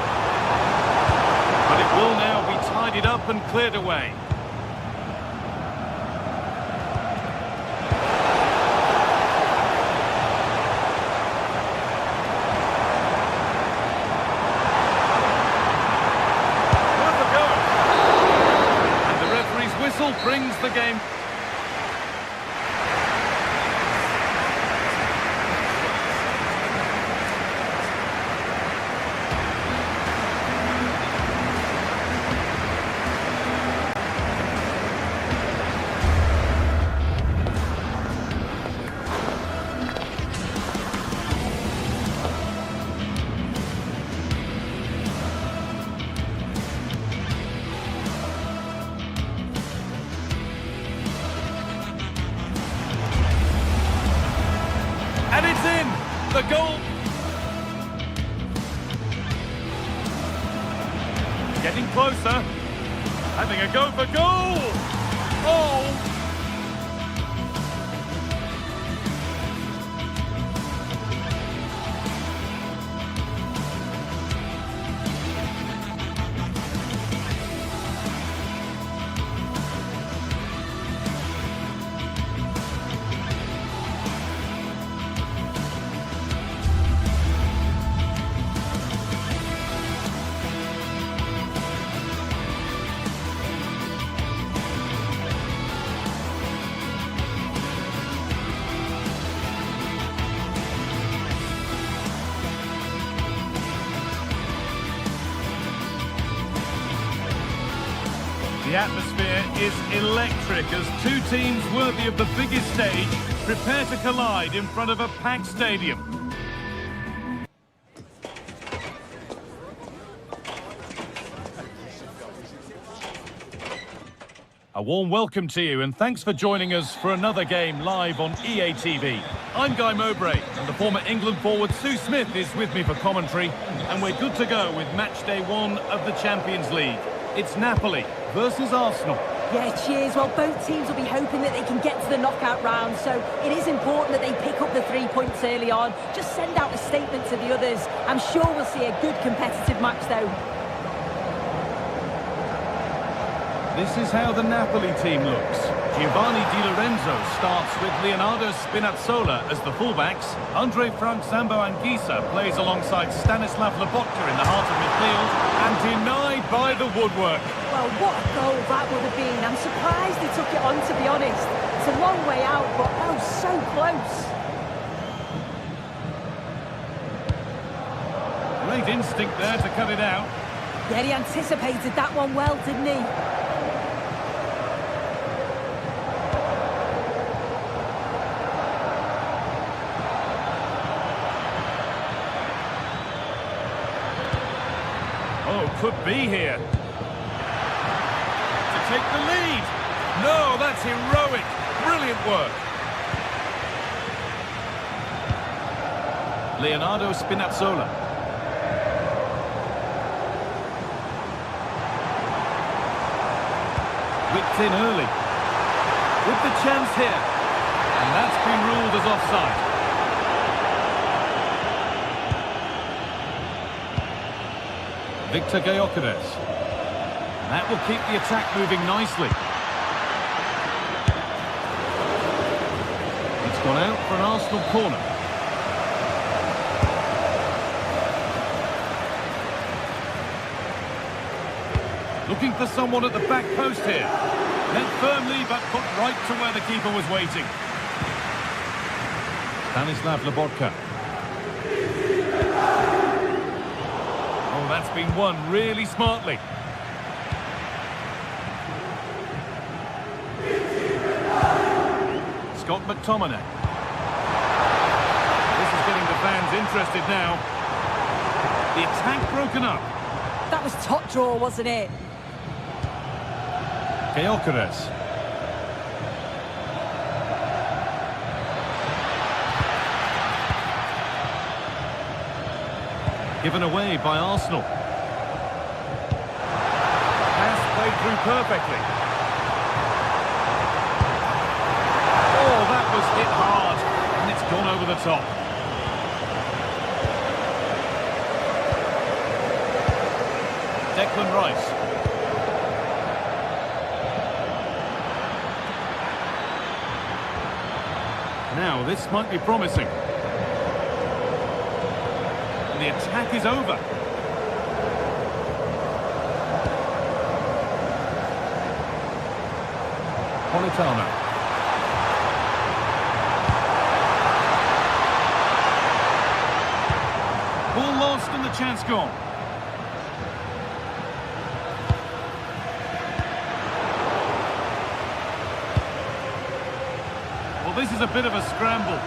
But it will now be tidied up and cleared away. Worth a go. And the referee's whistle brings the game. And it's in! The goal! Getting closer. Having a go for goal! Oh! The atmosphere is electric as two teams worthy of the biggest stage prepare to collide in front of a packed stadium. A warm welcome to you and thanks for joining us for another game live on EA TV. I'm Guy Mowbray and the former England forward Sue Smith is with me for commentary, and we're good to go with match day 1 of the Champions League. It's Napoli versus Arsenal. Yeah, cheers. Well, both teams will be hoping that they can get to the knockout round, so it is important that they pick up the 3 points early on. Just send out a statement to the others. I'm sure we'll see a good competitive match, though. This is how the Napoli team looks. Giovanni Di Lorenzo starts with Leonardo Spinazzola as the fullbacks. Andre Frank Zambo Anguissa plays alongside Stanislav Lobotka in the heart of midfield and denied by the woodwork. Well, what a goal that would have been. I'm surprised he took it on, to be honest. It's a long way out, but oh, so close. Great instinct there to cut it out. Yeah, he anticipated that one well, didn't he? Oh, could be here. To take the lead. No, that's heroic. Brilliant work. Leonardo Spinazzola. Whipped in early. With the chance here. And that's been ruled as offside. Victor Gyökeres. That will keep the attack moving nicely. It's gone out for an Arsenal corner. Looking for someone at the back post here. Met firmly, but put right to where the keeper was waiting. Stanislav Lobotka. Oh, that's been won really smartly. Scott McTominay. This is getting the fans interested now. The attack broken up. That was top draw, wasn't it? Gyökeres. Given away by Arsenal. Pass played through perfectly. Oh, that was hit hard. And it's gone over the top. Declan Rice. Now, this might be promising. And the attack is over. Politano. Ball lost and the chance gone. This is a bit of a scramble.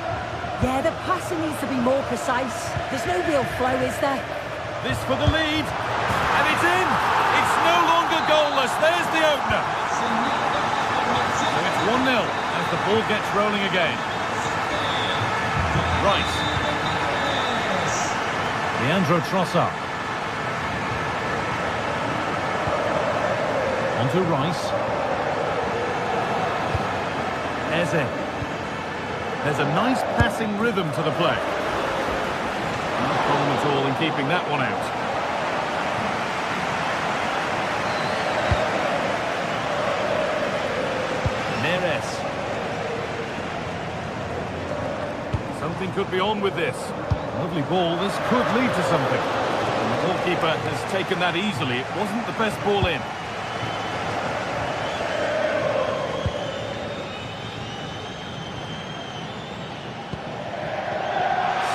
Yeah, the passing needs to be more precise. There's no real flow, is there? This for the lead. And it's in. It's no longer goalless. There's the opener. So it's 1-0 as the ball gets rolling again. Rice. Leandro Trossard. Onto Rice. Eze. There's a nice passing rhythm to the play. No problem at all in keeping that one out. Neres. Something could be on with this. Lovely ball. This could lead to something. And the goalkeeper has taken that easily. It wasn't the best ball in.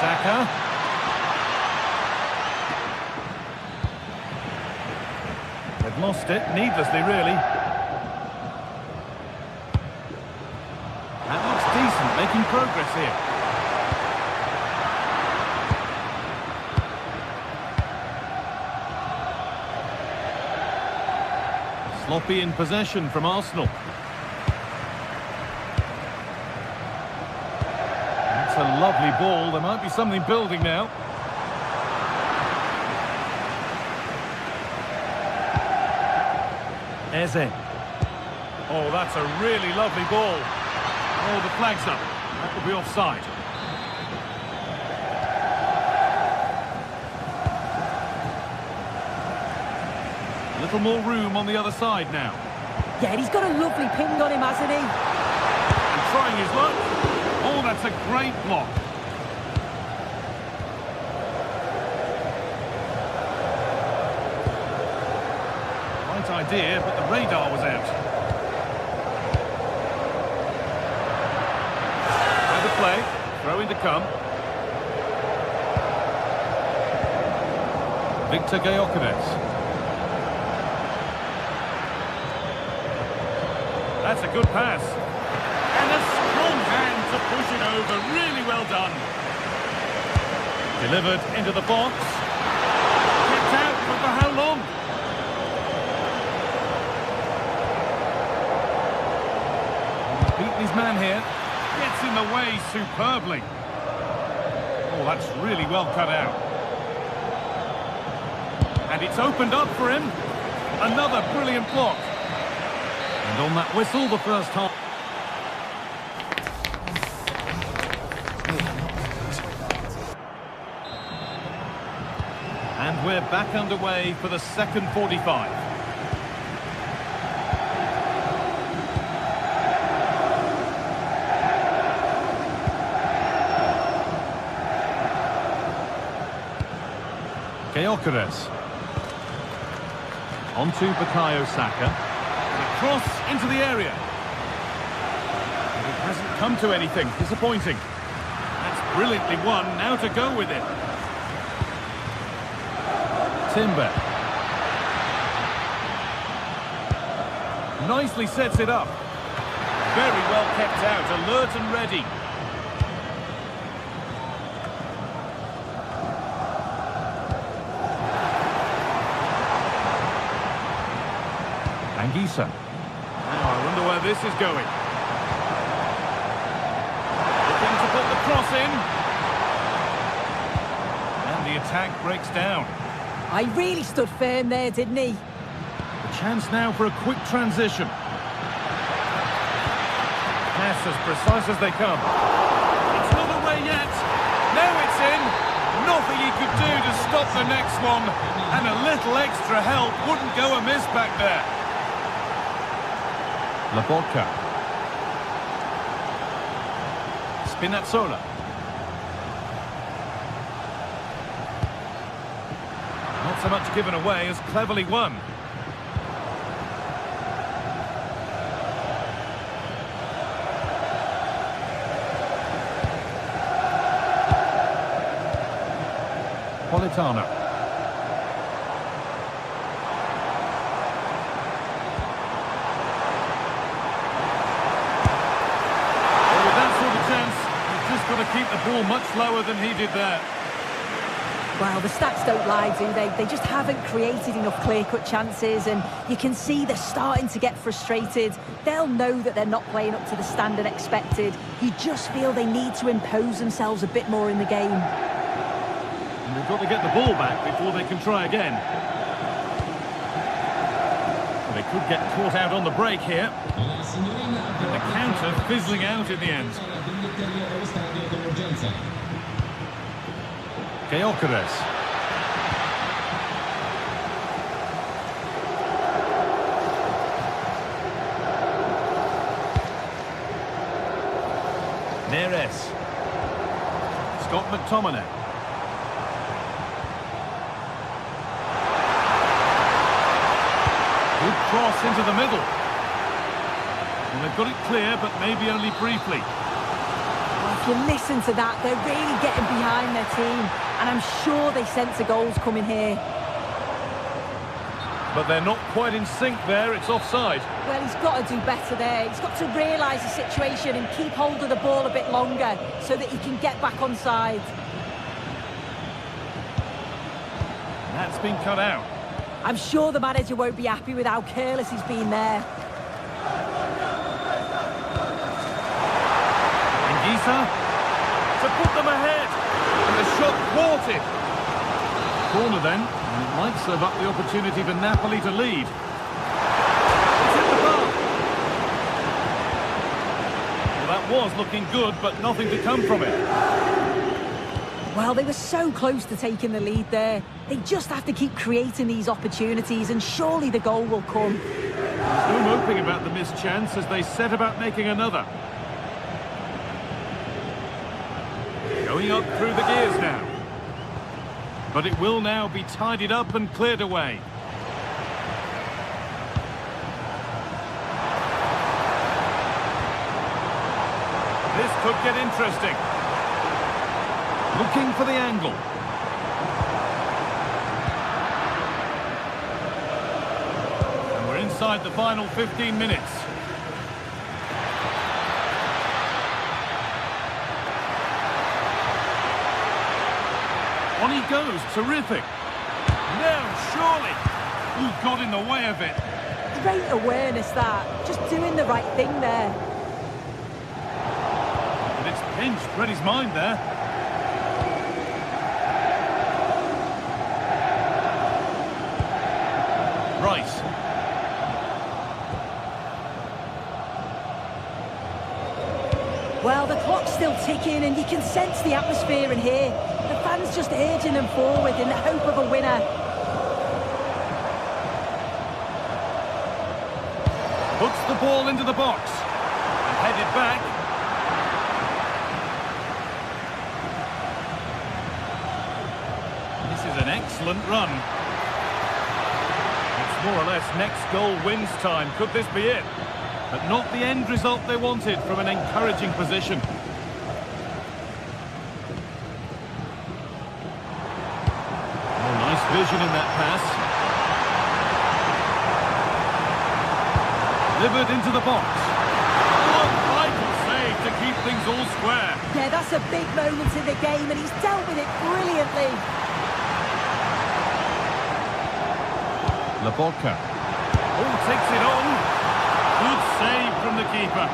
Saka. They've lost it, needlessly really. That looks decent, making progress here. Sloppy in possession from Arsenal. It's a lovely ball. There might be something building now. Eze. Oh, that's a really lovely ball. Oh, the flag's up. That will be offside. A little more room on the other side now. Yeah, he's got a lovely ping on him, hasn't he? And trying his luck. Oh, that's a great block. Right idea, but the radar was out. Better play. Throw in to come. Victor Gyökeres. That's a good pass. And a strong hand to push it over. Really well done. Delivered into the box. Kept out, but for how long? He's beaten his man here. Gets in the way superbly. Oh, that's really well cut out. And it's opened up for him. Another brilliant block. And on that whistle, the first half. And we're back underway for the second 45. Gyökeres. On to Bukayo Saka. Cross into the area. But it hasn't come to anything. Disappointing. That's brilliantly won. Now to go with it. Timber. Nicely sets it up. Very well kept out. Alert and ready. Anguissa. Now I wonder where this is going. Looking to put the cross in. And the attack breaks down. I really stood firm there, didn't he? A chance now for a quick transition. Pass as precise as they come. It's not away yet. Now it's in. Nothing he could do to stop the next one. And a little extra help wouldn't go amiss back there. Laporta. Spinazzola. Not so much given away as cleverly won. Politano. Got to keep the ball much lower than he did there. Well, the stats don't lie, do they? They just haven't created enough clear-cut chances, and you can see they're starting to get frustrated. They'll know that they're not playing up to the standard expected. You just feel they need to impose themselves a bit more in the game. And they've got to get the ball back before they can try again. Well, they could get caught out on the break here. And the counter fizzling out in the end. Gyökeres. Neres. Scott McTominay. Good cross into the middle. And they've got it clear, but maybe only briefly. If you listen to that, they're really getting behind their team, and I'm sure they sense a goal's coming here. But they're not quite in sync there, it's offside. Well, he's got to do better there. He's got to realise the situation and keep hold of the ball a bit longer so that he can get back on side. That's been cut out. I'm sure the manager won't be happy with how careless he's been there. To put them ahead, and the shot thwarted. Corner then, and it might serve up the opportunity for Napoli to lead. It's hit the bar. That was looking good, but nothing to come from it. Well, they were so close to taking the lead there. They just have to keep creating these opportunities, and surely the goal will come. There's no moping about the missed chance as they set about making another. Going up through the gears now. But it will now be tidied up and cleared away. This could get interesting. Looking for the angle. And we're inside the final 15 minutes. On he goes, terrific. No, surely. Ooh, got in the way of it. Great awareness, that. Just doing the right thing there. But it's pinched, read his mind there. Rice. Well, the clock's still ticking, and you can sense the atmosphere in here. The fans just urging them forward in the hope of a winner. Puts the ball into the box. And headed back. This is an excellent run. It's more or less next goal wins time. Could this be it? But not the end result they wanted from an encouraging position. Oh, nice vision in that pass. Delivered into the box. Oh, vital save to keep things all square. Yeah, that's a big moment in the game, and he's dealt with it brilliantly. Labotka. Oh, takes it on. Good save from the keeper.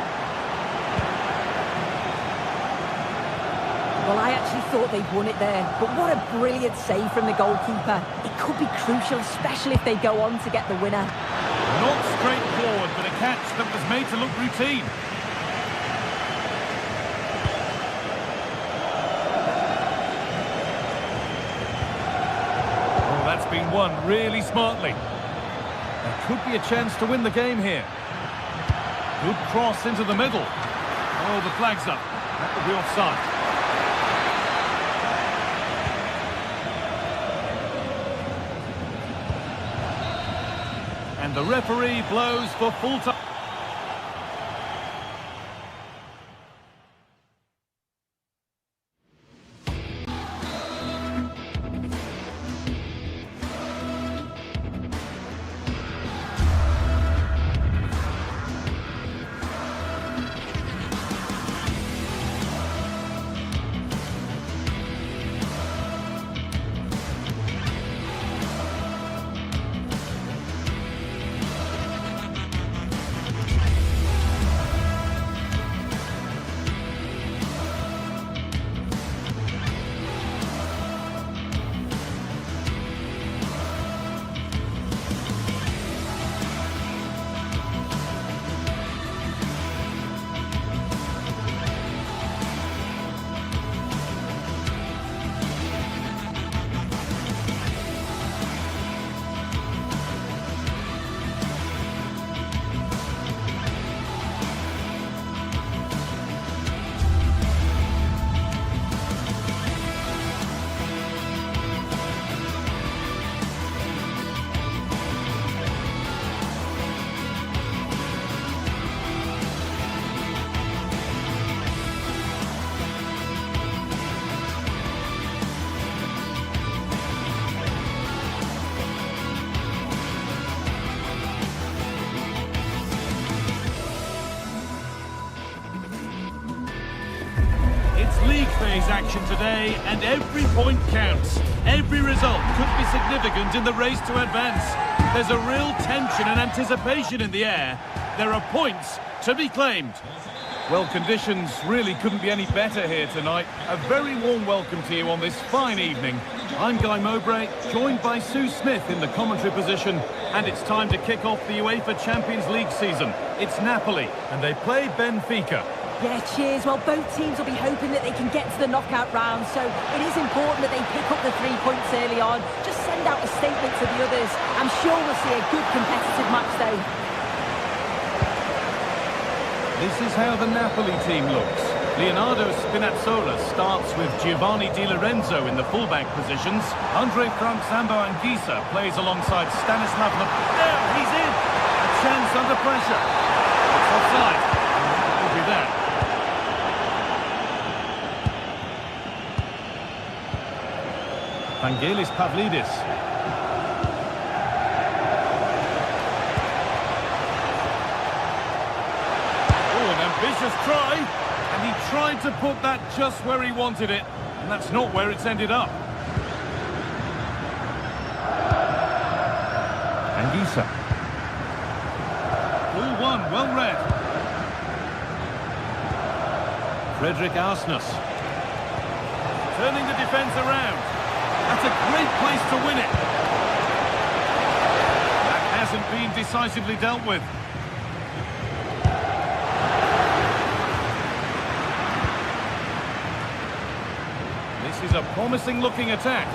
Well, I actually thought they'd won it there, but what a brilliant save from the goalkeeper. It could be crucial, especially if they go on to get the winner. Not straightforward, but a catch that was made to look routine. Oh, that's been won really smartly. There could be a chance to win the game here. Good cross into the middle. Oh, the flag's up. That will be offside. And the referee blows for full time. League phase action today, and every point counts. Every result could be significant in the race to advance. There's a real tension and anticipation in the air. There are points to be claimed. Well, conditions really couldn't be any better here tonight. A very warm welcome to you on this fine evening. I'm Guy Mowbray, joined by Sue Smith in the commentary position, and it's time to kick off the UEFA Champions League season. It's Napoli, and they play Benfica. Yeah, cheers. Well, both teams will be hoping that they can get to the knockout round, so it is important that they pick up the 3 points early on. Just send out a statement to the others. I'm sure we'll see a good competitive match, though. This is how the Napoli team looks. Leonardo Spinazzola starts with Giovanni Di Lorenzo in the fullback positions. Andre Frank Zambo Anguissa plays alongside Stanislav There, he's in! A chance under pressure. It's offside. That will be that. Vangelis Pavlidis. Oh, an ambitious try. And he tried to put that just where he wanted it. And that's not where it's ended up. Anguissa. Ball one, well read. Frederick Arsnus. Turning the defence around. That's a great place to win it. That hasn't been decisively dealt with. This is a promising looking attack.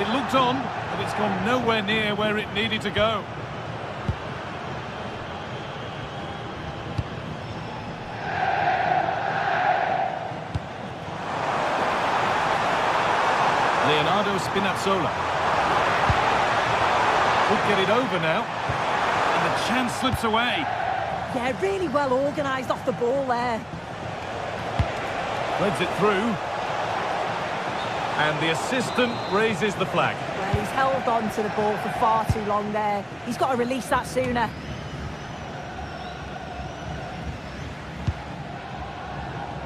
It looked on, but it's gone nowhere near where it needed to go. Leonardo Spinazzola. Could get it over now. And the chance slips away. Yeah, really well organised off the ball there. Threads it through. And the assistant raises the flag. Well, he's held on to the ball for far too long there. He's got to release that sooner.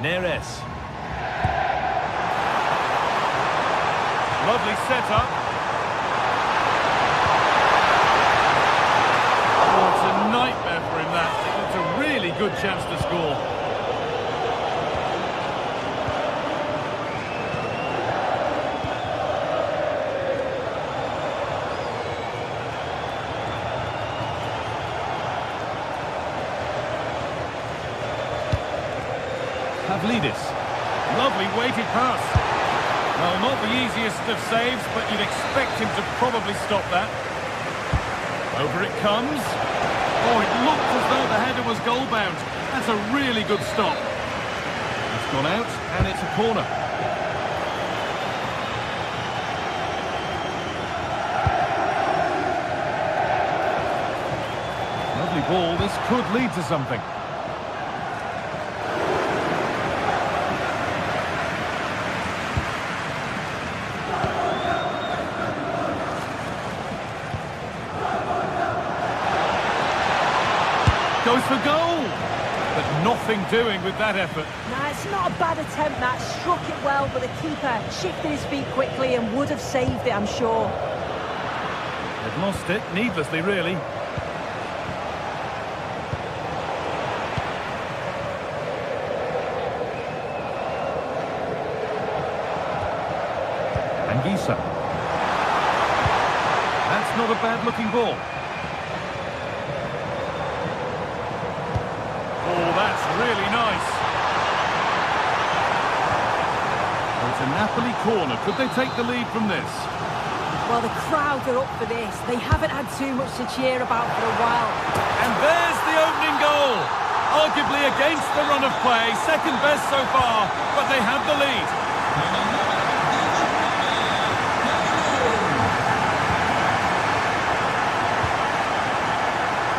Neres. Lovely setup. Oh, it's a nightmare for him, that. It's a really good chance to score. Pavlidis. Lovely weighted pass. Well, not the easiest of saves, but you'd expect him to probably stop that. Over it comes. Oh, it looked as though the header was goal-bound. That's a really good stop. It's gone out, and it's a corner. Lovely ball. This could lead to something. Goes for goal, but nothing doing with that effort. Nah, it's not a bad attempt, that. Struck it well, but the keeper shifted his feet quickly and would have saved it, I'm sure. They've lost it, needlessly, really. Anguissa. That's not a bad-looking ball. Oh, that's really nice. Well, it's a Napoli corner. Could they take the lead from this? Well, the crowds are up for this. They haven't had too much to cheer about for a while. And there's the opening goal. Arguably against the run of play. Second best so far, but they have the lead.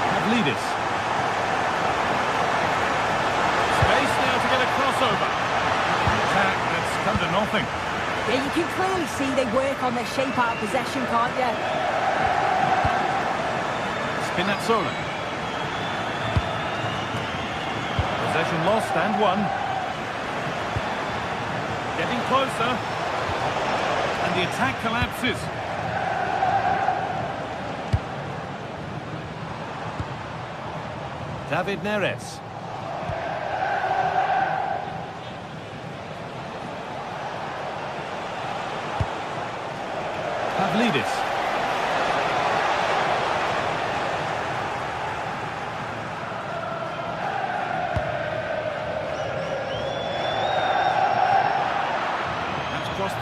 Pavlidis. Attack that's come to nothing. Yeah, you can clearly see they work on their shape out of possession, can't you? Spinazzola. Possession lost and won. Getting closer. And the attack collapses. David Neres. Pavlidis.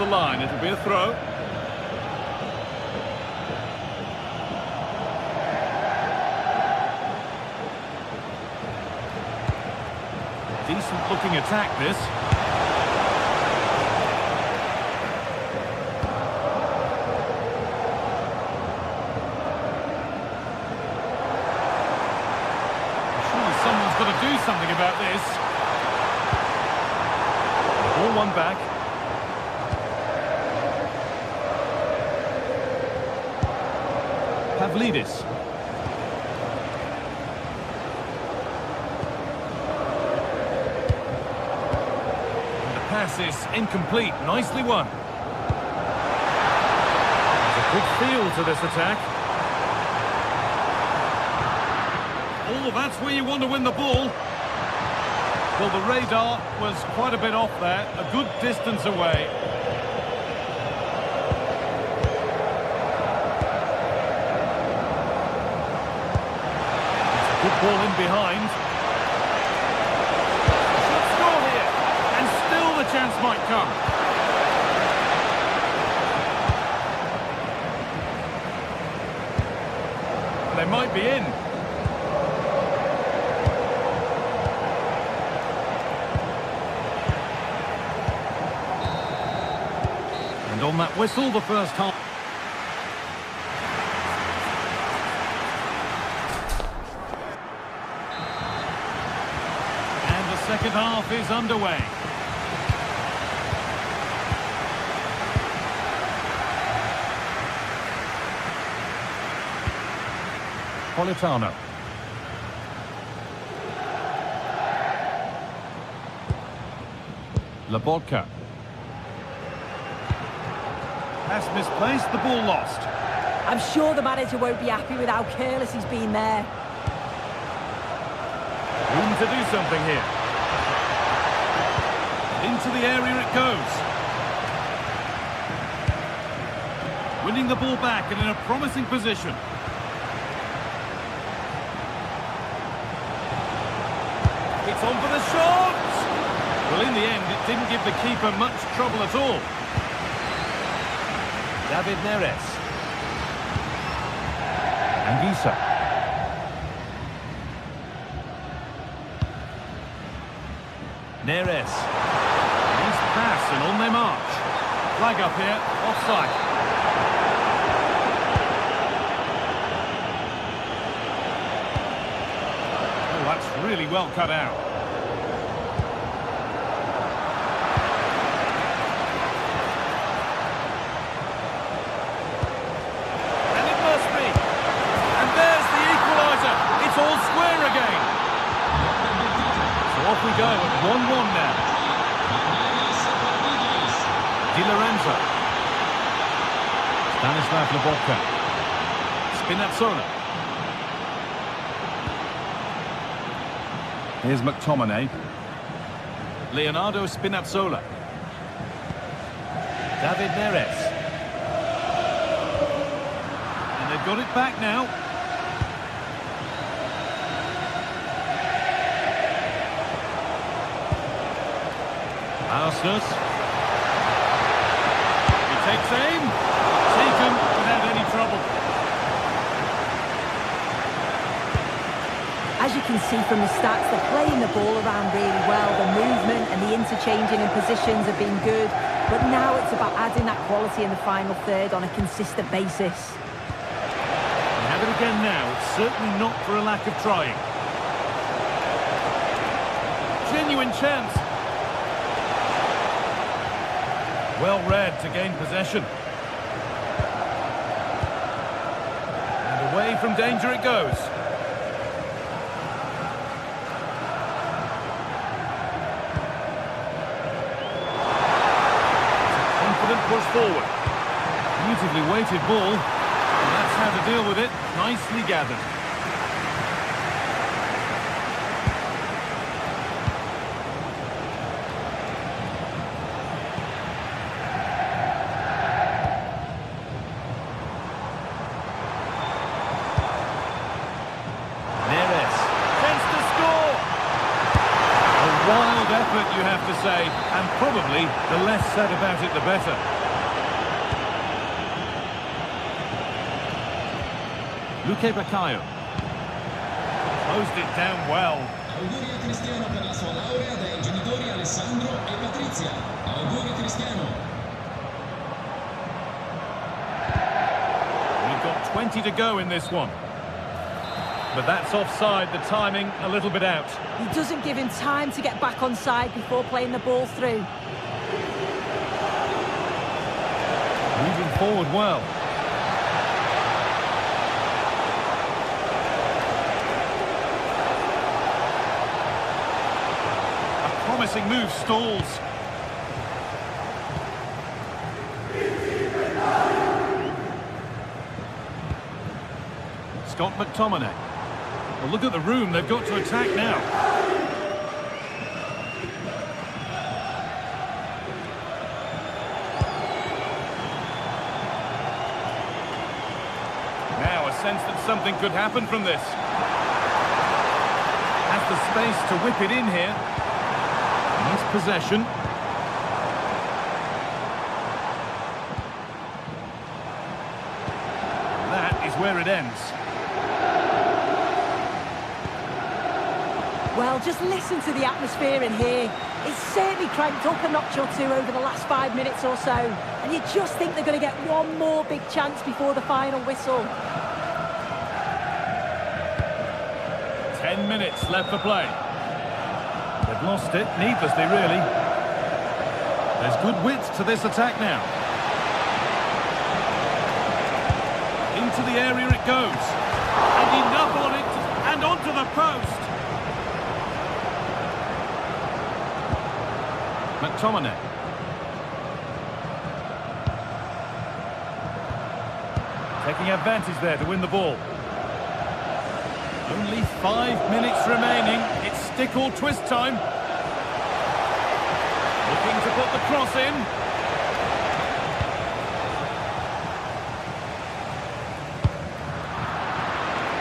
the line. It'll be a throw. Decent looking attack, this. Surely someone's got to do something about this. Ball one back. Pavlidis. Pass is incomplete. Nicely won. There's a good feel to this attack. Oh, that's where you want to win the ball. Well, the radar was quite a bit off there. A good distance away. It's a good ball in behind. The chance might come. They might be in. And on that whistle, the first half. And the second half is underway. Politano. Lobotka. Pass misplaced, the ball lost. I'm sure the manager won't be happy with how careless he's been there. Room to do something here. Into the area it goes. Winning the ball back and in a promising position. It's on for the shot! Well, in the end, it didn't give the keeper much trouble at all. David Neres. Anguissa. Neres. Nice pass and on they march. Flag up here, offside. That's really well cut out. And it must be. And there's the equaliser. It's all square again. So off we go at 1-1 now. Di Lorenzo. Stanislav Lobotka. Spinazzola. Here's McTominay. Leonardo Spinazzola. David Neres. And they've got it back now. Arsenal. He takes aim. Taken without any trouble. As you can see from the stats, they're playing the ball around really well. The movement and the interchanging in positions have been good. But now it's about adding that quality in the final third on a consistent basis. They have it again now. It's certainly not for a lack of trying. Genuine chance. Well read to gain possession. And away from danger it goes. Push forward. Beautifully weighted ball. And that's how to deal with it. Nicely gathered. Neres. Chance to score. A wild effort. effort, you have to say, and probably the less said about it, the better. Luque Baccaio. Closed it down well. Auguri a Cristiano per la sua laurea dai genitori Alessandro e Patrizia. Auguri Cristiano. We've got 20 to go in this one. But that's offside, the timing a little bit out. He doesn't give him time to get back on side before playing the ball through. Moving forward well. A promising move stalls. Scott McTominay. Well, look at the room, they've got to attack now. Now a sense that something could happen from this. Has the space to whip it in here. Nice possession. That is where it ends. Well, just listen to the atmosphere in here. It's certainly cranked up a notch or two over the last 5 minutes or so. And you just think they're going to get one more big chance before the final whistle. 10 minutes left for play. They've lost it, needlessly really. There's good width to this attack now. Into the area it goes. And enough on it, and onto the post. McTominay. Taking advantage there to win the ball. Only 5 minutes remaining. It's stick or twist time. Looking to put the cross in.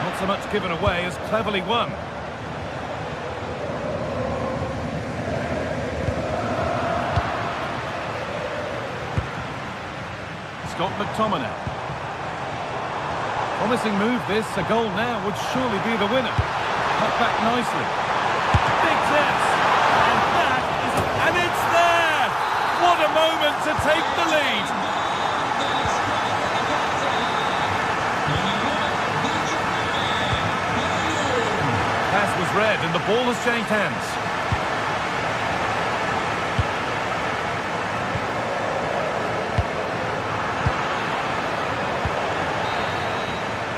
Not so much given away as cleverly won. Scott McTominay. Promising move this, a goal now would surely be the winner. Cut back nicely. Big test! And it's there! What a moment to take the lead! Pass was read and the ball has changed hands.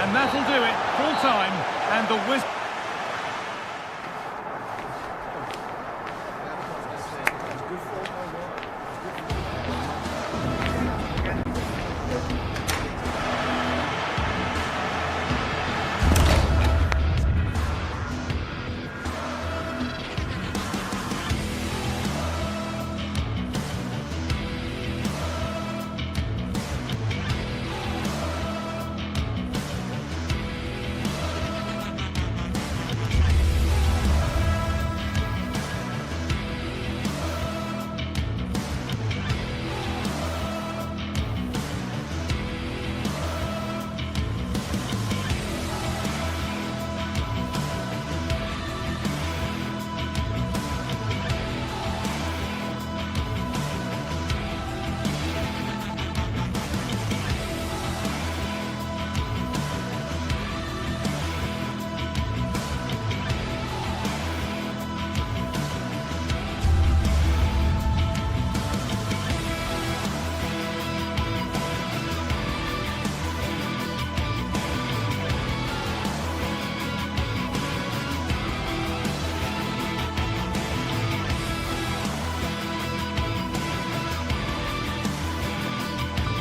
And that'll do it, full time, and the whistle.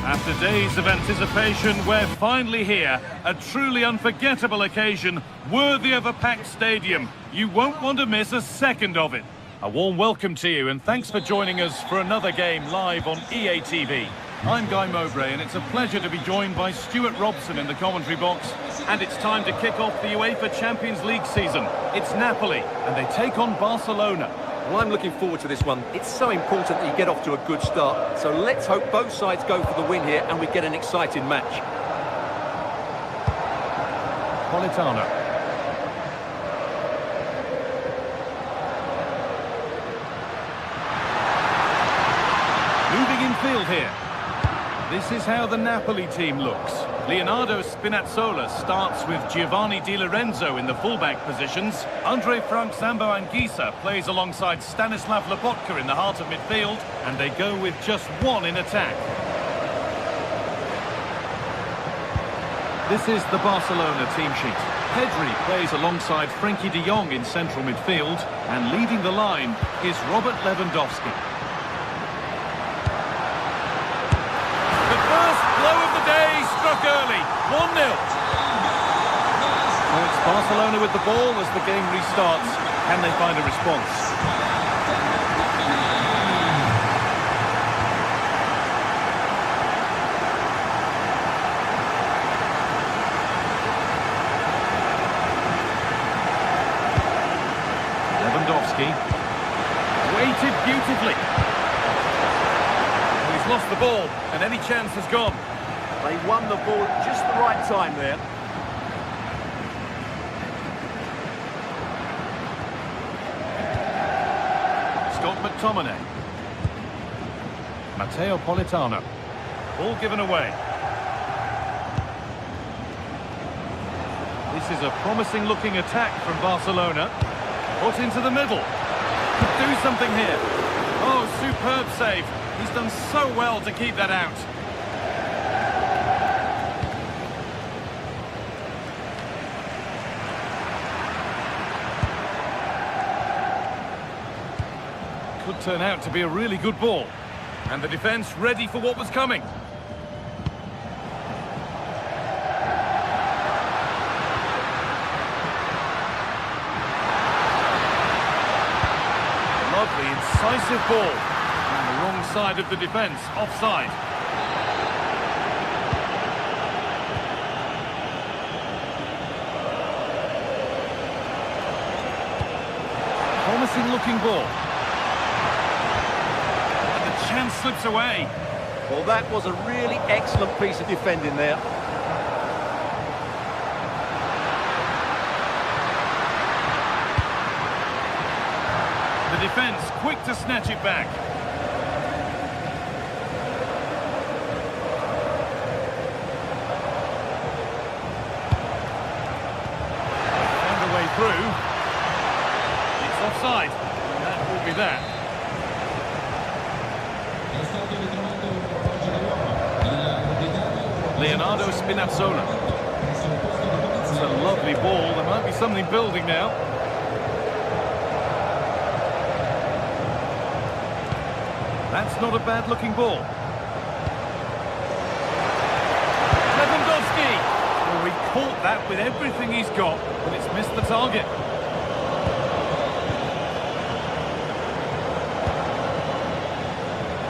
After days of anticipation, we're finally here. A truly unforgettable occasion, worthy of a packed stadium. You won't want to miss a second of it. A warm welcome to you, and thanks for joining us for another game live on EA TV. I'm Guy Mowbray, and it's a pleasure to be joined by Stuart Robson in the commentary box. And it's time to kick off the UEFA Champions League season. It's Napoli, and they take on Barcelona. Well, I'm looking forward to this one. It's so important that you get off to a good start. So let's hope both sides go for the win here and we get an exciting match. Politano. Moving in field here. This is how the Napoli team looks. Leonardo Spinazzola starts with Giovanni Di Lorenzo in the fullback positions. Andre Frank Zambo Anguissa plays alongside Stanislav Lobotka in the heart of midfield, and they go with just one in attack. This is the Barcelona team sheet. Pedri plays alongside Frenkie de Jong in central midfield, and leading the line is Robert Lewandowski. Blow of the day struck early, 1-0. So it's Barcelona with the ball as the game restarts. Can they find a response? Lewandowski waited beautifully. He's lost the ball, and any chance has gone. They won the ball at just the right time there. Scott McTominay. Matteo Politano. Ball given away. This is a promising looking attack from Barcelona. Put into the middle. Could do something here. Oh, superb save. He's done so well to keep that out. Could turn out to be a really good ball. And the defence ready for what was coming. Lovely, incisive ball. On the wrong side of the defence, offside. Promising looking ball. Chance slips away. Well, that was a really excellent piece of defending there. The defence quick to snatch it back. Found a way through. It's offside. That will be that. Leonardo Spinazzola. It's a lovely ball. There might be something building now. That's not a bad-looking ball. Lewandowski! Well, he caught that with everything he's got, but it's missed the target.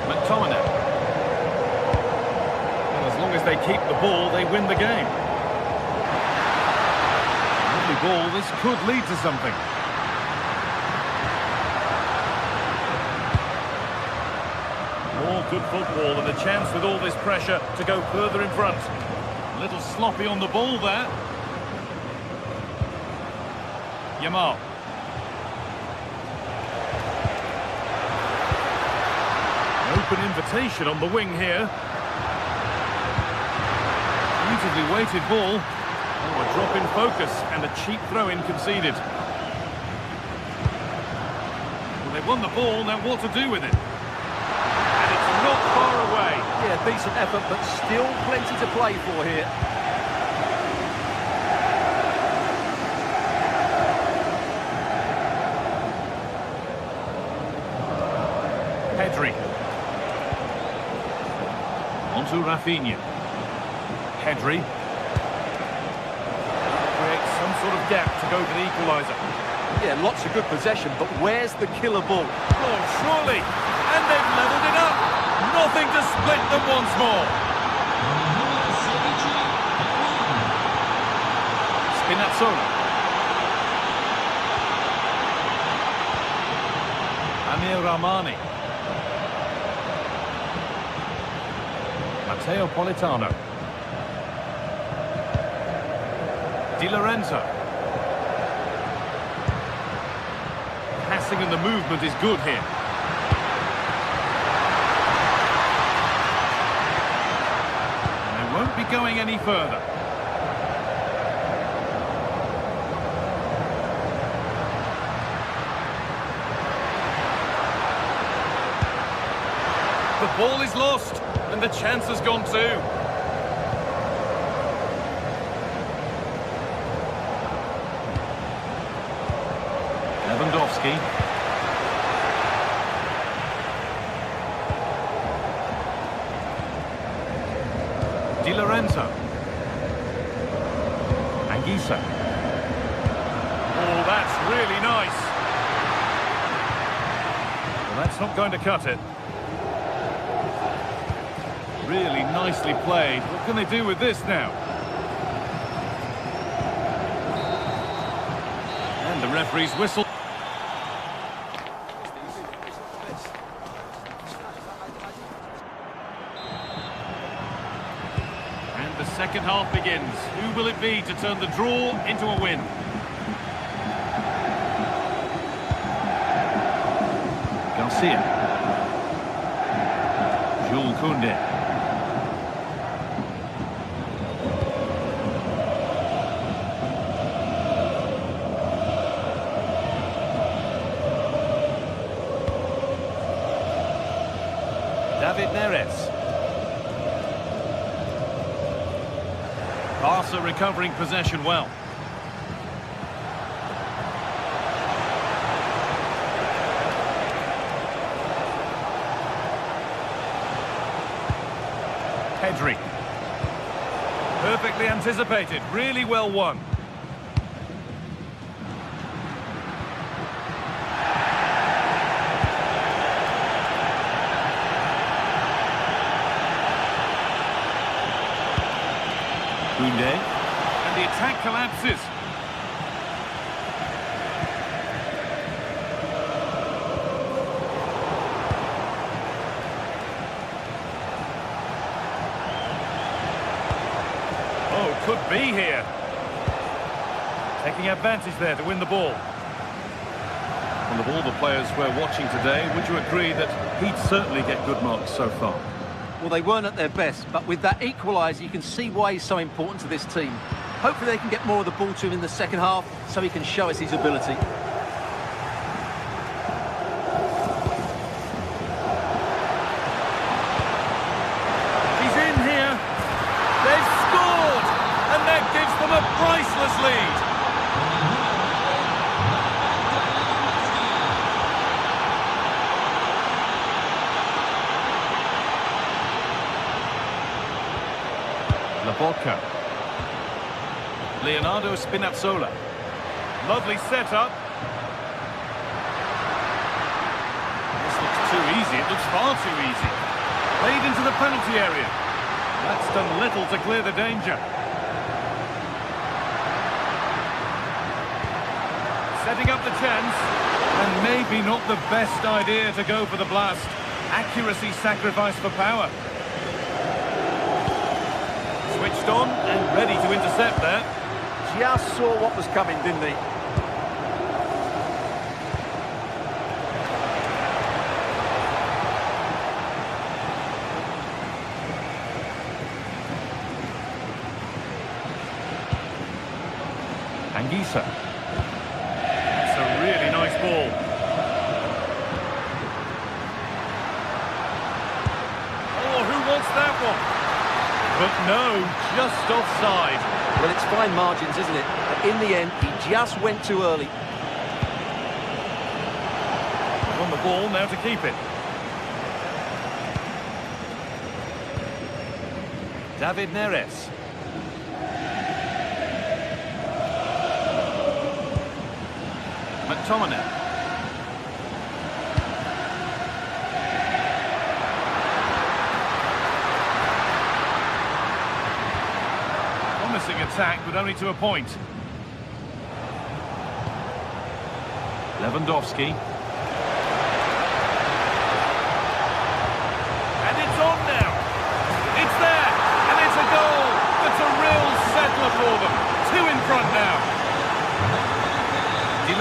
McTominay. As they keep the ball, they win the game. Lovely ball, this could lead to something. More good football and a chance with all this pressure to go further in front. A little sloppy on the ball there. Yamal. Open invitation on the wing here. Beautifully weighted ball. Oh, a drop in focus and a cheap throw-in conceded. Well, they won the ball, now what to do with it? And it's not far away. Yeah, decent effort, but still plenty to play for here. Pedri. Onto Rafinha. Pedri creates some sort of gap to go for the equaliser. Yeah, lots of good possession, but where's the killer ball? Oh, surely! And they've levelled it up! Nothing to split them once more! Spinazzola. Armani. Matteo Politano. Di Lorenzo. Passing and the movement is good here. And they won't be going any further. The ball is lost, and the chance has gone too. Lewandowski. Di Lorenzo. Anguissa. Oh, that's really nice. Well, that's not going to cut it. Really nicely played. What can they do with this now? And the referee's whistle. And the second half begins. Who will it be to turn the draw into a win? Garcia. Jules Koundé. David Neres. Barca recovering possession well. Pedri. Perfectly anticipated, really well won. Koundé, and the attack collapses. Oh, could be here. Taking advantage there to win the ball. And of all the players we're watching today, would you agree that he'd certainly get good marks so far? Well, they weren't at their best, but with that equaliser, you can see why he's so important to this team. Hopefully they can get more of the ball to him in the second half, so he can show us his ability. He's in here. They've scored, and that gives them a priceless lead. Laporca. Leonardo Spinazzola. Lovely setup. This looks too easy. It looks far too easy. Played into the penalty area. That's done little to clear the danger. Setting up the chance. And maybe not the best idea to go for the blast. Accuracy sacrificed for power. Switched on and ready to intercept there. Just saw what was coming, didn't he? Anguissa. It's a really nice ball. Oh, who wants that one? But no, just offside. Well, it's fine margins, isn't it? But in the end, he just went too early. On the ball, now to keep it. David Neres. McTominay. Attack, but only to a point. Lewandowski.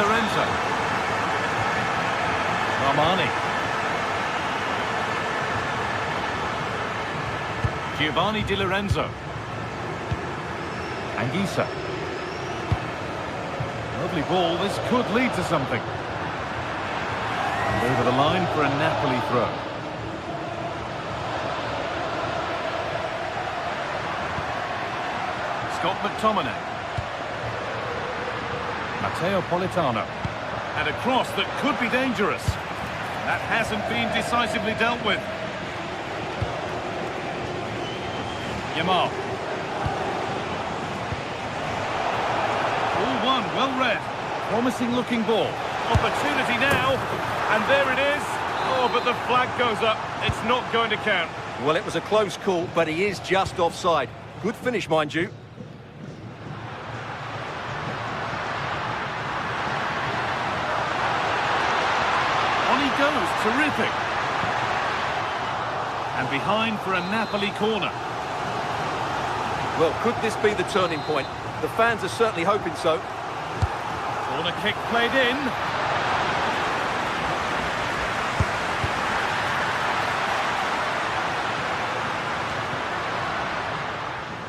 Lorenzo. Armani. Giovanni Di Lorenzo. Anguissa. Lovely ball. This could lead to something. And over the line for a Napoli throw. Scott McTominay. Matteo Politano. And a cross that could be dangerous. That hasn't been decisively dealt with. Yamal. All one, well read. Promising looking ball. Opportunity now. And there it is. Oh, but the flag goes up. It's not going to count. Well, it was a close call, but he is just offside. Good finish, mind you. On he goes. Terrific. And behind for a Napoli corner. Well, could this be the turning point? The fans are certainly hoping so. Corner kick played in.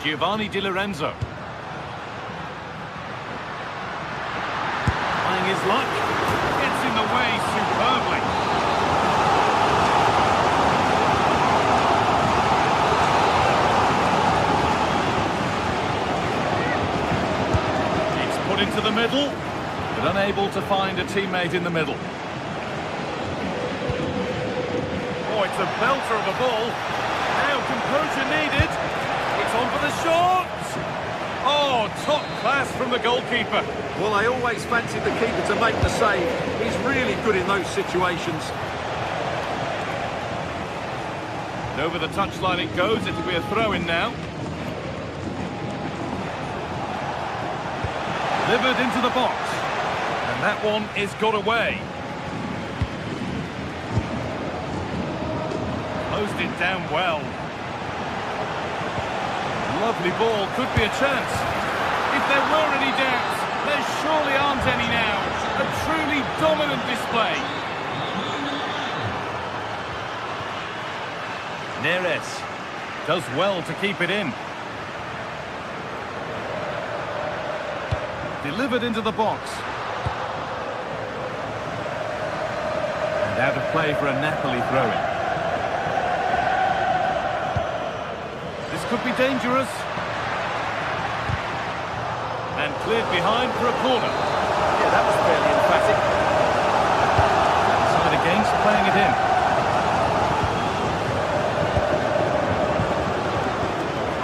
Giovanni Di Lorenzo. Trying his luck. Gets in the way superbly. It's put into the middle, but unable to find a teammate in the middle. Oh, it's a belter of a ball. Now composure needed. It's on for the shot. Oh, top class from the goalkeeper. Well, I always fancied the keeper to make the save. He's really good in those situations. And over the touchline it goes. It'll be a throw-in now. Delivered into the box. And that one is got away. Closed it down well. Lovely ball, could be a chance. If there were any doubts, there surely aren't any now. A truly dominant display. Neres does well to keep it in. Delivered into the box. And out of play for a Napoli throw-in. Could be dangerous. And cleared behind for a corner. Yeah, that was fairly emphatic. Side against, playing it in.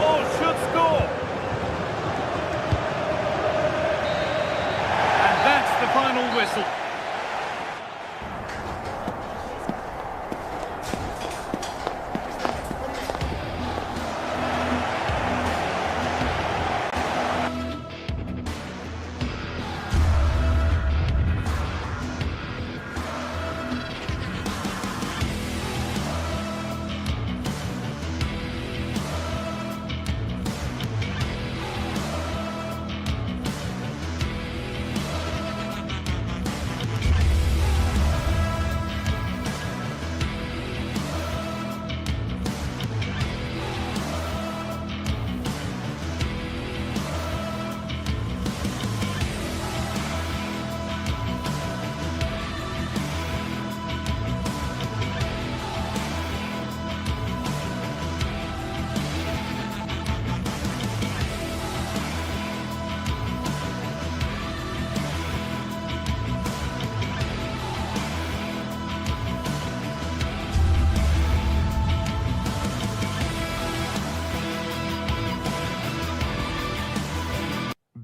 Oh, should score. And that's the final whistle.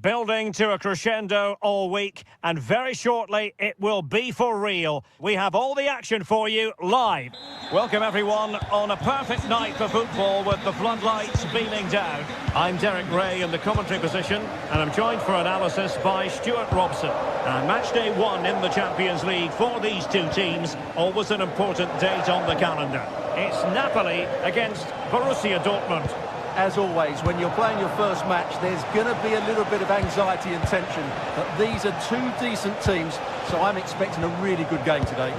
Building to a crescendo all week, and very shortly it will be for real. We have all the action for you live. Welcome everyone on a perfect night for football with the floodlights beaming down. I'm Derek Ray in the commentary position, and I'm joined for analysis by Stuart Robson. And match day 1 in the Champions League for these two teams, always an important date on the calendar. It's Napoli against Borussia Dortmund. as always, when you're playing your first match, there's going to be a little bit of anxiety and tension. But these are two decent teams, so I'm expecting a really good game today.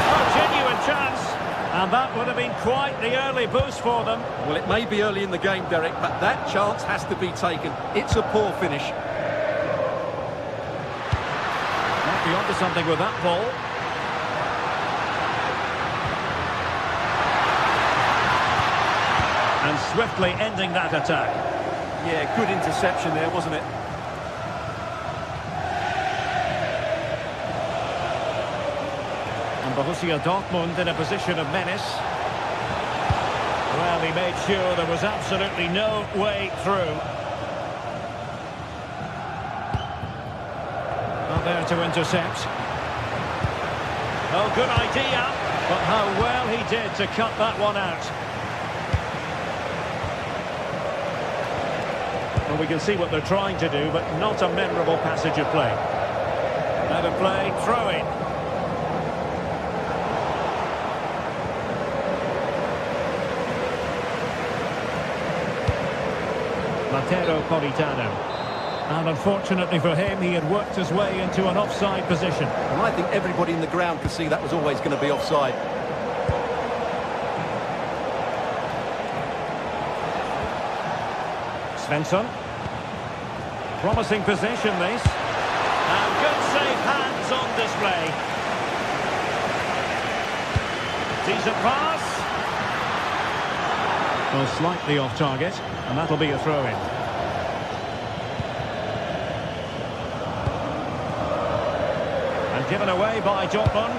A genuine chance, and that would have been quite the early boost for them. Well, it may be early in the game, Derek, but that chance has to be taken. It's a poor finish. Might be onto something with that ball. And swiftly ending that attack. Yeah, good interception there, wasn't it? And Borussia Dortmund in a position of menace. Well, he made sure there was absolutely no way through. Not there to intercept. Oh, good idea. But how well he did to cut that one out. Well, we can see what they're trying to do, but not a memorable passage of play. Out of play, throw in. Matteo Politano. And unfortunately for him, he had worked his way into an offside position. And I think everybody in the ground could see that was always going to be offside. Svensson. Promising position, this. And good safe hands on display. Decent pass. Well, slightly off target, and that'll be a throw-in. And given away by Dortmund.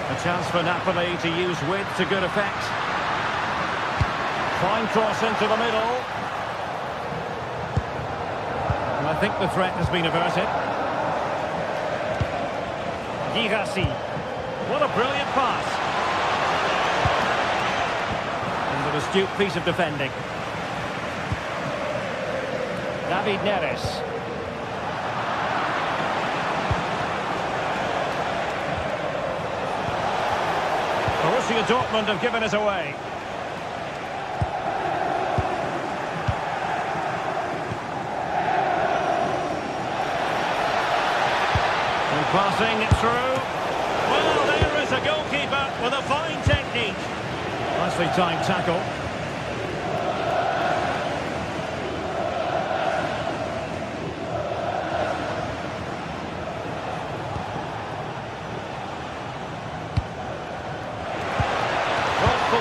A chance for Napoli to use width to good effect. Fine cross into the middle. And I think the threat has been averted. Girassi. What a brilliant pass. And an astute piece of defending. David Neres. Borussia Dortmund have given it away. And passing it through. Well, there is a goalkeeper with a fine technique. Nicely timed tackle.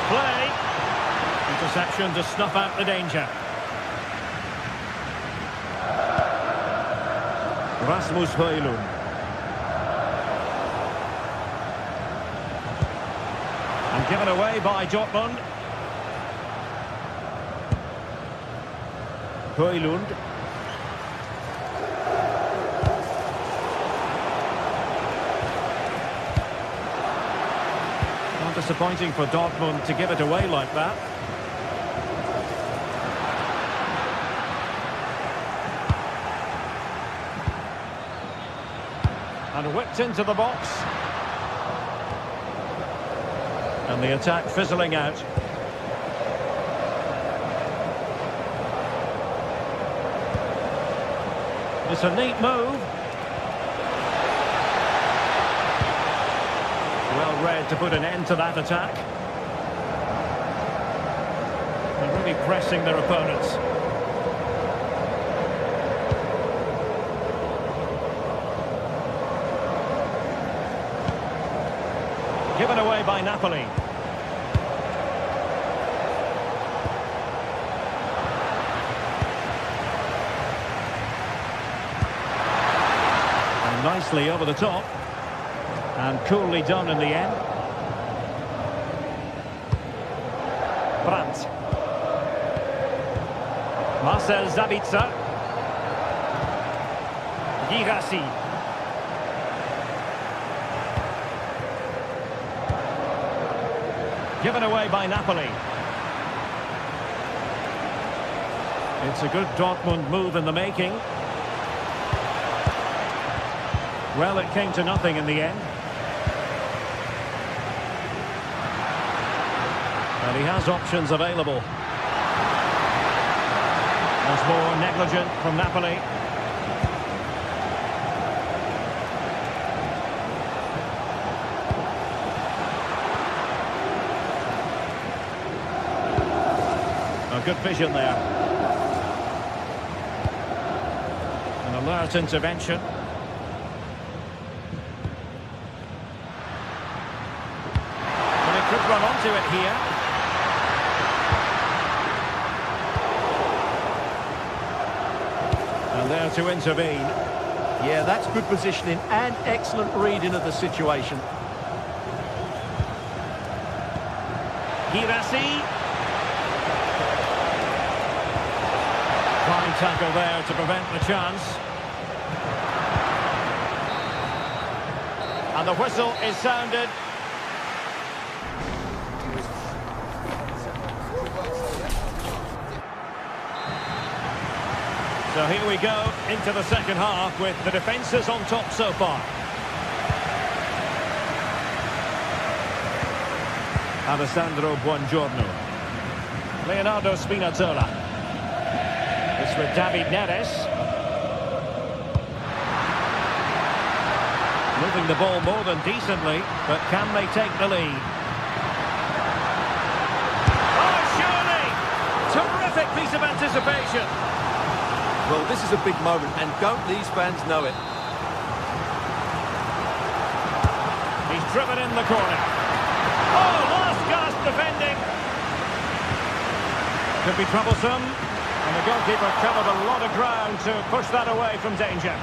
Play. Interception to snuff out the danger. Rasmus Højlund. And given away by Dortmund. Højlund. Disappointing for Dortmund to give it away like that. And whipped into the box. And the attack fizzling out. It's a neat move. Well read to put an end to that attack. They're really pressing their opponents. Given away by Napoli. And nicely over the top. And coolly done in the end. Brandt. Marcel Sabitzer. Girassi. Given away by Napoli. It's a good Dortmund move in the making. Well, it came to nothing in the end. And he has options available. Once more negligent from Napoli. A good vision there. An alert intervention. And he could run onto it here. And there to intervene. Yeah, that's good positioning and excellent reading of the situation. Girassi. Fine tackle there to prevent the chance. And the whistle is sounded. So here we go into the second half with the defences on top so far. Alessandro Buongiorno. Leonardo Spinazzola. It's with David Neres. Moving the ball more than decently, but can they take the lead? Oh, surely! Terrific piece of anticipation. Well, this is a big moment, and don't these fans know it? He's driven in the corner. Oh, last gasp defending. Could be troublesome. And the goalkeeper covered a lot of ground to push that away from danger.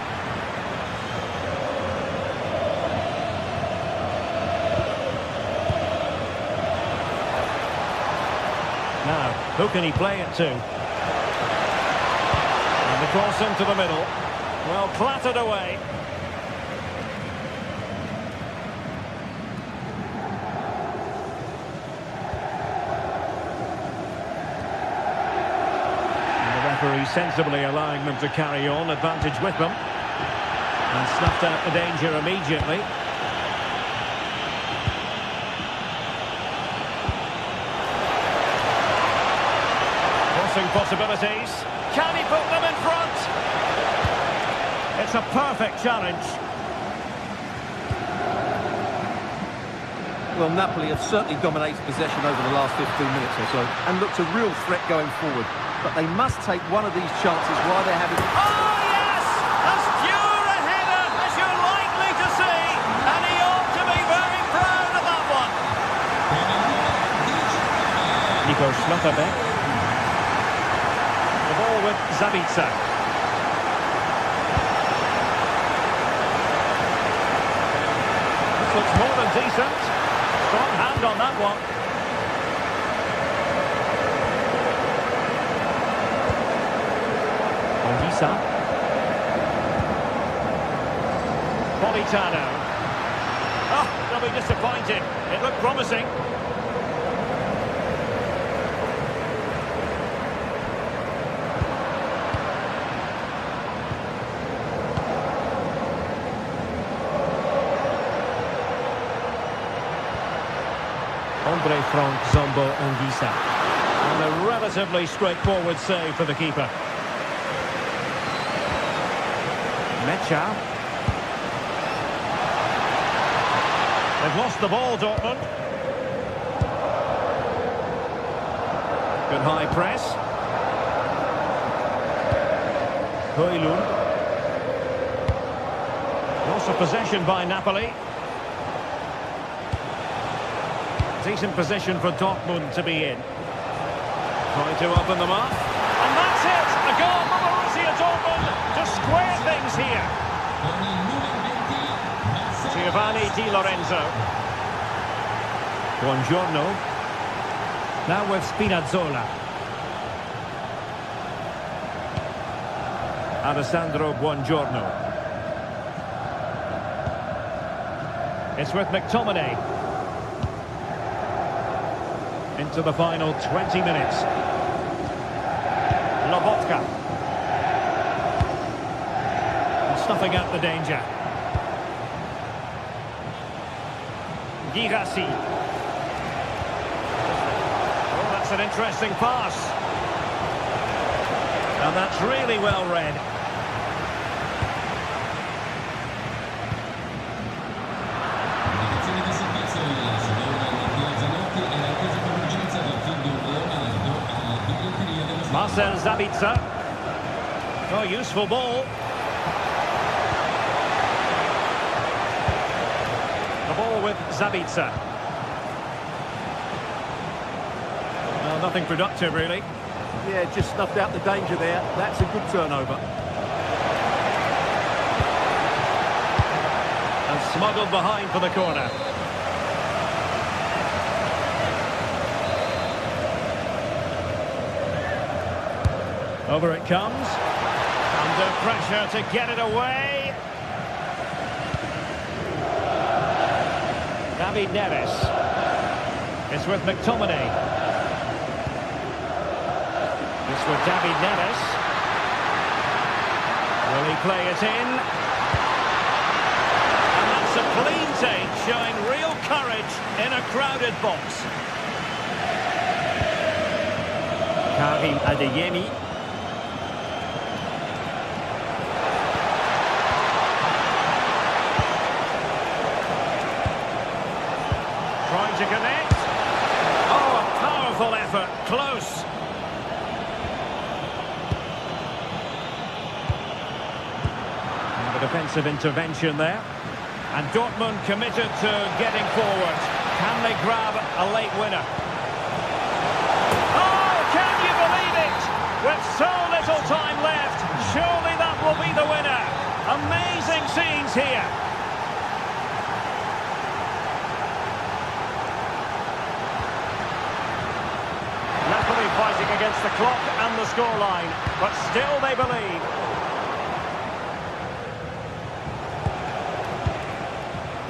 Now, who can he play it to? And the cross into the middle. Well, clattered away. Referee sensibly allowing them to carry on, advantage with them, and snuffed out the danger immediately. Crossing possibilities. Can he put them in front? It's a perfect challenge. Well, Napoli have certainly dominated possession over the last 15 minutes or so and looked a real threat going forward. But they must take one of these chances while they're having... Oh, yes! As pure a header as you're likely to see. And he ought to be very proud of that one. Nico Schlotterbeck. The ball with Zabitsa. This looks more than decent. Strong hand on that one. Politano. Oh, they'll be disappointed. It looked promising. Andre Frank Zombo Anguissa. And a relatively straightforward save for the keeper. Mecha. They've lost the ball, Dortmund. Good high press. Højlund. Loss of possession by Napoli. Decent position for Dortmund to be in. Trying to open them up. And that's it! A goal for Borussia Dortmund to square things here. Giovanni Di Lorenzo. Buongiorno. Now with Spinazzola. Alessandro Buongiorno. It's with McTominay. Into the final 20 minutes. Lobotka. And snuffing out the danger. Girassi. That's an interesting pass. And that's really well read. Indicazione di servizio, il signor Mattia Zanotti è attesa con urgenza dal figlio Leonardo alla biglietteria dello stadio. Marcel Sabitzer. Oh, useful ball. The ball with Sabitzer. Well, nothing productive, really. Yeah, just snuffed out the danger there. That's a good turnover. And smuggled behind for the corner. Over it comes. Under pressure to get it away. David Neres. It's with McTominay. It's with David Neres. Will he play it in? And that's a clean take, showing real courage in a crowded box. Karim Adeyemi. Trying to connect. Oh, a powerful effort. Close. And the defensive intervention there. And Dortmund committed to getting forward. Can they grab a late winner? Oh, can you believe it? With so little time left, surely that will be the winner. Amazing scenes here. Napoli fighting against the clock and the scoreline, but still they believe.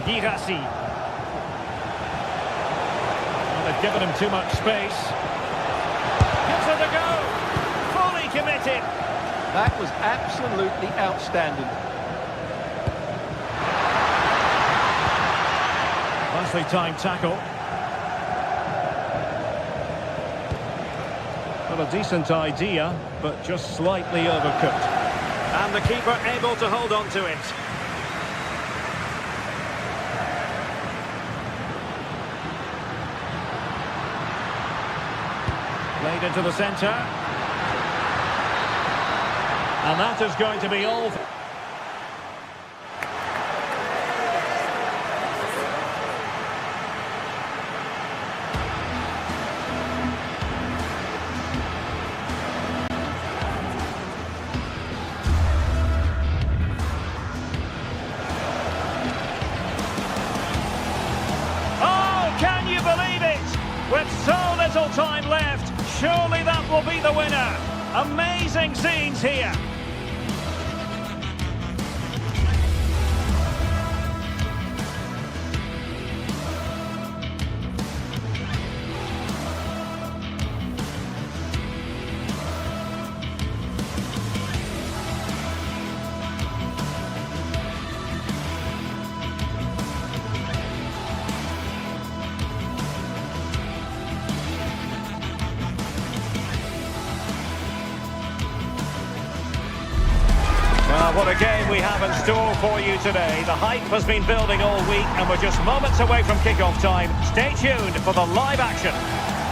Girassi. Well, they've given him too much space. Gives it a go. Fully committed. That was absolutely outstanding. Nicely timed tackle. Well, a decent idea, but just slightly overcooked. And the keeper able to hold on to it. Played into the centre. And that is going to be all. Oh, can you believe it? With so little time left, surely that will be the winner. Amazing scenes here. Well, what a game we have in store for you today. The hype has been building all week and we're just moments away from kick-off time. Stay tuned for the live action.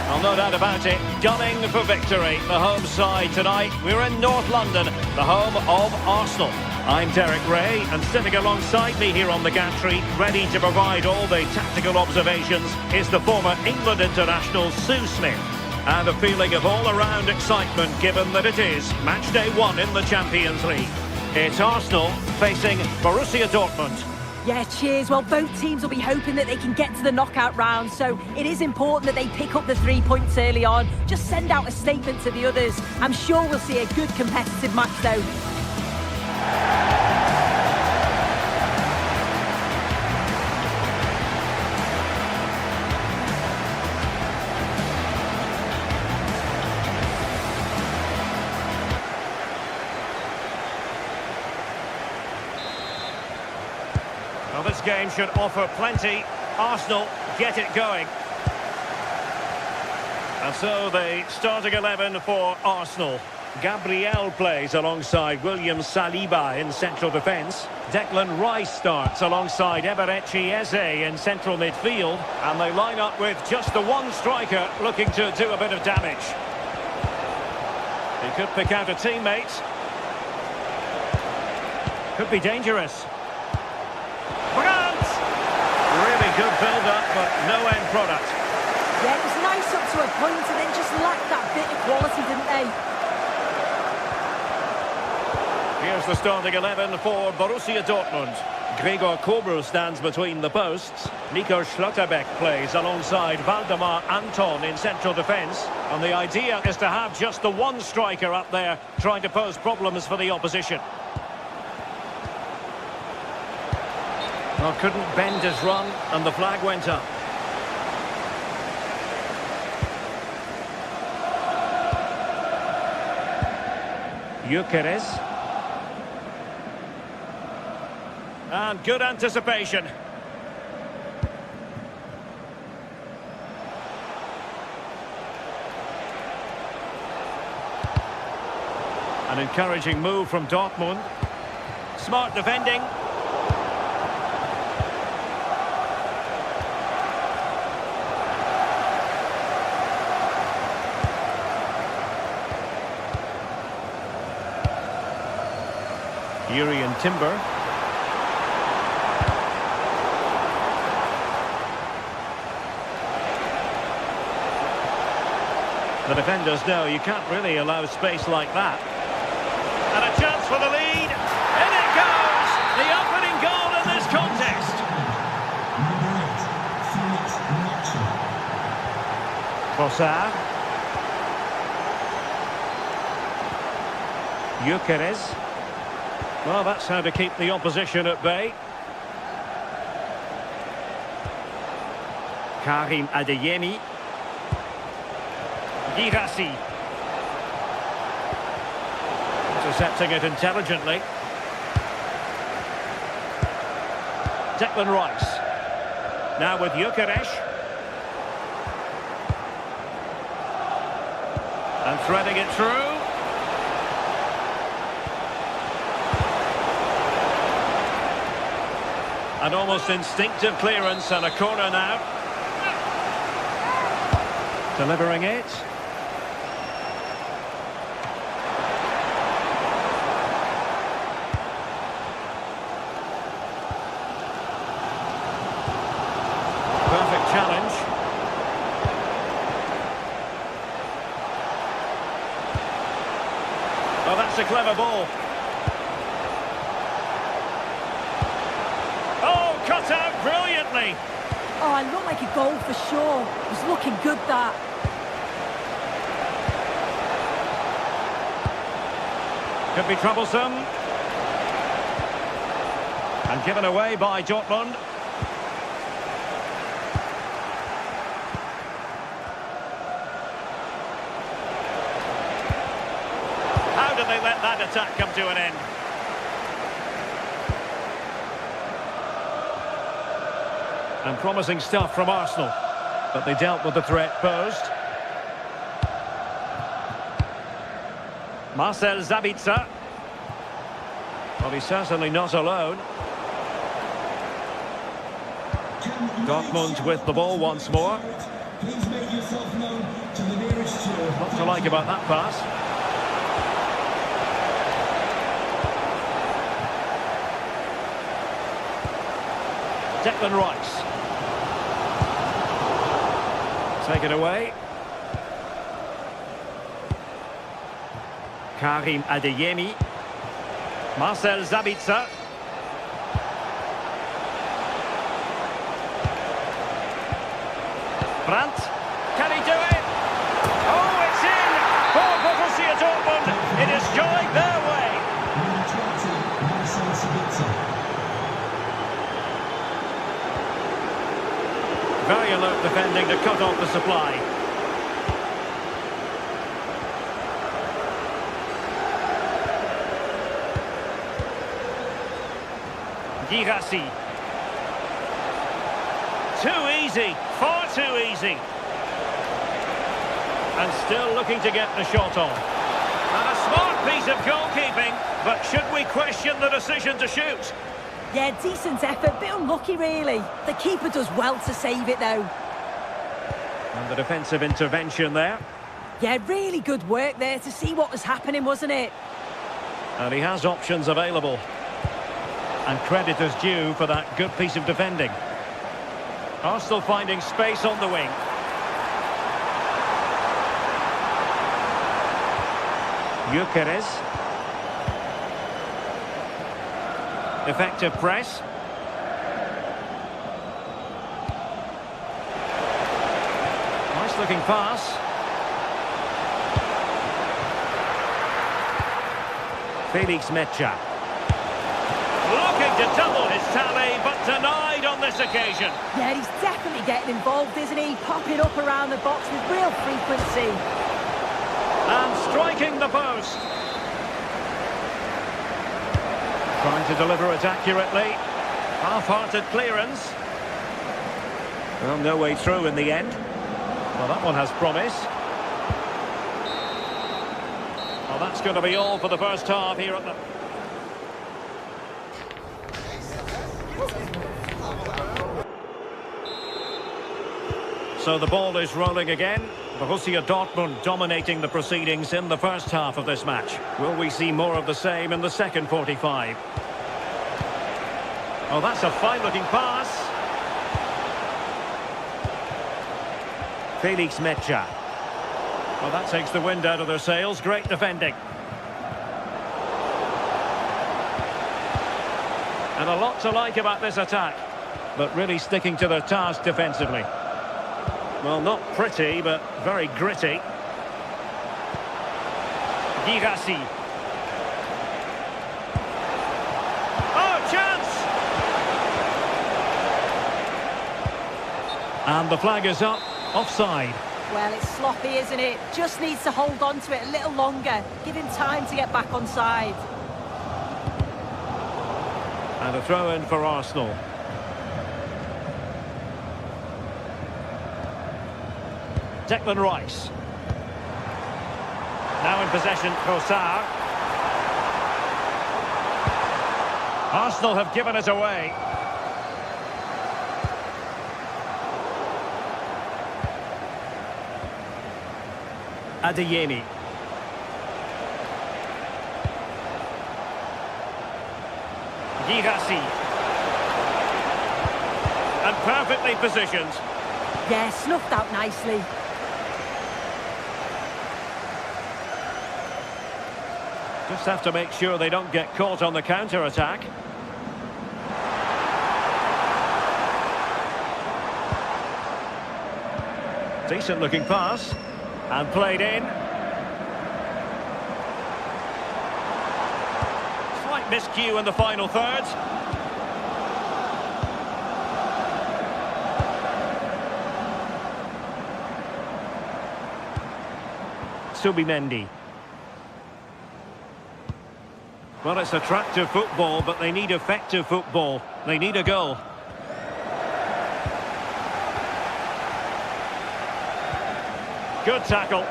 Well, no doubt about it, gunning for victory. The home side tonight, we're in North London, the home of Arsenal. I'm Derek Ray, and sitting alongside me here on the gantry, ready to provide all the tactical observations, is the former England international Sue Smith. And a feeling of all-around excitement given that it is match day 1 in the Champions League. It's Arsenal facing Borussia Dortmund. Yeah, cheers. Well, both teams will be hoping that they can get to the knockout round, so it is important that they pick up the 3 points early on. Just send out a statement to the others. I'm sure we'll see a good competitive match, though. Well, this game should offer plenty. Arsenal get it going. And so the starting 11 for Arsenal. Gabriel plays alongside William Saliba in central defence. Declan Rice starts alongside Eberechi Eze in central midfield. And they line up with just the one striker looking to do a bit of damage. He could pick out a teammate. Could be dangerous. Brandt! Really good build-up, but no end product. Yeah, it was nice up to a point and then just lacked that bit of quality, didn't they? Here's the starting 11 for Borussia Dortmund. Gregor Kobel stands between the posts. Nico Schlotterbeck plays alongside Valdemar Anton in central defence. And the idea is to have just the one striker up there trying to pose problems for the opposition. Well, couldn't bend his run and the flag went up. Gyökeres. And good anticipation. An encouraging move from Dortmund. Smart defending. Urian Timber. The defenders know you can't really allow space like that. And a chance for the lead. In it goes! The opening goal in this contest. Trossard. Gyökeres. Well, that's how to keep the opposition at bay. Karim Adeyemi. Girassi. Intercepting it intelligently. Declan Rice. Now with Gyökeres. And threading it through. An almost instinctive clearance and a corner now. Delivering it. Perfect challenge. Oh, that's a clever ball. Oh, cut out brilliantly. Oh, it looked like a goal for sure. It was looking good, that. Could be troublesome. And given away by Dortmund. How did they let that attack come to an end? And promising stuff from Arsenal. But they dealt with the threat posed. Marcel Sabitzer. Well, he's certainly not alone. Dortmund with the ball once more. Please make yourself known to the nearest chair. What to like about that pass? Declan Rice. Taken away. Karim Adeyemi. Marcel Sabitzer. Brandt. Can he do it? Oh, it's in! For Borussia Dortmund. It is going their way. Very alert defending to cut off the supply. Girassi. Too easy, far too easy. And still looking to get the shot on. And a smart piece of goalkeeping, but should we question the decision to shoot? Yeah, decent effort, bit unlucky really. The keeper does well to save it though. And the defensive intervention there. Yeah, really good work there to see what was happening, wasn't it? And he has options available. And credit is due for that good piece of defending. Arsenal finding space on the wing. Gyökeres. Effective press. Nice looking pass. Felix Mecha. Looking to double his tally, but denied on this occasion. Yeah, he's definitely getting involved, isn't he? Popping up around the box with real frequency. And striking the post. Trying to deliver it accurately. Half-hearted clearance. Well, no way through in the end. Well, that one has promise. Well, that's going to be all for the first half here at the... So the ball is rolling again. Borussia Dortmund dominating the proceedings in the first half of this match. Will we see more of the same in the second 45? Oh, that's a fine-looking pass. Felix Mecha. Well, that takes the wind out of their sails. Great defending. And a lot to like about this attack, but really sticking to their task defensively. Well, not pretty, but very gritty. Girassi. Oh, chance! And the flag is up. Offside. Well, it's sloppy, isn't it? Just needs to hold on to it a little longer. Give him time to get back on side. And a throw-in for Arsenal. Declan Rice. Now in possession, Trossard. Arsenal have given it away. Adeyemi. Girassi. And perfectly positioned. Yeah, snuffed out nicely. Just have to make sure they don't get caught on the counter-attack. Decent looking pass. And played in. Slight miscue in the final third. Subimendi. Well, it's attractive football, but they need effective football. They need a goal. Good tackle.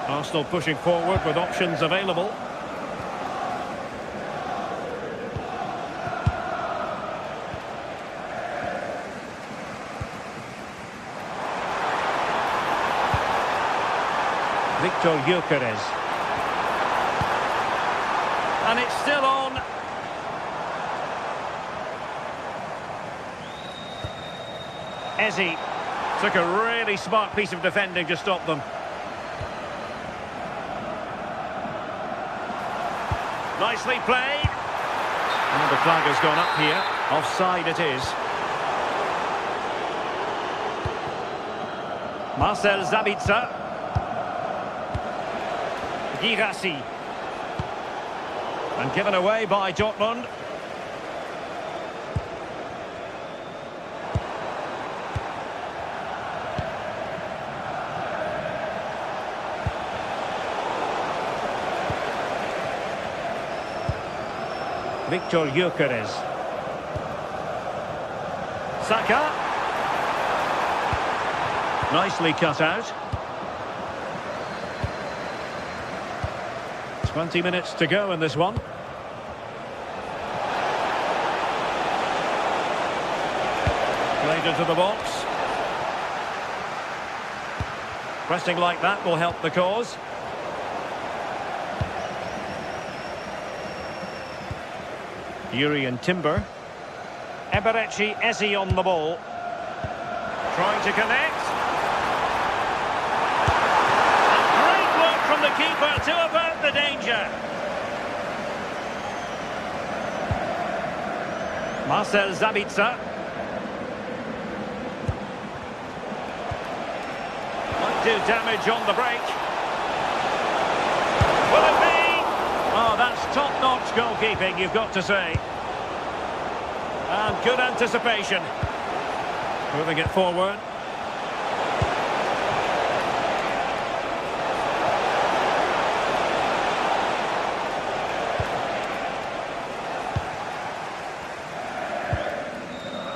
Arsenal pushing forward with options available. Victor Gyökeres. And it's still on. Eze took a really smart piece of defending to stop them. Nicely played. And the flag has gone up here. Offside it is. Marcel Sabitzer. Girassi. And given away by Dortmund. Victor Gyökeres. Saka. Nicely cut out. 20 minutes to go in this one. Played into the box. Pressing like that will help the cause. Yuri and Timber. Eberechi Eze on the ball. Trying to connect. Great work from the keeper to avert the danger. Marcel Sabitzer. Might do damage on the break. Will it be? Oh, that's top-notch goalkeeping, you've got to say. And good anticipation. Moving it forward.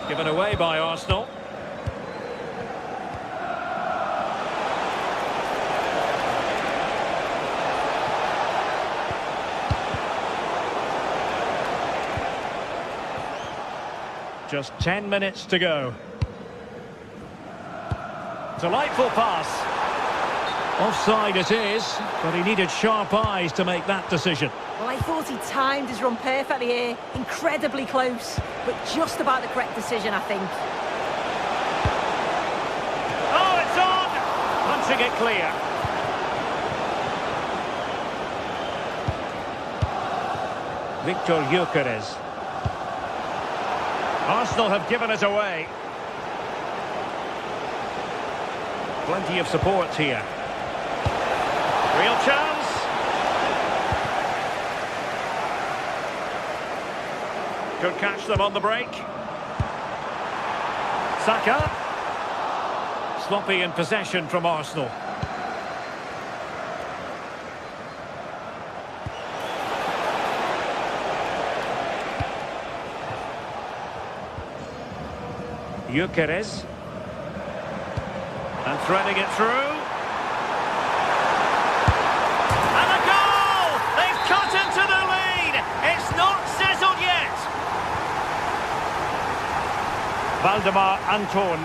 Given away by Arsenal. Just 10 minutes to go. Delightful pass. Offside it is, but he needed sharp eyes to make that decision. Well, I thought he timed his run perfectly here. Incredibly close, but just about the correct decision, I think. Oh, it's on! Punching it clear. Victor Gyökeres. Arsenal have given it away. Plenty of support here. Real chance. Could catch them on the break. Saka. Sloppy in possession from Arsenal. Gyökeres. And threading it through. And a goal! They've cut into the lead! It's not settled yet! Valdemar Anton.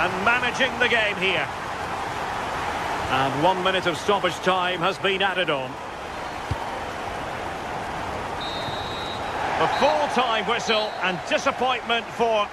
And managing the game here. And 1 minute of stoppage time has been added on. A full-time whistle and disappointment for...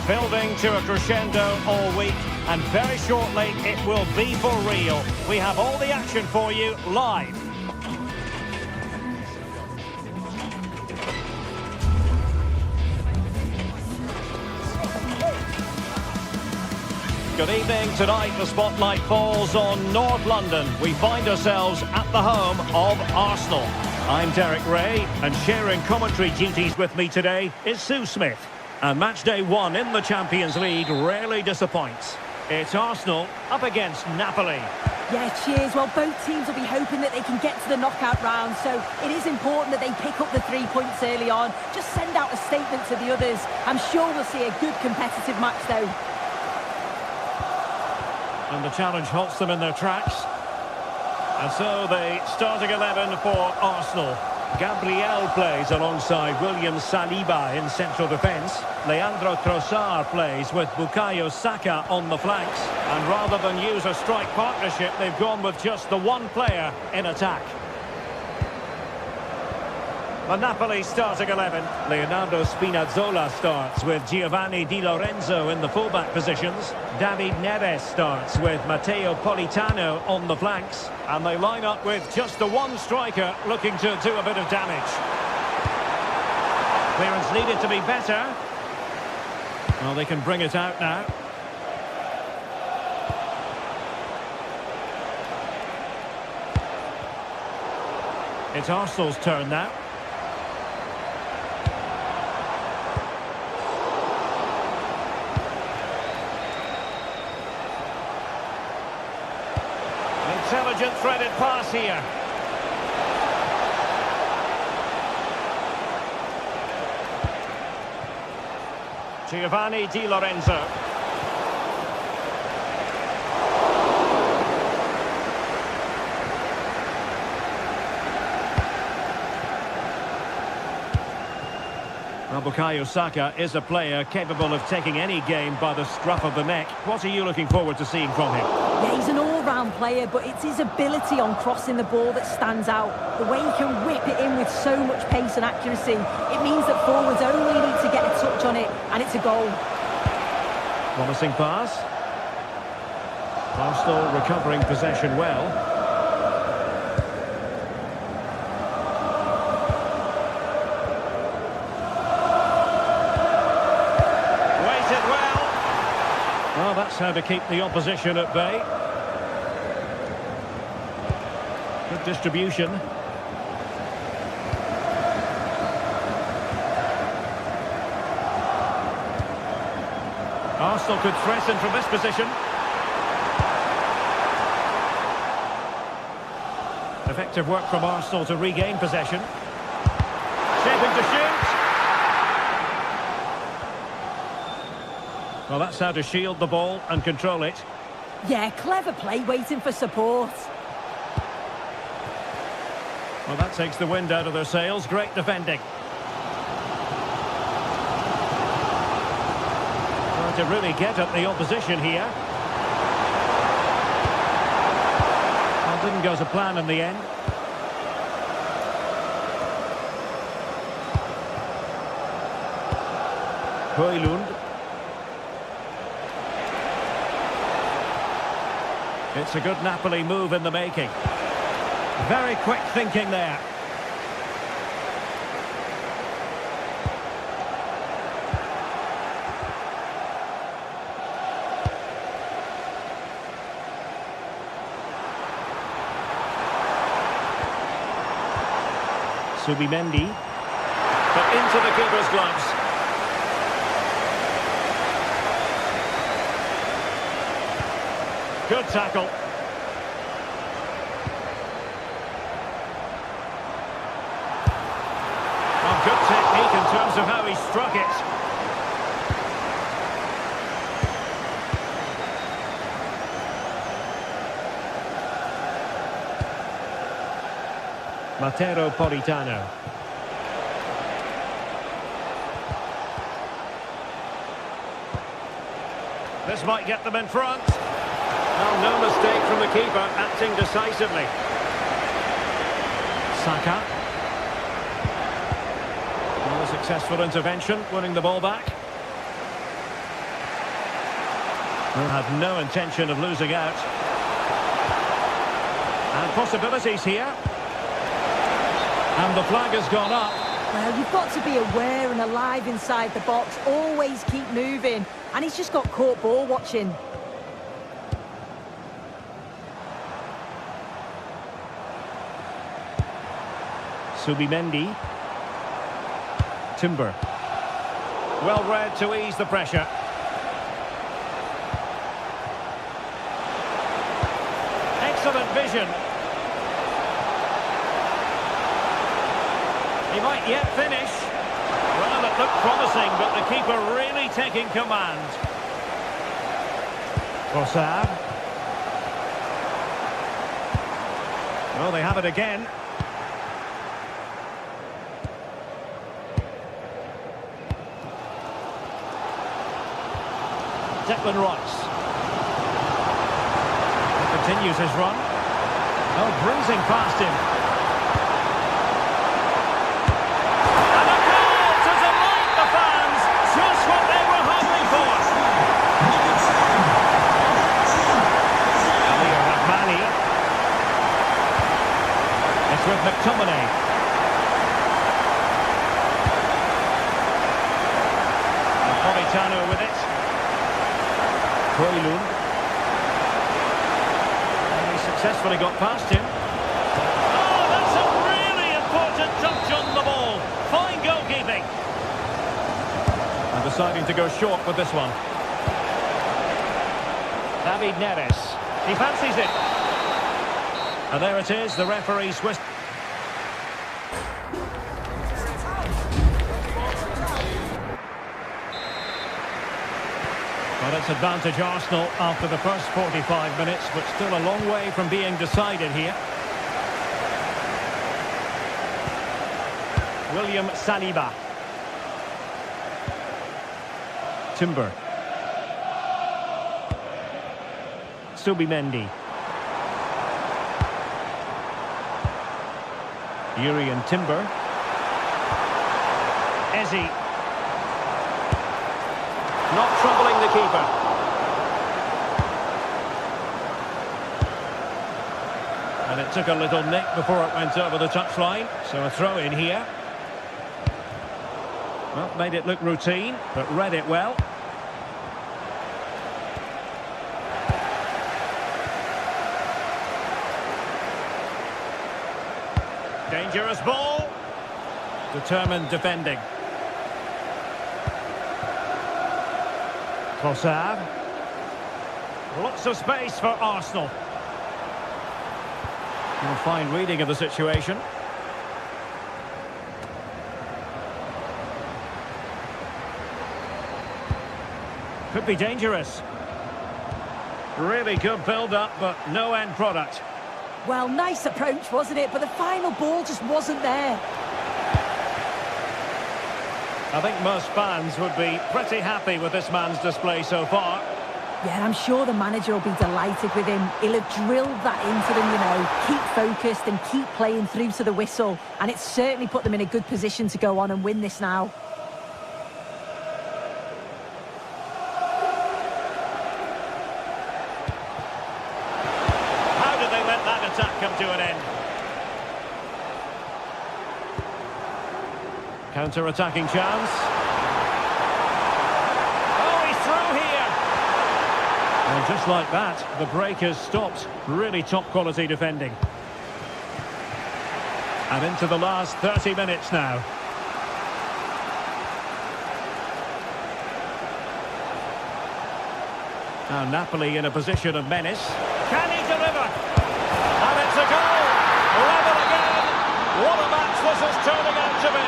Building to a crescendo all week, and very shortly it will be for real. We have all the action for you live. Good evening. Tonight the spotlight falls on North London. We find ourselves at the home of Arsenal. I'm Derek Ray, and sharing commentary duties with me today is Sue Smith. And match day 1 in the Champions League rarely disappoints. It's Arsenal up against Napoli. Yeah, cheers. Well, both teams will be hoping that they can get to the knockout round, so it is important that they pick up the 3 points early on. Just send out a statement to the others. I'm sure we'll see a good competitive match though. And the challenge halts them in their tracks. And so the starting 11 for Arsenal. Gabriel plays alongside William Saliba in central defence. Leandro Trossard plays with Bukayo Saka on the flanks. And rather than use a strike partnership, they've gone with just the one player in attack. The Napoli starting 11. Leonardo Spinazzola starts with Giovanni Di Lorenzo in the fullback positions. David Neres starts with Matteo Politano on the flanks. And they line up with just the one striker looking to do a bit of damage. Clearance needed to be better. Well, they can bring it out now. It's Arsenal's turn now. Intelligent threaded pass here. Giovanni Di Lorenzo. Well, Bukayo Saka is a player capable of taking any game by the scruff of the neck. What are you looking forward to seeing from him? Yeah, he's an all-round player, but it's his ability on crossing the ball that stands out. The way he can whip it in with so much pace and accuracy. It means that forwards only need to get a touch on it, and it's a goal. Promising pass. Arsenal recovering possession well. Well, that's how to keep the opposition at bay. Good distribution. Arsenal could threaten from this position. Effective work from Arsenal to regain possession. Shaping to shoot. Well, that's how to shield the ball and control it. Yeah, clever play, waiting for support. Well, that takes the wind out of their sails. Great defending. Trying to really get at the opposition here. Well, didn't go to plan in the end. Højlund. It's a good Napoli move in the making. Very quick thinking there. Subimendi. But into the keeper's gloves. Good tackle. Well, good technique in terms of how he struck it. Matteo Politano. This might get them in front. Well, no mistake from the keeper, acting decisively. Saka. Well, a successful intervention, winning the ball back. Well, had no intention of losing out. And possibilities here. And the flag has gone up. Well, you've got to be aware and alive inside the box. Always keep moving. And he's just got caught ball watching. Subimendi. Timber. Well read to ease the pressure. Excellent vision. He might yet finish. Well, it looked promising, but the keeper really taking command. Rossard. Well, they have it again. Declan Rice. He continues his run. Oh, breezing past him. And a goal to delight the fans. Just what they were hungry for. Amir Rahmani. It's with McTominay. Napolitano with it. Koilun. And he successfully got past him. Oh, that's a really important touch on the ball. Fine goalkeeping. And deciding to go short with this one. David Neres. He fancies it. And there it is, the referee's whistle. Well, it's advantage Arsenal after the first 45 minutes, but still a long way from being decided here. William Saliba. Timber. Subimendi. Urian Timber. Eze. Not troubling the keeper. And it took a little nick before it went over the touchline. So a throw in here. Well, made it look routine, but read it well. Dangerous ball. Determined defending. Trossard. Lots of space for Arsenal. A fine reading of the situation. Could be dangerous. Really good build-up, but no end product. Well, nice approach, wasn't it? But the final ball just wasn't there. I think most fans would be pretty happy with this man's display so far. Yeah, I'm sure the manager will be delighted with him. He'll have drilled that into them, you know. Keep focused and keep playing through to the whistle. And it's certainly put them in a good position to go on and win this now. How did they let that attack come to an end? Counter-attacking chance. Oh, he's through here. And just like that, the break has stopped. Really top-quality defending. And into the last 30 minutes now. Now Napoli in a position of menace. Can he deliver? And it's a goal! Level again! What a match this is turning out to be!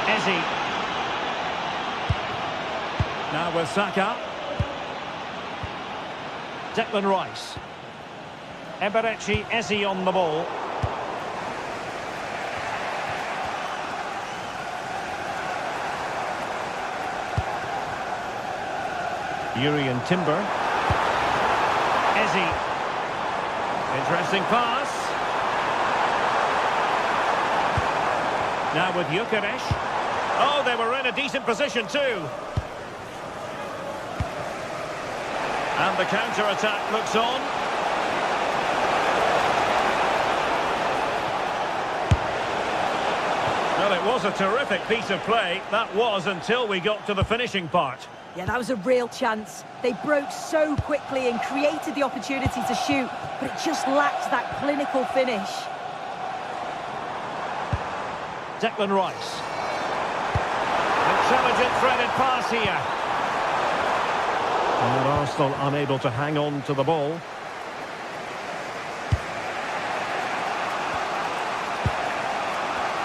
Eze. Now with Saka. Declan Rice. Eberechi Eze on the ball. Urian Timber. Eze. Interesting pass. Now with Gyökeres. Oh, they were in a decent position too. And the counter-attack looks on. Well, it was a terrific piece of play. That was until we got to the finishing part. Yeah, that was a real chance. They broke so quickly and created the opportunity to shoot, but it just lacked that clinical finish. Declan Rice. Intelligent threaded pass here. And Arsenal unable to hang on to the ball.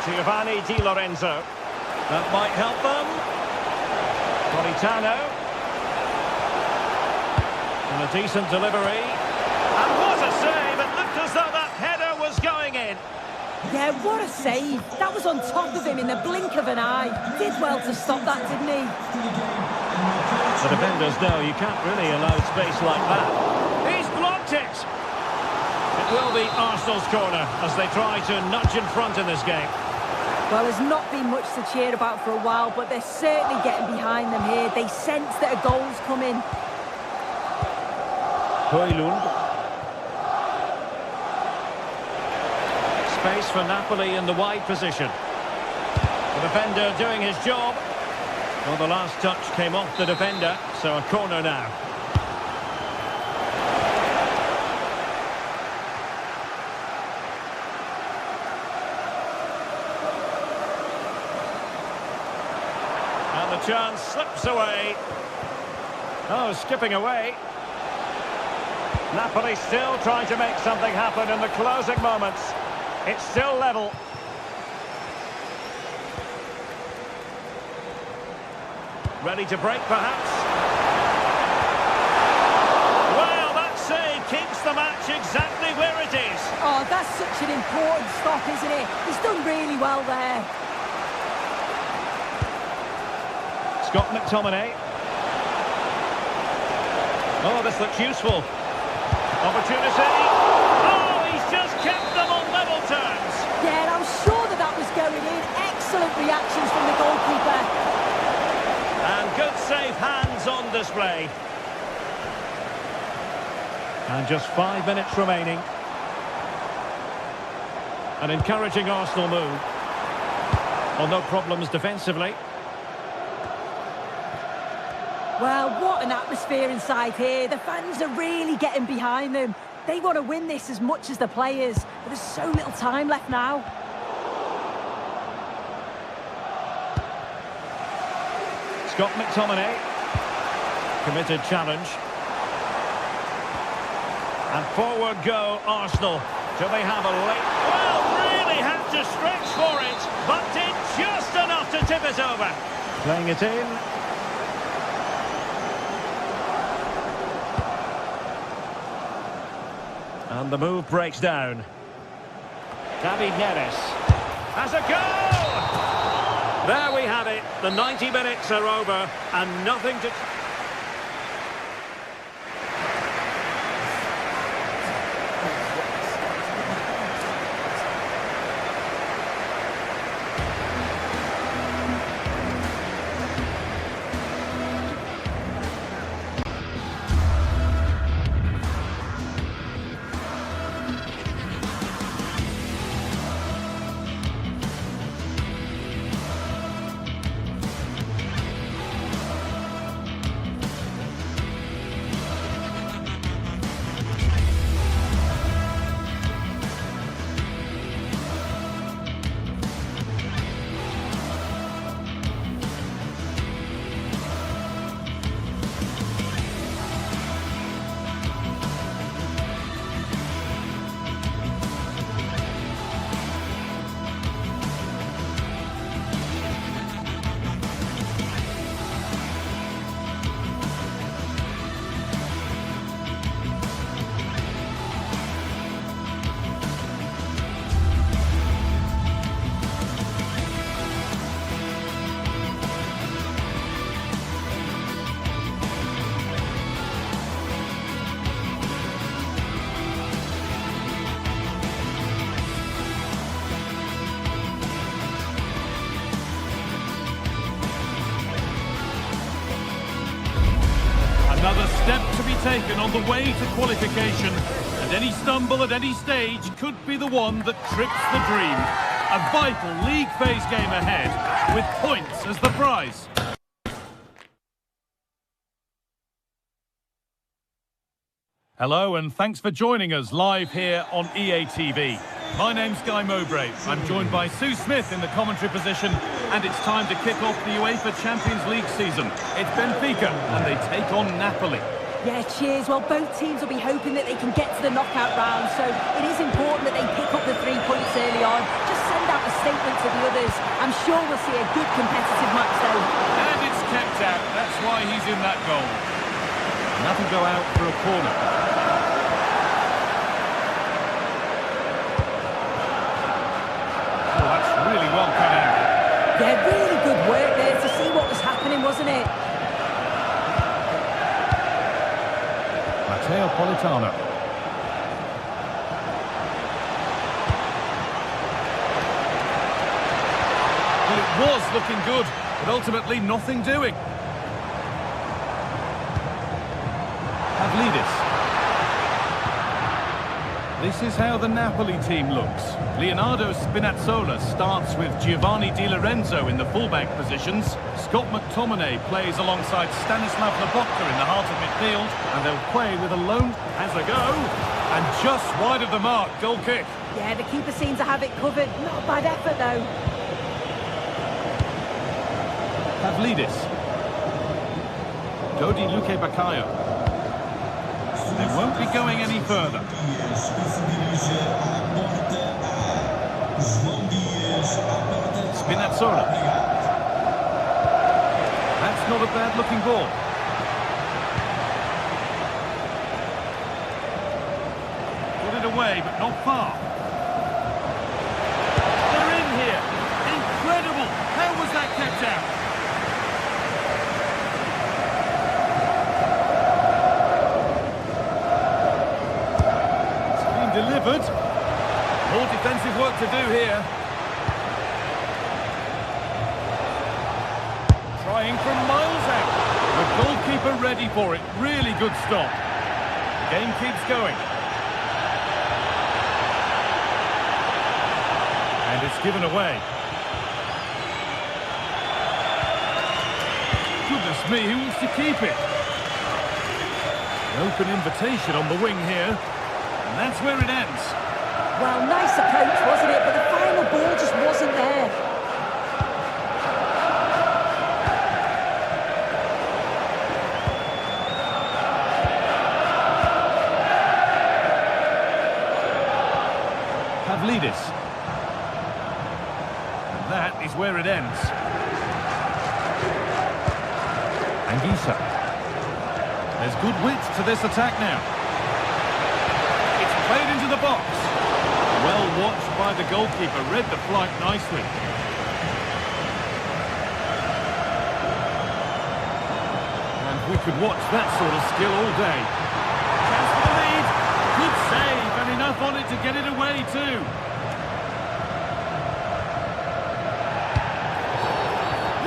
Giovanni Di Lorenzo. That might help them. Politano. And a decent delivery. And what a save! It looked as though that header was going in. Yeah, what a save. That was on top of him in the blink of an eye. Did well to stop that, didn't he? The defenders know you can't really allow space like that. He's blocked it! It will be Arsenal's corner as they try to nudge in front in this game. Well, there's not been much to cheer about for a while, but they're certainly getting behind them here. They sense that a goal's coming. Højlund. Space for Napoli in the wide position. The defender doing his job. Well, the last touch came off the defender, so a corner now. And the chance slips away. Oh, skipping away. Napoli still trying to make something happen in the closing moments. It's still level. Ready to break, perhaps? Well, that save keeps the match exactly where it is. Oh, that's such an important stop, isn't it? He's done really well there. Scott McTominay. Oh, this looks useful. Opportunity. Oh, he's just kept them on level terms. Yeah, I was sure that that was going in. Excellent reactions from the goalkeeper. And good safe hands on display. And just 5 minutes remaining. An encouraging Arsenal move. Well, no problems defensively. Well, what an atmosphere inside here. The fans are really getting behind them. They want to win this as much as the players. But there's so little time left now. Scott McTominay. Committed challenge. And forward go Arsenal. Do they have a late... Well, really had to stretch for it, but did just enough to tip it over. Playing it in. And the move breaks down. David Neres has a goal! There we have it. The 90 minutes are over and nothing to... Another step to be taken on the way to qualification, and any stumble at any stage could be the one that trips the dream. A vital league phase game ahead, with points as the prize. Hello and thanks for joining us live here on EA TV. My name's Guy Mowbray. I'm joined by Sue Smith in the commentary position, and it's time to kick off the UEFA Champions League season. It's Benfica, and they take on Napoli. Yeah, cheers. Well, both teams will be hoping that they can get to the knockout round, so it is important that they pick up the 3 points early on. Just send out a statement to the others. I'm sure we'll see a good competitive match though. And it's kept out. That's why he's in that goal. And that'll go out for a corner. Oh, that's really well cut out. Yeah, really good work there to see what was happening, wasn't it? Matteo Politano. Well, it was looking good, but ultimately nothing doing. Pavlidis. This is how the Napoli team looks. Leonardo Spinazzola starts with Giovanni Di Lorenzo in the fullback positions. Scott McTominay plays alongside Stanislav Lobotka in the heart of midfield. And they'll play with a lone. Has a go. And just wide of the mark, goal kick. Yeah, the keeper seems to have it covered. Not a bad effort though. Pavlidis. Dodi Luque Baccaio. They won't be going any further. Spinazzola. That's not a bad looking ball. Put it away, but not far. They're in here. Incredible. How was that kept out? Delivered. More defensive work to do here. Trying from miles out. The goalkeeper ready for it. Really good stop. The game keeps going. And it's given away. Goodness me, who wants to keep it? An open invitation on the wing here. And that's where it ends. Well, nice approach, wasn't it? But the final ball just wasn't there. Pavlidis. And that is where it ends. Anguissa. There's good width to this attack now. Played into the box. Well watched by the goalkeeper. Read the flight nicely. And we could watch that sort of skill all day. Chance for the lead. Good save and enough on it to get it away too.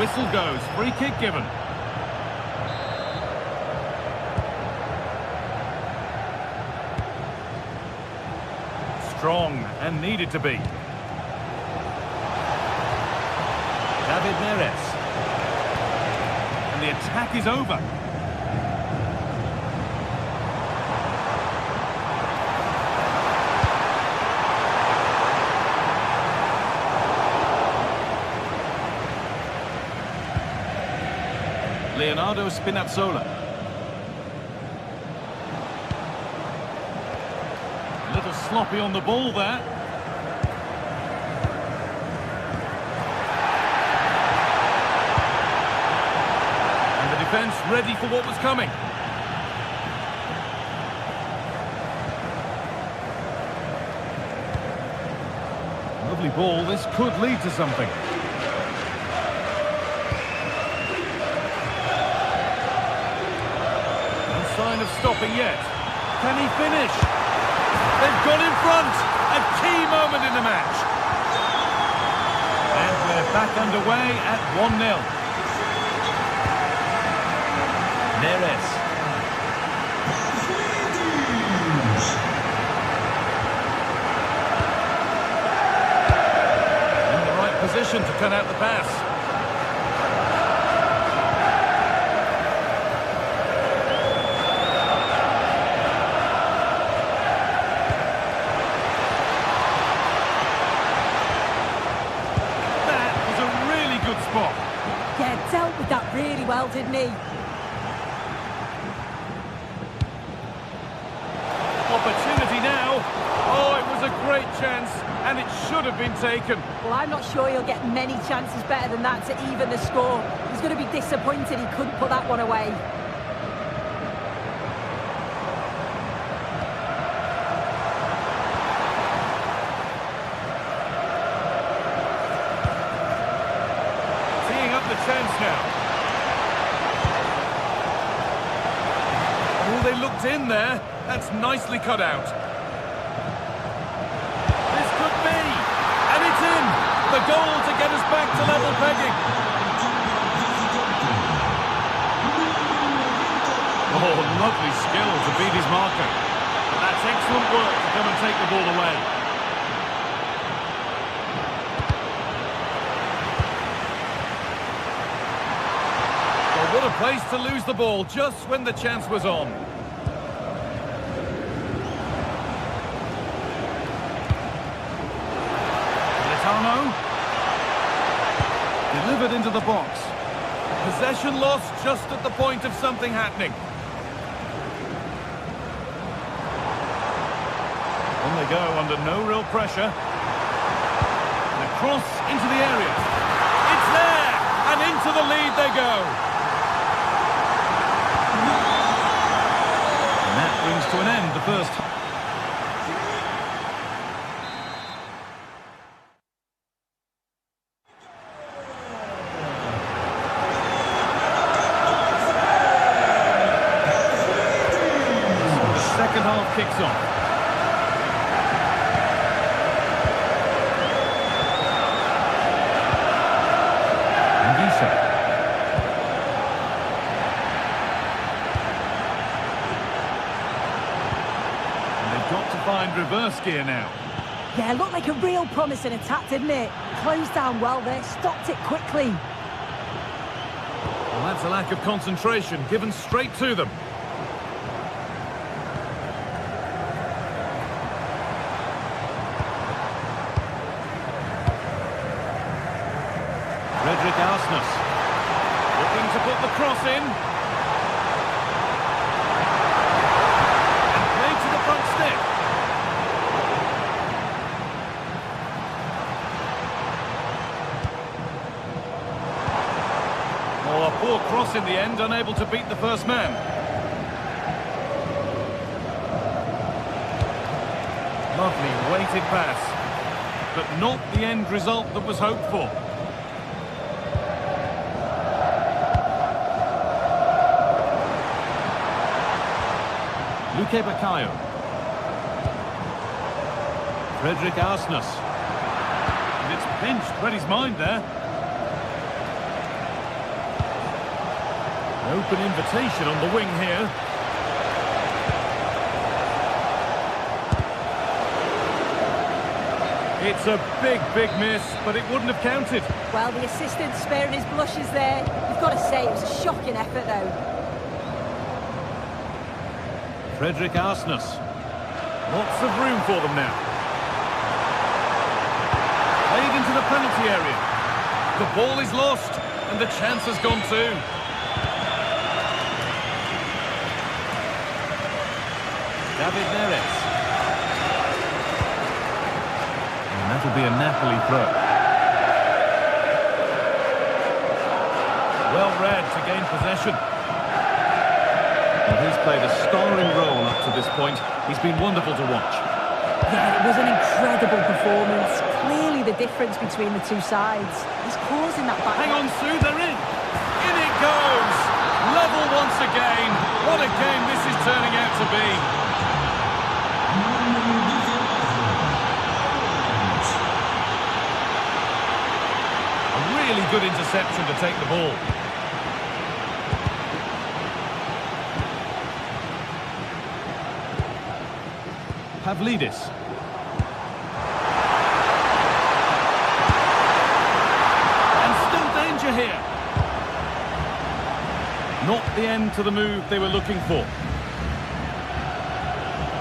Whistle goes. Free kick given. Strong and needed to be. David Neres. And the attack is over. Leonardo Spinazzola. Sloppy on the ball there. And the defence ready for what was coming. Lovely ball. This could lead to something. No sign of stopping yet. Can he finish? They've got in front. A key moment in the match. And we're back underway at 1-0. Neres. In the right position to cut out the pass. Yeah, dealt with that really well, didn't he? Opportunity now. Oh, it was a great great chance, and it should have been taken. Well, I'm not sure he'll get many chances better than that to even the score. He's going to be disappointed he couldn't put that one away. Teeing up the chance now. Oh, they looked in there. That's nicely cut out. This could be, and it's in. The goal to get us back to level pegging. Oh, lovely skill to beat his marker. But that's excellent work to come and take the ball away. Well, what a place to lose the ball just when the chance was on. Delivered into the box. Possession lost just at the point of something happening. On they go under no real pressure. And a cross into the area. It's there! And into the lead they go. And that brings to an end the first half. Second half kicks off. And they've got to find reverse gear now. Yeah, looked like a real promising attack, didn't it? Closed down well there, stopped it quickly. Well, that's a lack of concentration, given straight to them. Looking to put the cross in. And play to the front stick. Oh, a poor cross in the end, unable to beat the first man. Lovely weighted pass, but not the end result that was hoped for. Luque Baccaio. Frederick Arsnes. And it's pinched, read his mind there. An open invitation on the wing here. It's a big, big miss, but it wouldn't have counted. Well, the assistant's sparing his blushes there. You've got to say it was a shocking effort, though. Frederick Arsnes. Lots of room for them now. Played into the penalty area. The ball is lost, and the chance has gone too. David Neres. And that'll be a Napoli throw. Well read to gain possession. He's played a starring role up to this point. He's been wonderful to watch. Yeah, it was an incredible performance. Clearly the difference between the two sides. He's causing that back. Hang on, Sue, they're in. In it goes. Level once again. What a game this is turning out to be. A really good interception to take the ball. Pavlidis. And still danger here. Not the end to the move they were looking for.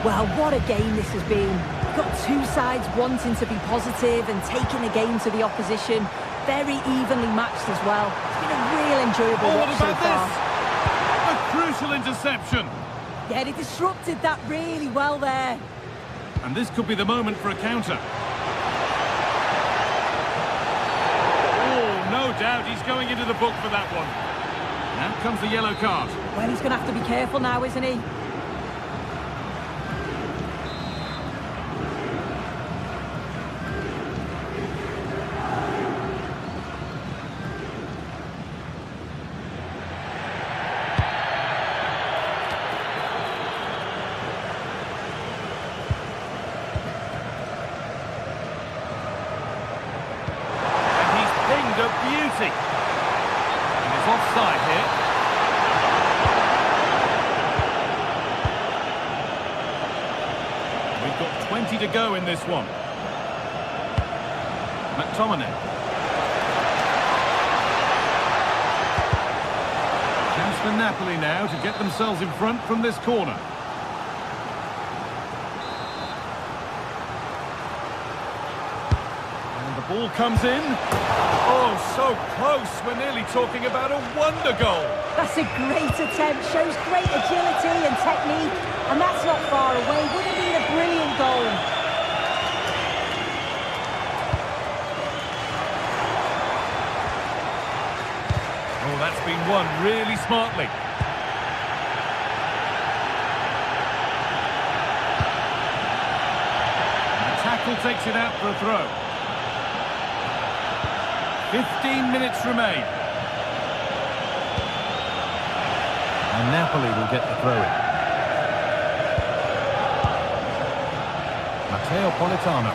Well, what a game this has been. We've got two sides wanting to be positive and taking the game to the opposition. Very evenly matched as well. It's been a real enjoyable watch so far. A crucial interception. Yeah, they disrupted that really well there. And this could be the moment for a counter. Oh, no doubt he's going into the book for that one. Now comes the yellow card. Well, he's going to have to be careful now, isn't he? A beauty. And he's offside here. We've got 20 to go in this one. McTominay. Chance for Napoli now to get themselves in front from this corner. And the ball comes in. Oh, so close. We're nearly talking about a wonder goal. That's a great attempt. Shows great agility and technique. And that's not far away. Would have been a brilliant goal. Oh, that's been won really smartly. And the tackle takes it out for a throw. 15 minutes remain. And Napoli will get the throw-in. Matteo Politano.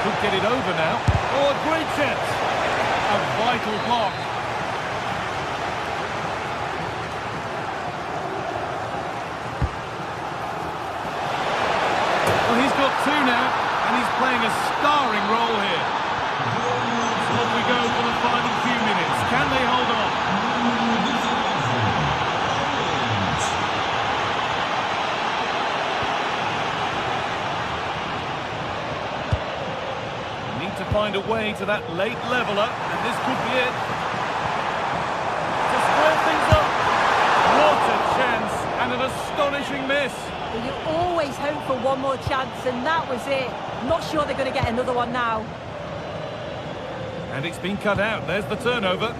Could get it over now. Oh, a great chance. A vital block. Well, he's got two now, and he's playing a starring role here. Off we go for the final few minutes. Can they hold on? They need to find a way to that late leveller, and this could be it. To square things up. What a chance, and an astonishing miss. Well, you always hope for one more chance, and that was it. I'm not sure they're going to get another one now. And it's been cut out. There's the turnover.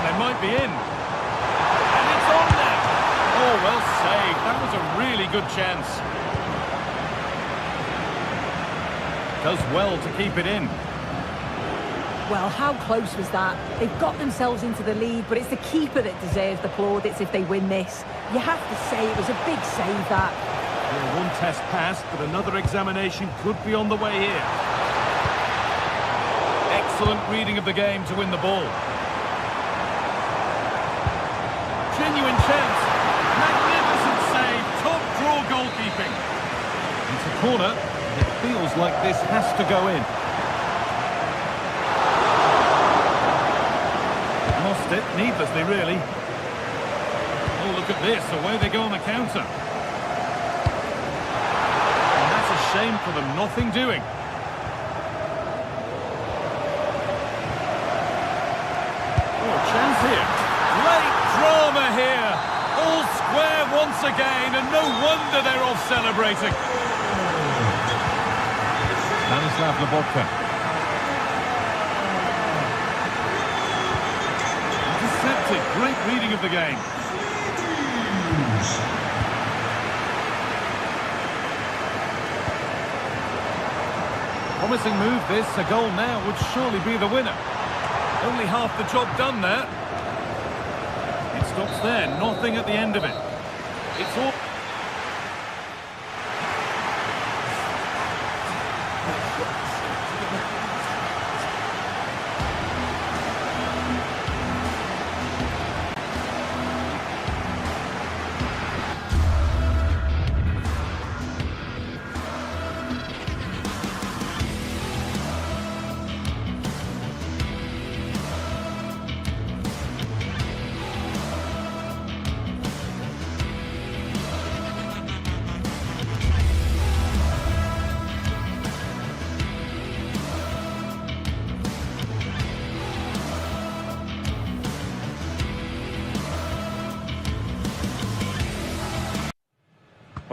They might be in. And it's on now. Oh, well saved. That was a really good chance. Does well to keep it in. Well, how close was that? They've got themselves into the lead, but it's the keeper that deserves the plaudits if they win this. You have to say it was a big save, that. Well, one test passed, but another examination could be on the way here. Excellent reading of the game to win the ball. Genuine chance. Magnificent save. Top draw goalkeeping. It's a corner. It feels like this has to go in. Lost it, needlessly really. Oh, look at this. Away they go on the counter. And that's a shame for them. Nothing doing. Chance here. Great drama here. All square once again, and no wonder they're off celebrating. Stanislav Lobotka. Intercepted. Great reading of the game. Promising move this. A goal now would surely be the winner. Only half the job done there. It stops there, nothing at the end of it. It's all...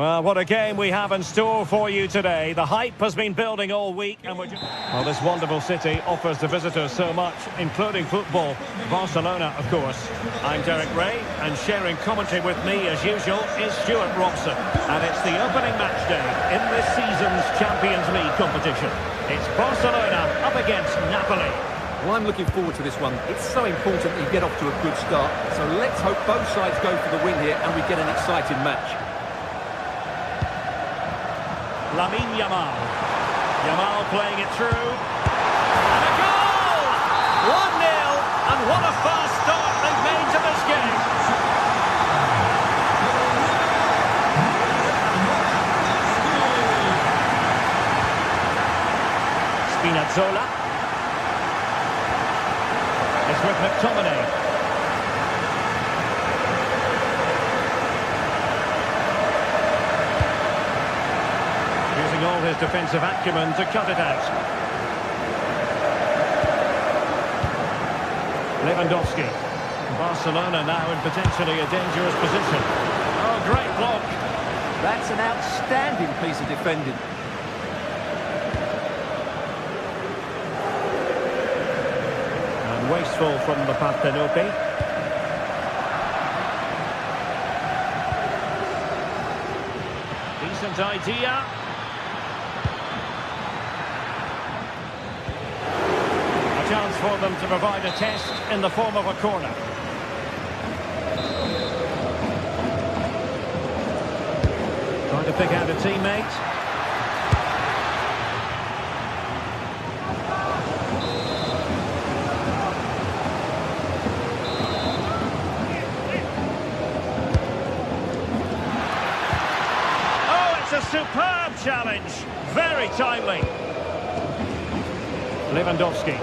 Well, what a game we have in store for you today. The hype has been building all week, and well, this wonderful city offers the visitors so much, including football. Barcelona, of course. I'm Derek Ray, and sharing commentary with me, as usual, is Stuart Robson. And it's the opening match day in this season's Champions League competition. It's Barcelona up against Napoli. Well, I'm looking forward to this one. It's so important that you get off to a good start. So let's hope both sides go for the win here and we get an exciting match. Lamine Yamal. Yamal playing it through. And a goal! 1-0, and what a fast start they've made to this game. Spinazzola. It's with McTominay. Using all his defensive acumen to cut it out. Lewandowski. Barcelona now in potentially a dangerous position. Oh, great block. That's an outstanding piece of defending. And wasteful from the Partenope. Decent idea. Chance for them to provide a test in the form of a corner. Trying to pick out a teammate. Oh, it's a superb challenge. Very timely. Lewandowski.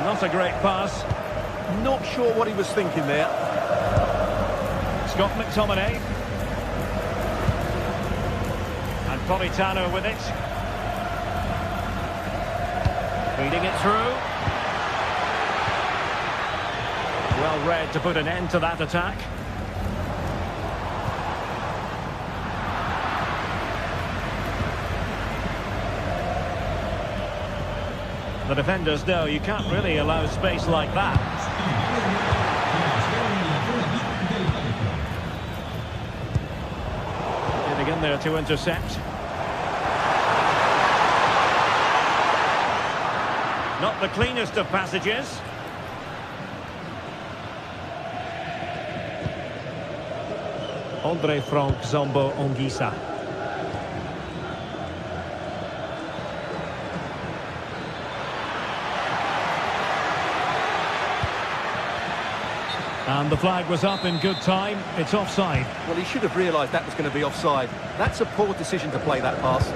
Not a great pass. Not sure what he was thinking there. Scott McTominay. And Politano with it. Feeding it through. Well read to put an end to that attack. The defenders know you can't really allow space like that. Getting in there to intercept. Not the cleanest of passages. Andre Frank Zombo Ongisa. And the flag was up in good time. It's offside. Well, he should have realised that was going to be offside. That's a poor decision to play that pass.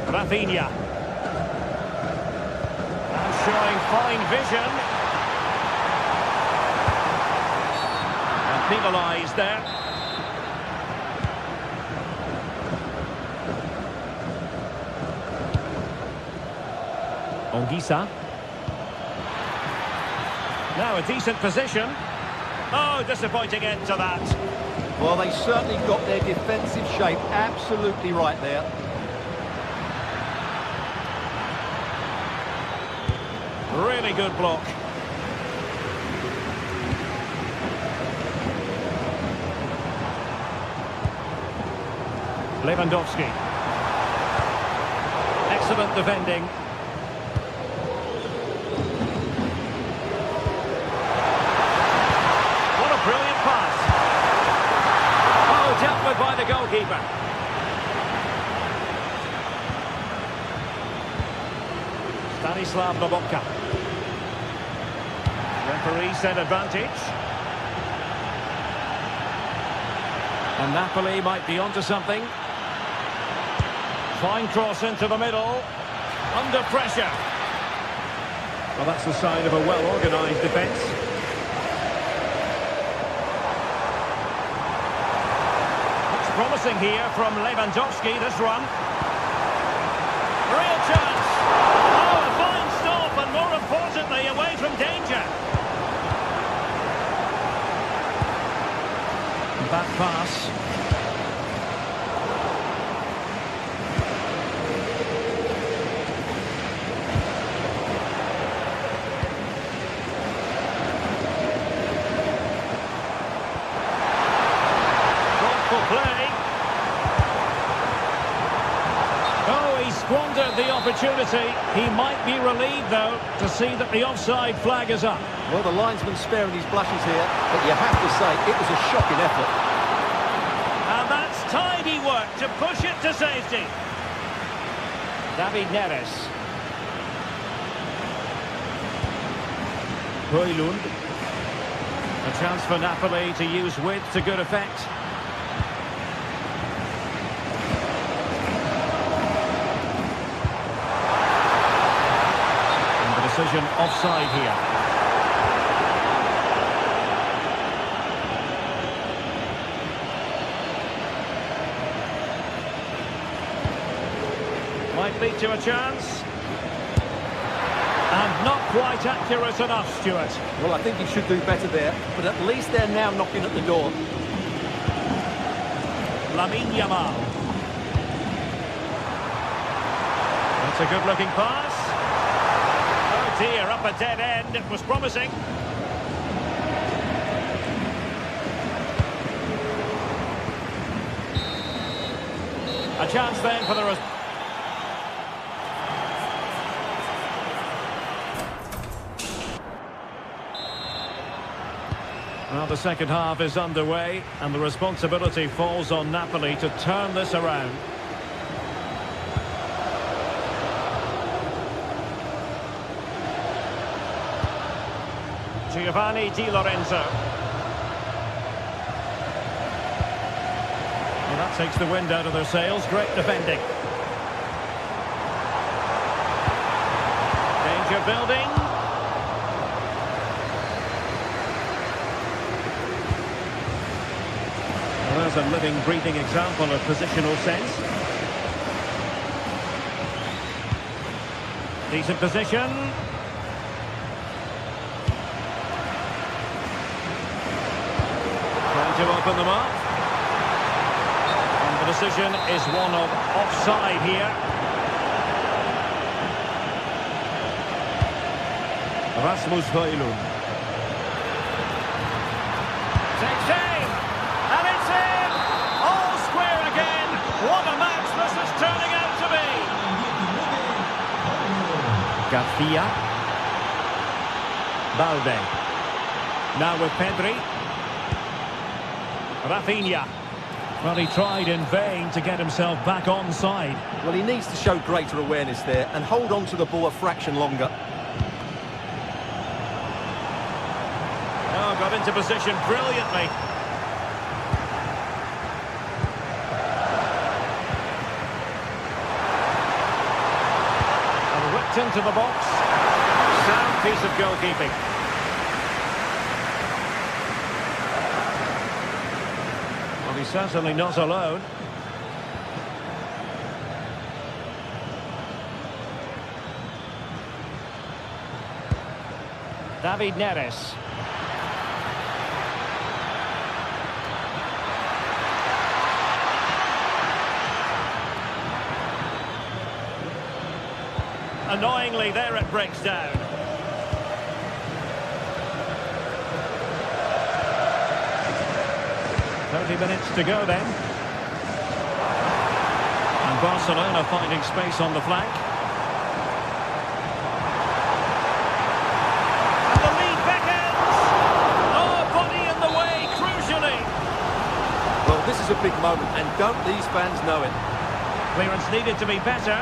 Rafinha. And showing fine vision. And penalised there. Ongisa. Now a decent position. Oh, disappointing end to that. Well, they certainly got their defensive shape absolutely right there. Really good block. Lewandowski. Excellent defending. Brilliant pass. Oh, dealt with by the goalkeeper. Stanislav Lobotka. Referee said advantage. And Napoli might be onto something. Fine cross into the middle. Under pressure. Well, that's the sign of a well-organised defence. promising here from Lewandowski, this run. Real chance. Oh, a fine stop, and more importantly, away from danger. Back pass. Play. Oh, he squandered the opportunity. He might be relieved, though, to see that the offside flag is up. Well, the linesman's sparing his blushes here, but you have to say it was a shocking effort. And that's tidy work to push it to safety. David Neres. Højlund. A chance for Napoli to use width to good effect. Decision offside here. Might lead to a chance. And not quite accurate enough, Stuart. Well, I think he should do better there, but at least they're now knocking at the door. Lamine Yamal. That's a good-looking pass. Here, up a dead end, it was promising. A chance then for the... Well, the second half is underway, and the responsibility falls on Napoli to turn this around. Giovanni Di Lorenzo. Well, that takes the wind out of their sails. Great defending. Danger building. Well, there's a living, breathing example of positional sense. Decent position. To open them up. And the decision is one of offside here. Rasmus Højlund. Takes aim. And it's in! All square again. What a match this is turning out to be. Garcia. Balde. Now with Pedri. Rafinha. Well, he tried in vain to get himself back onside. Well, he needs to show greater awareness there and hold on to the ball a fraction longer. Oh, got into position brilliantly. And whipped into the box. Sound piece of goalkeeping. He's certainly not alone. David Neres. Annoyingly, there it breaks down. Minutes to go then. And Barcelona finding space on the flank. And the lead beckons. Oh, body in the way, crucially. Well, this is a big moment, and don't these fans know it? Clearance needed to be better.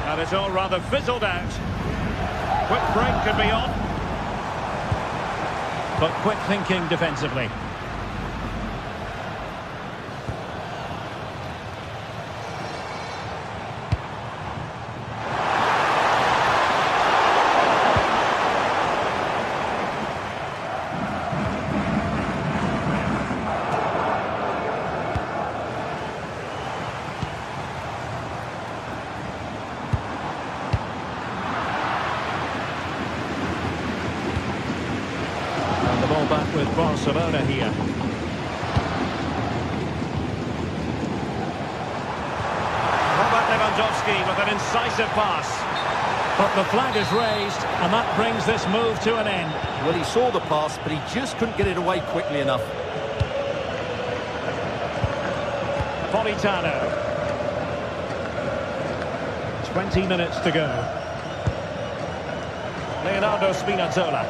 And it's all rather fizzled out. Quick break could be on. But quick thinking defensively. Barcelona here. Robert Lewandowski with an incisive pass. But the flag is raised, and that brings this move to an end. Well, he saw the pass, but he just couldn't get it away quickly enough. Politano. 20 minutes to go. Leonardo Spinazzola.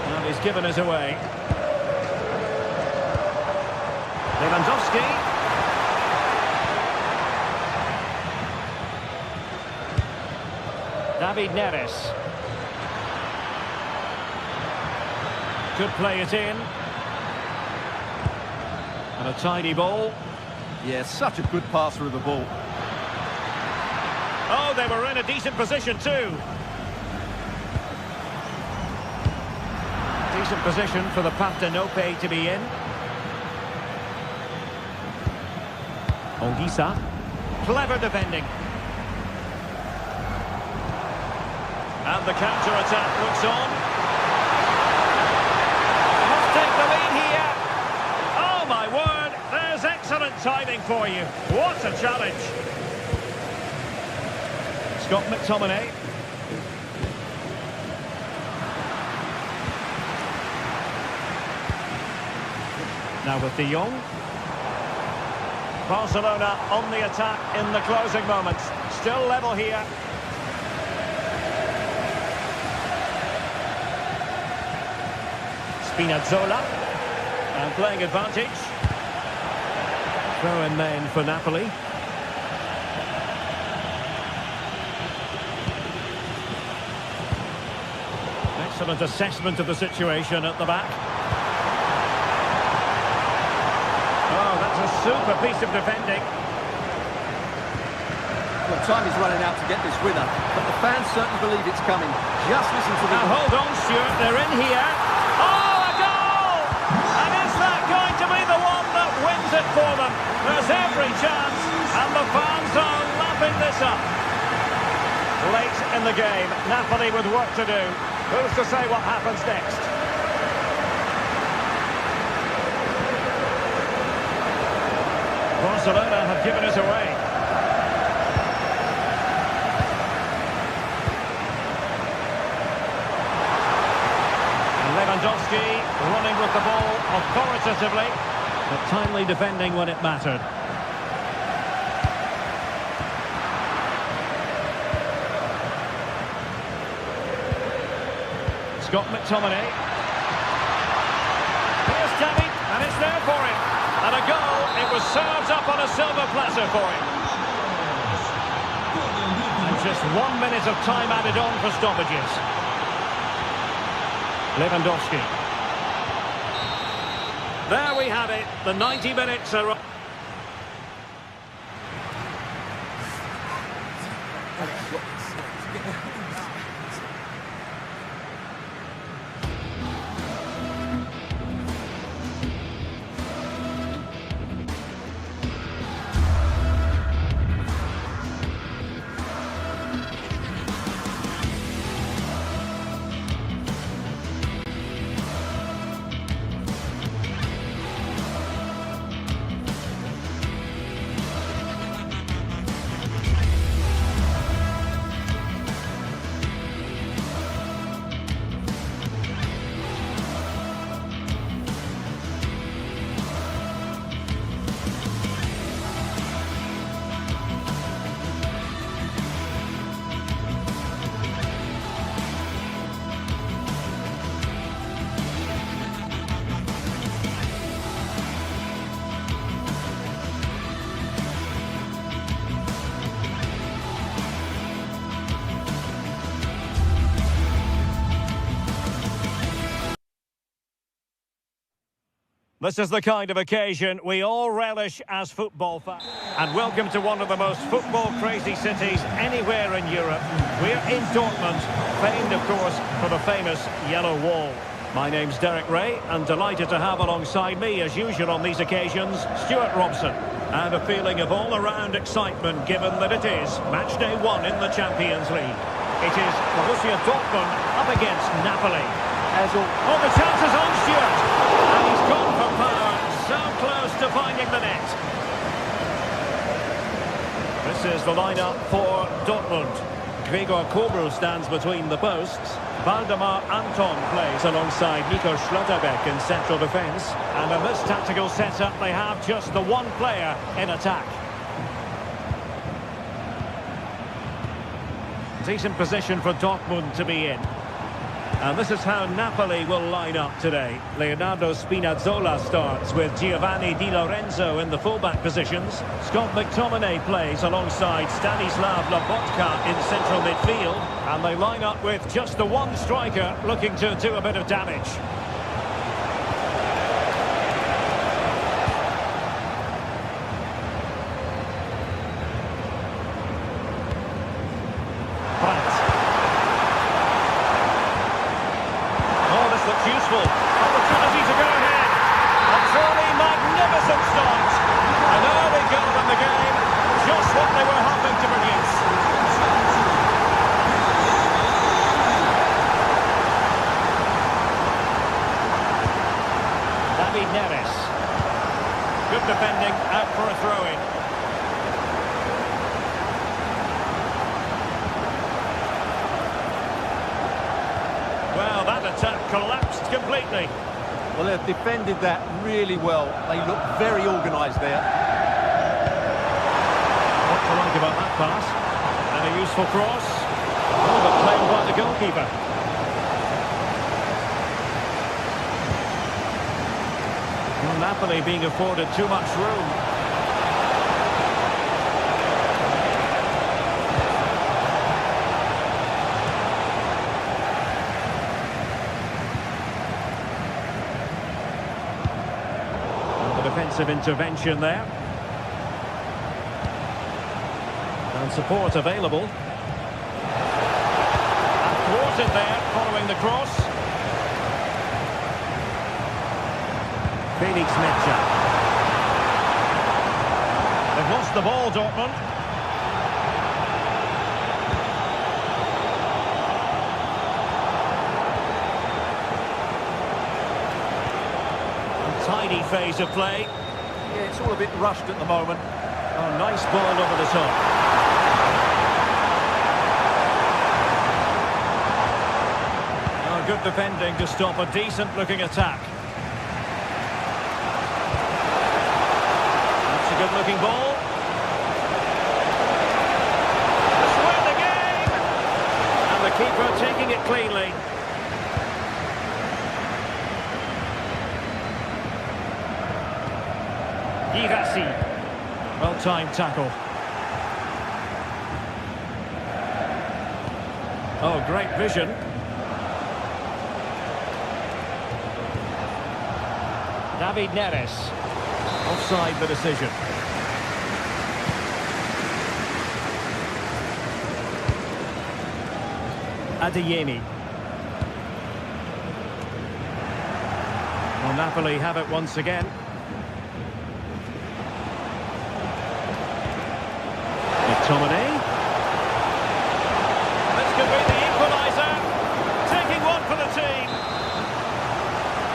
And he's given us away. Lewandowski. David Neres. Could play it in. And a tidy ball. Yeah, such a good passer of the ball. Oh, they were in a decent position too. Decent position for the Partenope to be in. Ongisa. Clever defending. And the counter-attack looks on. Must take the lead here. Oh, my word. There's excellent timing for you. What a challenge. Scott McTominay. Now with De Jong. Barcelona on the attack in the closing moments. Still level here. Spinazzola. And playing advantage. Throw in then for Napoli. Excellent assessment of the situation at the back. Oh, that's a super piece of defending. Well, time is running out to get this winner, but the fans certainly believe it's coming. Just listen to the... Now hold on, Stuart, they're in here. Oh, a goal! And is that going to be the one that wins it for them? There's every chance, and the fans are lapping this up. Late in the game, Napoli with work to do. Who's to say what happens next? Barcelona have given us away. Lewandowski running with the ball authoritatively, but timely defending when it mattered. Scott McTominay. Here's David, and it's there for him. And a goal, it was served up on a silver platter for him. And just 1 minute of time added on for stoppages. Lewandowski. There we have it, the 90 minutes are up. This is the kind of occasion we all relish as football fans. And welcome to one of the most football-crazy cities anywhere in Europe. We're in Dortmund, famed, of course, for the famous Yellow Wall. My name's Derek Ray, and delighted to have alongside me, as usual on these occasions, Stuart Robson. And a feeling of all-around excitement, given that it is match day 1 in the Champions League. It is Borussia Dortmund up against Napoli. Oh, the chance is on Stewart. And he's gone for power. So close to finding the net. This is the lineup for Dortmund. Gregor Kobel stands between the posts. Valdemar Anton plays alongside Nico Schlotterbeck in central defence. And in this tactical setup, they have just the one player in attack. Decent position for Dortmund to be in. And this is how Napoli will line up today. Leonardo Spinazzola starts with Giovanni Di Lorenzo in the fullback positions. Scott McTominay plays alongside Stanislav Lobotka in central midfield. And they line up with just the one striker looking to do a bit of damage. Useful opportunity to go ahead. A truly magnificent start. An early goal in the game, just what they were hoping to produce. David Neres. Good defending, out for a throw-in. Well, that attack collapsed completely. Well, they've defended that really well. They look very organised there. What to like about that pass? And a useful cross. Oh, but played by the goalkeeper. Well, Napoli being afforded too much room. Defensive intervention there. And support available. And thwarted there, following the cross. Felix Metscher. They've lost the ball, Dortmund. Tidy phase of play. Yeah, it's all a bit rushed at the moment. Oh, nice ball over the top. Oh, good defending to stop a decent-looking attack. That's a good-looking ball. Let's win the game! And the keeper taking it cleanly. Girassi. Well-timed tackle. Oh, great vision. David Neres. Offside the decision. Adeyemi. Well, Napoli have it once again. McTominay. This could be the equaliser. Taking one for the team.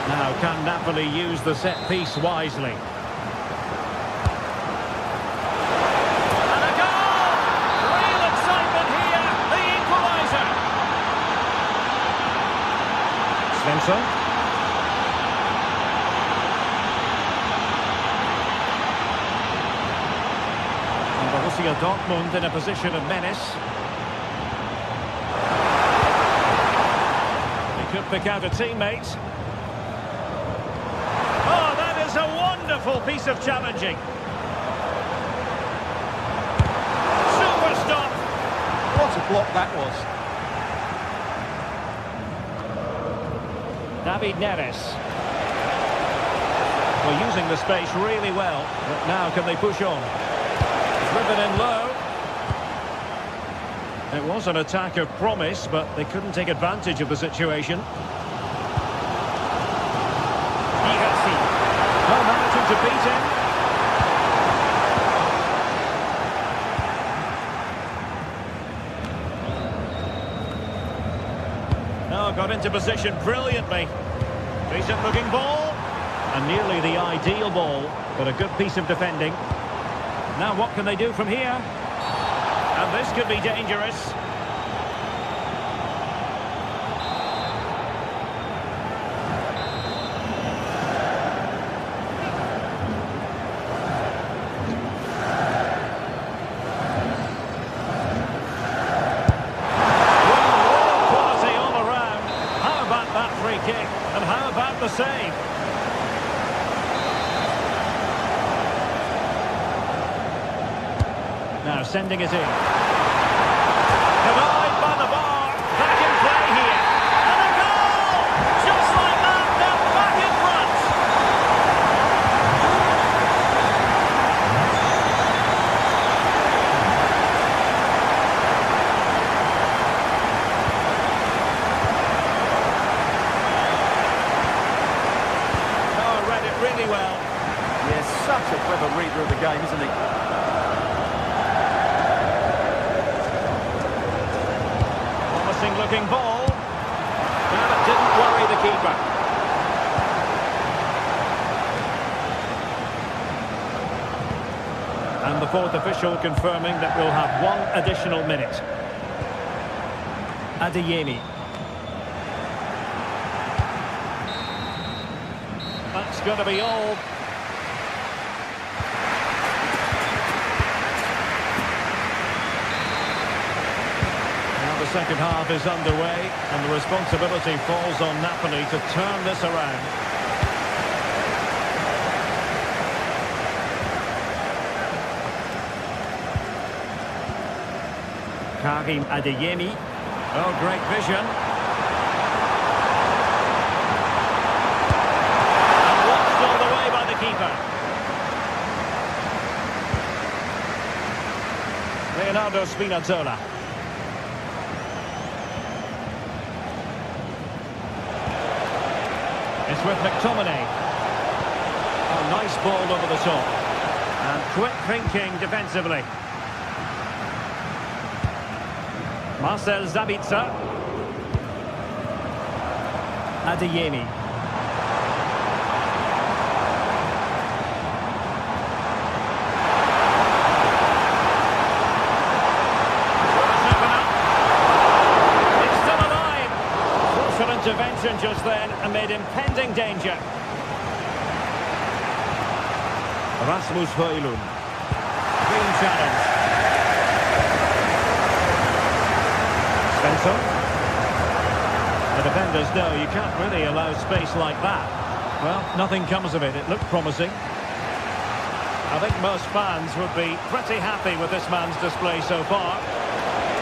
Now, can Napoli use the set piece wisely? And a goal! Real excitement here. The equaliser. Svensson. Borussia Dortmund in a position of menace. He could pick out a teammate. Oh, that is a wonderful piece of challenging. Super stop. What a block that was. David Neres. Well, using the space really well. But now can they push on? Driven in low. It was an attack of promise, but they couldn't take advantage of the situation. Girassi. No managing to beat him. Oh, Got into position brilliantly. Decent looking ball. And nearly the ideal ball, but a good piece of defending. Now what can they do from here? And this could be dangerous. Quality all around. How about that free kick? And how about the save? Now sending it in. Denied by the bar. Back in play here. And a goal! Just like that, they're back in front. Oh, read it really well. Yes, such a clever reader of the game, isn't he? Looking ball. And it didn't worry the keeper. And the fourth official confirming that we'll have one additional minute. Adeyemi. That's going to be all. The second half is underway and the responsibility falls on Napoli to turn this around. Karim Adeyemi. Oh, great vision. And watched all the way by the keeper. Leonardo Spinazzola. It's with McTominay. Oh, nice ball over the top. And quick thinking defensively. Marcel Sabitzer. Adeyemi. Intervention just then amid impending danger. Rasmus Højlund. Clean challenge. Svensson. The defenders know you can't really allow space like that. Well, nothing comes of it. It looked promising. I think most fans would be pretty happy with this man's display so far.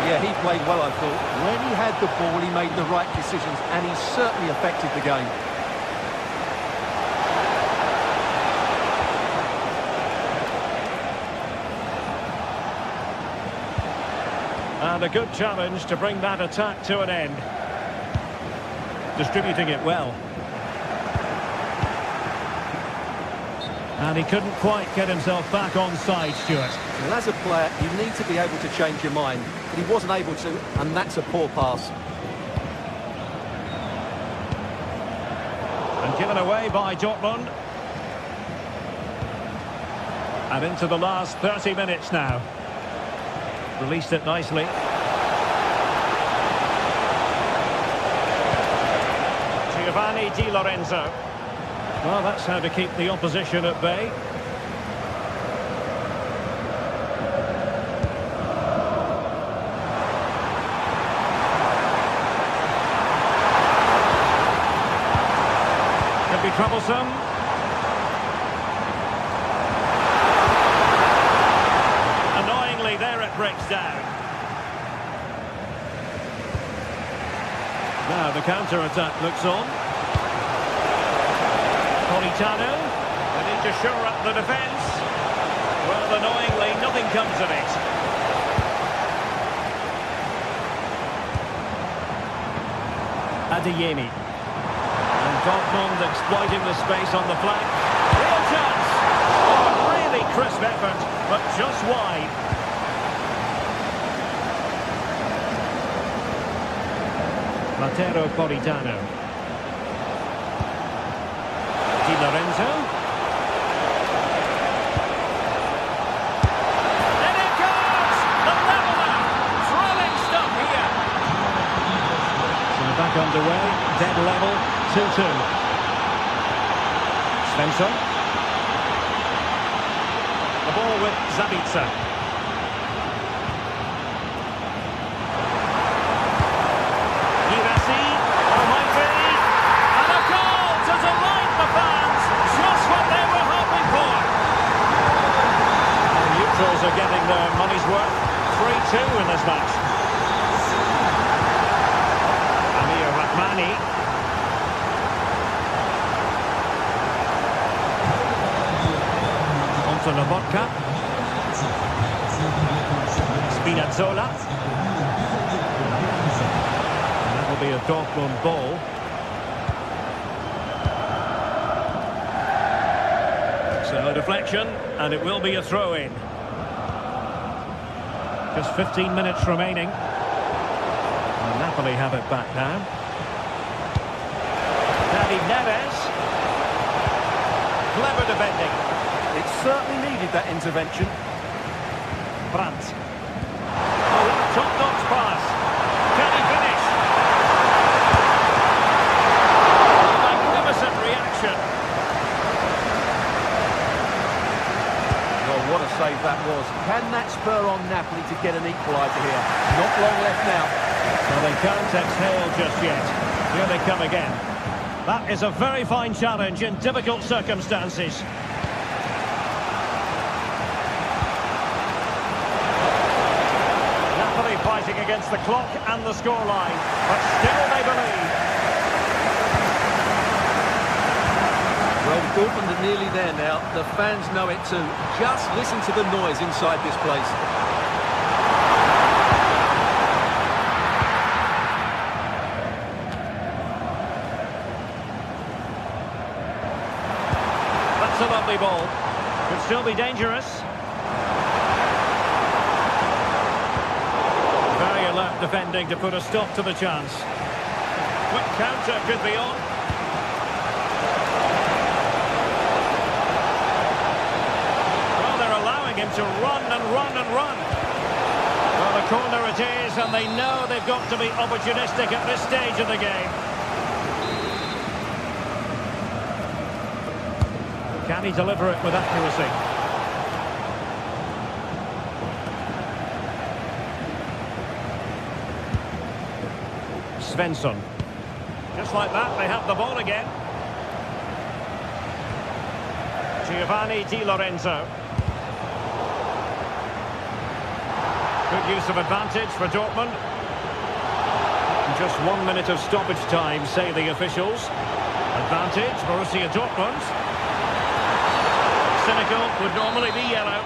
Yeah, he played well, I thought. When he had the ball, he made the right decisions, and he certainly affected the game. And a good challenge to bring that attack to an end. Distributing it well. And he couldn't quite get himself back on side, Stuart. Well, as a player, you need to be able to change your mind. But he wasn't able to, and that's a poor pass. And given away by Dortmund. And into the last 30 minutes now. Released it nicely. Giovanni Di Lorenzo. Well, that's how to keep the opposition at bay. Could be troublesome. Annoyingly, there it breaks down. Now the counter-attack looks on. Politano, they need to shore up the defence. Well, annoyingly, nothing comes of it. Adeyemi. And Dortmund exploiting the space on the flank. Real chance! Oh, a really crisp effort, but just wide. Latero Politano. Di Lorenzo. And it goes! The leveller! Thrilling stuff here. So back underway, dead level, 2-2. Svensson. The ball with Zabitsa. Girassi. Oh, might be. And a goal to delight the fans. Just what they were hoping for. The neutrals are getting their money's worth. 3-2 in this match. Amir Rahmani. On to Lobotka. Spinazzola. And that will be a Dortmund ball. So a deflection, and it will be a throw-in. Just 15 minutes remaining. And Napoli have it back now. David Neves. Clever defending. It certainly needed that intervention. Brandt. Oh, top-notch pass. Can he finish? Magnificent reaction. Well, what a save that was. Can that spur on Napoli to get an equaliser here? Not long left now. So they can't exhale just yet. Here they come again. That is a very fine challenge in difficult circumstances. Napoli fighting against the clock and the scoreline, but still they believe. Well, Dortmund are nearly there now. The fans know it too. Just listen to the noise inside this place. That's a lovely ball. Could still be dangerous. Very alert defending to put a stop to the chance. Quick counter could be on. Well, they're allowing him to run and run and run. Well, the corner it is, and they know they've got to be opportunistic at this stage of the game. Can he deliver it with accuracy? Svensson. Just like that, they have the ball again. Giovanni Di Lorenzo. Good use of advantage for Dortmund. Just 1 minute of stoppage time, say the officials. Advantage, Borussia Dortmund. Cynical would normally be yellow.